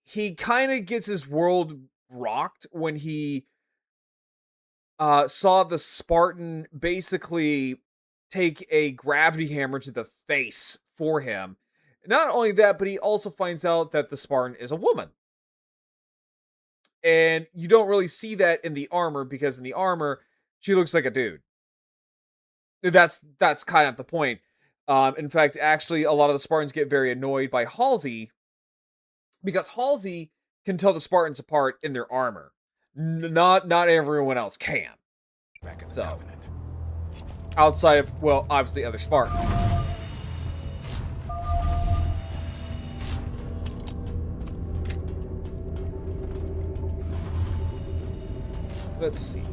he kind of gets his world rocked when he saw the Spartan basically take a gravity hammer to the face for him. Not only that, but he also finds out that the Spartan is a woman. And you don't really see that in the armor, because in the armor, she looks like a dude. That's kind of the point. In fact, actually, a lot of the Spartans get very annoyed by Halsey, because Halsey can tell the Spartans apart in their armor. Not everyone else can. Back in the Covenant. Outside of, well, obviously other Spartans. Let's see.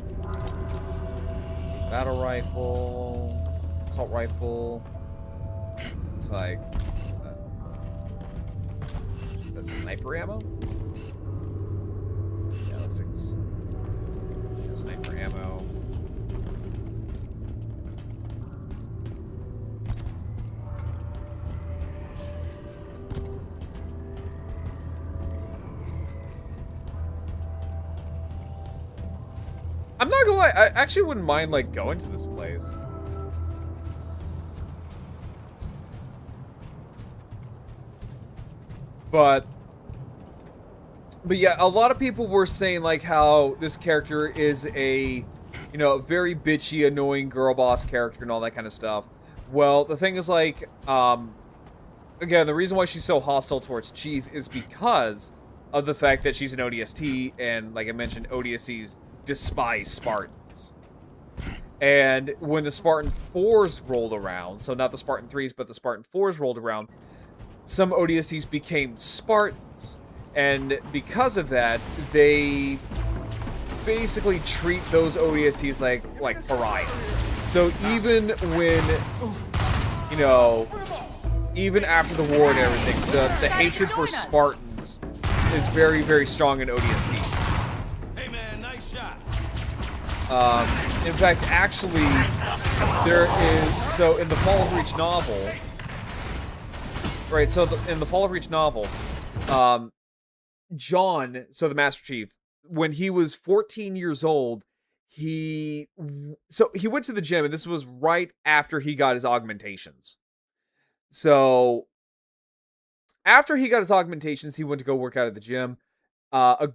Battle rifle, assault rifle. Looks like that's sniper ammo. Yeah, looks like it's sniper ammo. I'm not gonna lie, I actually wouldn't mind, like, going to this place. But yeah, a lot of people were saying, like, how this character is a, you know, very bitchy, annoying girl boss character and all that kind of stuff. Well, the thing is, like, again, the reason why she's so hostile towards Chief is because of the fact that she's an ODST, and, like I mentioned, ODSTs despise Spartans. And when the Spartan 4s rolled around, so not the Spartan 3s, but the Spartan 4s rolled around, some ODSTs became Spartans. And because of that, they basically treat those ODSTs like pariahs. So even when, you know, even after the war and everything, the hatred for Spartans is very, very strong in ODSTs. Hey man, nice shot. In fact, actually, there is, so in the Fall of Reach novel, right, so in the Fall of Reach novel, John, so the Master Chief, when he was 14 years old, he went to the gym, and this was right after he got his augmentations. So, after he got his augmentations, he went to go work out at the gym. A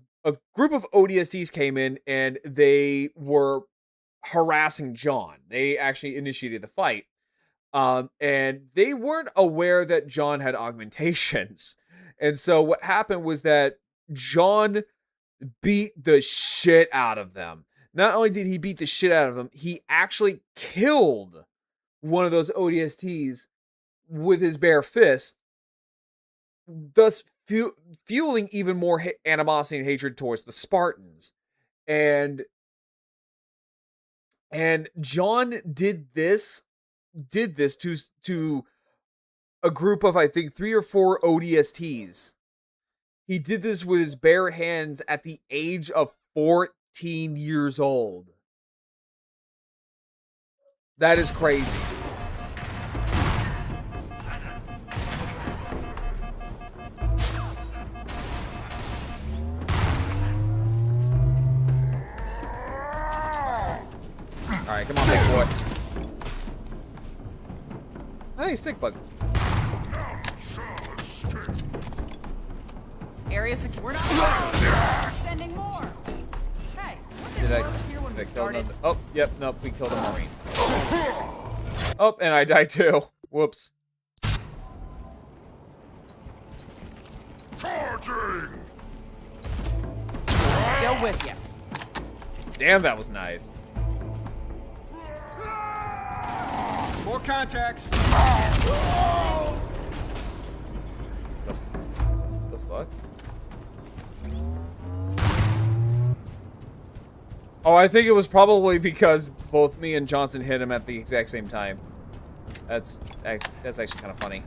group of ODSTs came in, and they were harassing John. They actually initiated the fight. And they weren't aware that John had augmentations. And so what happened was that John beat the shit out of them. Not only did he beat the shit out of them, he actually killed one of those ODSTs with his bare fist, thus fueling even more animosity and hatred towards the Spartans. And John did this to a group of, I think, 3 or 4 ODSTs. He did this with his bare hands at the age of 14 years old. That is crazy. Alright, come on, big boy. Hey, stick bug. Area secure. We're not sending more. Hey, Did I kill another? Oh, yep, nope, we killed a Marine. Oh, and I died too. Whoops. Still with you. Damn, that was nice. More contacts. The fuck? Oh, I think it was probably because both me and Johnson hit him at the exact same time. That's actually kind of funny.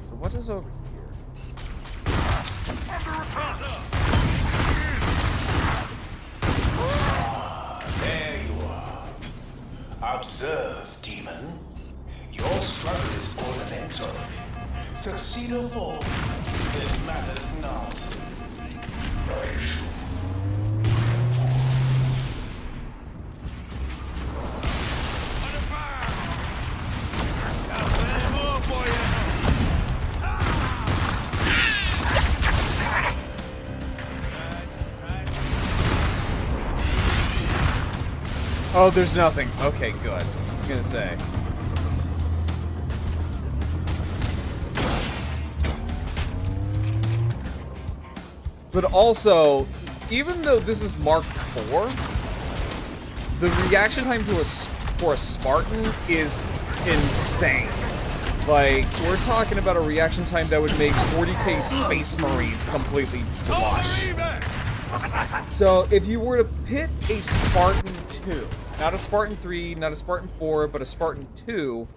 So what is over here? There you are. Observe, demon. Your struggle is ornamental. Succeed or fall, it matters not. Oh, there's nothing. Okay, good. I was gonna say. But also, even though this is Mark IV, the reaction time to for a Spartan is insane. Like, we're talking about a reaction time that would make 40k Space Marines completely blush. So, if you were to pit a Spartan 2, not a Spartan 3, not a Spartan 4, but a Spartan 2,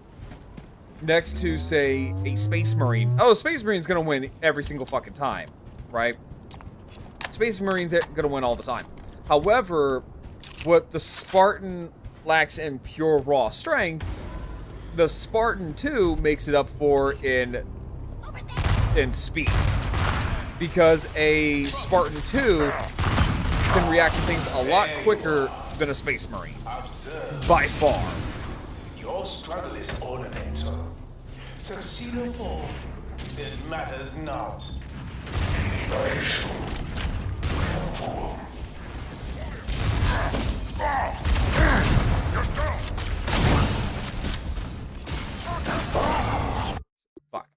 next to, say, a Space Marine. Oh, a Space Marine's gonna win every single fucking time, right? Space Marines are gonna win all the time. However, what the Spartan lacks in pure raw strength, the Spartan 2 makes it up for in speed. Because a Spartan 2 can react to things a lot quicker than a Space Marine. By far. Your struggle is ornamental. Succeed or fall, it matters not. Fuck.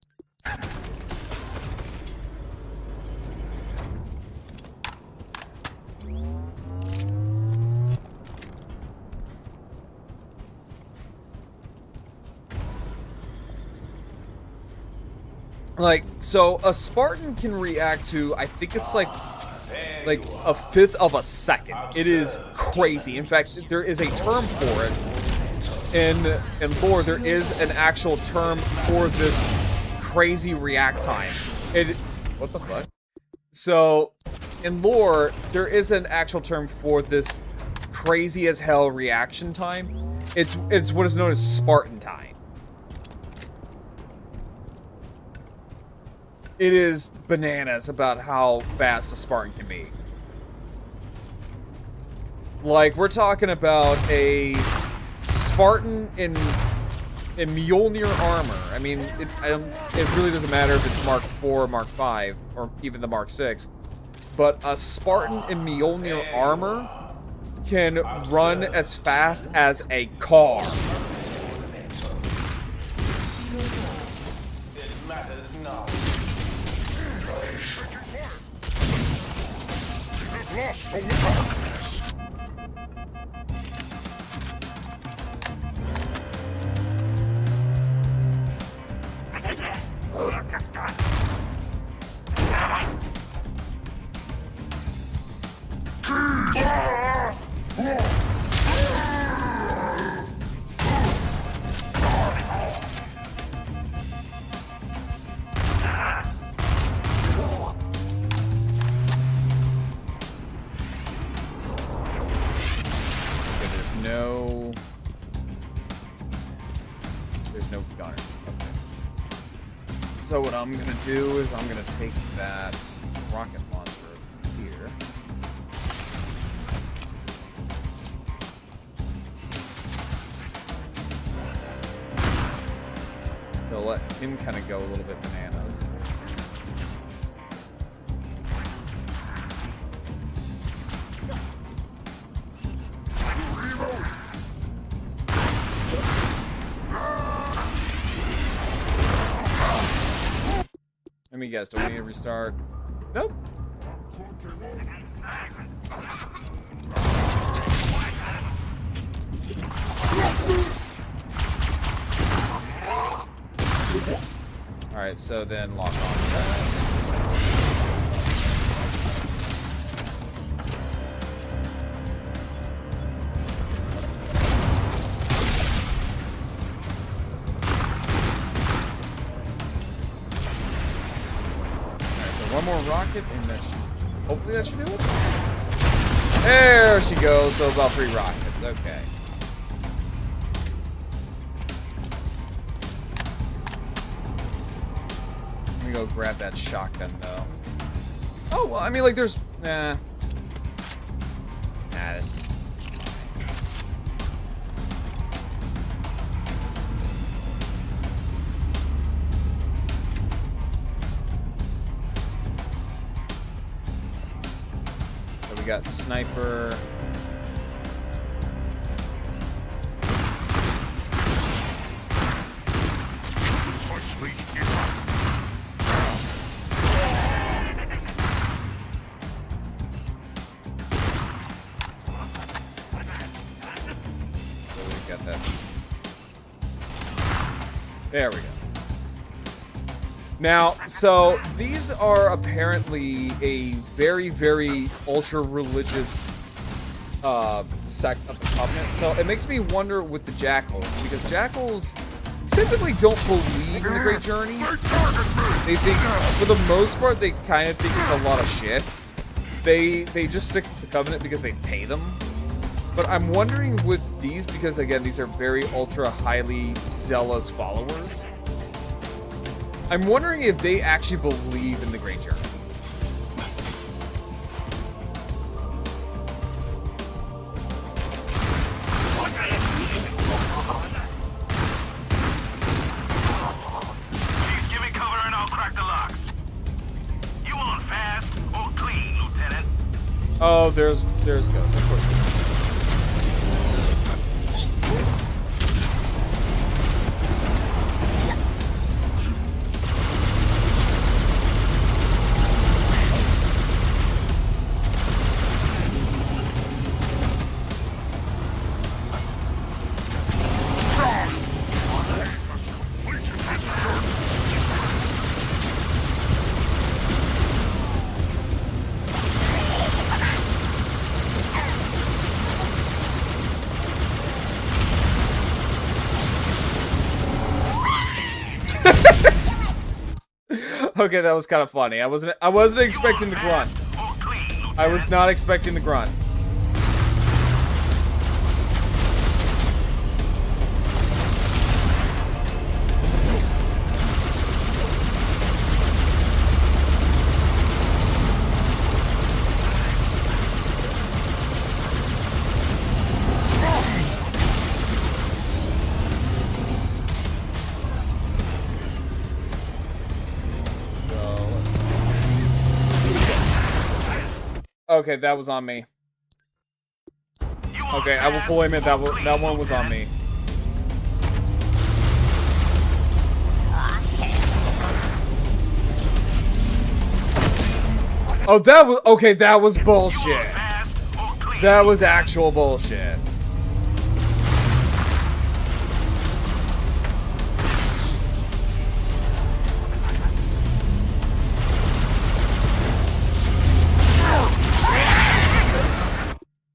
Like, so a Spartan can react to, I think it's like a fifth of a second. It is crazy. In fact, there is a term for it. In lore, there is an actual term for this crazy react time. What the fuck? So, in lore, there is an actual term for this crazy as hell reaction time. It's what is known as Spartan time. It is bananas about how fast a Spartan can be. Like, we're talking about a Spartan in Mjolnir armor. I mean, it really doesn't matter if it's Mark 4, Mark 5, or even the Mark 6. But a Spartan in Mjolnir armor can run as fast as a car. There's no gunner. Okay. So what I'm gonna do is I'm gonna take that rocket launcher here. So let him kind of go a little bit bananas. I mean, guys, do we need to restart? Nope. Alright, so then lock on that. One more rocket, and that hopefully that should do it. There she goes. So about 3 rockets. Okay. Let me go grab that shotgun, though. Oh well, I mean, like, there's this. We got sniper. So we got that. There we go. Now, so these are apparently a very, very ultra-religious sect of the Covenant. So it makes me wonder with the Jackals, because Jackals typically don't believe in the Great Journey. They think, for the most part, they kind of think it's a lot of shit. They just stick with the Covenant because they pay them. But I'm wondering with these, because again, these are very ultra, highly zealous followers. I'm wondering if they actually believe in the Great Journey. Please give me cover and I'll crack the locks. You want fast or clean, Lieutenant? Oh, there's Ghost, of course. Okay, that was kind of funny. I wasn't expecting the grunt. I was not expecting the grunt. Okay, that was on me. Okay, I will fully admit that one was on me. Oh, that was okay. That was bullshit. That was actual bullshit.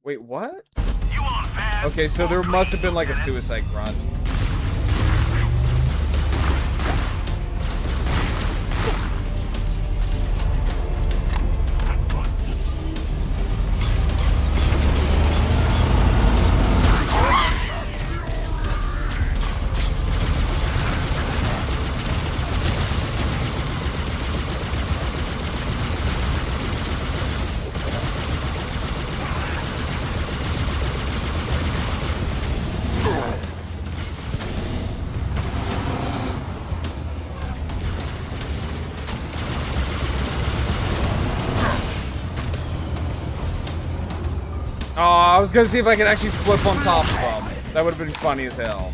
Wait, what? Okay, so there must have been like a suicide grunt. Oh, I was gonna see if I could actually flip on top of them. That would have been funny as hell.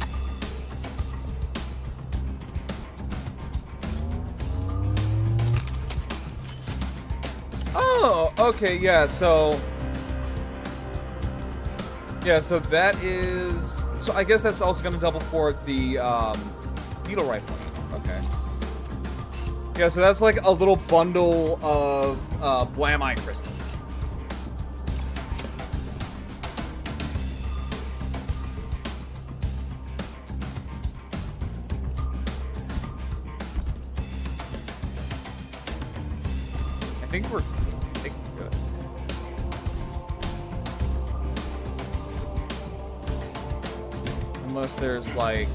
Oh, okay, yeah, so... Yeah, so that is... So I guess that's also gonna double for the, needle rifle. Okay. Yeah, so that's like a little bundle of, Blamite crystals. I think we're good. Unless there's like...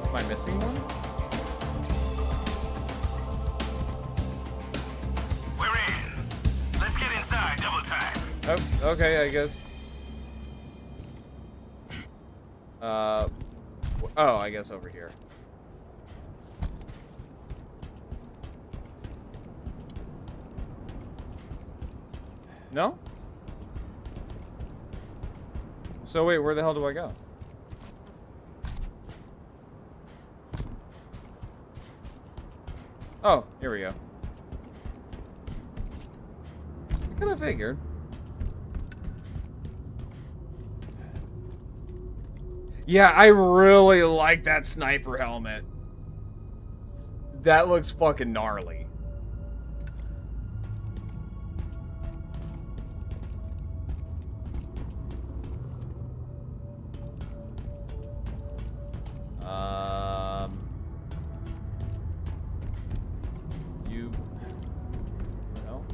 Am I missing one? We're in. Let's get inside, double time. Oh, okay, I guess. Oh, I guess over here. No? So wait, where the hell do I go? Oh, here we go. I could have figured. Yeah, I really like that sniper helmet. That looks fucking gnarly. You... No?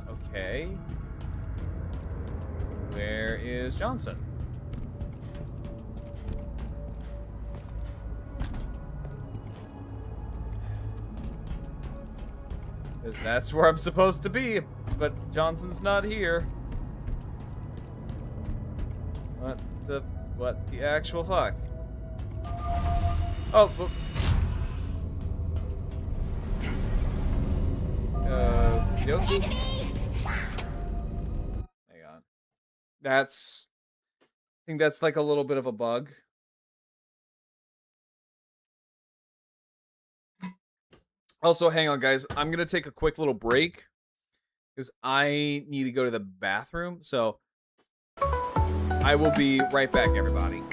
Okay. Where is Johnson? Because that's where I'm supposed to be, but Johnson's not here. What the actual fuck? Oh, well. Hang on. I think that's like a little bit of a bug. Also, hang on, guys. I'm going to take a quick little break because I need to go to the bathroom. So I will be right back, everybody.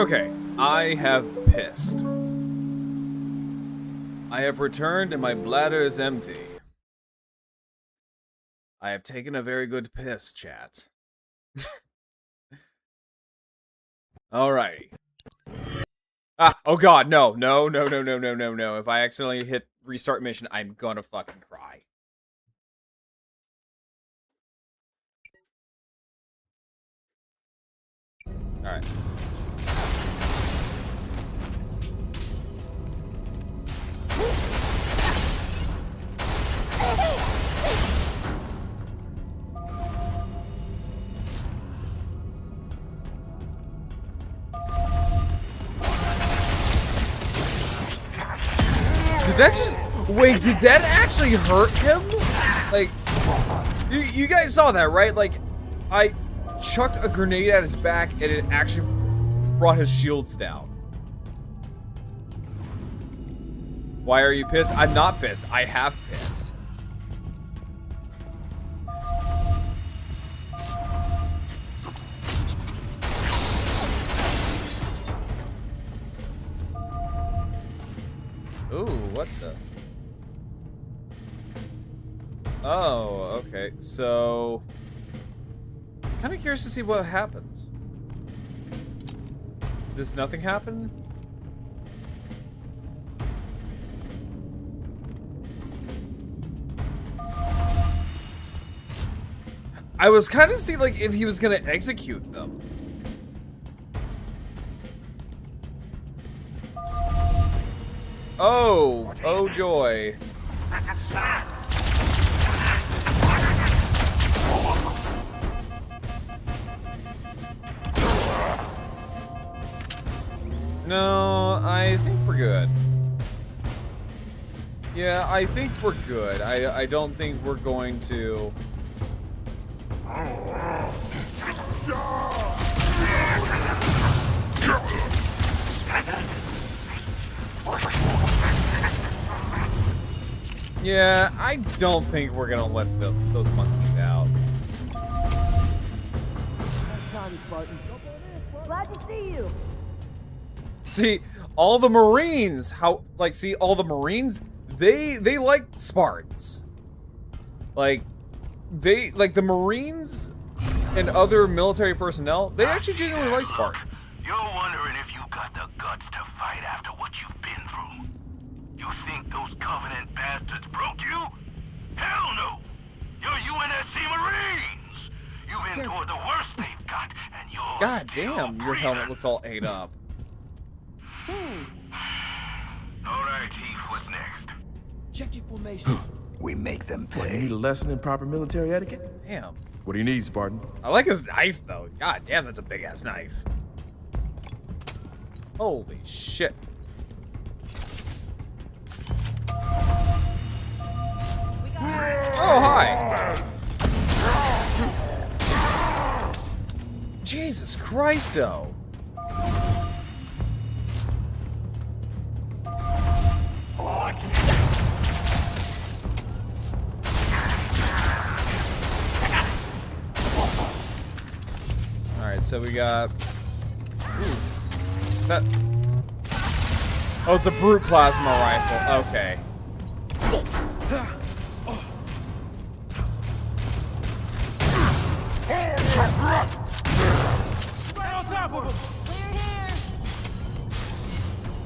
Okay, I have pissed. I have returned and my bladder is empty. I have taken a very good piss, chat. Alrighty. Ah, oh god, no. No. If I accidentally hit restart mission, I'm gonna fucking cry. Alright. Did that just... Wait, did that actually hurt him? Like, you guys saw that, right? Like, I chucked a grenade at his back and it actually brought his shields down. Why are you pissed? I'm not pissed. I have pissed. Ooh, what the? Oh, okay. So, kind of curious to see what happens. Does nothing happen? I was kind of seeing like if he was gonna execute them. Oh joy. No, I think we're good. Yeah, I think we're good. I don't think we're going to... Yeah, I don't think we're gonna let those monkeys out. Glad to see you. See, all the Marines, all the Marines, they like Spartans. Like the Marines and other military personnel, they actually genuinely like Spartans. You're wondering if you got the guts to fight after what you've been through. You think those Covenant bastards broke you? Hell no! You're UNSC Marines! You've endured the worst they've got, and you're God damn, your helmet looks all ate up. Alright, Chief, what's next? Check your formation. We make them You pay. need a lesson in proper military etiquette? Damn. What do you need, Spartan? I like his knife, though. God damn, that's a big-ass knife. Holy shit. Oh, hi. Jesus Christo. Alright, so we got... Ooh, that... Oh, it's a brute plasma rifle. Okay.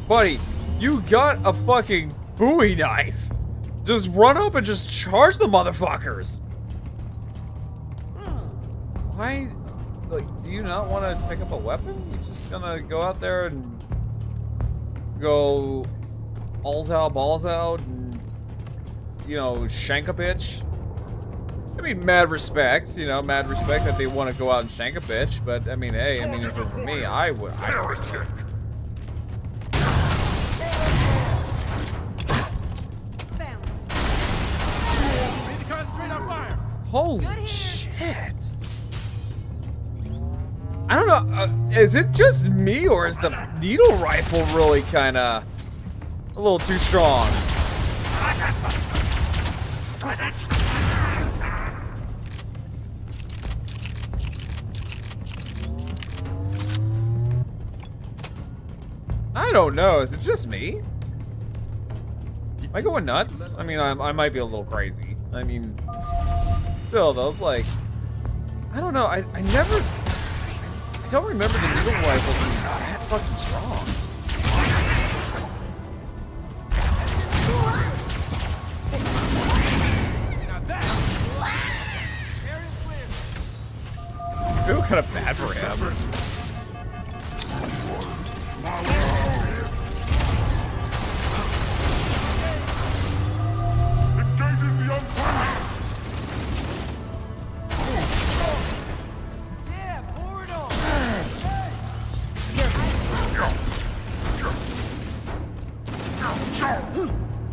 Buddy, you got a fucking Bowie knife. Just run up and just charge the motherfuckers. Why? Like, do you not want to pick up a weapon? You're just gonna go out there and go balls out, and, you know, shank a bitch? I mean, mad respect that they want to go out and shank a bitch, but I mean, hey, if it were me, I would. Holy shit. I don't know, is it just me, or is the needle rifle really kinda a little too strong? don't know. Is it just me? Am I going nuts? I mean, I might be a little crazy. I mean, still, those like, I don't know. I don't remember the needle rifle being that fucking strong. I feel kind of bad for him.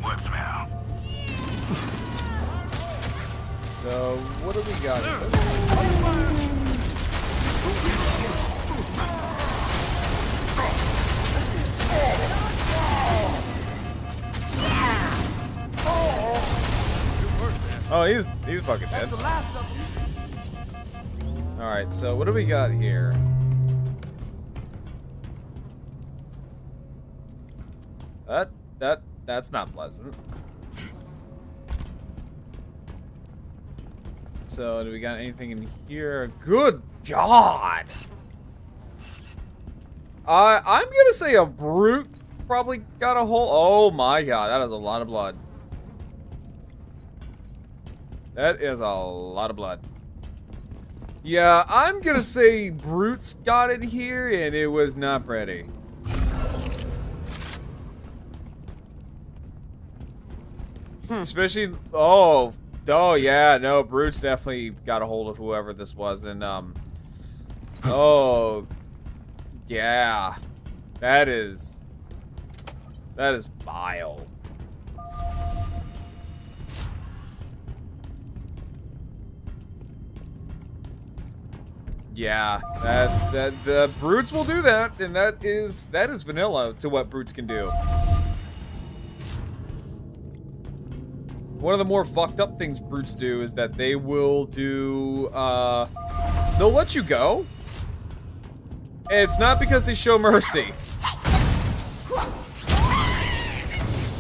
What's now? So, what do we got here? Oh, he's fucking dead. All right, so what do we got here? That's not pleasant. So, do we got anything in here? Good God! I'm gonna say a brute probably got a hole. Oh my God, that is a lot of blood. That is a lot of blood. Yeah, I'm gonna say brutes got it here, and it was not pretty. Especially, oh yeah, no, brutes definitely got a hold of whoever this was, and oh yeah, that is vile. Yeah, that the brutes will do that, and that is vanilla to what brutes can do. One of the more fucked up things brutes do is that they will do, they'll let you go. And it's not because they show mercy.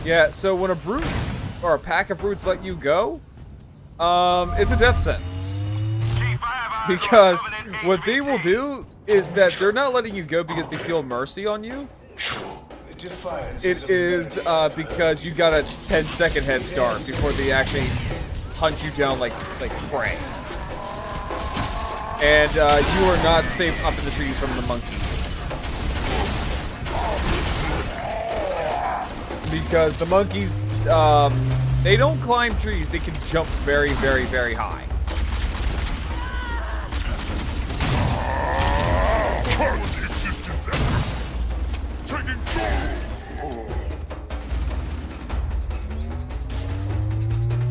Yeah, so when a brute or a pack of brutes let you go, it's a death sentence. Because what they will do is that they're not letting you go because they feel mercy on you. It is because you got a 10-second head start before they actually hunt you down like prey. And you are not safe up in the trees from the monkeys. Because the monkeys, they don't climb trees, they can jump very, very, very high.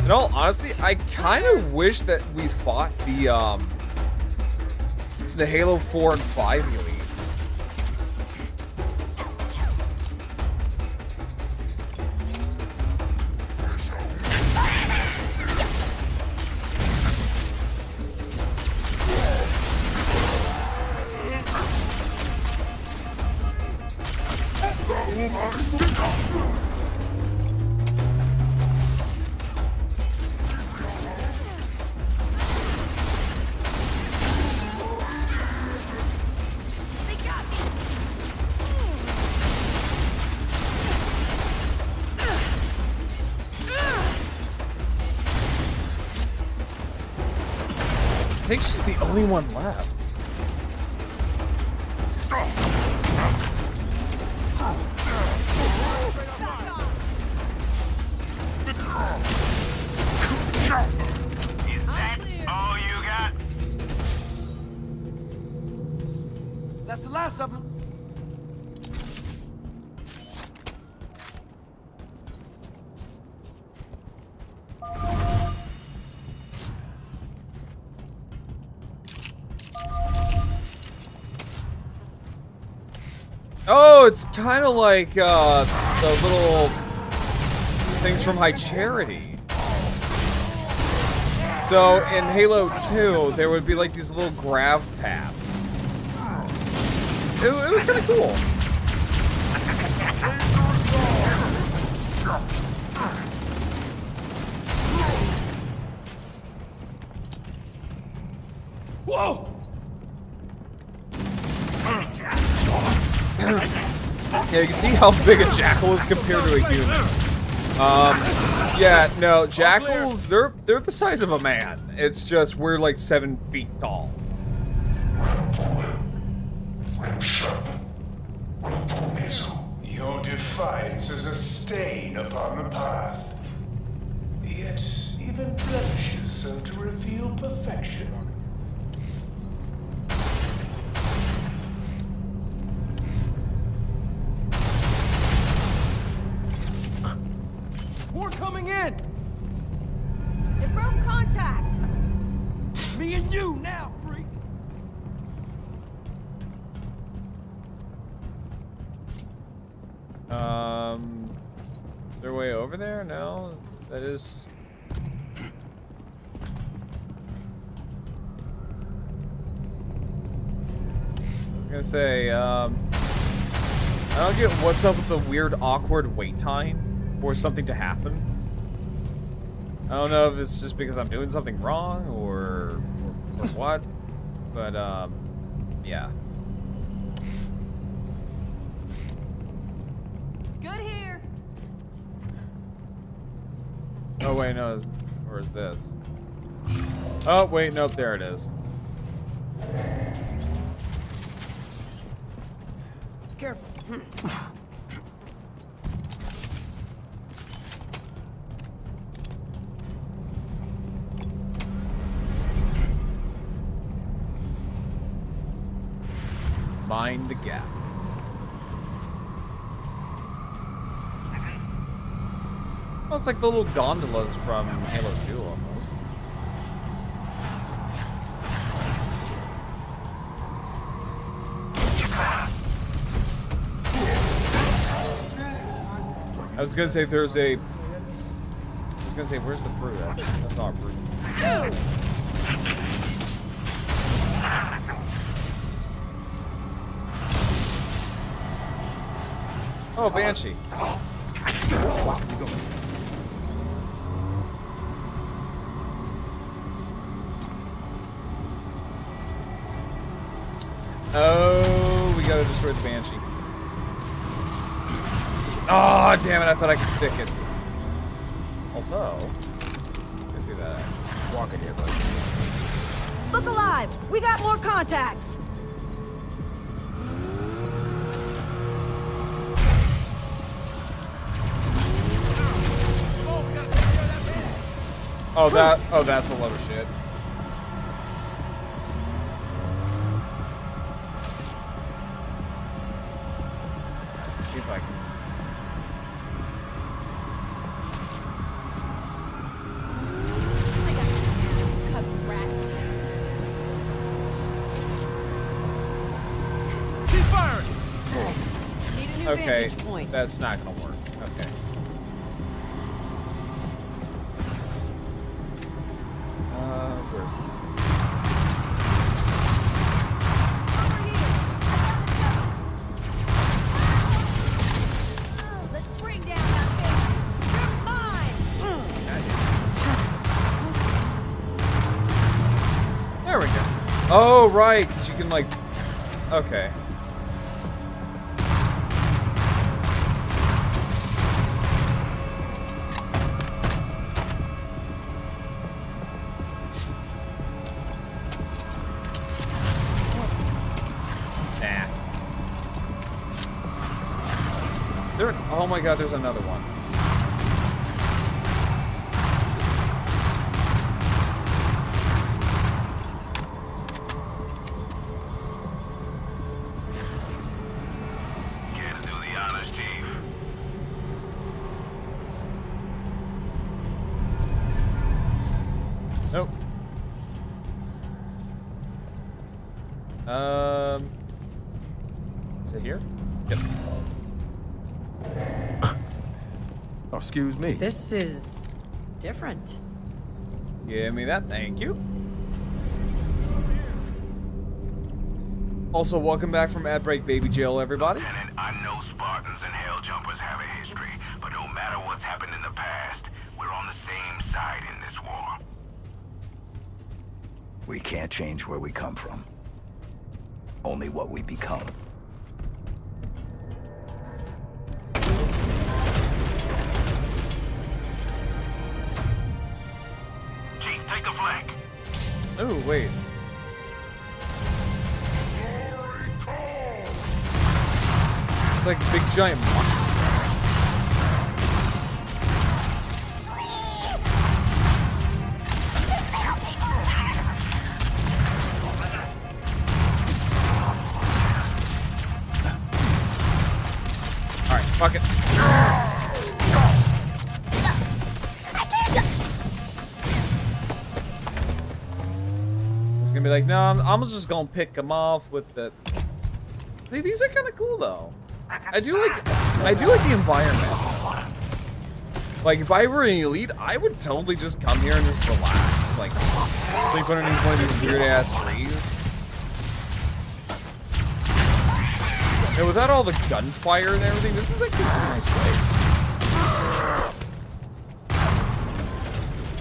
In all honesty, I kind of wish that we fought the Halo 4 and 5 elites. I think she's the only one left. Is that all you got? That's the last of them. Oh, it's kind of like the little things from High Charity. So in Halo 2, there would be like these little grav paths. It was kind of cool. Whoa! Yeah, you can see how big a jackal is compared to a human. Yeah, no, jackals, they're the size of a man. It's just we're like 7 feet tall. Your defiance is a stain upon the path. Yet, even blemishes serve to reveal perfection. More coming in! It broke contact! Me and you now, freak! Is there a way over there? No, that is... I was gonna say, I don't get what's up with the weird, awkward wait time for something to happen. I don't know if it's just because I'm doing something wrong or what, but, yeah. Good here! Oh, wait, no, or is this? Oh, wait, nope, there it is. Careful. Mind the gap. Almost like the little gondolas from Halo 2, almost. I was gonna say there's a... I was gonna say, where's the brute? That's not a brute. Oh, Banshee. Oh, we gotta destroy the Banshee. Oh, damn it, I thought I could stick it. Although, I see that. Walking here, buddy. Look alive! We got more contacts! Oh, that's a load of shit. Let's see if I can. Keep firing! Need a new Okay, vantage point. that's not gonna work. Okay. Where's the... Let's bring down that thing. You're mine! There we go. Oh, right, 'cause you can, like... Okay. Nah. Oh my god, there's another one. Care to do the honors, Chief? Nope. Is it here? Yep. Oh, excuse me. This is different. Give me that, thank you. Also, welcome back from ad break, baby jail, everybody. Lieutenant, I know Spartans and Hell Jumpers have a history, but don't matter what's happened in the past, we're on the same side in this war. We can't change where we come from. Only what we become. Chief, take the flank. Oh, wait. It's like a big giant mushroom. Alright, fuck it. It's gonna be like, no, I'm just gonna pick them off with the... See, these are kind of cool though. I do like the environment. Like, if I were an elite, I would totally just come here and just relax. Like, sleep underneath one of these weird-ass trees. And without all the gunfire and everything, this is actually a pretty nice place.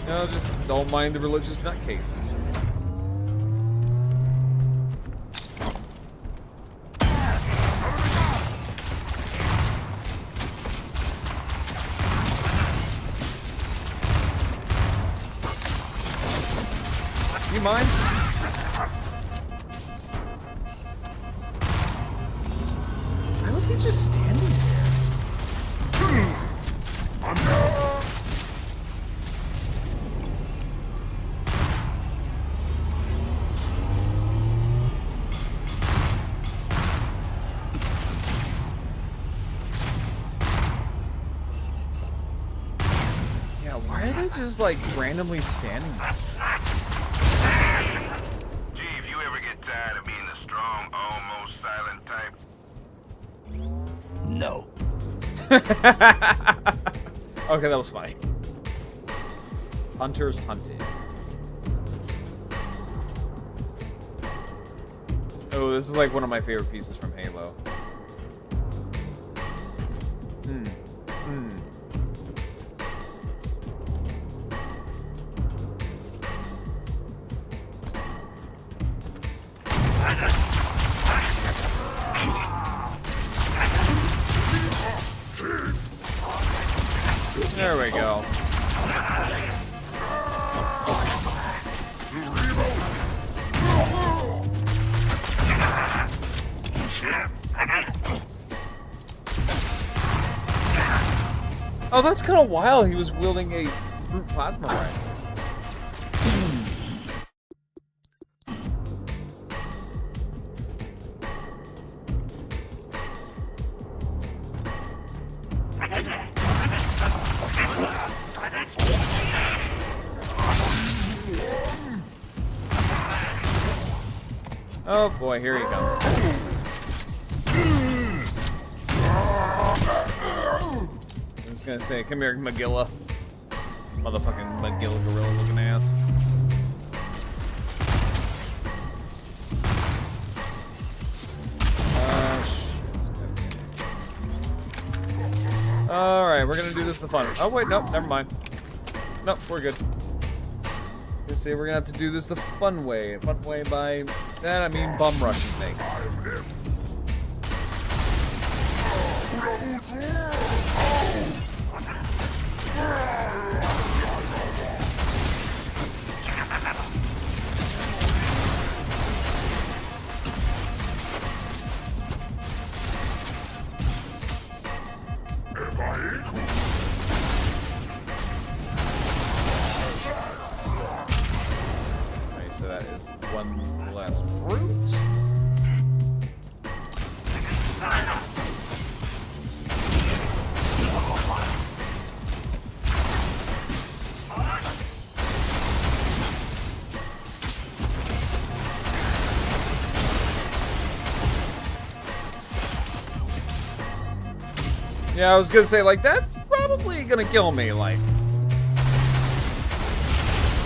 You know, just don't mind the religious nutcases. You mind? Why was he just standing there? Yeah, why are they just like randomly standing there? Chief, you ever get tired of being the strong, almost silent type? No. Okay, that was funny. Hunters hunted. Oh, this is like one of my favorite pieces from Halo. There we go. Oh, that's kind of wild. He was wielding a brute plasma rifle. Oh boy, here he comes. I was gonna say, come here, Magilla. Motherfucking Magilla gorilla looking ass. Alright, we're gonna do this the fun. Oh wait, nope, never mind. Nope, we're good. Let's see, we're gonna have to do this the fun way. Fun way by that I mean bum rushing things. So that is one less brute. Yeah, I was gonna say, like, that's probably gonna kill me, like.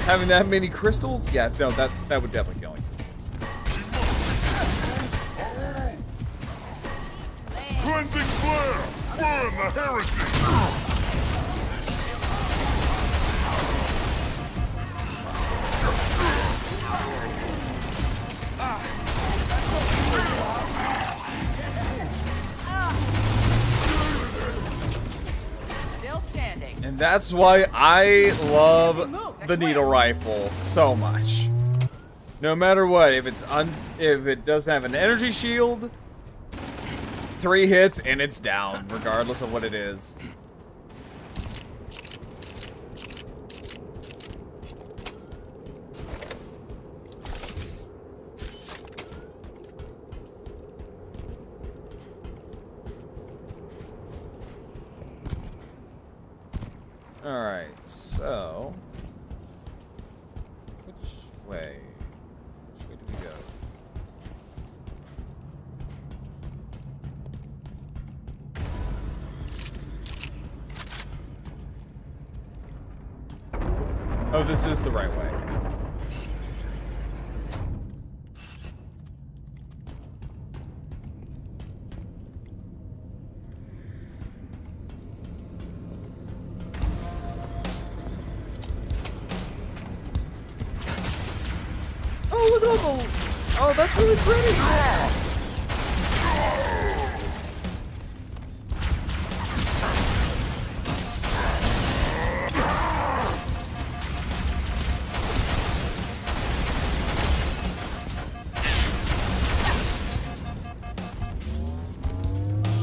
Having that many crystals? Yeah, no, that would definitely kill me. Cleansing flare! Burn the heresy! And that's why I love the needle rifle so much. No matter what, if it doesn't have an energy shield, 3 hits and it's down, regardless of what it is. Alright, so... Which way? Which way do we go? Oh, this is the right way. Oh, look at all the... Oh, that's really pretty!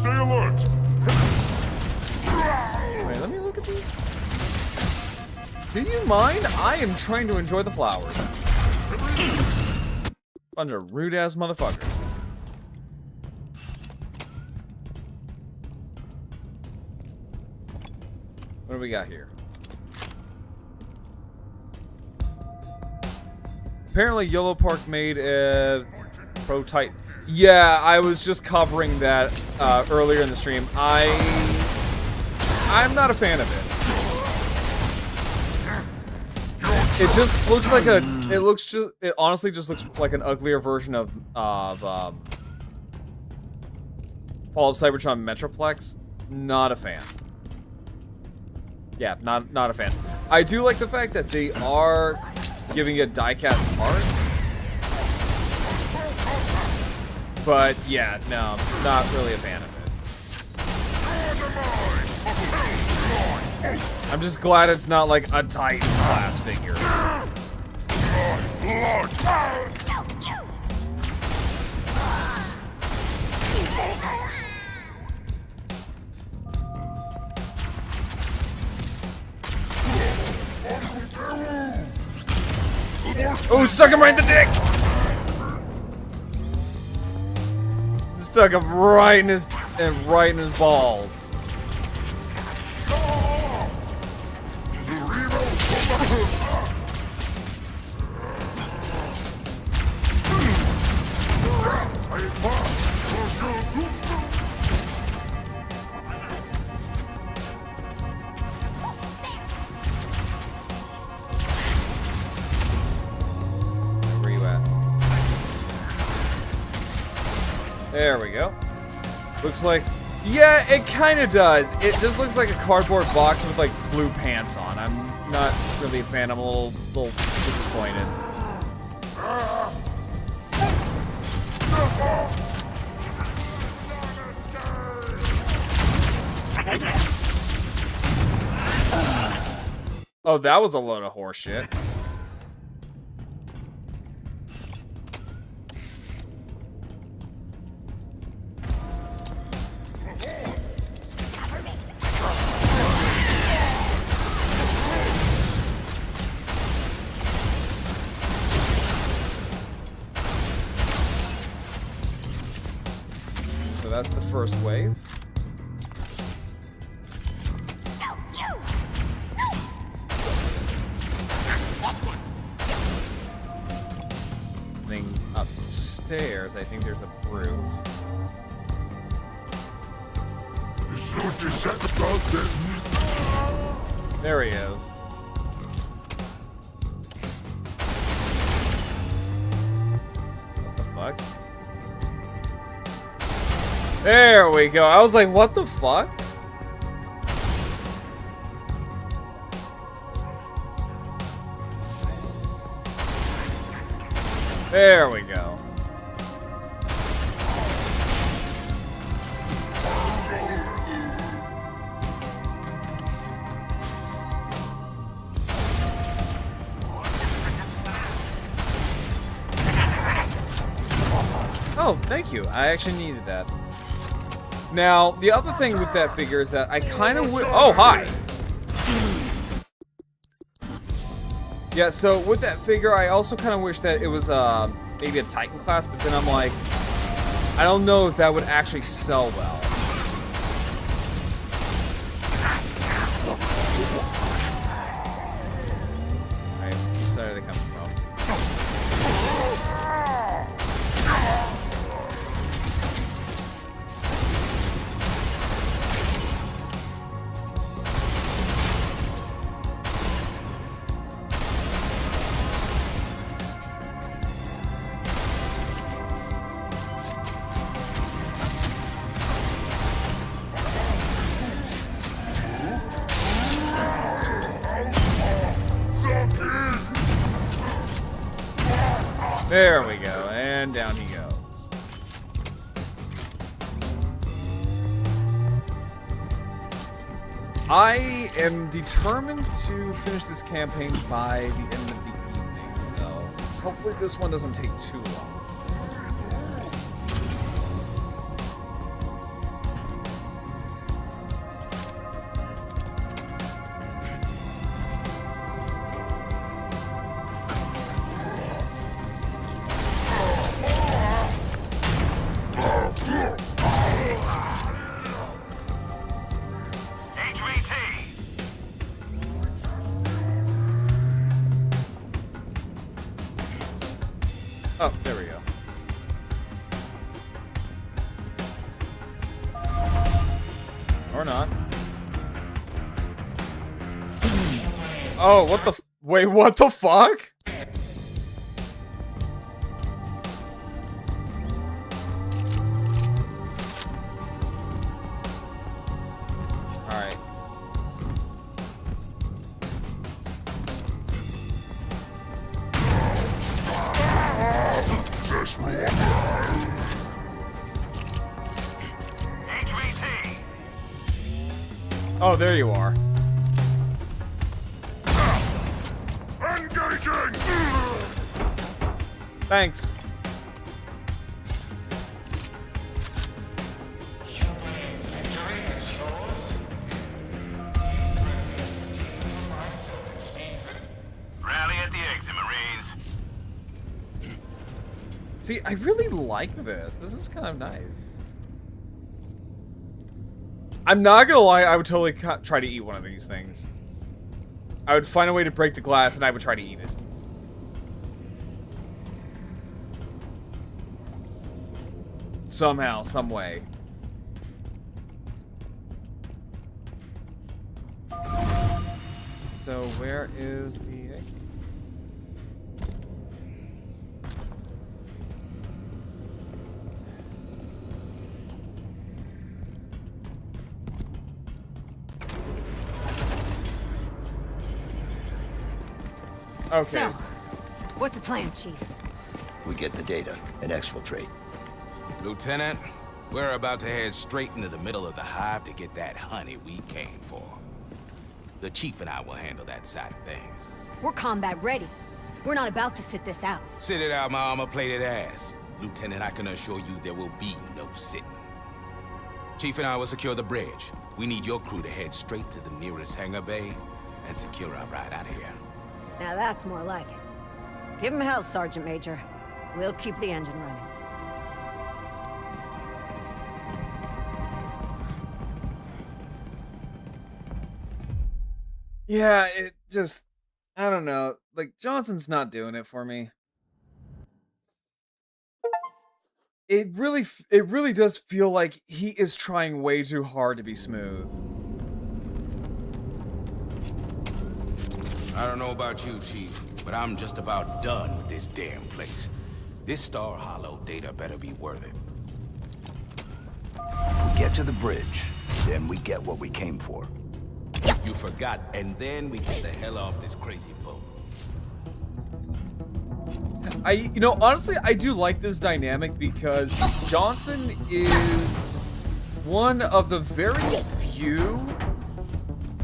Stay alert! Wait, let me look at these. Do you mind? I am trying to enjoy the flowers. Bunch of rude-ass motherfuckers. What do we got here? Apparently, Yellow Park made a prototype. Yeah, I was just covering that earlier in the stream. I'm not a fan of it. It just looks like a. It honestly just looks like an uglier version of Fall of Cybertron Metroplex. Not a fan. Yeah, not a fan. I do like the fact that they are giving it die-cast parts. But yeah, no, not really a fan of it. I'm just glad it's not like a Titan class figure. Oh, stuck him right in the dick! Stuck him right in his balls. Where you at? There we go. Looks like, yeah, it kind of does. It just looks like a cardboard box with like blue pants on. I'm not really a fan. I'm a little disappointed. Oh, that was a load of horse shit. So that's the first wave. Thing upstairs, I think there's a bruise. There he is. What the fuck? There we go. I was like, what the fuck? There we go. Oh, thank you. I actually needed that. Now, the other thing with that figure is that I kind of oh, hi! Yeah, so with that figure, I also kind of wish that it was maybe a Titan class, but then I'm like, I don't know if that would actually sell well. Alright, which side are they coming from? There we go, and down he goes. I am determined to finish this campaign by the end of the evening, so hopefully this one doesn't take too long. Oh, there we go. Or not. Oh, what the wait, what the fuck? Alright. Oh, there you are. Engaging! Thanks. Rally at the exit, Marines. See, I really like this. This is kind of nice. I'm not gonna lie, I would totally try to eat one of these things. I would find a way to break the glass and I would try to eat it. Somehow, some way. So, where is the exit? Okay. So, what's the plan, Chief? We get the data and exfiltrate. Lieutenant, we're about to head straight into the middle of the hive to get that honey we came for. The Chief and I will handle that side of things. We're combat ready. We're not about to sit this out. Sit it out, my armor-plated ass. Lieutenant, I can assure you there will be no sitting. Chief and I will secure the bridge. We need your crew to head straight to the nearest hangar bay and secure our ride out of here. Now that's more like it. Give him hell, Sergeant Major. We'll keep the engine running. Yeah, it just, I don't know. Like, Johnson's not doing it for me. It really does feel like he is trying way too hard to be smooth. I don't know about you, Chief, but I'm just about done with this damn place. This Star Hollow data better be worth it. We get to the bridge, then we get what we came for. You forgot, and then we get the hell off this crazy boat. You know, honestly, I do like this dynamic because Johnson is one of the very few,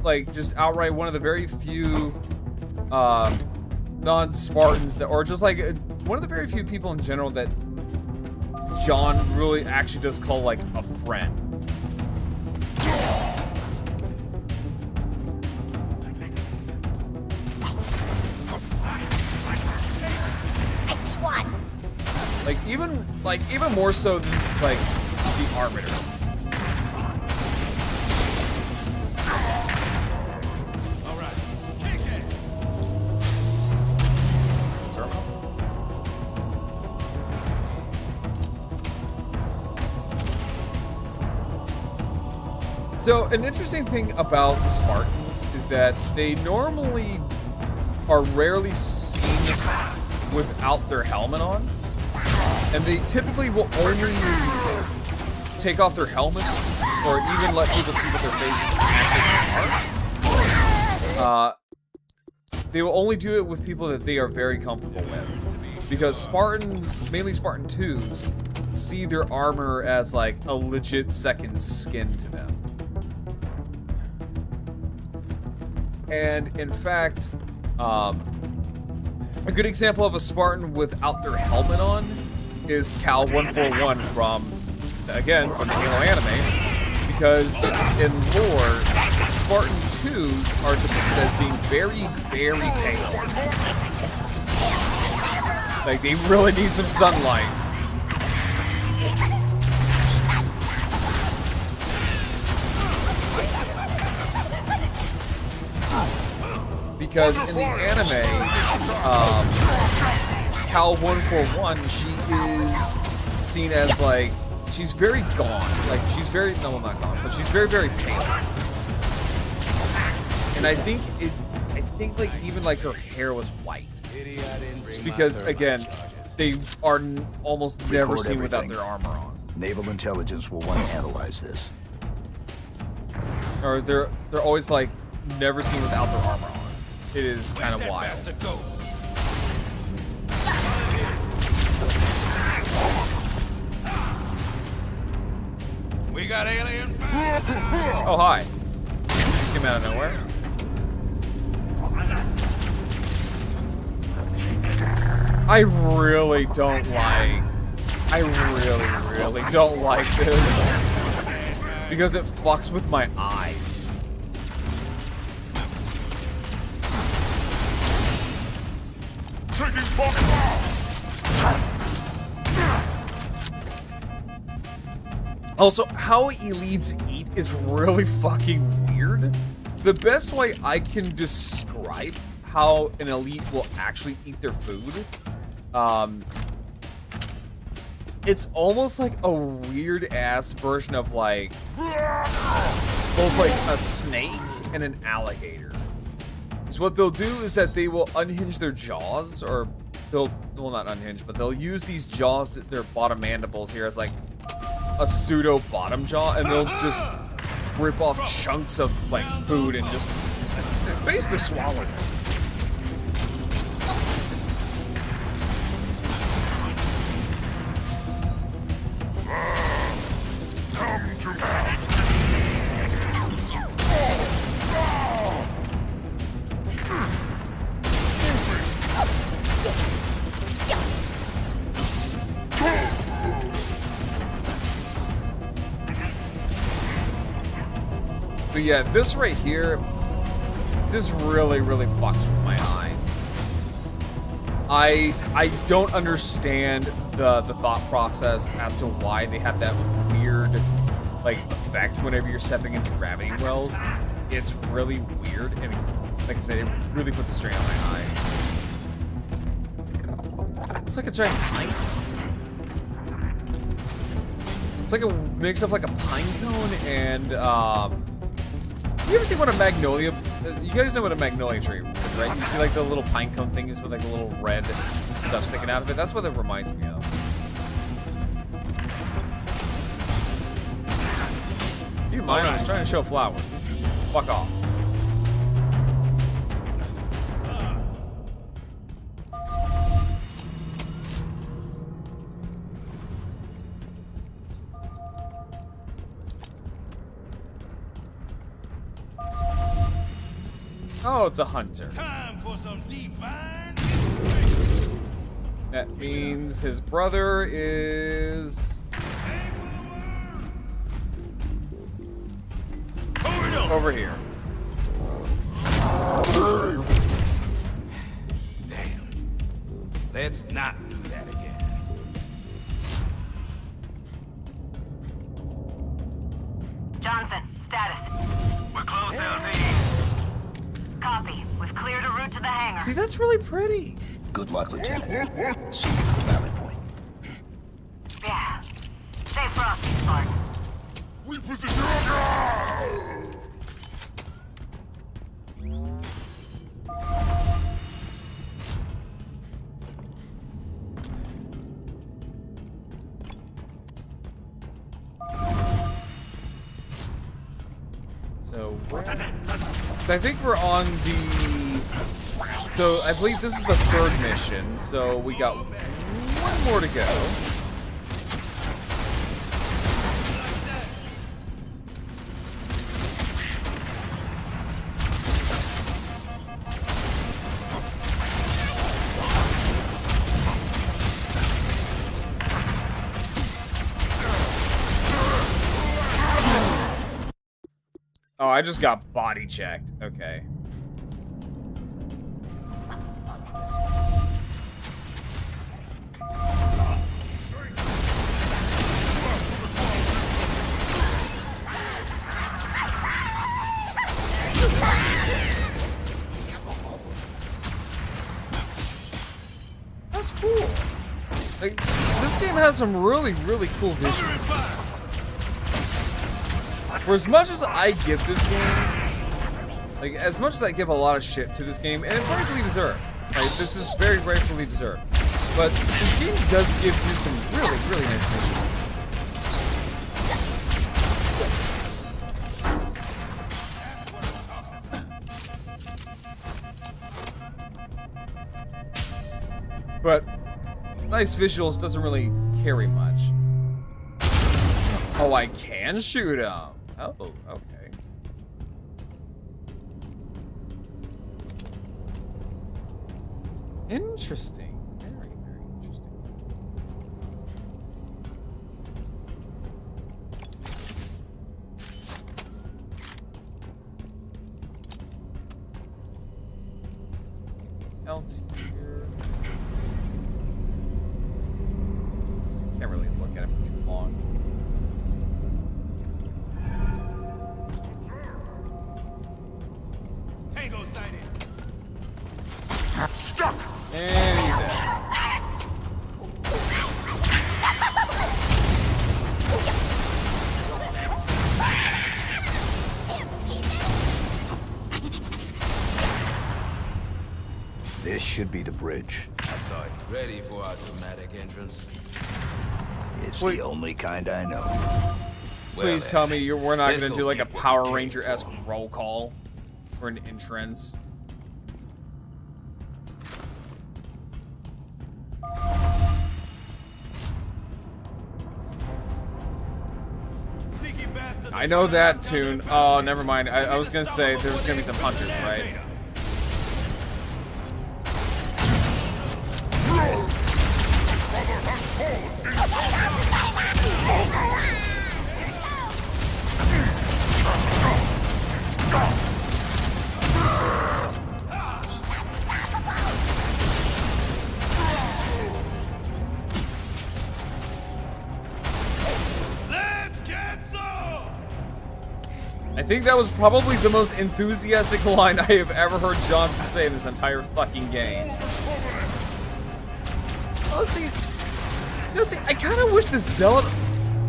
like, just outright one of the very few non-Spartans that, or just like one of the very few people in general that John really actually does call like a friend. I see one. Like even more so than like the Arbiter. So, an interesting thing about Spartans is that they normally are rarely seen without their helmet on. And they typically will only take off their helmets or even let people see what their faces actually are. They will only do it with people that they are very comfortable with. Because Spartans, mainly Spartan 2s, see their armor as like a legit second skin to them. And in fact, a good example of a Spartan without their helmet on is Cal 141 from the Halo anime, because in lore, Spartan 2s are depicted as being very, very pale. Like, they really need some sunlight. Because in the anime, Cal 141, she is seen as like, she's very gaunt. Like, she's very, no, well, not gaunt, but she's very, very pale. And I think like even like her hair was white. Just because, again, they are almost never seen without their armor on. Naval intelligence will want to analyze this. Or they're always like never seen without their armor on. It is kind of wild. We got alien. Oh, hi. Just came out of nowhere. I really don't like this. Because it fucks with my eyes. Also, how elites eat is really fucking weird. The best way I can describe how an elite will actually eat their food, it's almost like a weird ass version of like both like a snake and an alligator. So what they'll do is that they will unhinge their jaws, or they'll, well, not unhinge, but they'll use these jaws, their bottom mandibles here, as like a pseudo bottom jaw, and they'll just rip off chunks of like food and just basically swallow it. But yeah, this right here, this really, really fucks with my eyes. I don't understand the thought process as to why they have that weird like effect whenever you're stepping into gravity wells. It's really weird, and like I said, it really puts a strain on my eyes. It's like a giant pine cone. It's like a mix of like a pine cone and you ever see what a magnolia? You guys know what a magnolia tree is, right? You see like the little pine cone thingies with like a little red stuff sticking out of it. That's what it reminds me of. You mind? I was trying to show flowers. Fuck off. Oh, it's a hunter. Time for some divine. That means his brother is over here. Damn. Let's not do that again. Johnson, status. We're close, LT. Copy. We've cleared a route to the hangar. See, that's really pretty. Good luck, Lieutenant. See you at the Valley Point. Yeah. Stay frosty, Spartan. We position our So I think we're on the... So I believe this is the third mission, so we got one more to go. Oh, I just got body checked. Okay. That's cool. Like, this game has some really, really cool visuals. For as much as I give this game, like, as much as I give a lot of shit to this game, and it's rightfully deserved, right? This is very rightfully deserved. But this game does give you some really, really nice missions. But nice visuals doesn't really carry much. Oh, I can shoot him. Oh, okay. Interesting. Very, very interesting. Anything else here? Can't really look at it for too long. Tango sighted. Stuck. And he's dead. This should be the bridge. I saw it. Ready for our dramatic entrance? It's Wait. the only kind I know. Please tell me we're not let's gonna go do like a get what Power we came Ranger-esque for. roll call for an entrance. Sneaky bastards. I know that tune. Oh, never mind. I was gonna say there was gonna be some hunters, right? Let's get some. I think that was probably the most enthusiastic line I have ever heard Johnson say in this entire fucking game. Oh, see, I kind of wish the Zealot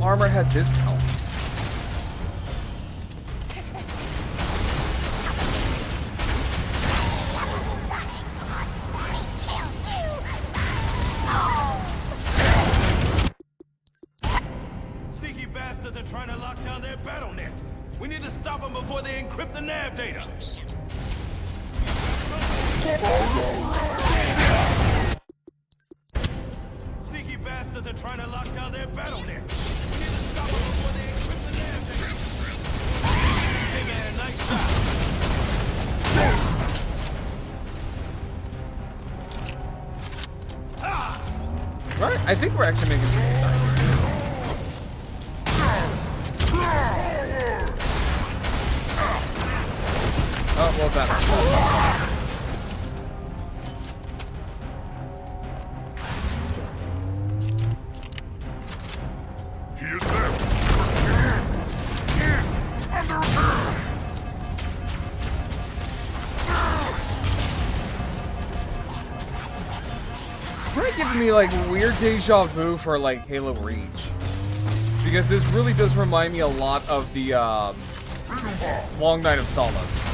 armor had this helmet. Sneaky bastards are trying to lock down their battle net. We need to stop them before they encrypt the nav data. Sneaky bastards are trying to lock down their battle net. We need to stop them before they encrypt the nav data. Hey man, nice shot. Ah! Right, I think we're actually making pretty good time. Oh, well, that. He is there. Under attack. It's kind of giving me like weird deja vu for like Halo Reach, because this really does remind me a lot of the Long Night of Solace.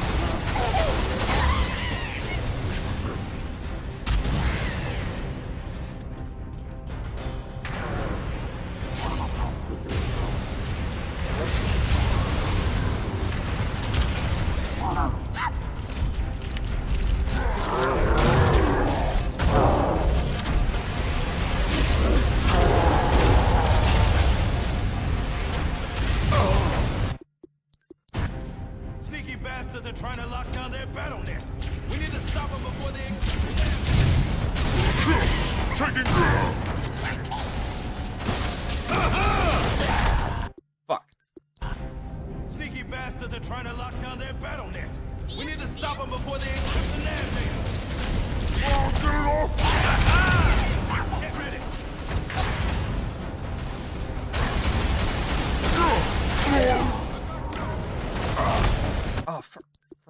Sneaky bastards are trying to lock down their battle net. We need to stop them before they... Taking ground! Fuck. Sneaky bastards are trying to lock down their battle net. We need to stop them before they encrypt the nav data. Oh, get it off! Get ready! Oh, for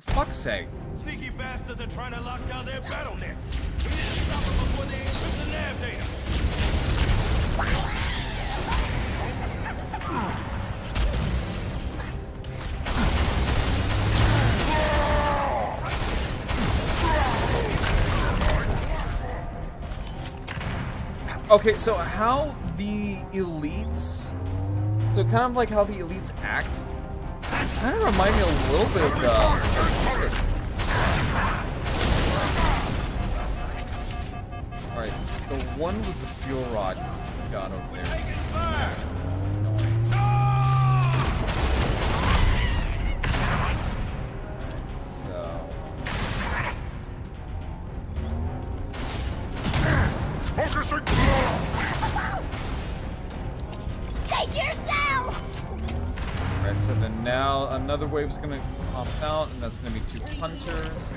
fuck's sake. Sneaky bastards are trying to lock down their battle net. We need to stop them before they encrypt the nav data. Okay, so how the elites... So kind of like how the elites act, kind of remind me a little bit of the... Alright, the one with the fuel rod gun over there. Save yourself! Alright, so then now another wave's gonna pop out, and that's gonna be 2 hunters.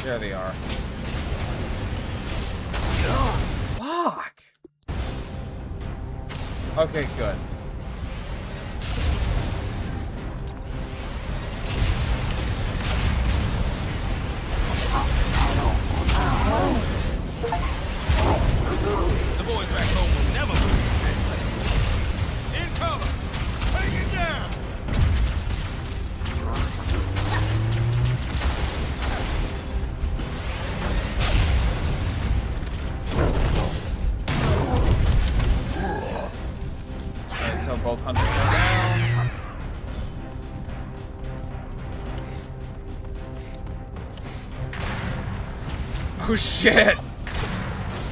There they are. Fuck! Okay, good. The boys back home will never believe that. In cover! Take it down! Alright, so both hunters are down. Oh shit!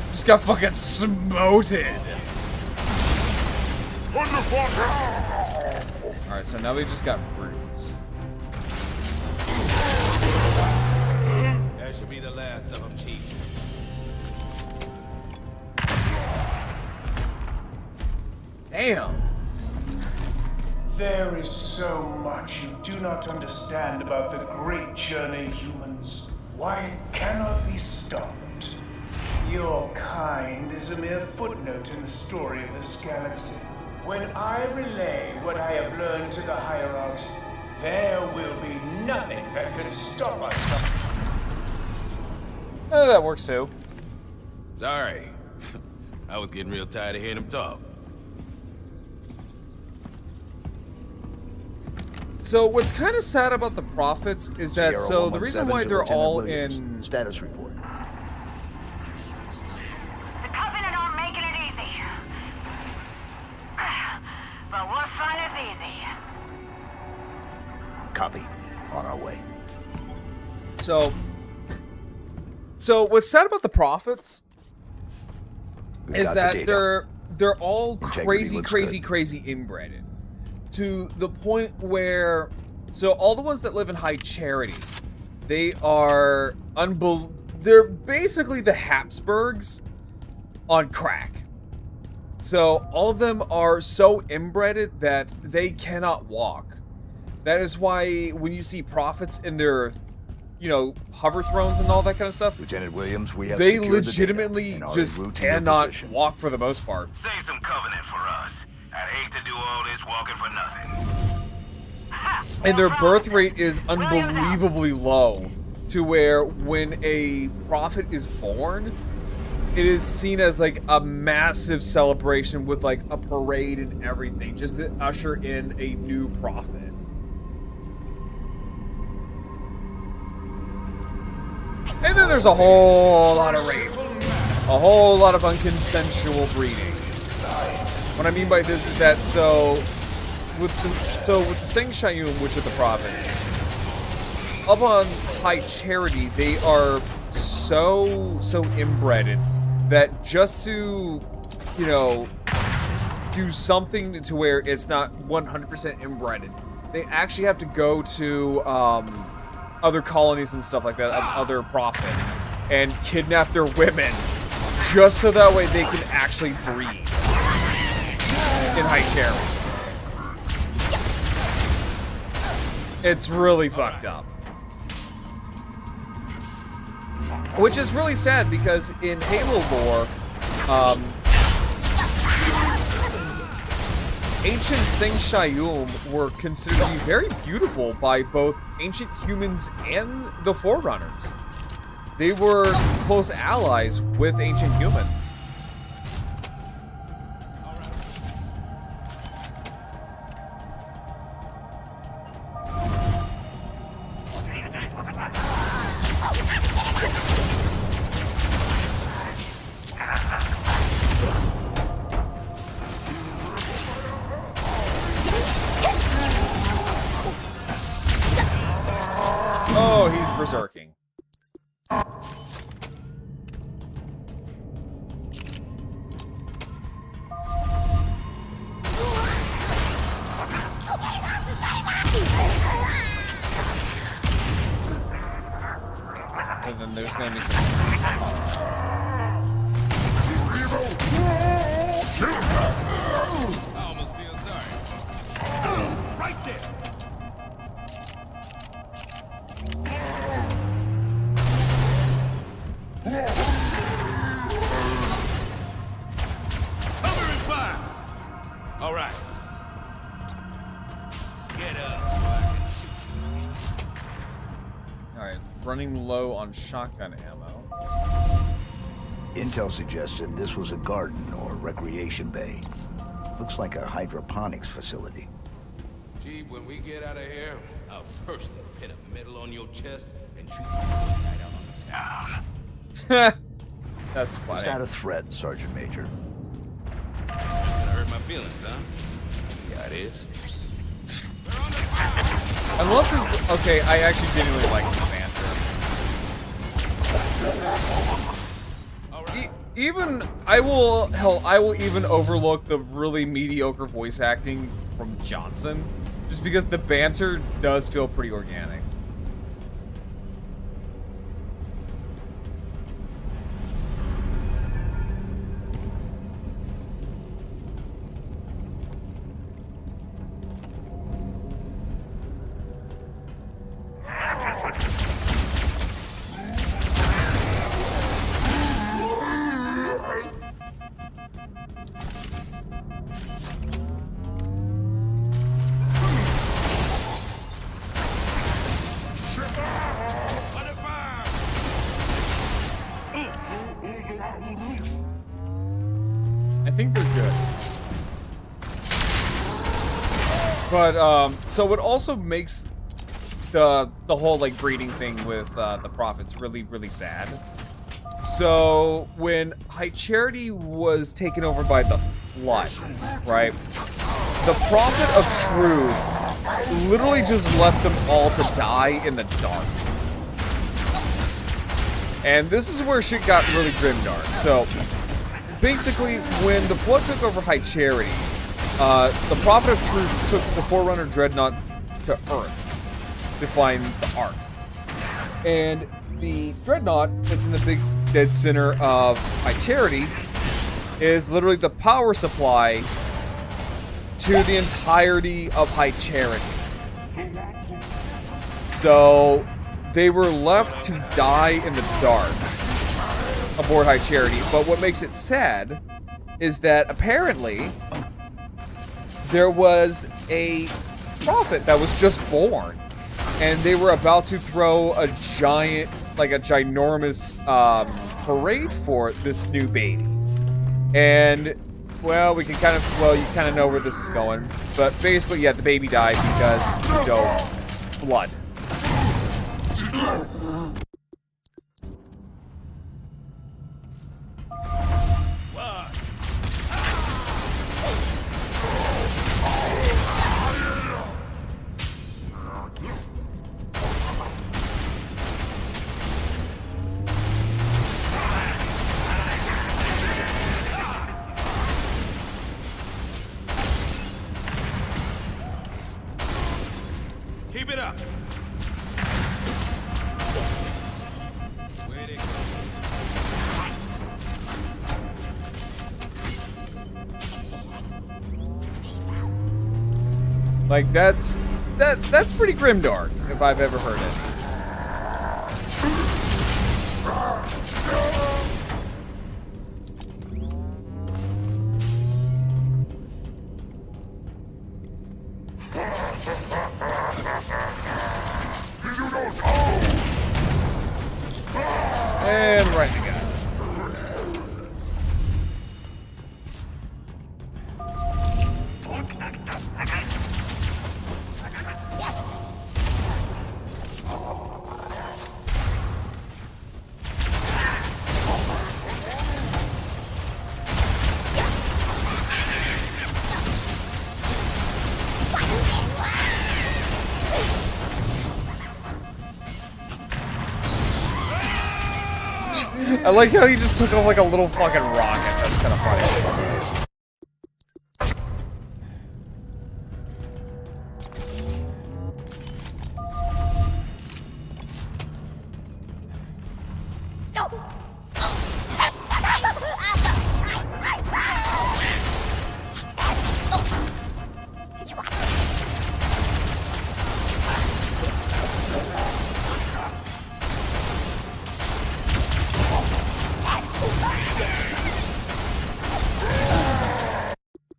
Just got fucking smoted! Alright, so now we just got brutes. That should be the last of them, Chief. Damn! There is so much you do not understand about the great journey, humans. Why it cannot be stopped. Your kind is a mere footnote in the story of this galaxy. When I relay what I have learned to the hierarchs, there will be nothing that can stop us from... Oh, that works too. Sorry. I was getting real tired of hearing him talk. So what's kind of sad about the Prophets is that, so the reason why they're all in... Status report. The Covenant aren't making it easy. But what fun is easy? Copy. On our way. So what's sad about the Prophets is that they're all crazy inbred. To the point where, so all the ones that live in High Charity, They are they're basically the Habsburgs on crack. So all of them are so inbred that they cannot walk. That is why when you see prophets in their, you know, hover thrones and all that kind of stuff, Lieutenant Williams, we have they secured the legitimately data and are just en route to your cannot position. walk for the most part. Save some Covenant for us. I'd hate to do all this walking for nothing. And their birth rate is unbelievably low, to where when a prophet is born, it is seen as like a massive celebration with like a parade and everything, just to usher in a new prophet. And then there's a whole lot of rape, a whole lot of unconsensual breeding. What I mean by this is that with the Sing Shayum, which are the prophets, up on High Charity, they are so inbred that just to, you know, do something to where it's not 100% inbred, they actually have to go to other colonies and stuff like that, of other prophets, and kidnap their women, just so that way they can actually breed in High Charity. It's really fucked up. Which is really sad, because in Halo lore, ancient Sing Shayum were considered to be very beautiful by both ancient humans and the Forerunners. They were close allies with ancient humans. Oh, he's berserking. And then there's gonna be some. I almost feel sorry. Right there. Cover and fire. All right. Get up so I can shoot you. Alright, running low on shotgun ammo. Intel suggested this was a garden or recreation bay. Looks like a hydroponics facility. Chief, when we get out of here, I'll personally pin a medal on your chest and treat you to a night out on the town. That's funny. It's not a threat, Sergeant Major. Gonna hurt my feelings, huh? See how it is. I love this. Okay, I actually genuinely like this banter. Even I will even overlook the really mediocre voice acting from Johnson, just because the banter does feel pretty organic. I think they're good. But, so what also makes the whole, like, breeding thing with, the prophets really, really sad. So, when High Charity was taken over by the Flood, right? The Prophet of Truth literally just left them all to die in the dark. And this is where shit got really grimdark. So, basically, when the Flood took over High Charity, the Prophet of Truth took the Forerunner Dreadnought to Earth to find the Ark. And the dreadnought that's in the big dead center of High Charity is literally the power supply to the entirety of High Charity. So they were left to die in the dark aboard High Charity. But what makes it sad is that apparently there was a prophet that was just born, and they were about to throw a giant, like a ginormous parade for this new baby. And well, we can kind of, well, you kind of know where this is going, but basically, yeah, the baby died because, you know, blood. Keep it up. Like, that's pretty grimdark, if I've ever heard it. And right to go. I like how he just took off like a little fucking rocket. That's kind of funny.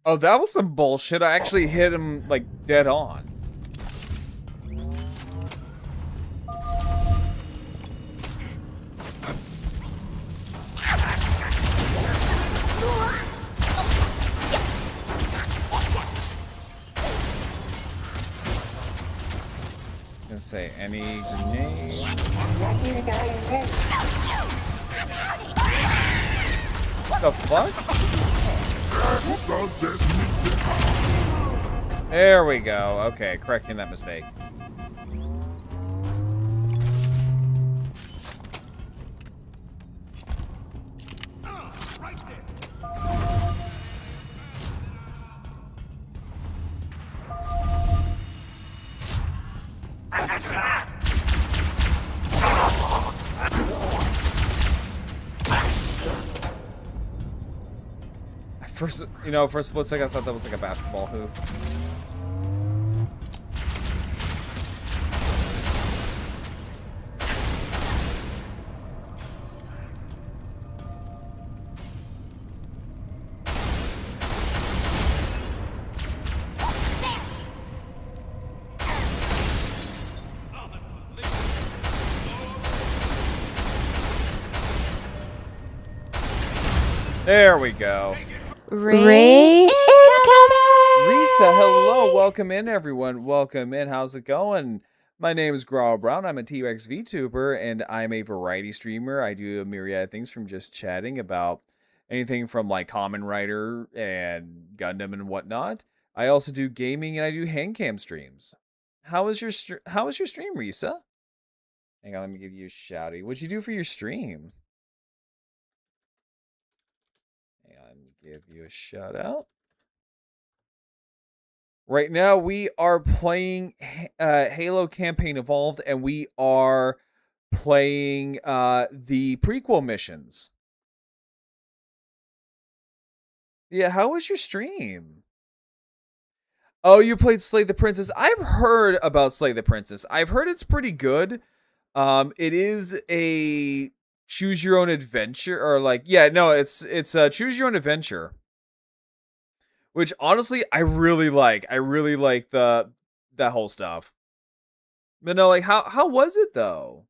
Oh, that was some bullshit. I actually hit him, like, dead on. Gonna say any grenade. What the fuck? There we go. Okay, correcting that mistake. First, you know, for a split second, I thought that was like a basketball hoop. There we go. Ray incoming! Risa, hello. Welcome in, everyone. Welcome in. How's it going? My name is Growl Brown. I'm a T-Rex VTuber, and I'm a variety streamer. I do a myriad of things from just chatting about anything from, like, Kamen Rider and Gundam and whatnot. I also do gaming, and I do handcam streams. How was your stream, Risa? Hang on, let me give you a shouty. What'd you do for your stream? Give you a shout out. Right now, we are playing Halo Campaign Evolved, and we are playing the prequel missions. Yeah, how was your stream? Oh, you played Slay the Princess. I've heard about Slay the Princess. I've heard it's pretty good. It is a choose your own adventure, or like, yeah, no, it's a choose your own adventure. Which honestly, I really like. I really like that whole stuff. But no, like, how was it though?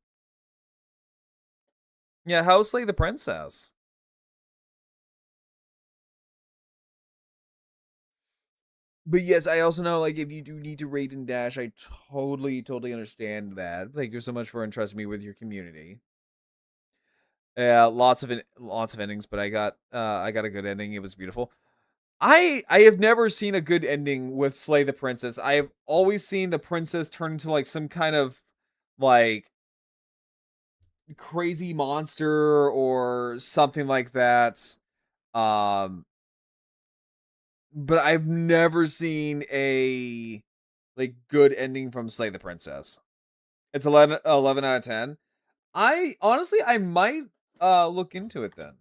Yeah, how was Slay the Princess? But yes, I also know, like, if you do need to raid and dash, I totally understand that. Thank you so much for entrusting me with your community. Yeah, lots of endings, but I got a good ending. It was beautiful. I have never seen a good ending with Slay the Princess. I've always seen the princess turn into like some kind of like crazy monster or something like that. But I've never seen a like good ending from Slay the Princess. It's 11 out of 10. I might look into it then.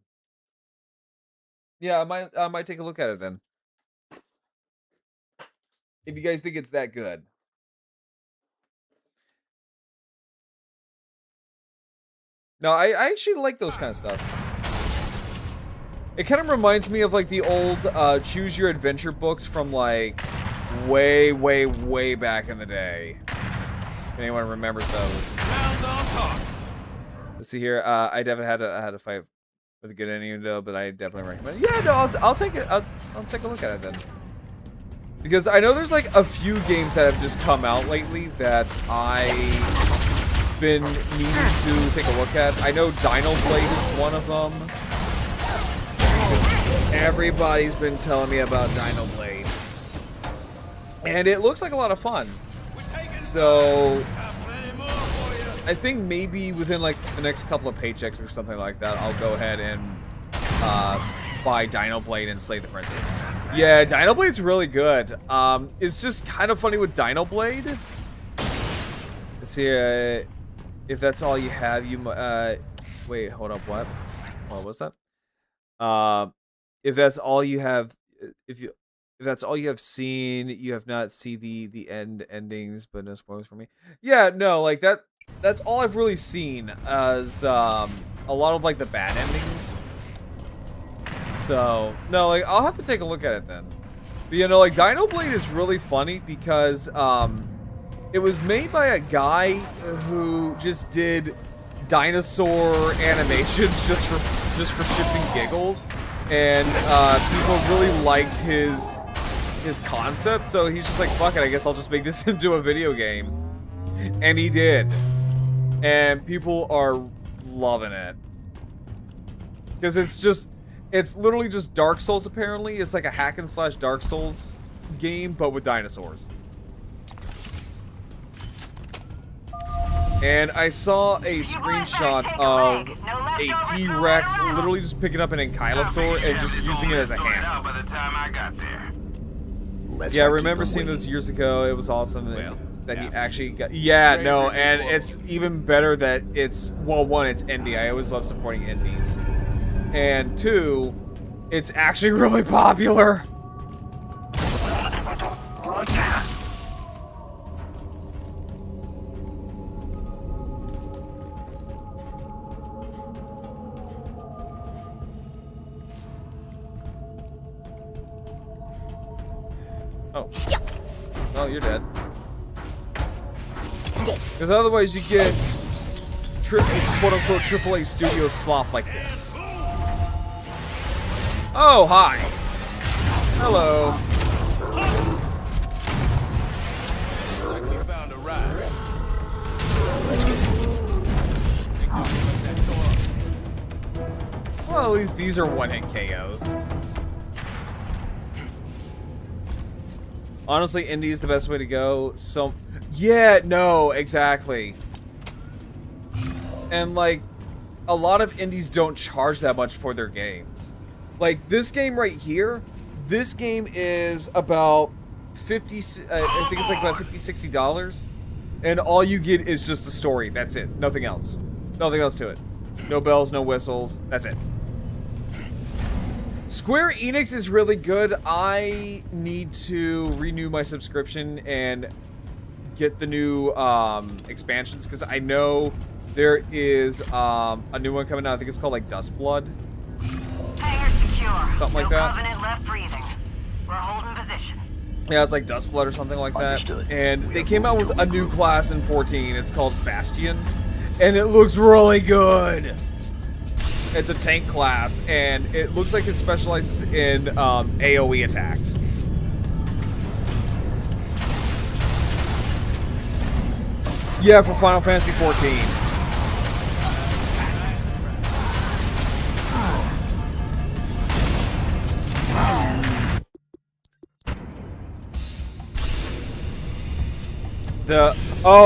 Yeah, I might take a look at it then. If you guys think it's that good. No, I actually like those kind of stuff. It kind of reminds me of like the old Choose Your Adventure books from like way back in the day. If anyone remembers those. Let's see here. I definitely had a fight with a good ending though, but I definitely recommend it. Yeah, no, I'll take it. I'll take a look at it then. Because I know there's like a few games that have just come out lately that I've been needing to take a look at. I know Dino Blade is one of them. Everybody's been telling me about Dino Blade. And it looks like a lot of fun. So I think maybe within like the next couple of paychecks or something like that, I'll go ahead and buy Dino Blade and Slay the Princess. Yeah, Dino Blade's really good. It's just kind of funny with Dino Blade. Let's see, if that's all you have, you wait, hold up, what? What was that? If that's all you have, if that's all you have seen, you have not seen the endings, but no spoilers for me. Yeah, no, like that's all I've really seen as a lot of like the bad endings. So, no, like, I'll have to take a look at it then. But, you know, like, Dino Blade is really funny because, it was made by a guy who just did dinosaur animations just for shits and giggles. And, people really liked his concept, so he's just like, fuck it, I guess I'll just make this into a video game. And he did. And people are loving it. Because it's literally just Dark Souls, apparently. It's like a hack and slash Dark Souls game, but with dinosaurs. And I saw a screenshot of a T-Rex literally just picking up an ankylosaur and just using it as a hammer. Yeah, I remember seeing those years ago. It was awesome that he actually got... Yeah, no, and it's even better that it's... Well, one, it's indie. I always love supporting indies. And two, it's actually really popular. Oh. Oh, you're dead. Because otherwise you get quote-unquote AAA studio slop like this. Oh, hi. Hello. Well, at least these are one-hit KOs. Honestly, indie is the best way to go. So, yeah, no, exactly. And, like, a lot of indies don't charge that much for their games. Like, this game right here, this game is about I think it's like about $50, $60. And all you get is just the story. That's it. Nothing else. Nothing else to it. No bells, no whistles. That's it. Square Enix is really good. I need to renew my subscription and get the new expansions, because I know there is a new one coming out. I think it's called like Dustblood. Hangar secure. Something like no that. Covenant left breathing. We're holding position. Yeah, it's like Dustblood or something like that. Understood. And they came out with a new class in 14. It's called Bastion. And it looks really good. It's a tank class, and it looks like it specializes in AoE attacks. Yeah, for Final Fantasy 14.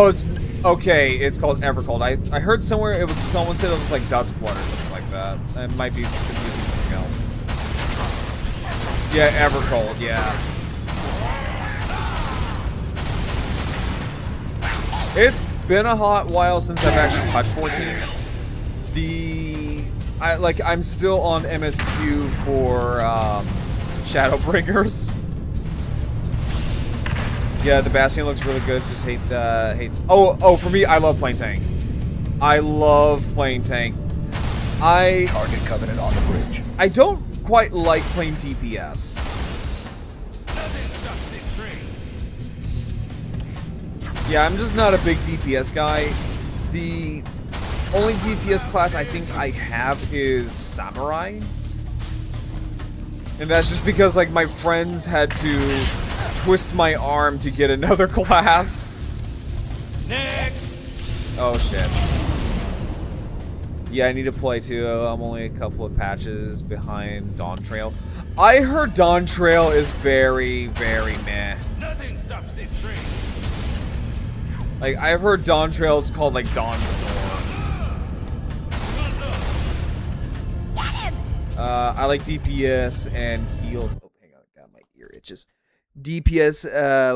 It's okay. It's called Evercold. I heard somewhere it was someone said it was like Dustblood or something like that. It might be confusing something else. Yeah, Evercold. Yeah. It's been a hot while since I've actually touched 14. I'm still on MSQ for Shadowbringers. Yeah, the Bastion looks really good. Just hate. Oh, for me, I love playing tank. I love playing tank. Target Covenant on the bridge. I don't quite like playing DPS. Yeah, I'm just not a big DPS guy. The only DPS class I think I have is Samurai. And that's just because, like, my friends had to twist my arm to get another class. Next! Oh, shit. Yeah, I need to play, too. I'm only a couple of patches behind Dawn Trail. I heard Dawn Trail is very, very meh. Nothing stops this train. Like, I've heard Dawn Trail is called, like, Dawn Storm. I like DPS and heals. Oh, hang on. God, my ear itches. DPS,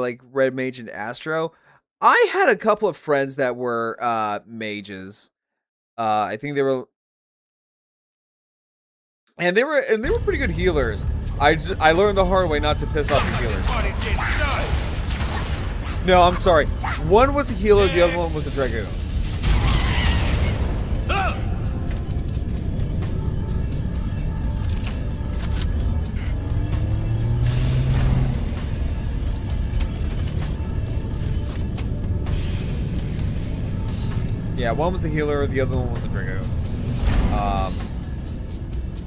like, Red Mage and Astro. I had a couple of friends that were, mages. I think they were... And they were pretty good healers. I learned the hard way not to piss off the healers. No, I'm sorry. One was a healer, the other one was a Dragoon. Yeah, one was a healer, the other one was a Dragoon.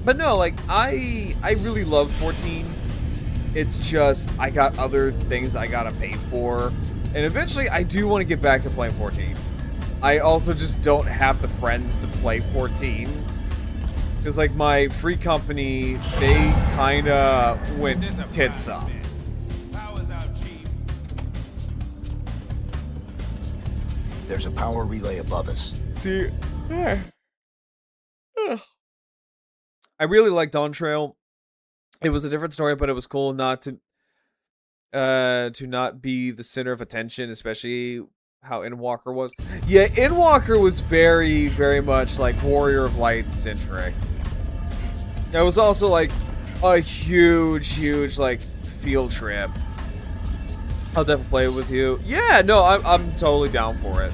But no, like, I really love 14. It's just, I got other things I gotta pay for. And eventually, I do want to get back to playing 14. I also just don't have the friends to play 14. Because, like, my free company, they kinda went tits up. There's a power relay above us. See, I really like Dawn Trail. It was a different story, but it was cool not to not be the center of attention, especially how Endwalker was. Yeah, Endwalker was very, very much like Warrior of Light centric. It was also like a huge like field trip. I'll definitely play it with you. Yeah, no, I'm totally down for it.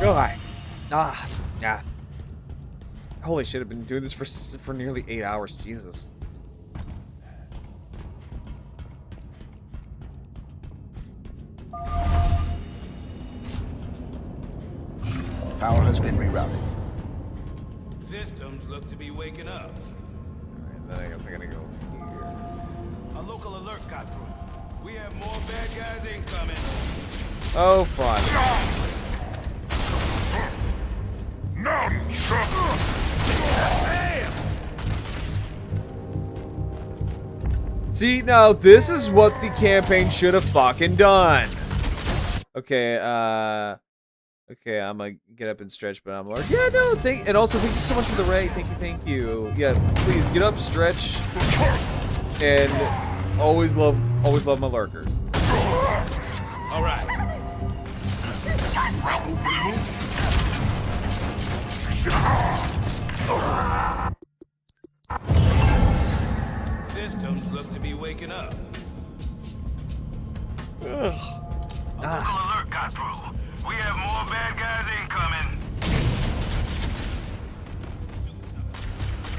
God. Yeah. Holy shit, I've been doing this for nearly 8 hours. Jesus. Power has been rerouted. Systems look to be waking up. Alright, then I guess I gotta go here. A local alert got through. We have more bad guys incoming. Oh, fun. See, now this is what the campaign should have fucking done. Okay, okay, I'm gonna get up and stretch, but I'm like, yeah, no, and also thank you so much for the raid. Thank you. Yeah, please get up, stretch, and always love Always love my lurkers. All right. Systems look to be waking up. Alert got through. We have more bad guys incoming.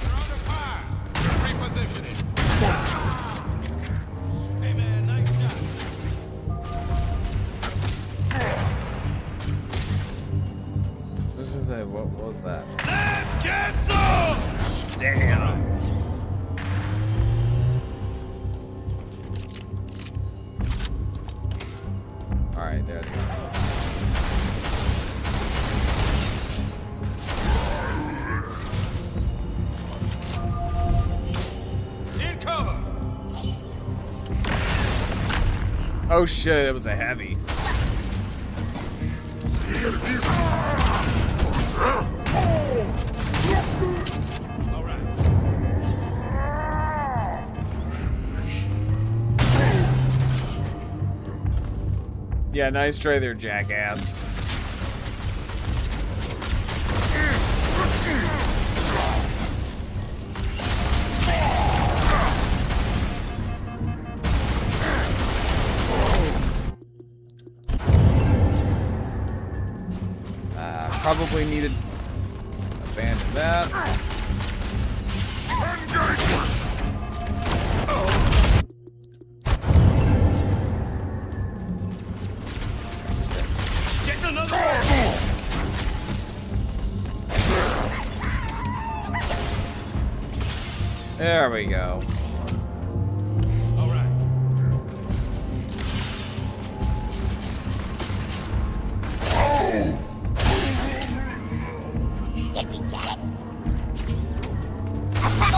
They're under fire. Repositioning. Hey man, nice shot. This is a, what was that? Let's get some! Damn. Alright, there they go. In cover! Oh shit, it was a heavy. All right. Yeah, nice try there, jackass. Probably needed to abandon that. Get another one! There we go. All right.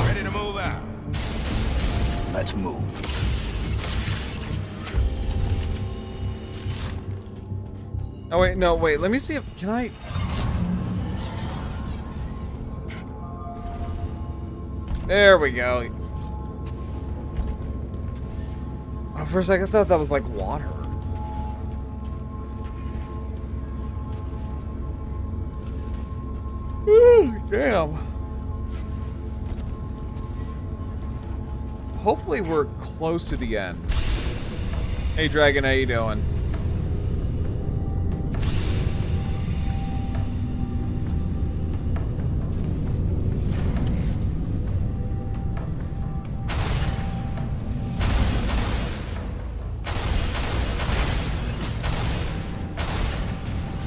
Ready to move out. Let's move. Oh wait, no, wait. Let me see if can I. There we go. Oh, for a second, I thought that was like water. Ooh, damn. Hopefully we're close to the end. Hey Dragon, how you doing?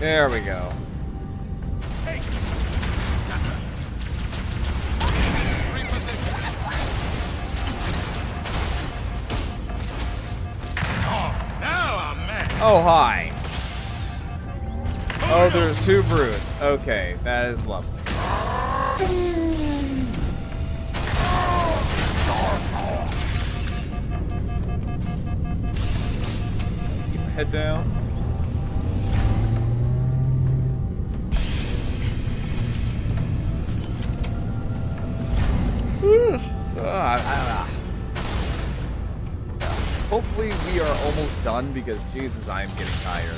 There we go. Oh, hi. Oh, there's two brutes. Okay, that is lovely. Keep your head down. Hopefully we are almost done because Jesus, I am getting tired.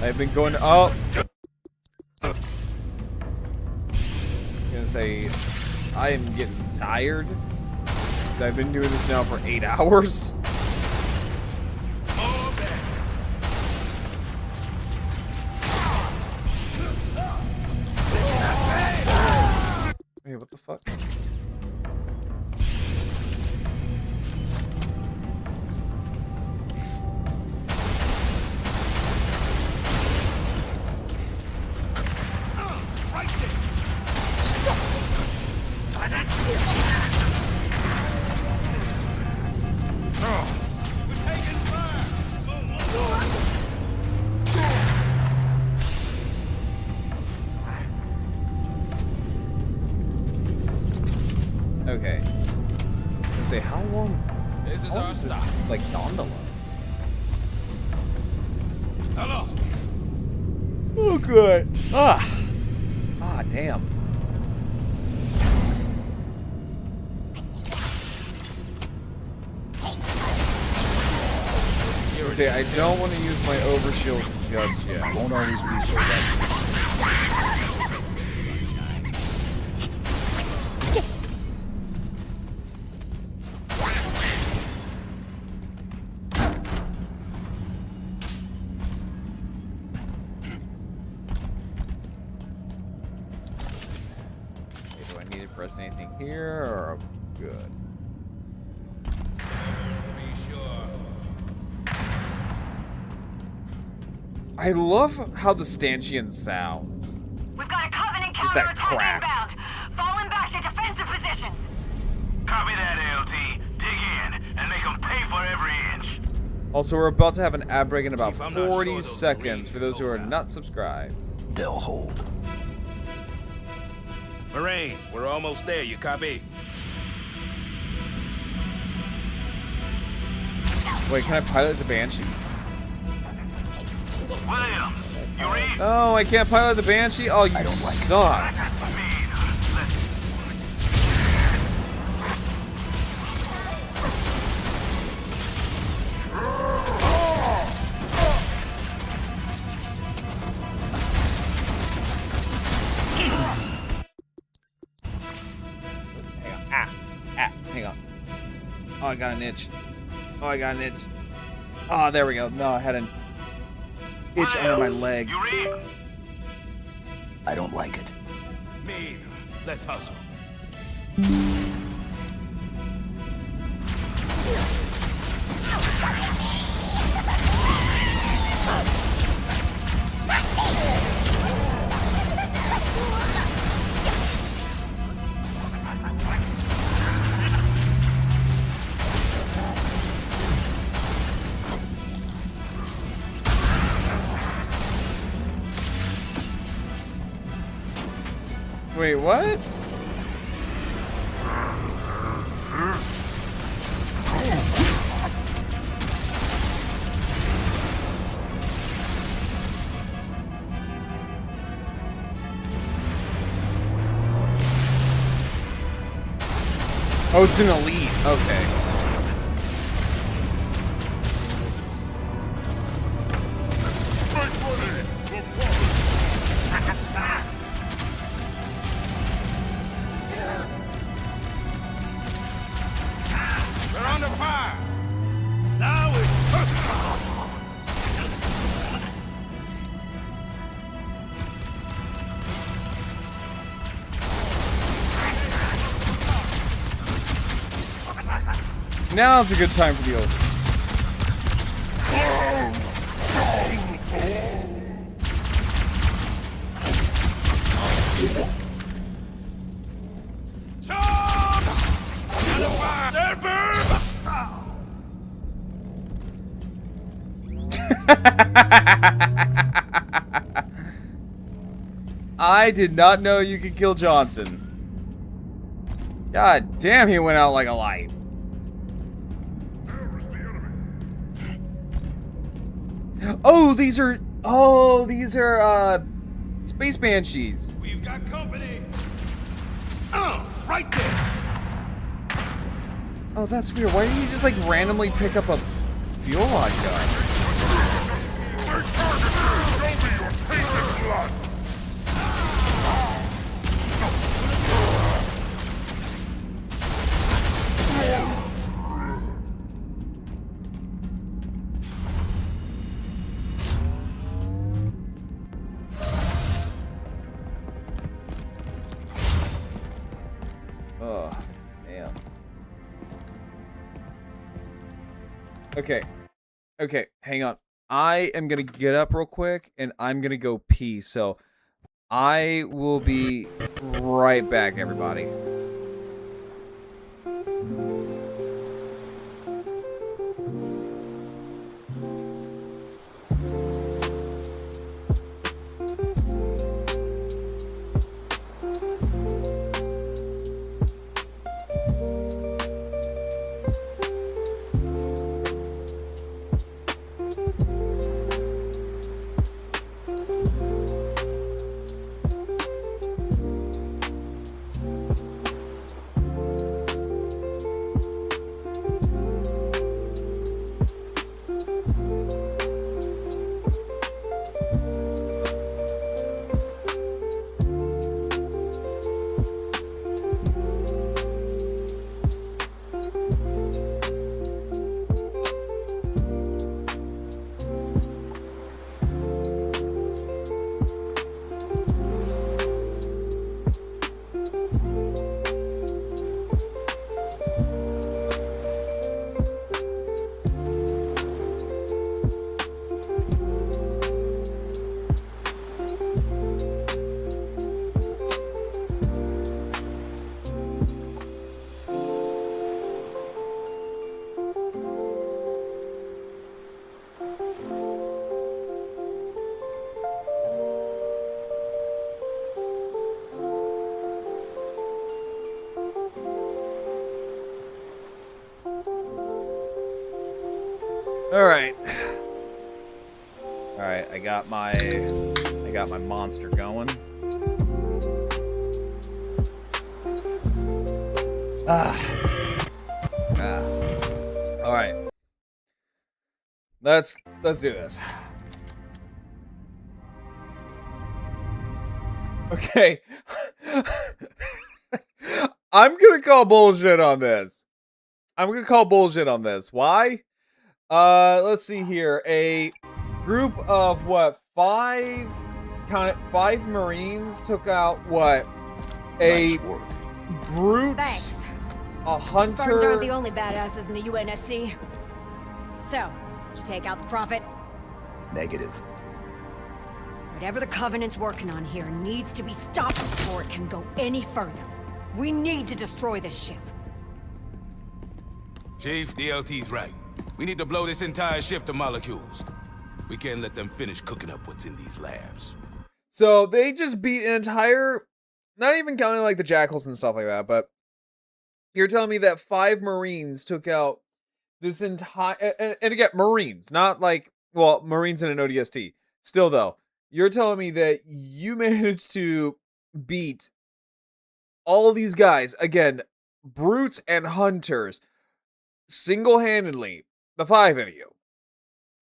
I've been going to, I'm gonna say I am getting tired. I've been doing this now for 8 hours. Hey, what the fuck? Okay. Let's say how long? This is our stop. Like gondola. Hello. Oh, good. Ah, damn. Say, I don't want to use my overshield just yet. Won't always be so bad. Okay, do I need to press anything here, or I'm good? I love how the stanchion sounds. We've got a Covenant Just that counterattack crack. inbound. Falling back to defensive positions. Copy that, LT. Dig in and make them pay for every inch. Also, we're about to have an ad break in about 40 seconds for those who are not subscribed. They'll hold. Marine, we're almost there. You copy? Wait, can I pilot the Banshee? William, you read? Oh, I can't pilot the Banshee? Oh, you suck. Hang on. Oh, I got an itch. Oh, I got an itch. Oh, there we go. No, I had an itch under my leg. You read? I don't like it. Me either. Let's hustle. Wait, what? Oh, it's an elite. Okay. We're under fire. Now it's Now's a good time for the old. I did not know you could kill Johnson. God damn, he went out like a light. Oh, these are Space Banshees. We've got company. Right there. Oh, that's weird. Why didn't you just like randomly pick up a fuel rod gun? Oh, damn. Okay. Okay, hang on. I am gonna get up real quick and I'm gonna go pee, so I will be right back, everybody. Alright. Alright, I got my monster going. Alright. Let's do this. Okay. I'm gonna call bullshit on this. Why? Let's see here. A group of what? 5 Marines took out what? A brute. Thanks. A hunter. Spartans aren't the only badasses in the UNSC. So, did you take out the Prophet? Negative. Whatever the Covenant's working on here needs to be stopped before it can go any further. We need to destroy this ship. Chief, DLT's right. We need to blow this entire ship to molecules. We can't let them finish cooking up what's in these labs. So they just beat an entire, not even counting like the jackals and stuff like that, but you're telling me that 5 Marines took out this entire, and again, Marines, not like, well, Marines in an ODST. Still though, you're telling me that you managed to beat all these guys, again, brutes and hunters, single-handedly, the 5 of you,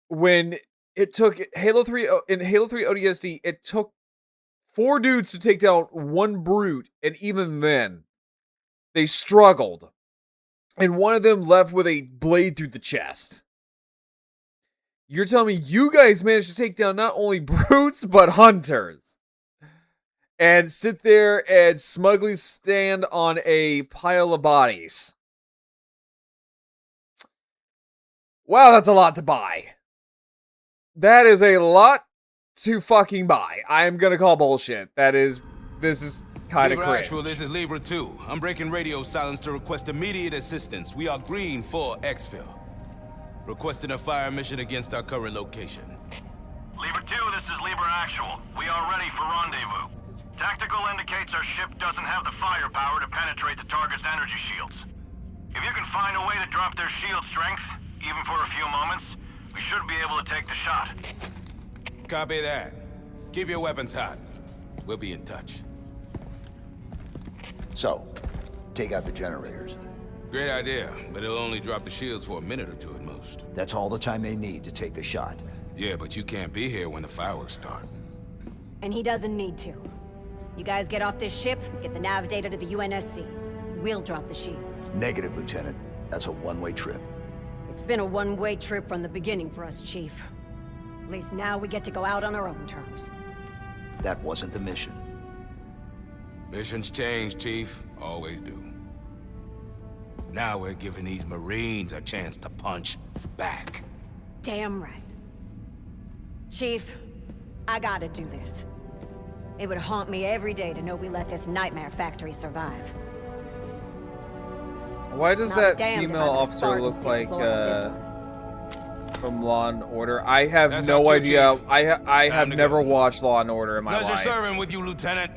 when it took Halo 3 ODST, it took 4 dudes to take down 1 brute, and even then, they struggled. And one of them left with a blade through the chest. You're telling me you guys managed to take down not only brutes, but hunters. And sit there and smugly stand on a pile of bodies. Wow, that's a lot to buy. That is a lot to fucking buy. I'm gonna call bullshit. This is kind of Libra cringe. Actual, this is Libra 2. I'm breaking radio silence to request immediate assistance. We are green for exfil. Requesting a fire mission against our current location. Libra 2, this is Libra Actual. We are ready for rendezvous. Tactical indicates our ship doesn't have the firepower to penetrate the target's energy shields. If you can find a way to drop their shield strength, even for a few moments, we should be able to take the shot. Copy that. Keep your weapons hot. We'll be in touch. So, take out the generators. Great idea, but it'll only drop the shields for a minute or 2 at most. That's all the time they need to take the shot. Yeah, but you can't be here when the fireworks start. And he doesn't need to. You guys get off this ship, get the nav data to the UNSC. We'll drop the shields. Negative, Lieutenant. That's a one-way trip. It's been a one-way trip from the beginning for us, Chief. At least now we get to go out on our own terms. That wasn't the mission. Missions change, Chief. Always do. Now we're giving these Marines a chance to punch back. Damn right. Chief, I gotta do this. It would haunt me every day to know we let this nightmare factory survive. Why does Not that damned if female I'm the officer Spartans look to like blow up this from Law and Order? I have That's no up to you, idea. Chief. I have Time to never go. watched Law and Order in my Pleasure life. serving with you, Lieutenant.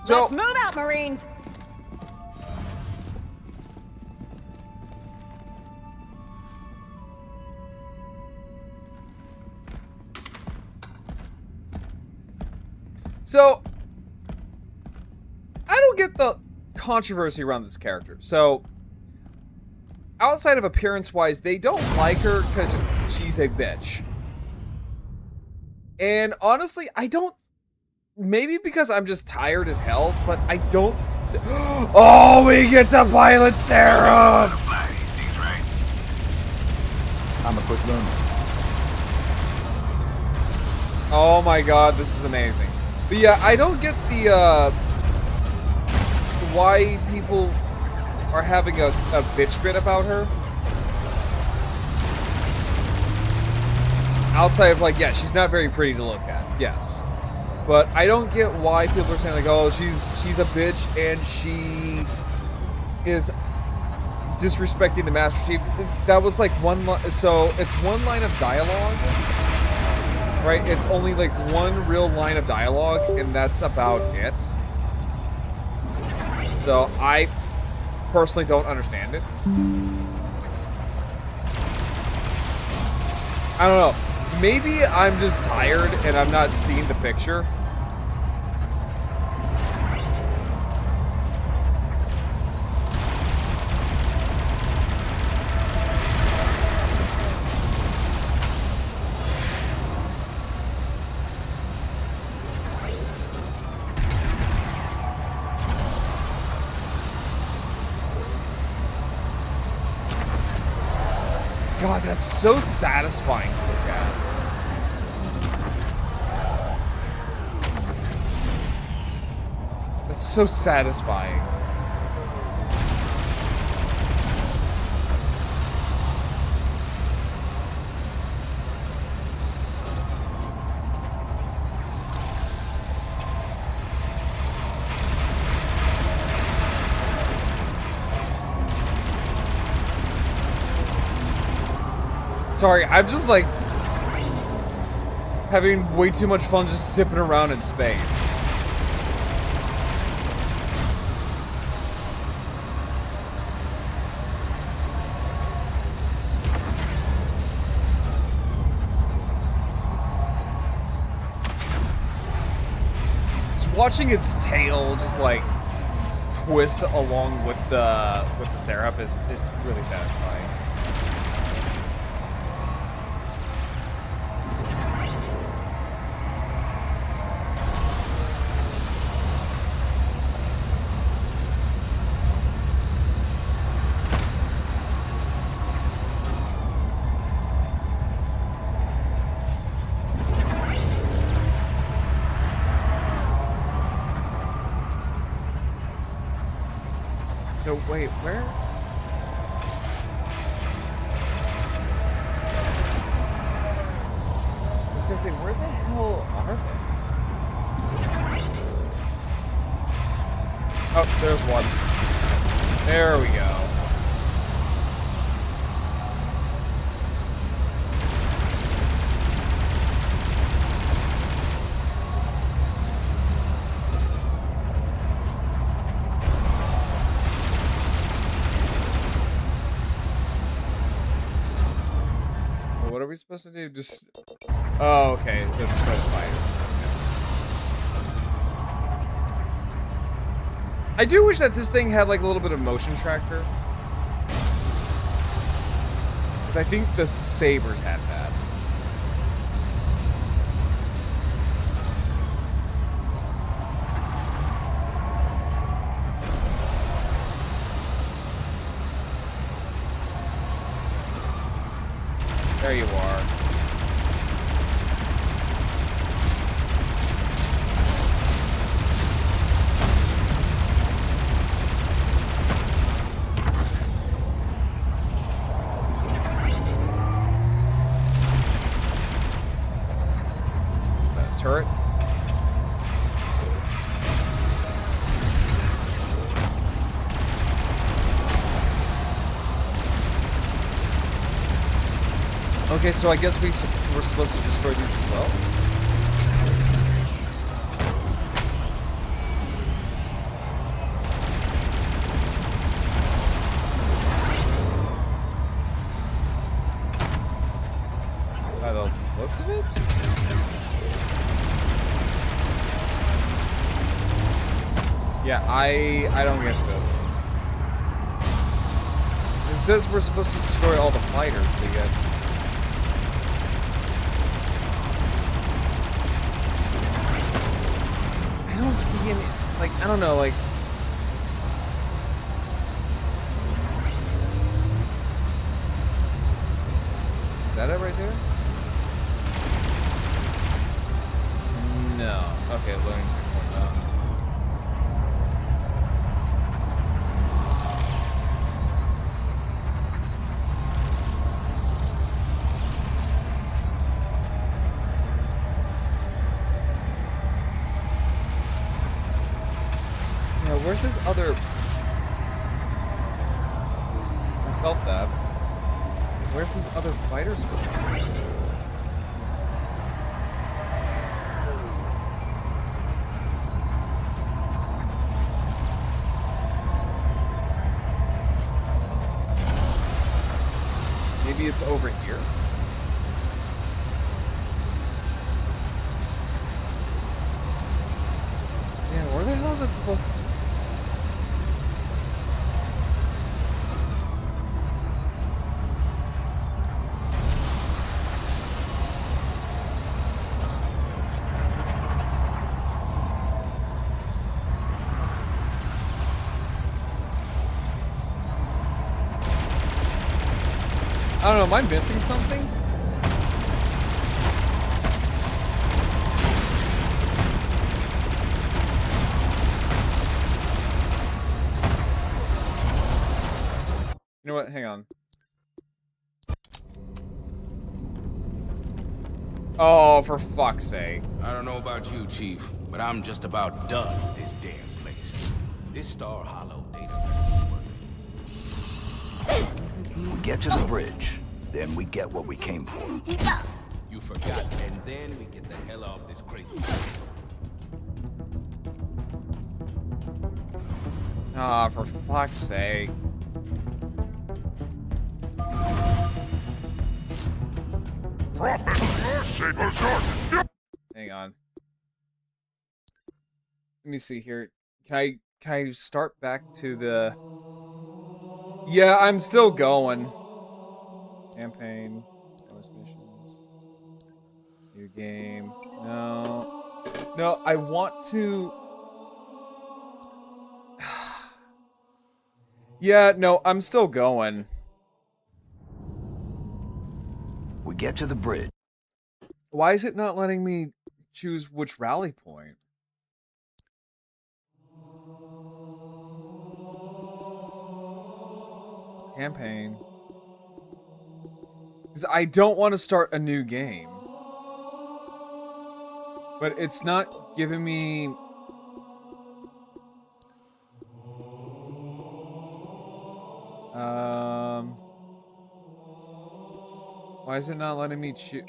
So, Let's move out, Marines! So, I don't get the controversy around this character. So, outside of appearance-wise, they don't like her because she's a bitch. And honestly, I don't... Maybe because I'm just tired as hell, but I don't... Oh, we get to pilot Seraphs! I'm a quick learner. Oh my god, this is amazing. But yeah, I don't get the, why people are having a bitch fit about her. Outside of, like, yeah, she's not very pretty to look at, yes. But I don't get why people are saying, like, oh, she's a bitch and she is disrespecting the Master Chief. That was, like, so it's one line of dialogue. Right, it's only like one real line of dialogue, and that's about it. So I personally don't understand it. I don't know. Maybe I'm just tired and I'm not seeing the picture. God, that's so satisfying to look at. That's so satisfying. Sorry, I'm just like having way too much fun just zipping around in space. Just watching its tail just like twist along with the Seraph is really satisfying. So wait, where? I was gonna say, where the hell are they? Oh, there's one. There we go. What are we supposed to do? Just... Oh, okay. So just those fighters. I do wish that this thing had like a little bit of motion tracker. Because I think the Sabers had that. There you are. Is that a turret? Okay, so I guess we're supposed to destroy these as well. By the looks of it? Yeah, I don't get this. It says we're supposed to destroy all the fighters, but yet... I don't see any, like, I don't know, like... Is that it right there? No. Okay, loading checkpoint now. Where's this other... I felt that. Where's this other fighter supposed to be? Maybe it's over here? Yeah, where the hell is it supposed to be? I don't know, am I missing something? You know what? Hang on. Oh, for fuck's sake. I don't know about you, Chief, but I'm just about done with this damn place. This Star Hollow data. We get to the bridge, then we get what we came for. You forgot, and then we get the hell off this crazy place. Ah, for fuck's sake. Hang on. Let me see here. Can I start back to the... Yeah, I'm still going. Campaign. Bonus missions. New game. No. No, I want to... Yeah, no, I'm still going. We get to the bridge. Why is it not letting me choose which rally point? Campaign. Because I don't want to start a new game. But it's not giving me... Why is it not letting me choose?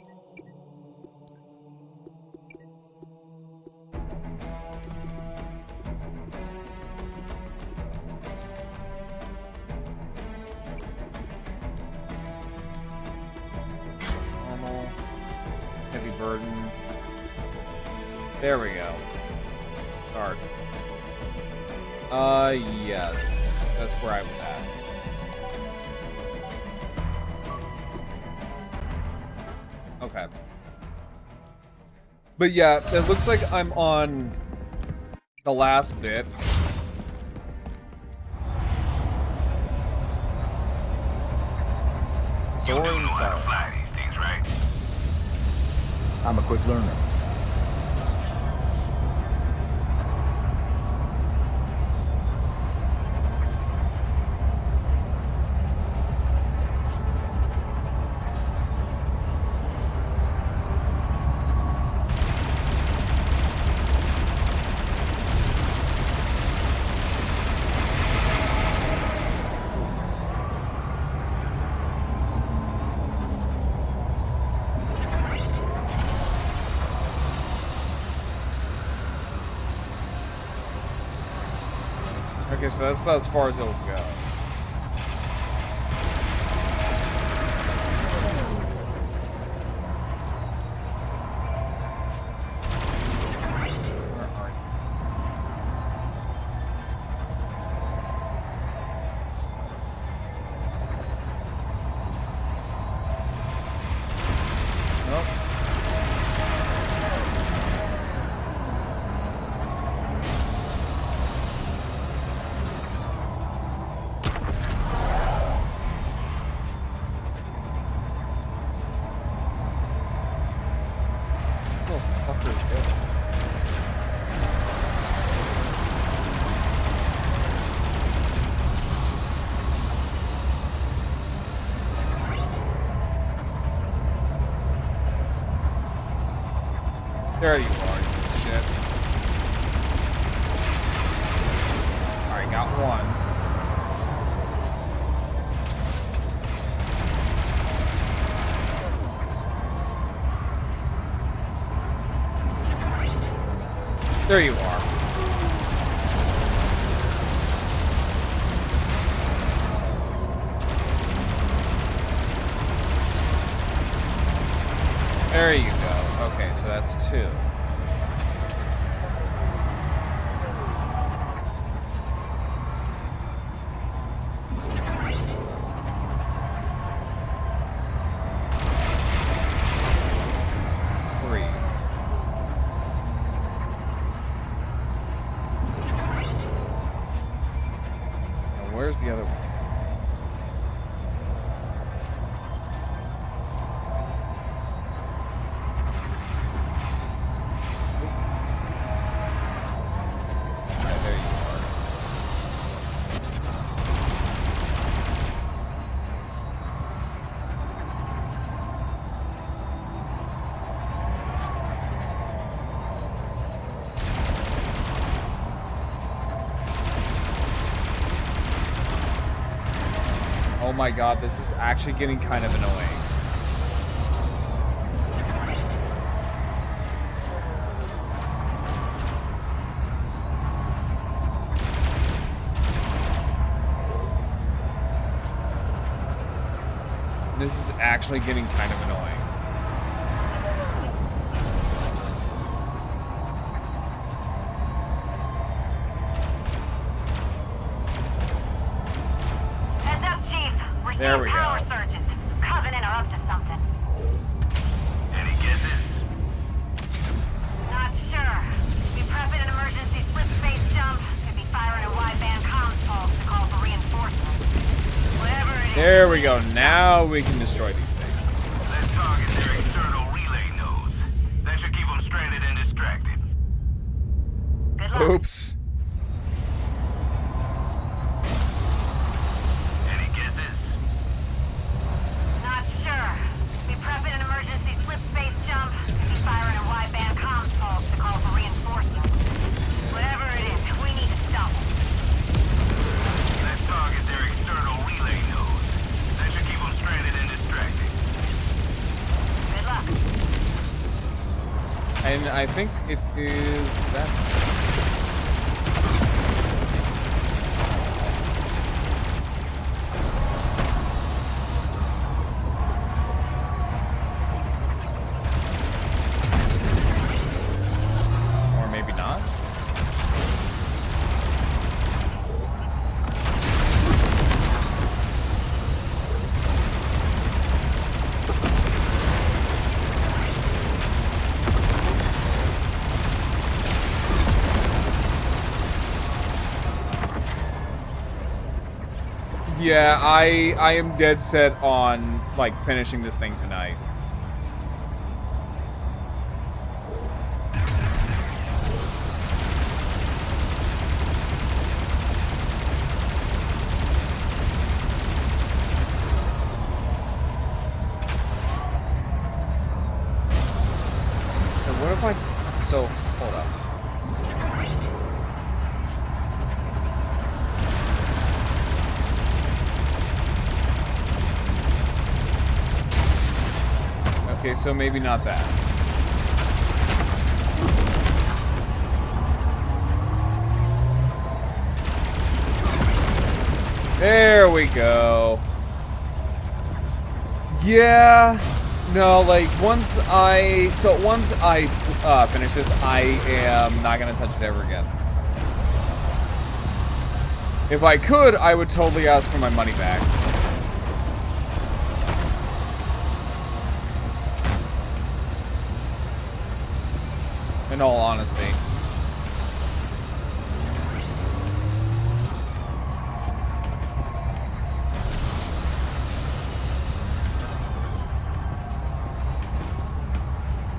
Normal. Heavy burden. There we go. Start. Yes. That's where I was at. Okay. But yeah, it looks like I'm on the last bit. You do know how to fly these things, right? I'm a quick learner. Okay, so that's about as far as it'll go. There you are, you shit. Alright, got one. There you are. so that's 2. That's 3. Now, where's the other one? Oh my god, this is actually getting kind of annoying. This is actually getting kind of annoying. There we Power go. surges. Covenant are up to something. Any guesses? Not sure. Be prepping an emergency slip space jump. Could be firing a wideband comms pulse to call for reinforcements. Whatever it is. There we go. Now we can destroy these things. Let's target their external relay nodes. That should keep them stranded and distracted. Good luck. Oops. And I think it is that. Or maybe not. Yeah, I am dead set on, like, finishing this thing tonight. So what if I... So, hold up. Okay, so maybe not that. There we go. Yeah. No, like, once I finish this, I am not gonna touch it ever again. If I could, I would totally ask for my money back. In all honesty.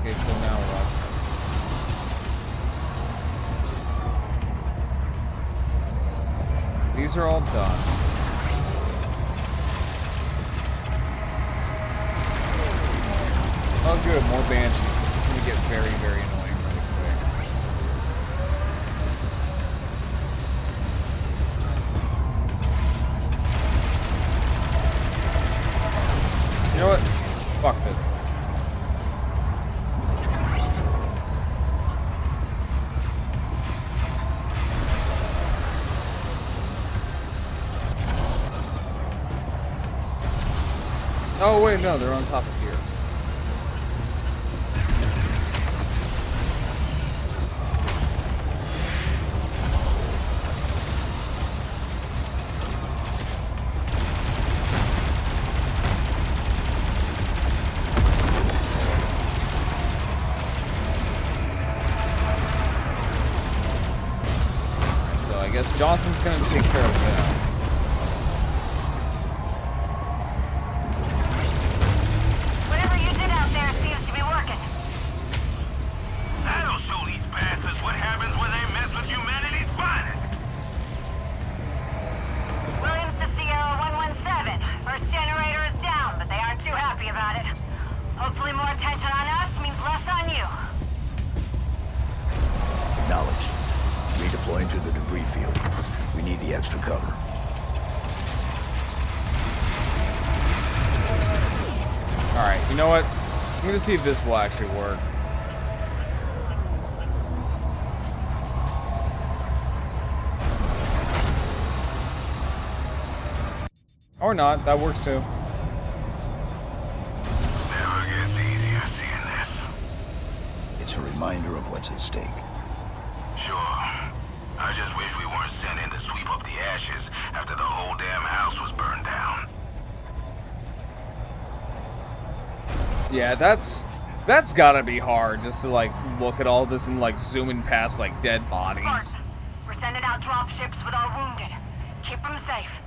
Okay, so now what? These are all done. Oh good, more banshees. This is gonna get very, very annoying. You know what? Fuck this. Oh wait, no, they're on top of here. It's gonna take care of that. Whatever you did out there seems to be working. That'll show these bastards what happens when they mess with humanity's finest. Williams to Sierra 117. First generator is down, but they aren't too happy about it. Hopefully more attention on us means less on you. Acknowledged. Redeploying to the debris field. We need the extra cover. Alright, you know what? I'm gonna see if this will actually work. Or not, that works too. Never gets easier seeing this. It's a reminder of what's at stake. Sure. I just wish we weren't sent in to sweep up the ashes after the whole damn house was burned down. Yeah, that's gotta be hard, just to like look at all this and like zooming past like dead bodies. Spartan, we're sending out drop ships with our wounded. Keep them safe.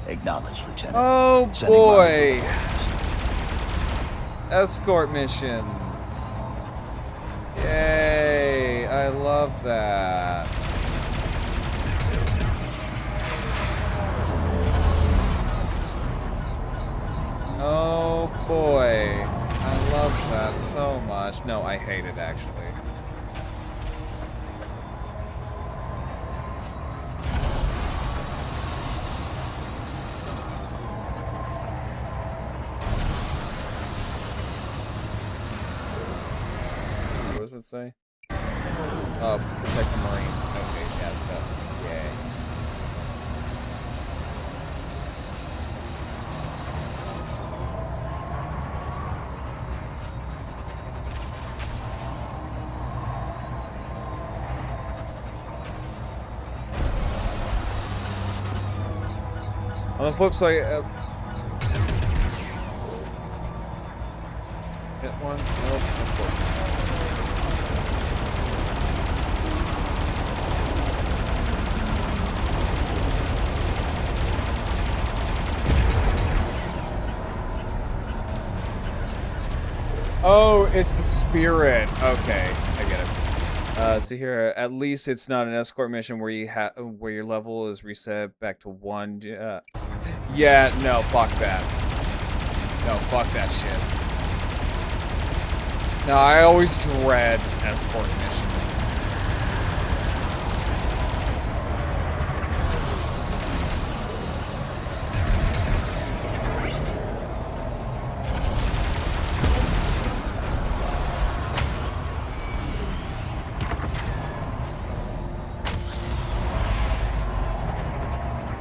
Acknowledged, Lieutenant. Oh Sending boy. mine Escort missions. Yay, I love that. Oh boy, I love that so much. No, I hate it actually. What does it say? Oh, protect the Marines. Okay, yeah, that, yay. On the flip side, hit one? Nope, of course not. Oh, it's the spirit. Okay, I get it. So here, at least it's not an escort mission where you where your level is reset back to 1. Yeah, no, fuck that. No, fuck that shit. No, I always dread escort missions.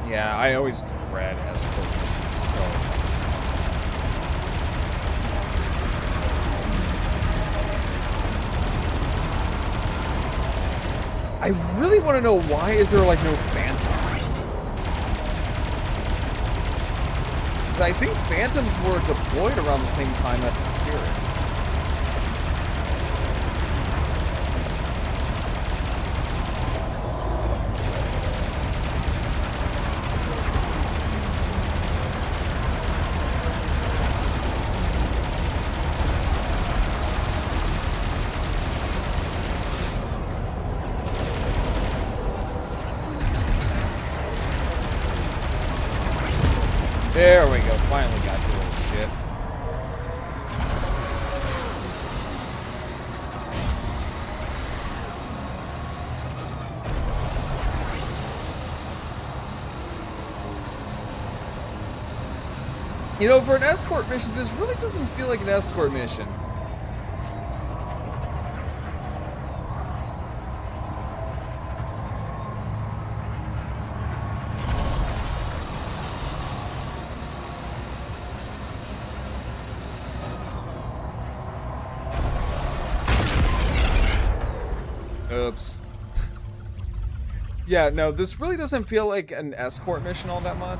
Yeah, I always dread escort missions so much. I really want to know why is there like no phantoms? Because I think phantoms were deployed around the same time as the spirit. There we go, finally got to little shit. You know, for an escort mission, this really doesn't feel like an escort mission. Oops. Yeah, no, this really doesn't feel like an escort mission all that much.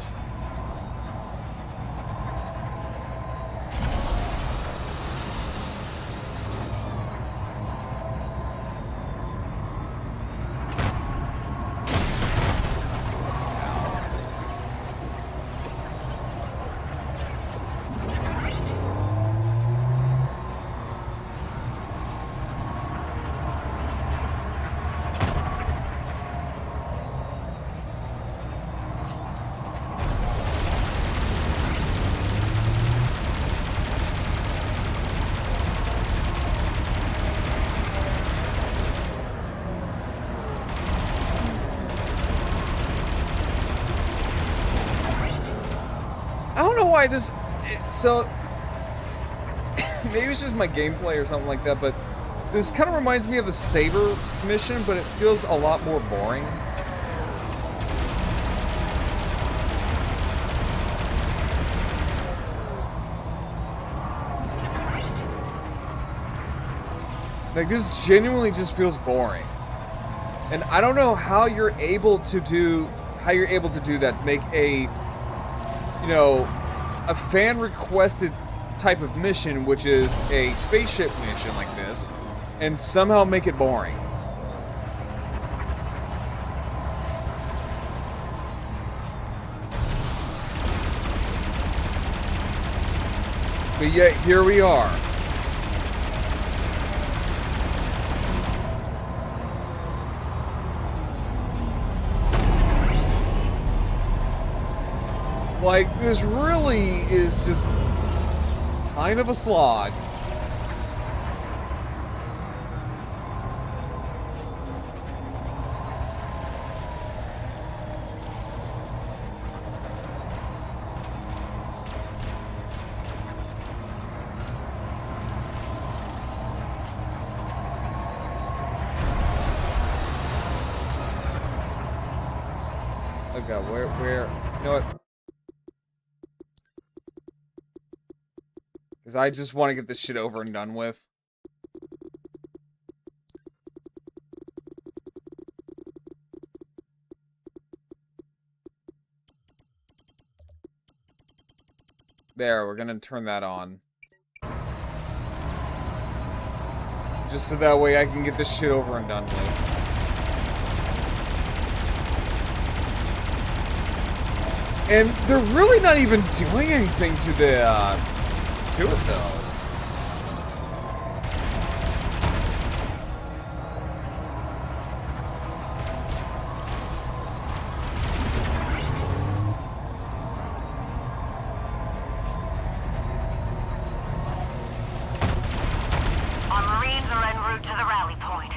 why this... So... maybe it's just my gameplay or something like that, but this kind of reminds me of the Saber mission, but it feels a lot more boring. Like, this genuinely just feels boring. And I don't know how you're able to do that, to make a, you know, a fan-requested type of mission, which is a spaceship mission like this, and somehow make it boring. But yet, here we are. Like, this really is just kind of a slog. Okay, where, you know what? Because I just want to get this shit over and done with. There, we're gonna turn that on. Just so that way I can get this shit over and done with. And they're really not even doing anything to the, to it though. Our Marines are en route to the rally point.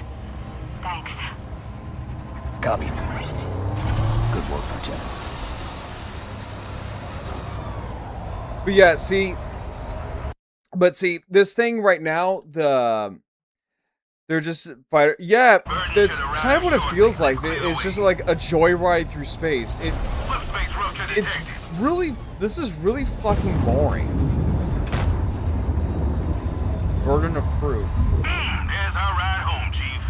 Thanks. Copy. Good work, Lieutenant. But yeah, see, this thing right now, they're just fighter. Yeah, that's kind of what it feels like. It's just like a joyride through space. It's really, this is really fucking boring. Burden of proof. There's our ride home, Chief.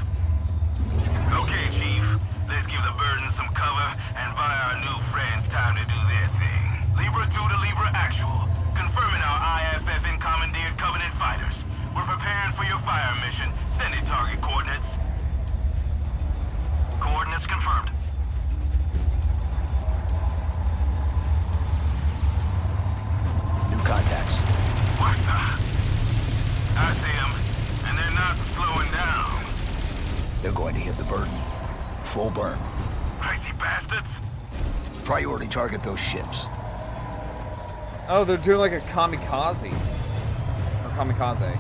Okay, Chief. Let's give the burden some cover and buy our new friends time to do their thing. Libra 2 to Libra Actual. Confirming our IFF and commandeered Covenant fighters. We're preparing for your fire mission. Send it target coordinates. Coordinates confirmed. New contacts. What the? I see them, and they're not slowing down. They're going to hit the burden. Full burn. Crazy bastards. Priority target those ships. Oh, they're doing like a kamikaze. Or kamikaze.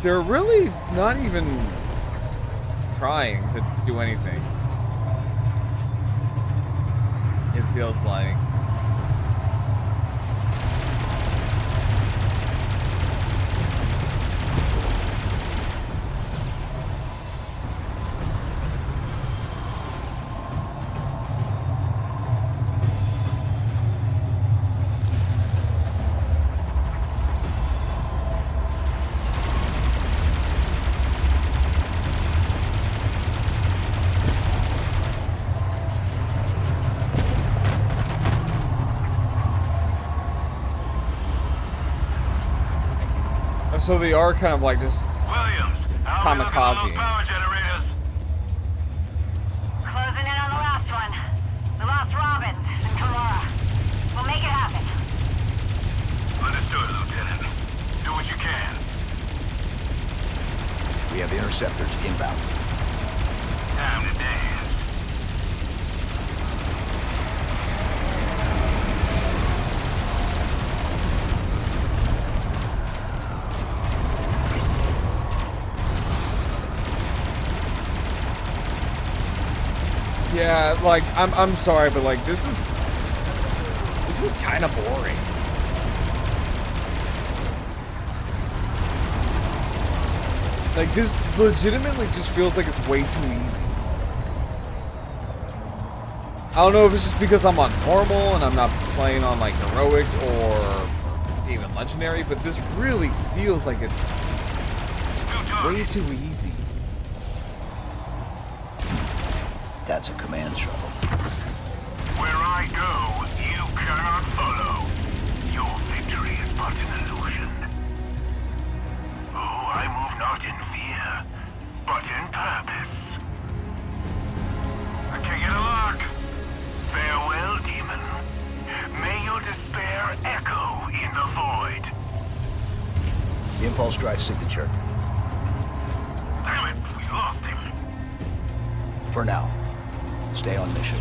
They're really not even trying to do anything. It feels like. So they are kind of like just kamikaze. Power generators. Closing in on the last one. We lost Robbins and Kamara. We'll make it happen. Understood, Lieutenant. Do what you can. We have interceptors inbound. Time to dance. Yeah, like, I'm sorry, but like, this is kind of boring. Like, this legitimately just feels like it's way too easy. I don't know if it's just because I'm on normal and I'm not playing on, like, heroic or even legendary, but this really feels like it's just way too easy. That's a command shuttle. Where I go, you cannot follow. Your victory is but an illusion. Oh, I move not in fear, but in purpose. I can't get a lock. Farewell, demon. May your despair echo in the void. The impulse drive signature. Damn it, we lost him. For now, stay on mission.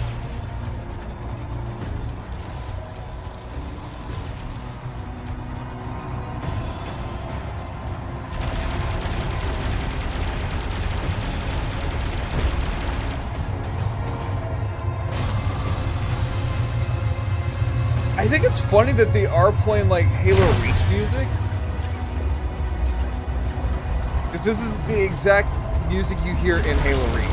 I think it's funny that they are playing like Halo Reach music. Because this is the exact music you hear in Halo Reach.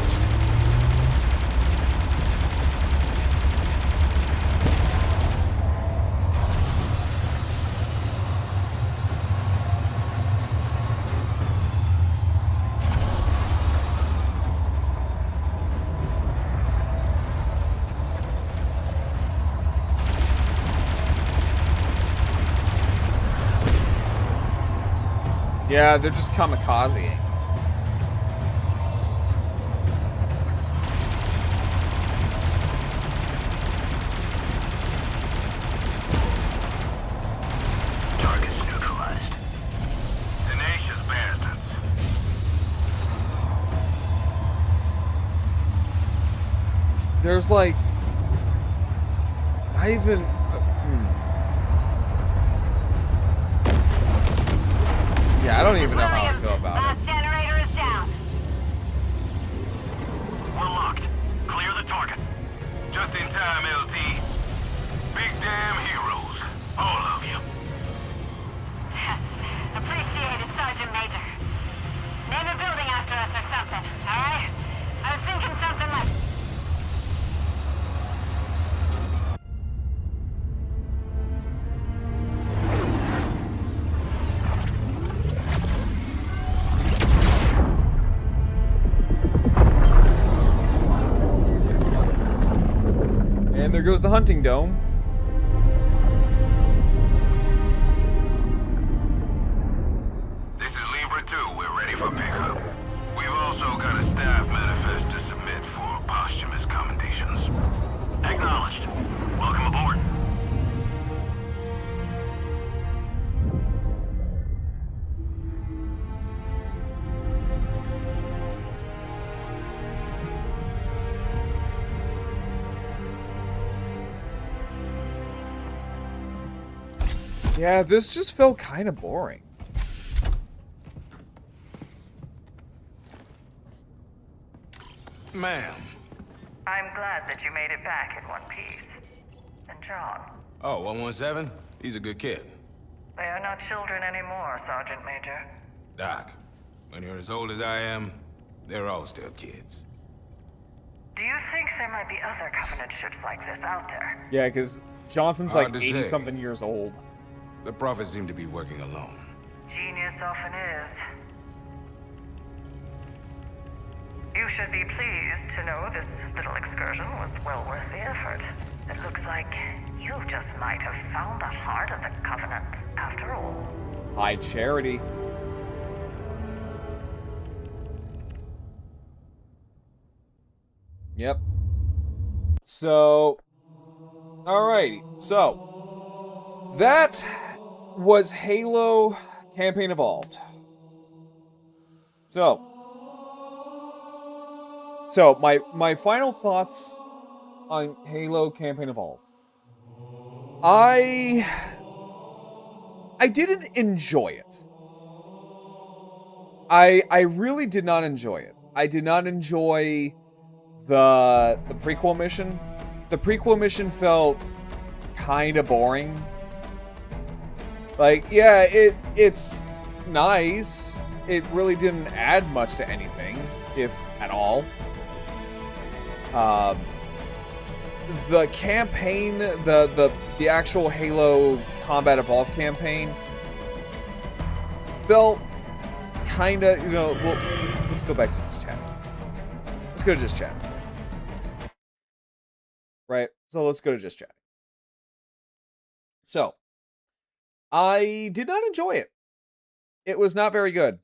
Yeah, they're just kamikazeing. Targets neutralized. Tenacious bastards. There's like not even yeah, I don't even know how I feel about it. Last generator is down. We're locked. Clear the target. Just in time, LT. Big damn heroes. All of you. Appreciate it, Sergeant Major. Name a building after us or something, alright? I was thinking something like... And there goes the hunting dome. This is Libra 2. We're ready for pickup. We've also got a staff manifest to submit for posthumous commendations. Acknowledged. Welcome aboard. Yeah, this just felt kind of boring. Ma'am. I'm glad that you made it back in one piece. And John, Oh, 117? He's a good kid. they are not children anymore, Sergeant Major. Doc, when you're as old as I am, they're all still kids. Do you think there might be other Covenant ships like this out there? Yeah, because Johnson's Hard like to say. 80-something years old. The Prophets seem to be working alone. Genius often is. You should be pleased to know this little excursion was well worth the effort. It looks like you just might have found the heart of the Covenant, after all. High charity. Yep. So, alrighty. So, that was Halo Campaign Evolved. So my final thoughts on Halo Campaign Evolved. I didn't enjoy it. I really did not enjoy it. I did not enjoy the prequel mission. The prequel mission felt kind of boring. Like, yeah, it's nice. It really didn't add much to anything, if at all. The campaign, the actual Halo Combat Evolved campaign felt kind of, you know, well, let's go back to just chatting. Let's go to just chatting. Right? So let's go to just chatting. So, I did not enjoy it. It was not very good.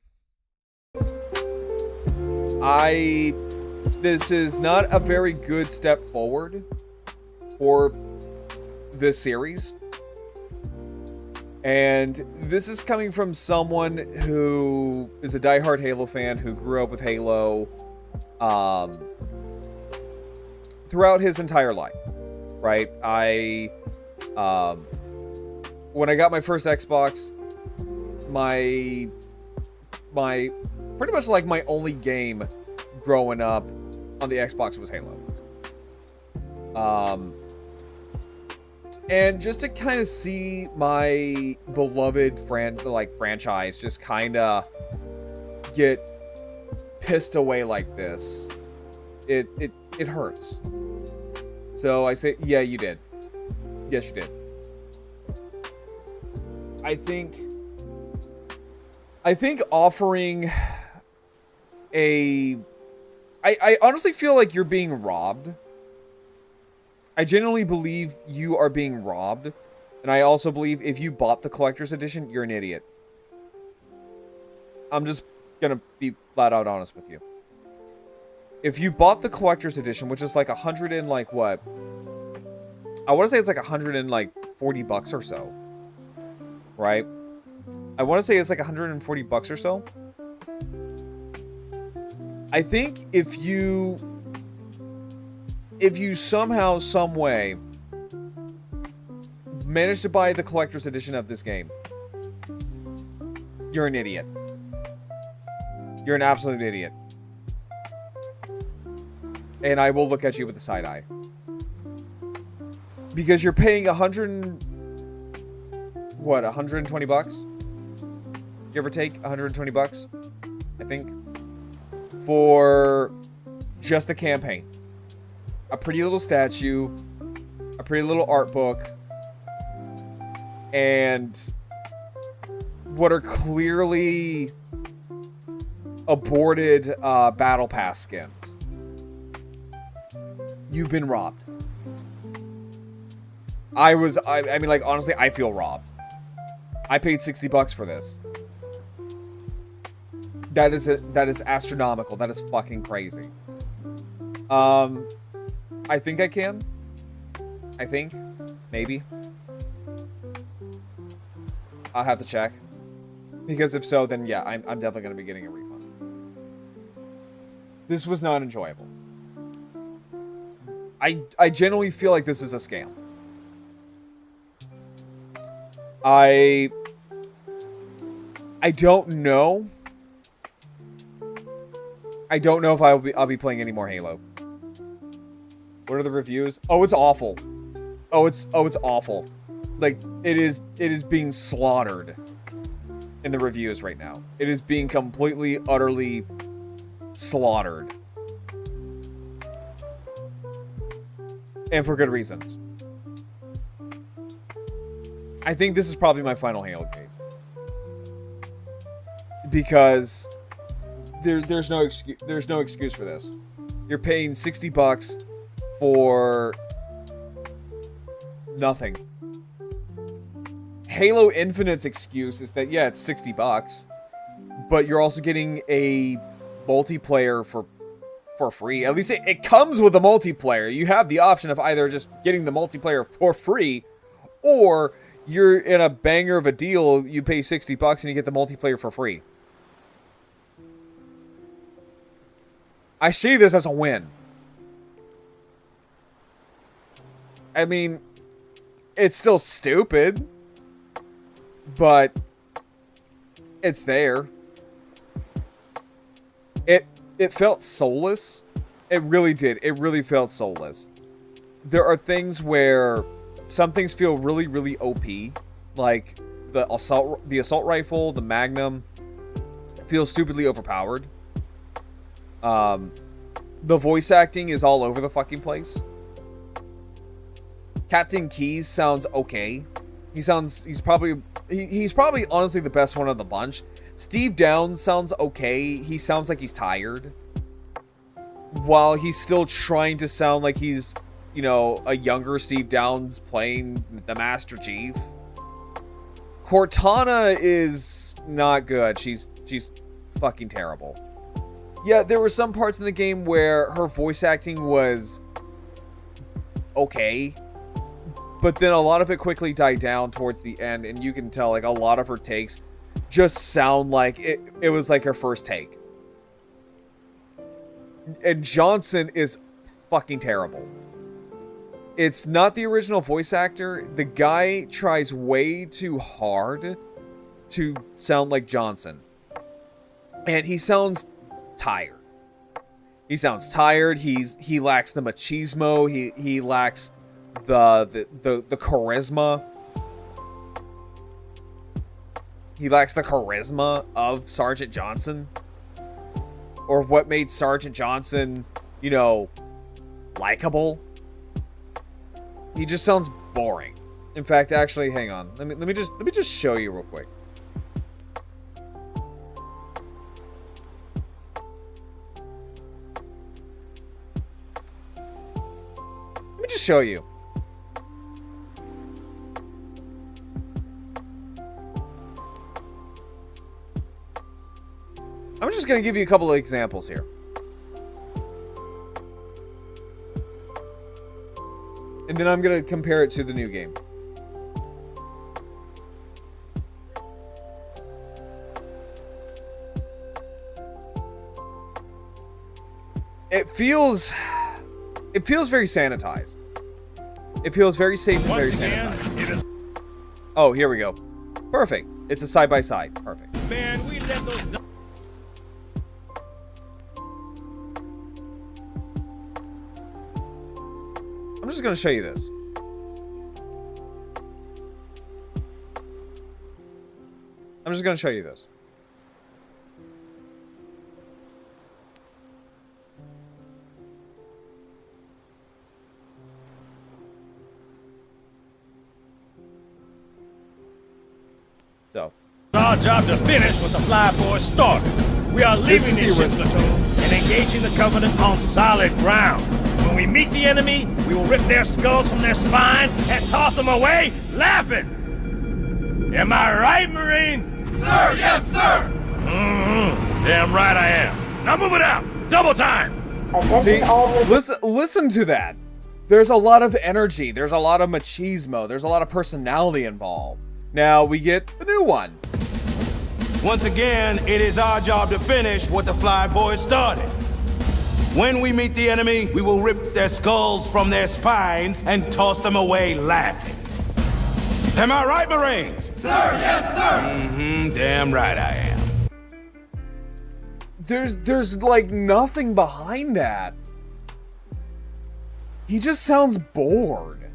This is not a very good step forward for this series. And this is coming from someone who is a diehard Halo fan, who grew up with Halo throughout his entire life, right? When I got my first Xbox, my pretty much like my only game growing up on the Xbox was Halo. And just to kind of see my beloved franchise just kind of get pissed away like this, it hurts. So I say, yeah, you did. Yes, you did. I think offering I honestly feel like you're being robbed. I genuinely believe you are being robbed. And I also believe if you bought the collector's edition, you're an idiot. I'm just gonna be flat out honest with you. If you bought the collector's edition, which is like 100 and like what? I want to say it's like 140 bucks or so. Right? I want to say it's like 140 bucks or so. I think if you somehow, some way manage to buy the collector's edition of this game, you're an idiot. You're an absolute idiot. And I will look at you with a side eye. Because you're paying 120 bucks? Give or take 120 bucks, I think, for just the campaign. A pretty little statue, a pretty little art book, and what are clearly aborted battle pass skins. You've been robbed. I mean, like, honestly, I feel robbed. I paid 60 bucks for this. That is astronomical. That is fucking crazy. I think I can. I think. Maybe. I'll have to check. Because if so, then yeah, I'm definitely going to be getting a refund. This was not enjoyable. I genuinely feel like this is a scam. I don't know. I don't know if I'll be playing any more Halo. What are the reviews? Oh, it's awful. Oh, it's awful. Like, it is being slaughtered in the reviews right now. It is being completely, utterly slaughtered. And for good reasons. I think this is probably my final Halo game. Because there's no excuse for this. You're paying 60 bucks for nothing. Halo Infinite's excuse is that, yeah, it's 60 bucks, but you're also getting a multiplayer for free. At least it comes with a multiplayer. You have the option of either just getting the multiplayer for free, or you're in a banger of a deal, you pay 60 bucks and you get the multiplayer for free. I see this as a win. I mean, it's still stupid, but it's there. It felt soulless It really did. It really felt soulless. There are things where some things feel really, really OP. Like the assault rifle, the Magnum, feels stupidly overpowered. The voice acting is all over the fucking place. Captain Keyes sounds okay. He's probably honestly the best one of the bunch. Steve Downes sounds okay. He sounds like he's tired, while he's still trying to sound like he's, you know, a younger Steve Downes playing the Master Chief. Cortana is not good. She's fucking terrible. Yeah, there were some parts in the game where her voice acting was okay, but then a lot of it quickly died down towards the end, and you can tell, like, a lot of her takes just sound like it was like her first take. And Johnson is fucking terrible. It's not the original voice actor. The guy tries way too hard to sound like Johnson. And he sounds tired. He sounds tired. He lacks the machismo. He lacks the charisma. He lacks the charisma of Sergeant Johnson. Or what made Sergeant Johnson, you know, likable. He just sounds boring. In fact, actually, hang on. Let me just show you real quick. Let me just show you. I'm just going to give you a couple of examples here. And then I'm going to compare it to the new game. It feels very sanitized. It feels very safe and very sanitized. Oh, here we go. Perfect. It's a side-by-side. Perfect. Man, we let those... I'm just going to show you this. I'm just going to show you this. So. It's our job to finish what the Fly Boys started. We are leaving this ship platoon and engaging the Covenant on solid ground. When we meet the enemy, we will rip their skulls from their spines and toss them away, laughing. Am I right, Marines? Sir, yes, sir! Damn right I am. Now move it out! Double time! See, listen to that. There's a lot of energy. There's a lot of machismo. There's a lot of personality involved. Now we get the new one. Once again, it is our job to finish what the Fly Boys started. When we meet the enemy, we will rip their skulls from their spines and toss them away laughing. Am I right, Marines? Sir, yes, sir! Damn right I am. There's like nothing behind that. He just sounds bored.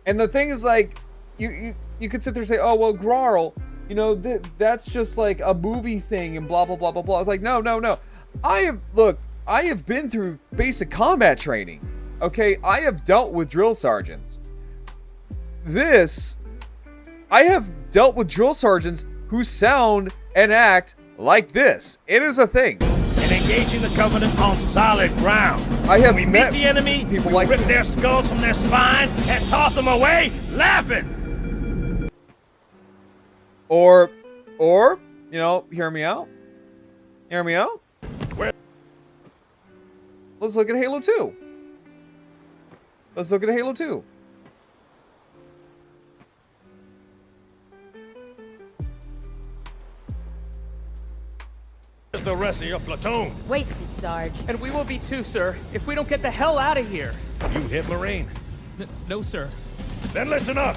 And the thing is, like, you could sit there and say, oh, well, Grarl, you know, that's just like a movie thing and blah, blah, blah, blah, blah. It's like, no. I have been through basic combat training. Okay, I have dealt with drill sergeants. I have dealt with drill sergeants who sound and act like this. It is a thing. And engaging the Covenant on solid ground. I have when we meet the enemy, people we like rip this. their skulls from their spines and toss them away, laughing. Or, you know, hear me out. Let's look at Halo 2. Where's the rest of your platoon? Wasted, Sarge. And we will be too, sir, if we don't get the hell out of here. You hit Marine? No, sir. Then listen up.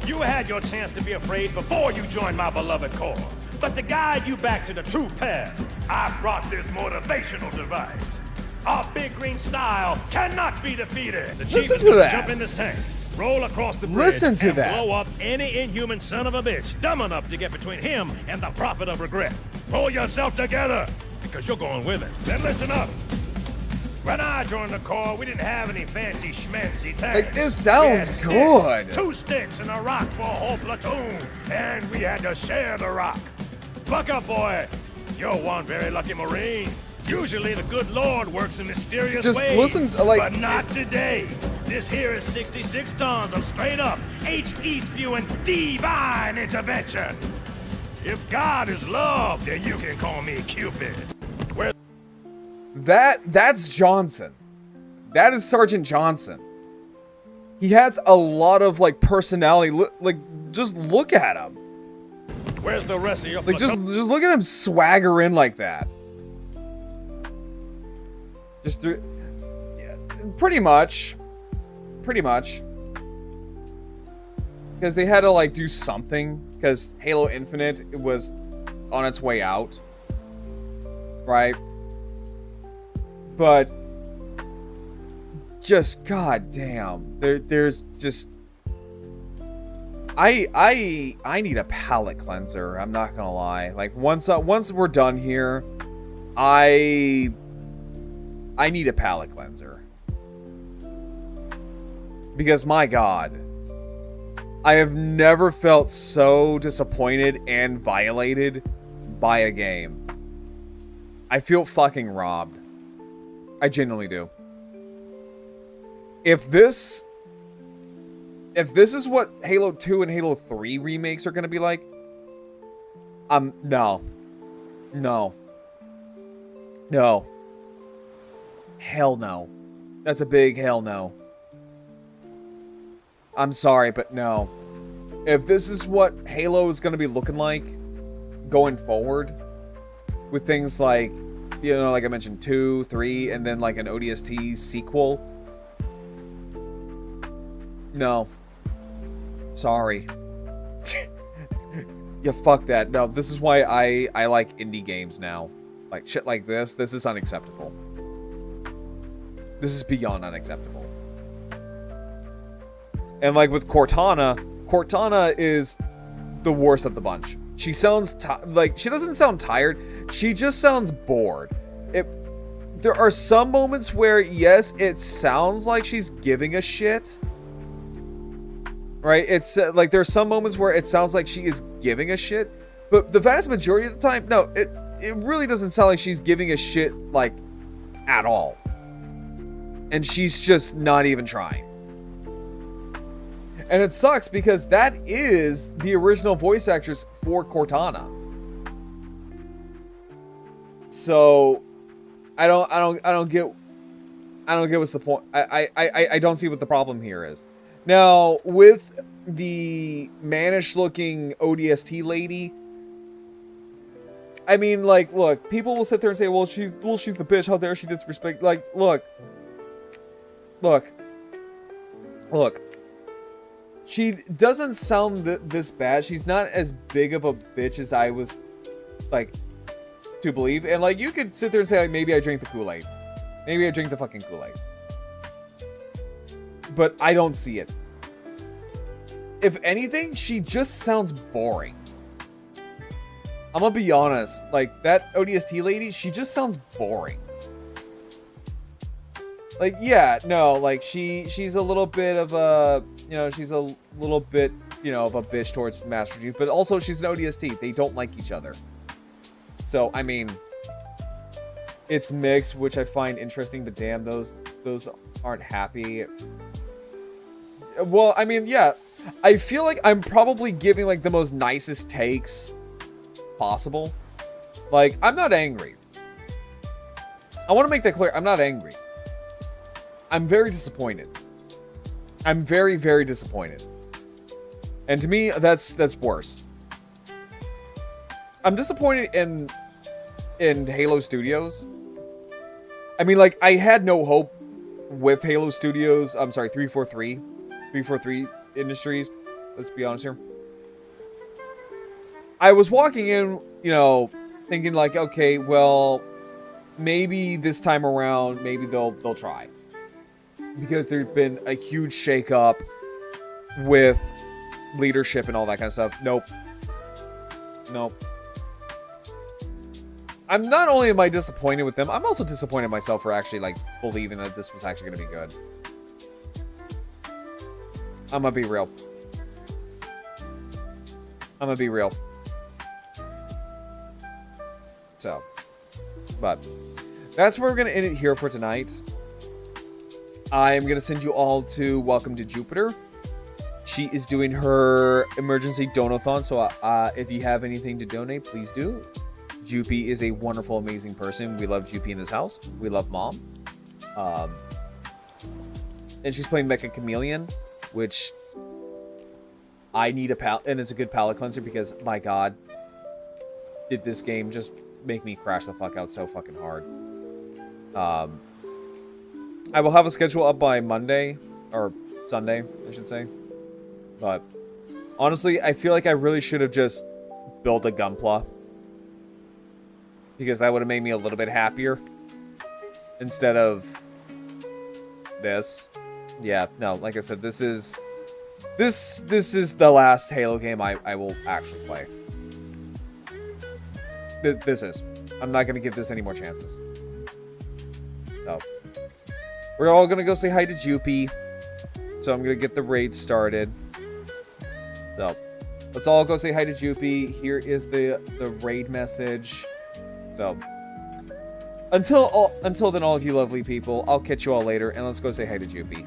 You had your chance to be afraid before you joined my beloved corps. But to guide you back to the true path, I brought this motivational device. Our big green style cannot be defeated. The chief Listen is to gonna that. jump in this tank, roll across the bridge, Listen to and that. blow up any inhuman son of a bitch dumb enough to get between him and the prophet of regret. Pull yourself together, because you're going with it. Then listen up. When I joined the Corps, we didn't have any fancy schmancy tanks. Like, this We had sounds sticks, good. 2 sticks and a rock for a whole platoon, and we had to share the rock. Buck up, boy. You're one very lucky Marine. Usually the good Lord works in mysterious Just ways, listen, like- but not today. This here is 66 tons of straight-up, HE-spewing divine intervention. If God is love, then you can call me Cupid. That's Johnson. That is Sergeant Johnson. He has a lot of like personality. Like, just look at him. Where's the rest of your Like, just look at him swagger in like that. Just through, yeah, pretty much. Because they had to like do something. Because Halo Infinite was on its way out, right? But just goddamn, there's just I need a palate cleanser. I'm not gonna lie. Like once we're done here, I need a palate cleanser because my God, I have never felt so disappointed and violated by a game. I feel fucking robbed. I genuinely do. If this is what Halo 2 and Halo 3 remakes are going to be like, no. Hell no. That's a big hell no. I'm sorry, but no. If this is what Halo is going to be looking like going forward, with things like, you know, like I mentioned, 2, 3, and then like an ODST sequel. No. Sorry. Yeah, fuck that. No, this is why I like indie games now. Like, shit like this is unacceptable. This is beyond unacceptable. And like with Cortana is the worst of the bunch. She sounds like she doesn't sound tired. She just sounds bored. There are some moments where, yes, it sounds like she's giving a shit. Right? It's like there's some moments where it sounds like she is giving a shit. But the vast majority of the time, no, it really doesn't sound like she's giving a shit, like, at all. And she's just not even trying. And it sucks because that is the original voice actress for Cortana. So I don't get what's the point. I don't see what the problem here is. Now, with the mannish looking ODST lady, I mean, like, look, people will sit there and say, well, she's the bitch, how dare she disrespect, like, look. She doesn't sound this bad. She's not as big of a bitch as I was, like, to believe. And, like, you could sit there and say, like, maybe I drink the Kool-Aid. Maybe I drink the fucking Kool-Aid. But I don't see it. If anything, she just sounds boring. I'm gonna be honest. Like, that ODST lady, she just sounds boring. Like, yeah, no, like, she's a little bit of a, you know, she's a little bit, you know, of a bitch towards Master Chief, but also she's an ODST. They don't like each other. So, I mean, it's mixed, which I find interesting, but damn, those aren't happy. Well, I mean, yeah, I feel like I'm probably giving, like, the most nicest takes possible. Like, I'm not angry. I want to make that clear. I'm not angry. I'm very disappointed. I'm very, very disappointed. And to me, that's worse. I'm disappointed in Halo Studios. I mean, like, I had no hope with Halo Studios. I'm sorry, 343 Industries. Let's be honest here. I was walking in, you know, thinking like, okay, well, maybe this time around, maybe they'll try. Because there's been a huge shakeup with leadership and all that kind of stuff. Nope. I'm not only am I disappointed with them, I'm also disappointed in myself for actually like believing that this was actually going to be good. I'm gonna be real. So, but that's where we're going to end it here for tonight. I am going to send you all to Welcome to Jupiter. She is doing her emergency donathon, so if you have anything to donate, please do. Jupy is a wonderful, amazing person. We love Jupy in this house. We love Mom. And she's playing Mecha Chameleon, which I need and it's a good palate cleanser because, my God, did this game just make me crash the fuck out so fucking hard. I will have a schedule up by Monday, or Sunday, I should say. But honestly, I feel like I really should have just built a Gunpla. Because that would have made me a little bit happier. Instead of this. Yeah, no, like I said, this is the last Halo game I will actually play. This is. I'm not going to give this any more chances. So, we're all going to go say hi to Jupy. So I'm going to get the raid started. So, let's all go say hi to Jupy. Here is the raid message. So, until then, all of you lovely people, I'll catch you all later, and let's go say hi to Jupy.